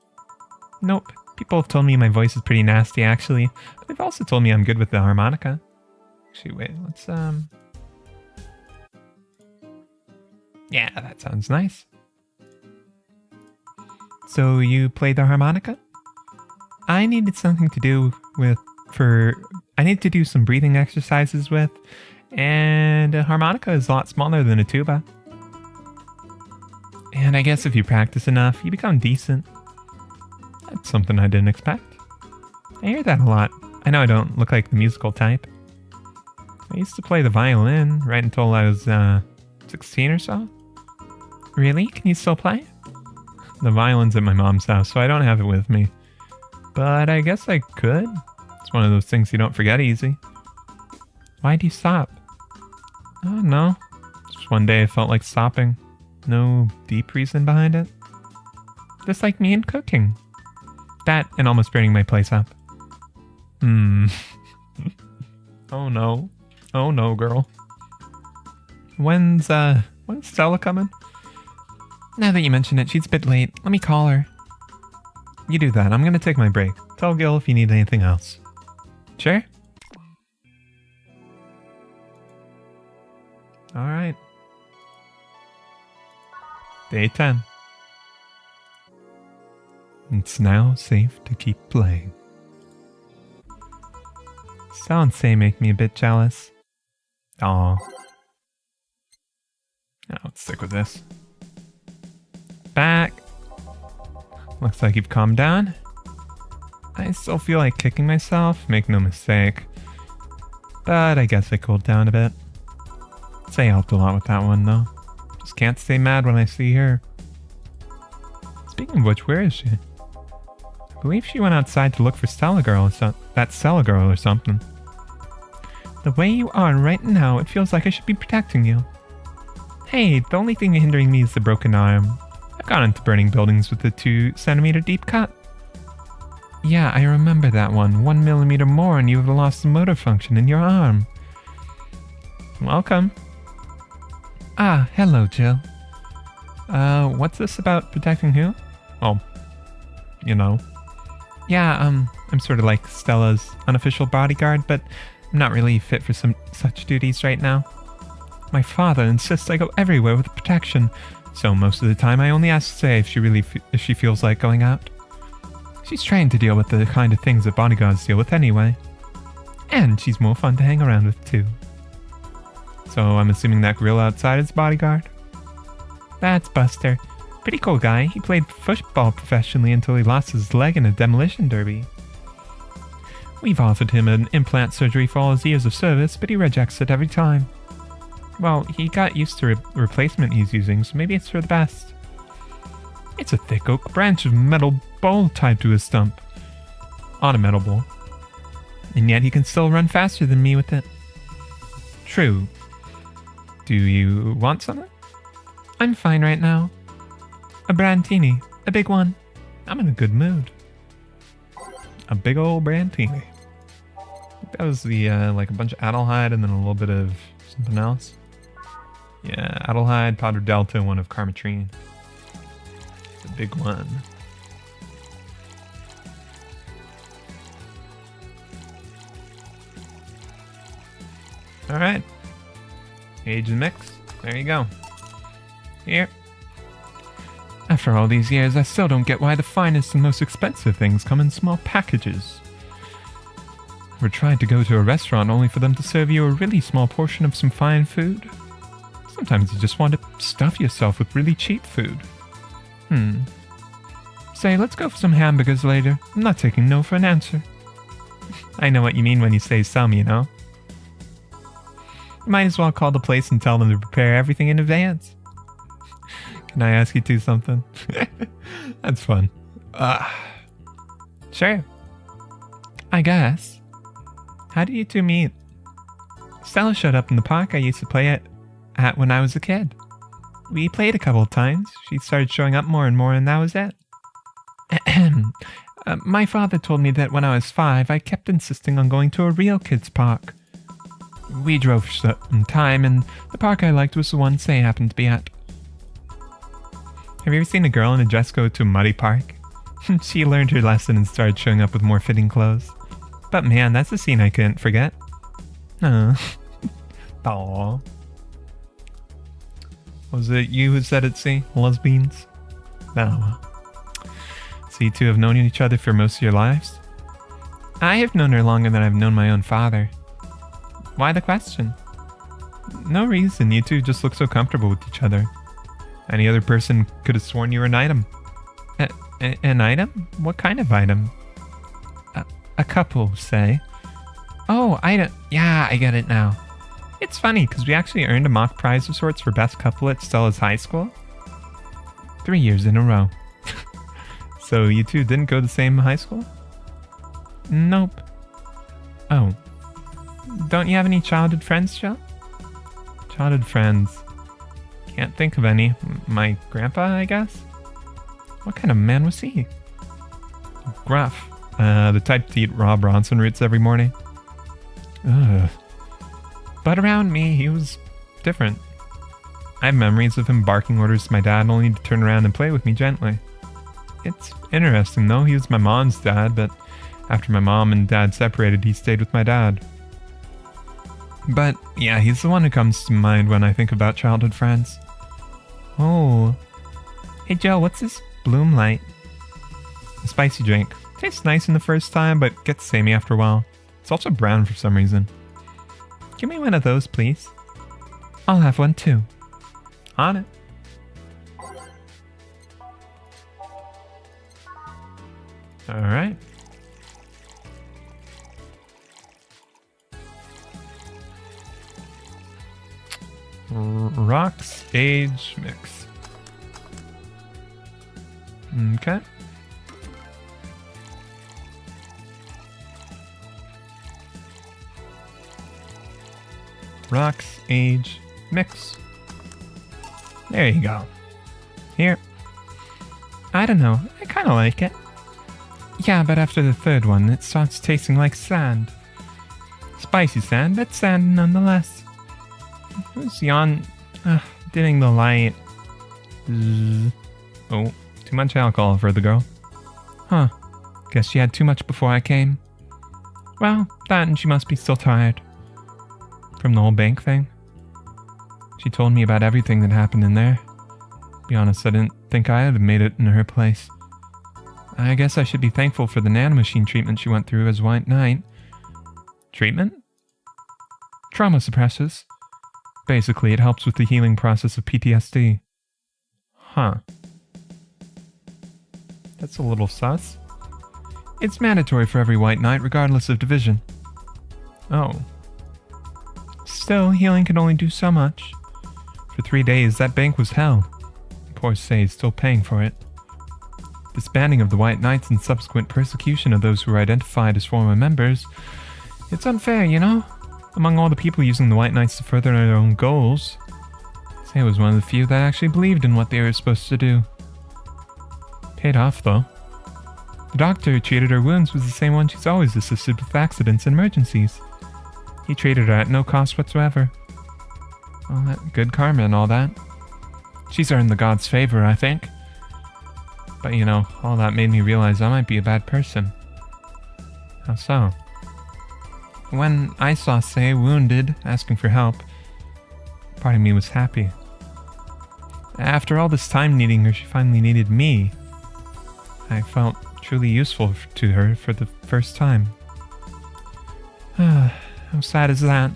Nope. People have told me my voice is pretty nasty, actually. But they've also told me I'm good with the harmonica. Actually, wait, let's, yeah, that sounds nice. So you play the harmonica? I needed something to do with, I need to do some breathing exercises with, and a harmonica is a lot smaller than a tuba. And I guess if you practice enough, you become decent. That's something I didn't expect. I hear that a lot. I know I don't look like the musical type. I used to play the violin right until I was 16 or so. Really? Can you still play? The violin's at my mom's house, so I don't have it with me. But I guess I could. It's one of those things you don't forget easy. Why'd you stop? Oh, no. Just one day I felt like stopping. No deep reason behind it. Just like me and cooking. That and almost burning my place up. Oh no. Oh no, girl. When's Stella coming? Now that you mention it, she's a bit late. Let me call her. You do that. I'm gonna take my break. Tell Gil if you need anything else. Sure? Alright. Day 10. It's now safe to keep playing. Sounds make me a bit jealous. Aw. Let's stick with this. Back. Looks like you've calmed down. I still feel like kicking myself, make no mistake. But I guess I cooled down a bit. Say helped a lot with that one though. Just can't stay mad when I see her. Speaking of which, where is she? I believe she went outside to look for Stella Girl or that Stella Girl or something. The way you are right now, it feels like I should be protecting you. Hey, the only thing hindering me is the broken arm. I've gone into burning buildings with a 2-centimeter deep cut. Yeah, I remember that one. 1 millimeter more and you have lost the motor function in your arm. Welcome. Ah, hello, Jill. What's this about protecting who? Oh, you know. Yeah, I'm sort of like Stella's unofficial bodyguard, but I'm not really fit for such duties right now. My father insists I go everywhere with protection, so most of the time I only ask Say if she feels like going out. She's trained to deal with the kind of things that bodyguards deal with anyway. And she's more fun to hang around with too. So I'm assuming that grill outside is bodyguard? That's Buster. Pretty cool guy. He played football professionally until he lost his leg in a demolition derby. We've offered him an implant surgery for all his years of service, but he rejects it every time. Well, he got used to replacement he's using, so maybe it's for the best. It's a thick oak branch of metal bowl tied to his stump. On a metal bowl. And yet he can still run faster than me with it. True. Do you want something? I'm fine right now. A brandini. A big one. I'm in a good mood. A big old brandini. That was the, like a bunch of Adelhyde and then a little bit of something else. Yeah, Adelhyde, Powder Delta, one of Carmetrine. The big one. Alright. Age and mix. There you go. Here. After all these years, I still don't get why the finest and most expensive things come in small packages. Ever tried to go to a restaurant only for them to serve you a really small portion of some fine food? Sometimes you just want to stuff yourself with really cheap food. Say, let's go for some hamburgers later. I'm not taking no for an answer. I know what you mean when you say some, you know. You might as well call the place and tell them to prepare everything in advance. Can I ask you to something? That's fun. Sure. I guess. How did you two meet? Stella showed up in the park I used to play at when I was a kid. We played a couple of times. She started showing up more and more, and that was it. My father told me that when I was 5, I kept insisting on going to a real kids' park. We drove for some time, and the park I liked was the one Say happened to be at. Have you ever seen a girl in a dress go to a muddy park? She learned her lesson and started showing up with more fitting clothes. But man, that's a scene I couldn't forget. Aww. Was it you who said it, see? Lesbians? Oh. So you two have known each other for most of your lives? I have known her longer than I've known my own father. Why the question? No reason, you two just look so comfortable with each other. Any other person could have sworn you were an item. An item? What kind of item? A couple, say. Oh, item. Yeah, I get it now. It's funny, because we actually earned a mock prize of sorts for best couple at Stella's high school. 3 years in a row. So you two didn't go to the same high school? Nope. Oh. Don't you have any childhood friends, Joe? Childhood friends. Can't think of any. My grandpa, I guess? What kind of man was he? Gruff. The type to eat raw Bronson roots every morning. Ugh. But around me, he was different. I have memories of him barking orders to my dad only to turn around and play with me gently. It's interesting though, he was my mom's dad, but after my mom and dad separated, he stayed with my dad. But yeah, he's the one who comes to mind when I think about childhood friends. Oh. Hey Joe, what's this Bloom Light? A spicy drink. Tastes nice in the first time, but gets samey after a while. It's also brown for some reason. Give me one of those, please. I'll have one too. On it. Alright. Rocks, age, mix. Okay. Rocks, age, mix. There you go. Here. I don't know. I kind of like it. Yeah, but after the third one, it starts tasting like sand. Spicy sand, but sand nonetheless. Who's dimming the light? Oh, too much alcohol for the girl. Huh. Guess she had too much before I came. Well, that and she must be still tired. From the whole bank thing. She told me about everything that happened in there. To be honest, I didn't think I had made it in her place. I guess I should be thankful for the nanomachine treatment she went through as White Knight. Treatment? Trauma suppressors. Basically, it helps with the healing process of PTSD. Huh. That's a little sus. It's mandatory for every White Knight, regardless of division. Oh. Still, healing can only do so much. For 3 days, that bank was hell. Poor Say is still paying for it. Disbanding of the White Knights and subsequent persecution of those who were identified as former members. It's unfair, you know? Among all the people using the White Knights to further their own goals, Say was one of the few that actually believed in what they were supposed to do. Paid off, though. The doctor who treated her wounds was the same one she's always assisted with accidents and emergencies. He treated her at no cost whatsoever. Well, that good karma and all that. She's earned the gods' favor, I think. But you know, all that made me realize I might be a bad person. How so? When I saw Say wounded, asking for help, part of me was happy. After all this time needing her, she finally needed me. I felt truly useful to her for the first time. How sad is that?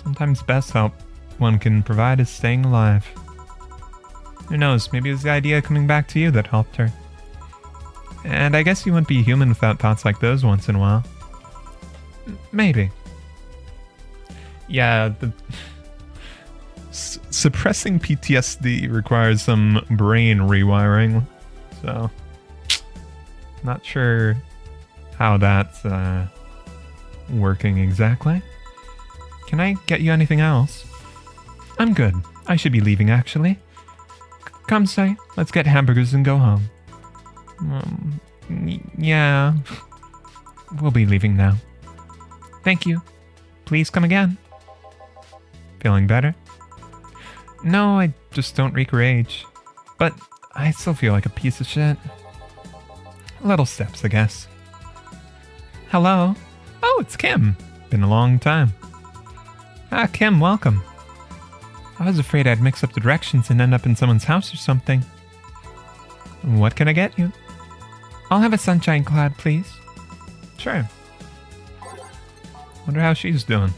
Sometimes best help one can provide is staying alive. Who knows, maybe it was the idea of coming back to you that helped her. And I guess you wouldn't be human without thoughts like those once in a while. Maybe. Yeah, suppressing PTSD requires some brain rewiring, so not sure how that's working exactly. Can I get you anything else? I'm good. I should be leaving, actually. Come say, let's get hamburgers and go home. Yeah. We'll be leaving now. Thank you. Please come again. Feeling better? No, I just don't wreak rage. But I still feel like a piece of shit. Little steps, I guess. Hello? Oh, it's Kim. Been a long time. Ah, Kim, welcome. I was afraid I'd mix up the directions and end up in someone's house or something. What can I get you? I'll have a sunshine cloud, please. Sure. Wonder how she's doing.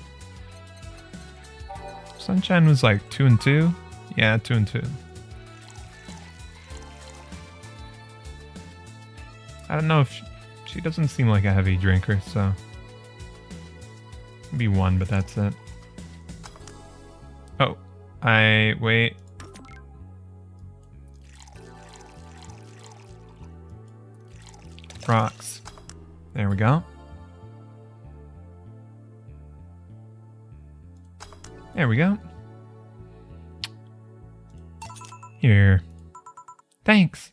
Sunshine was like 2 and 2? Yeah, 2 and 2. I don't know if she doesn't seem like a heavy drinker, so maybe 1, but that's it. Oh, wait. Rocks. There we go. There we go. Here. Thanks.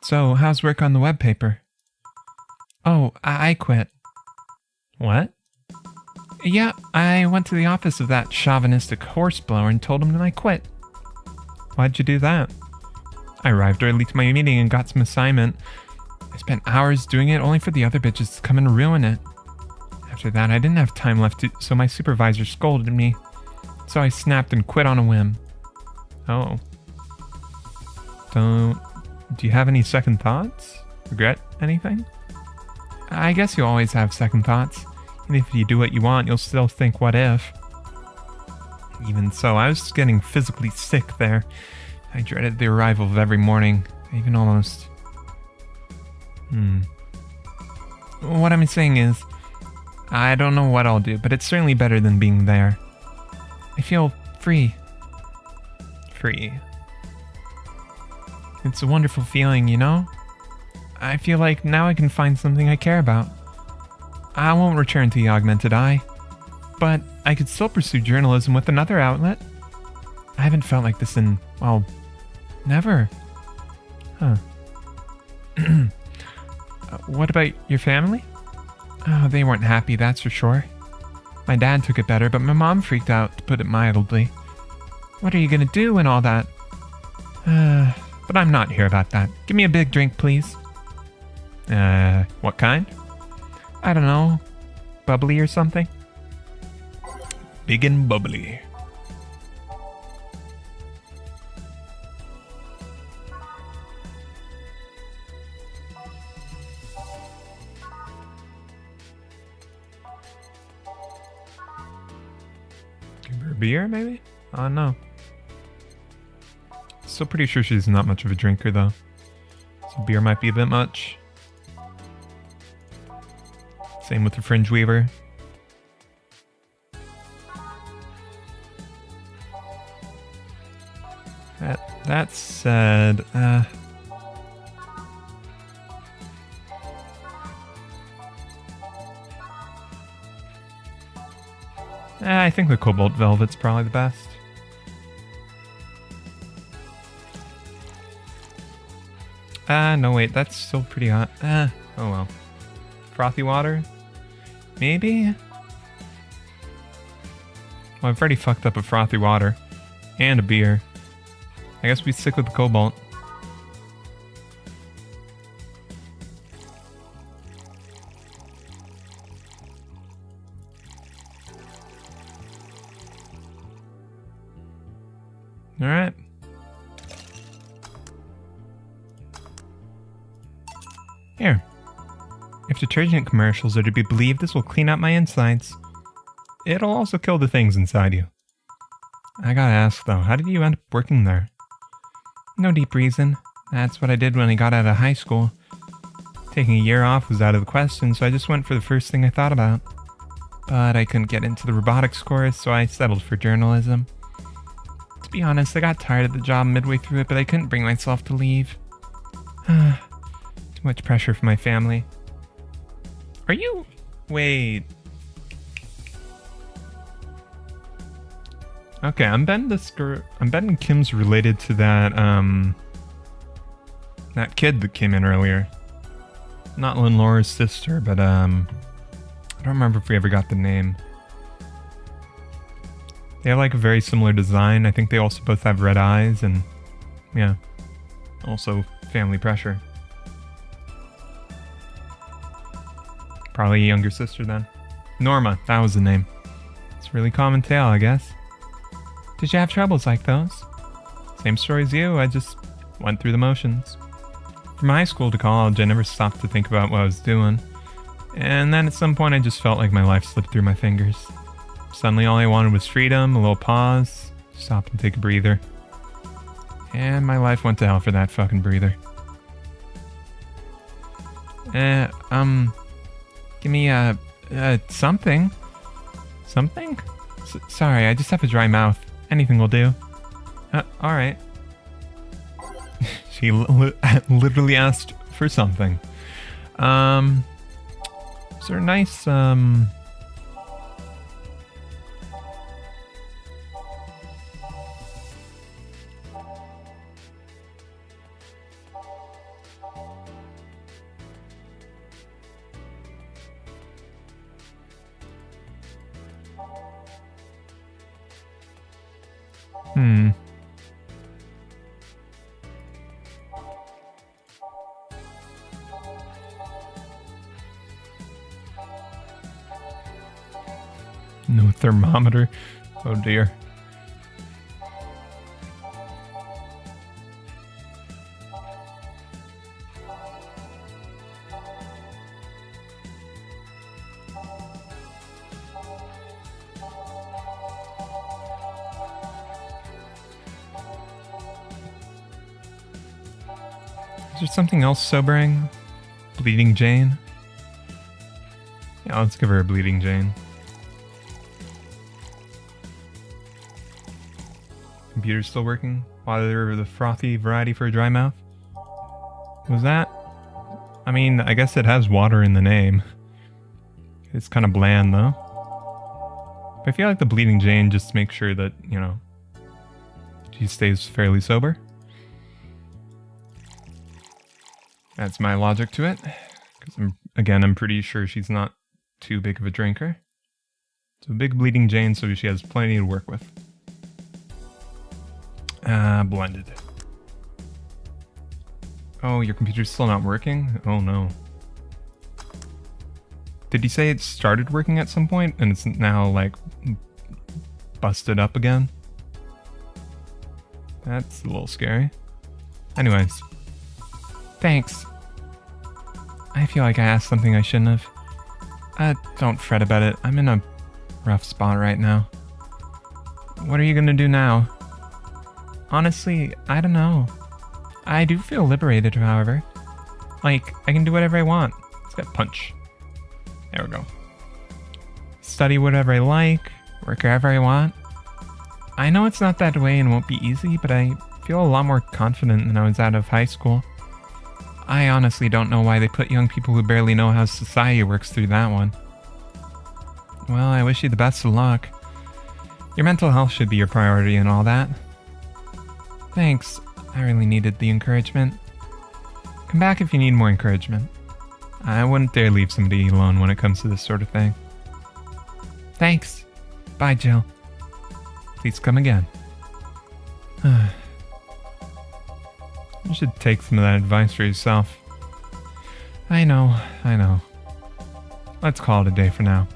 So, how's work on the web paper? Oh, I quit. What? Yeah, I went to the office of that chauvinistic horseblower and told him that I quit. Why'd you do that? I arrived early to my meeting and got some assignment. I spent hours doing it only for the other bitches to come and ruin it. After that, I didn't have time left, so my supervisor scolded me. So I snapped and quit on a whim. Oh. Do you have any second thoughts? Regret anything? I guess you always have second thoughts. And if you do what you want, you'll still think, what if? Even so, I was getting physically sick there. I dreaded the arrival of every morning. I even almost... What I'm saying is, I don't know what I'll do, but it's certainly better than being there. I feel free. Free. It's a wonderful feeling, you know? I feel like now I can find something I care about. I won't return to the augmented eye, but I could still pursue journalism with another outlet. I haven't felt like this in, well, never. Huh. What about your family? Oh, they weren't happy, that's for sure. My dad took it better, but my mom freaked out, to put it mildly. What are you gonna do and all that? But I'm not here about that. Give me a big drink, please. What kind? I don't know. Bubbly or something? Big and bubbly. Give her a beer, maybe? I don't know. Still pretty sure she's not much of a drinker, though. So beer might be a bit much. Same with the Fringe Weaver. That said, I think the Cobalt Velvet's probably the best. No wait, that's still pretty hot. Oh well. Frothy water? Maybe? Well, I've already fucked up a frothy water. And a beer. I guess we stick with the Cobalt. Alright. Here. If detergent commercials are to be believed, this will clean up my insides. It'll also kill the things inside you. I gotta ask though, how did you end up working there? No deep reason. That's what I did when I got out of high school. Taking a year off was out of the question, so I just went for the first thing I thought about. But I couldn't get into the robotics course, so I settled for journalism. To be honest, I got tired of the job midway through it, but I couldn't bring myself to leave. Too much pressure from my family. Are you... Wait... Okay, I'm betting Kim's related to that, that kid that came in earlier. Not Lynn Laura's sister, but, I don't remember if we ever got the name. They have, like, a very similar design. I think they also both have red eyes, and, yeah. Also, family pressure. Probably a younger sister, then. Norma, that was the name. It's a really common tale, I guess. Did you have troubles like those? Same story as you, I just went through the motions. From high school to college, I never stopped to think about what I was doing. And then at some point, I just felt like my life slipped through my fingers. Suddenly, all I wanted was freedom, a little pause, stop and take a breather. And my life went to hell for that fucking breather. Give me, something. Something? Sorry, I just have a dry mouth. Anything will do. Alright. She literally asked for something. Is there a nice, No thermometer. Oh dear. Is there something else sobering? Bleeding Jane? Yeah, let's give her a Bleeding Jane. Computer's still working? Water the frothy variety for a dry mouth? Was that? I mean, I guess it has water in the name. It's kind of bland though. But I feel like the Bleeding Jane just makes sure that, you know, she stays fairly sober. That's my logic to it. Because I'm pretty sure she's not too big of a drinker. So big Bleeding Jane so she has plenty to work with. Blended. Oh, your computer's still not working? Oh no. Did you say it started working at some point and it's now like busted up again? That's a little scary. Anyways. Thanks. I feel like I asked something I shouldn't have. Don't fret about it. I'm in a rough spot right now. What are you gonna do now? Honestly, I don't know. I do feel liberated, however. Like, I can do whatever I want. Let's get punch. There we go. Study whatever I like, work wherever I want. I know it's not that way and won't be easy, but I feel a lot more confident than I was out of high school. I honestly don't know why they put young people who barely know how society works through that one. Well, I wish you the best of luck. Your mental health should be your priority and all that. Thanks. I really needed the encouragement. Come back if you need more encouragement. I wouldn't dare leave somebody alone when it comes to this sort of thing. Thanks. Bye, Jill. Please come again. You should take some of that advice for yourself. I know. Let's call it a day for now.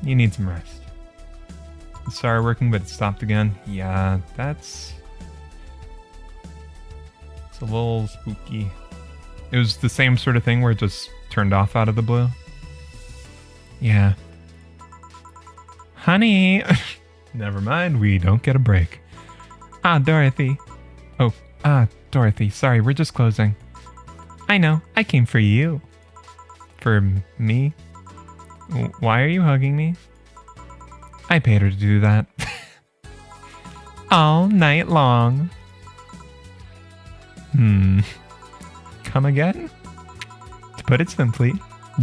You need some rest. It started working, but it stopped again. Yeah, it's a little spooky. It was the same sort of thing where it just turned off out of the blue. Yeah. Honey! Never mind, we don't get a break. Dorothy. Oh, Dorothy, sorry, we're just closing. I know, I came for you. For me? Why are you hugging me? I paid her to do that. All night long. Come again? To put it simply,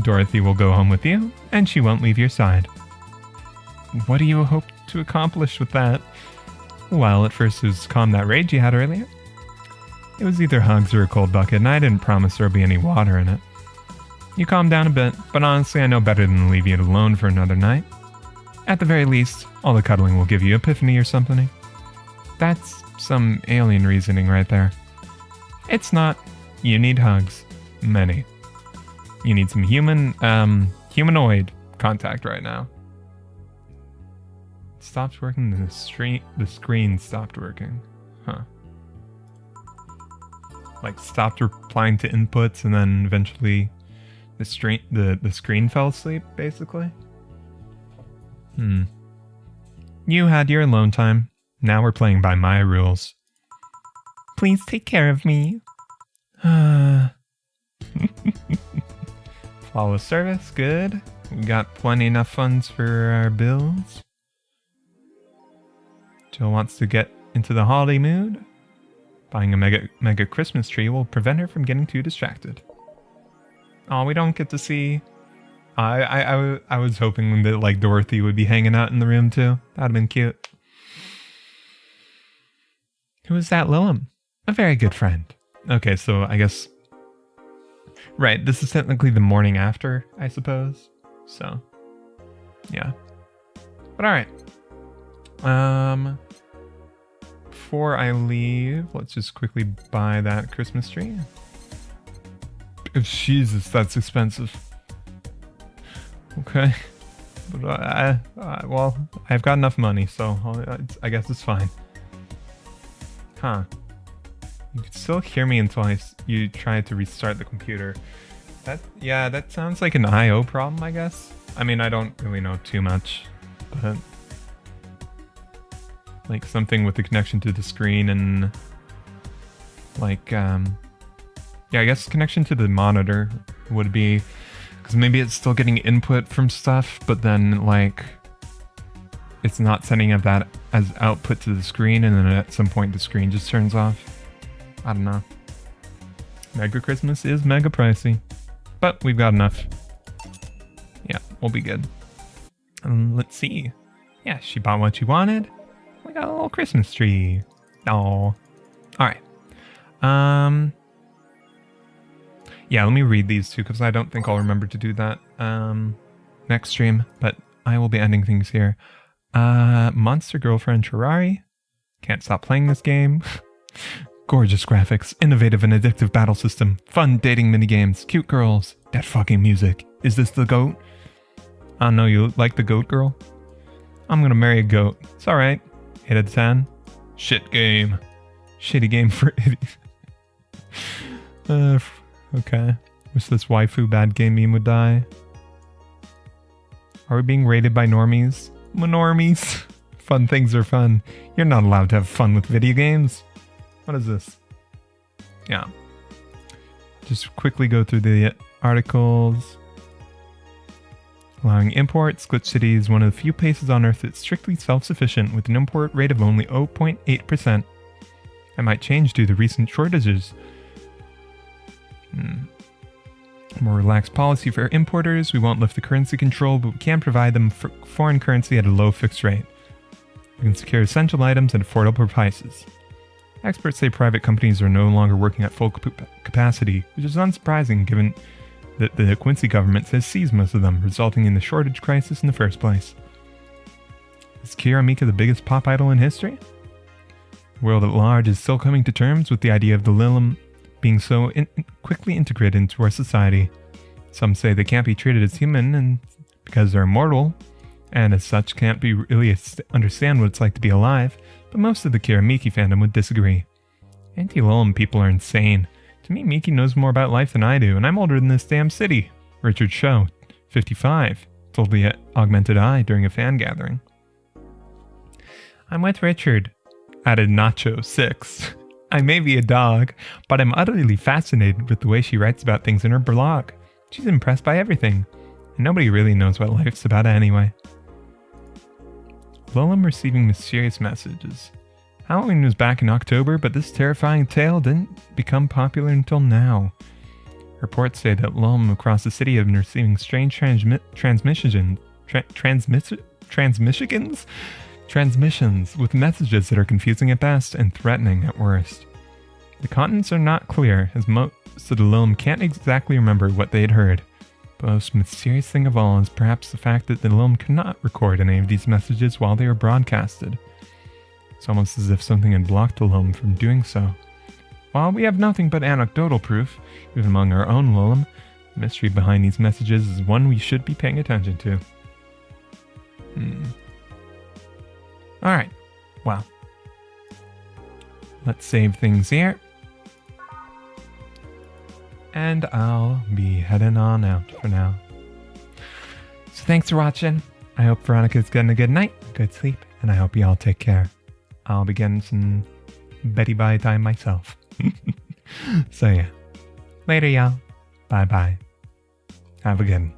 Dorothy will go home with you, and she won't leave your side. What do you hope to accomplish with that? Well, at first it was calm that rage you had earlier. It was either hugs or a cold bucket, and I didn't promise there'll be any water in it. You calmed down a bit, but honestly I know better than to leave you alone for another night. At the very least, all the cuddling will give you epiphany or something. That's some alien reasoning right there. It's not. You need hugs. Many. You need some humanoid contact right now. It stopped working, the screen stopped working. Huh. Like stopped replying to inputs and then eventually the screen fell asleep, basically. You had your alone time. Now we're playing by my rules. Please take care of me. Flawless service, good. We got plenty enough funds for our bills. Jill wants to get into the holiday mood. Buying a mega Christmas tree will prevent her from getting too distracted. Oh, we don't get to see. I was hoping that like Dorothy would be hanging out in the room too. That'd have been cute. Who is that, Lilum? A very good friend. Okay, so I guess... Right, this is technically the morning after, I suppose. So, yeah. But alright. Before I leave, let's just quickly buy that Christmas tree. Jesus, that's expensive. Okay. But well, I've got enough money, so I guess it's fine. Huh. You can still hear me until you try to restart the computer. That sounds like an I/O problem, I guess. I mean, I don't really know too much, but like something with the connection to the screen and like yeah, I guess connection to the monitor would be, because maybe it's still getting input from stuff, but then like it's not sending up that as output to the screen, and then at some point the screen just turns off. I don't know. Mega Christmas is mega pricey, but we've got enough. Yeah, we'll be good. Let's see. Yeah, she bought what she wanted. We got a little Christmas tree. Oh, all right. Yeah, let me read these two because I don't think I'll remember to do that next stream, but I will be ending things here. Monster Girlfriend Ferrari. Can't stop playing this game. Gorgeous graphics, innovative and addictive battle system, fun dating minigames, cute girls, that fucking music. Is this the goat? I don't know, you like the goat girl? I'm gonna marry a goat. It's alright. 8 out of 10. Shit game. Shitty game for idiots. Okay. Wish this waifu bad game meme would die. Are we being rated by normies? Normies. Fun things are fun. You're not allowed to have fun with video games. What is this? Yeah. Just quickly go through the articles. Allowing imports, Glitch City is one of the few places on Earth that's strictly self-sufficient with an import rate of only 0.8%. That might change due to recent shortages. More relaxed policy for importers. We won't lift the currency control, but we can provide them foreign currency at a low fixed rate. We can secure essential items at affordable prices. Experts say private companies are no longer working at full capacity, which is unsurprising given that the Quincy government has seized most of them, resulting in the shortage crisis in the first place. Is Kira Mika the biggest pop idol in history? The world at large is still coming to terms with the idea of the Lilum being so quickly integrated into our society. Some say they can't be treated as human and because they're immortal, and as such can't be really understand what it's like to be alive, but most of the Kira Miki fandom would disagree. Anti-Lilum people are insane. To me, Miki knows more about life than I do, and I'm older than this damn city. Richard Cho, 55. told the augmented eye during a fan gathering. I'm with Richard, added Nacho 6. I may be a dog, but I'm utterly fascinated with the way she writes about things in her blog. She's impressed by everything, and nobody really knows what life's about anyway. Lonesome receiving mysterious messages. Halloween was back in October, but this terrifying tale didn't become popular until now. Reports say that Lonesome across the city have been receiving strange transmissions with messages that are confusing at best and threatening at worst. The contents are not clear, as most of the Lonesome can't exactly remember what they had heard. The most mysterious thing of all is perhaps the fact that the Lonesome could not record any of these messages while they were broadcasted. It's almost as if something had blocked the Lonesome from doing so. While we have nothing but anecdotal proof, even among our own Lonesome, the mystery behind these messages is one we should be paying attention to. Alright, well, let's save things here. And I'll be heading on out for now. So thanks for watching. I hope Veronica's getting a good night, good sleep, and I hope you all take care. I'll be getting some Betty Bye time myself. So yeah, later y'all. Bye bye. Have a good one.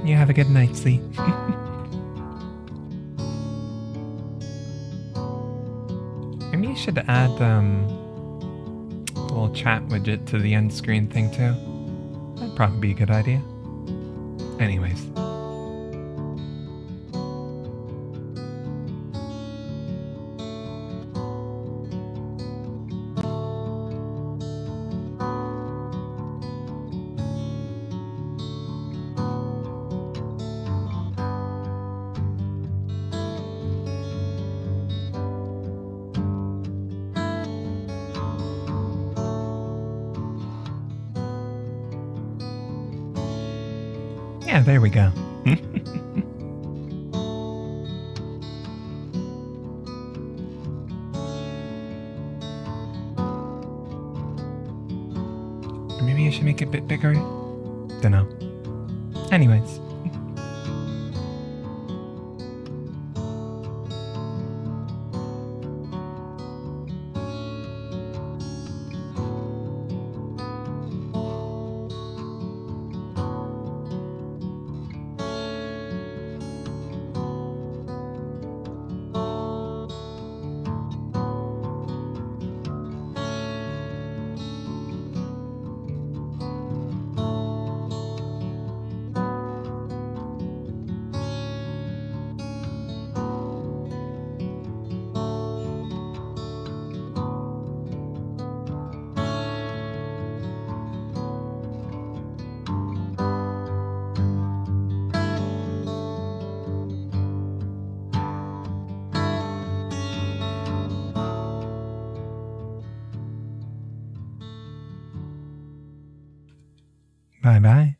You have a good night, sleep. Maybe you should add a little chat widget to the end screen thing too. That'd probably be a good idea. Anyways. Yeah, there we go. Or maybe I should make it a bit bigger. Dunno. Anyways. Bye bye.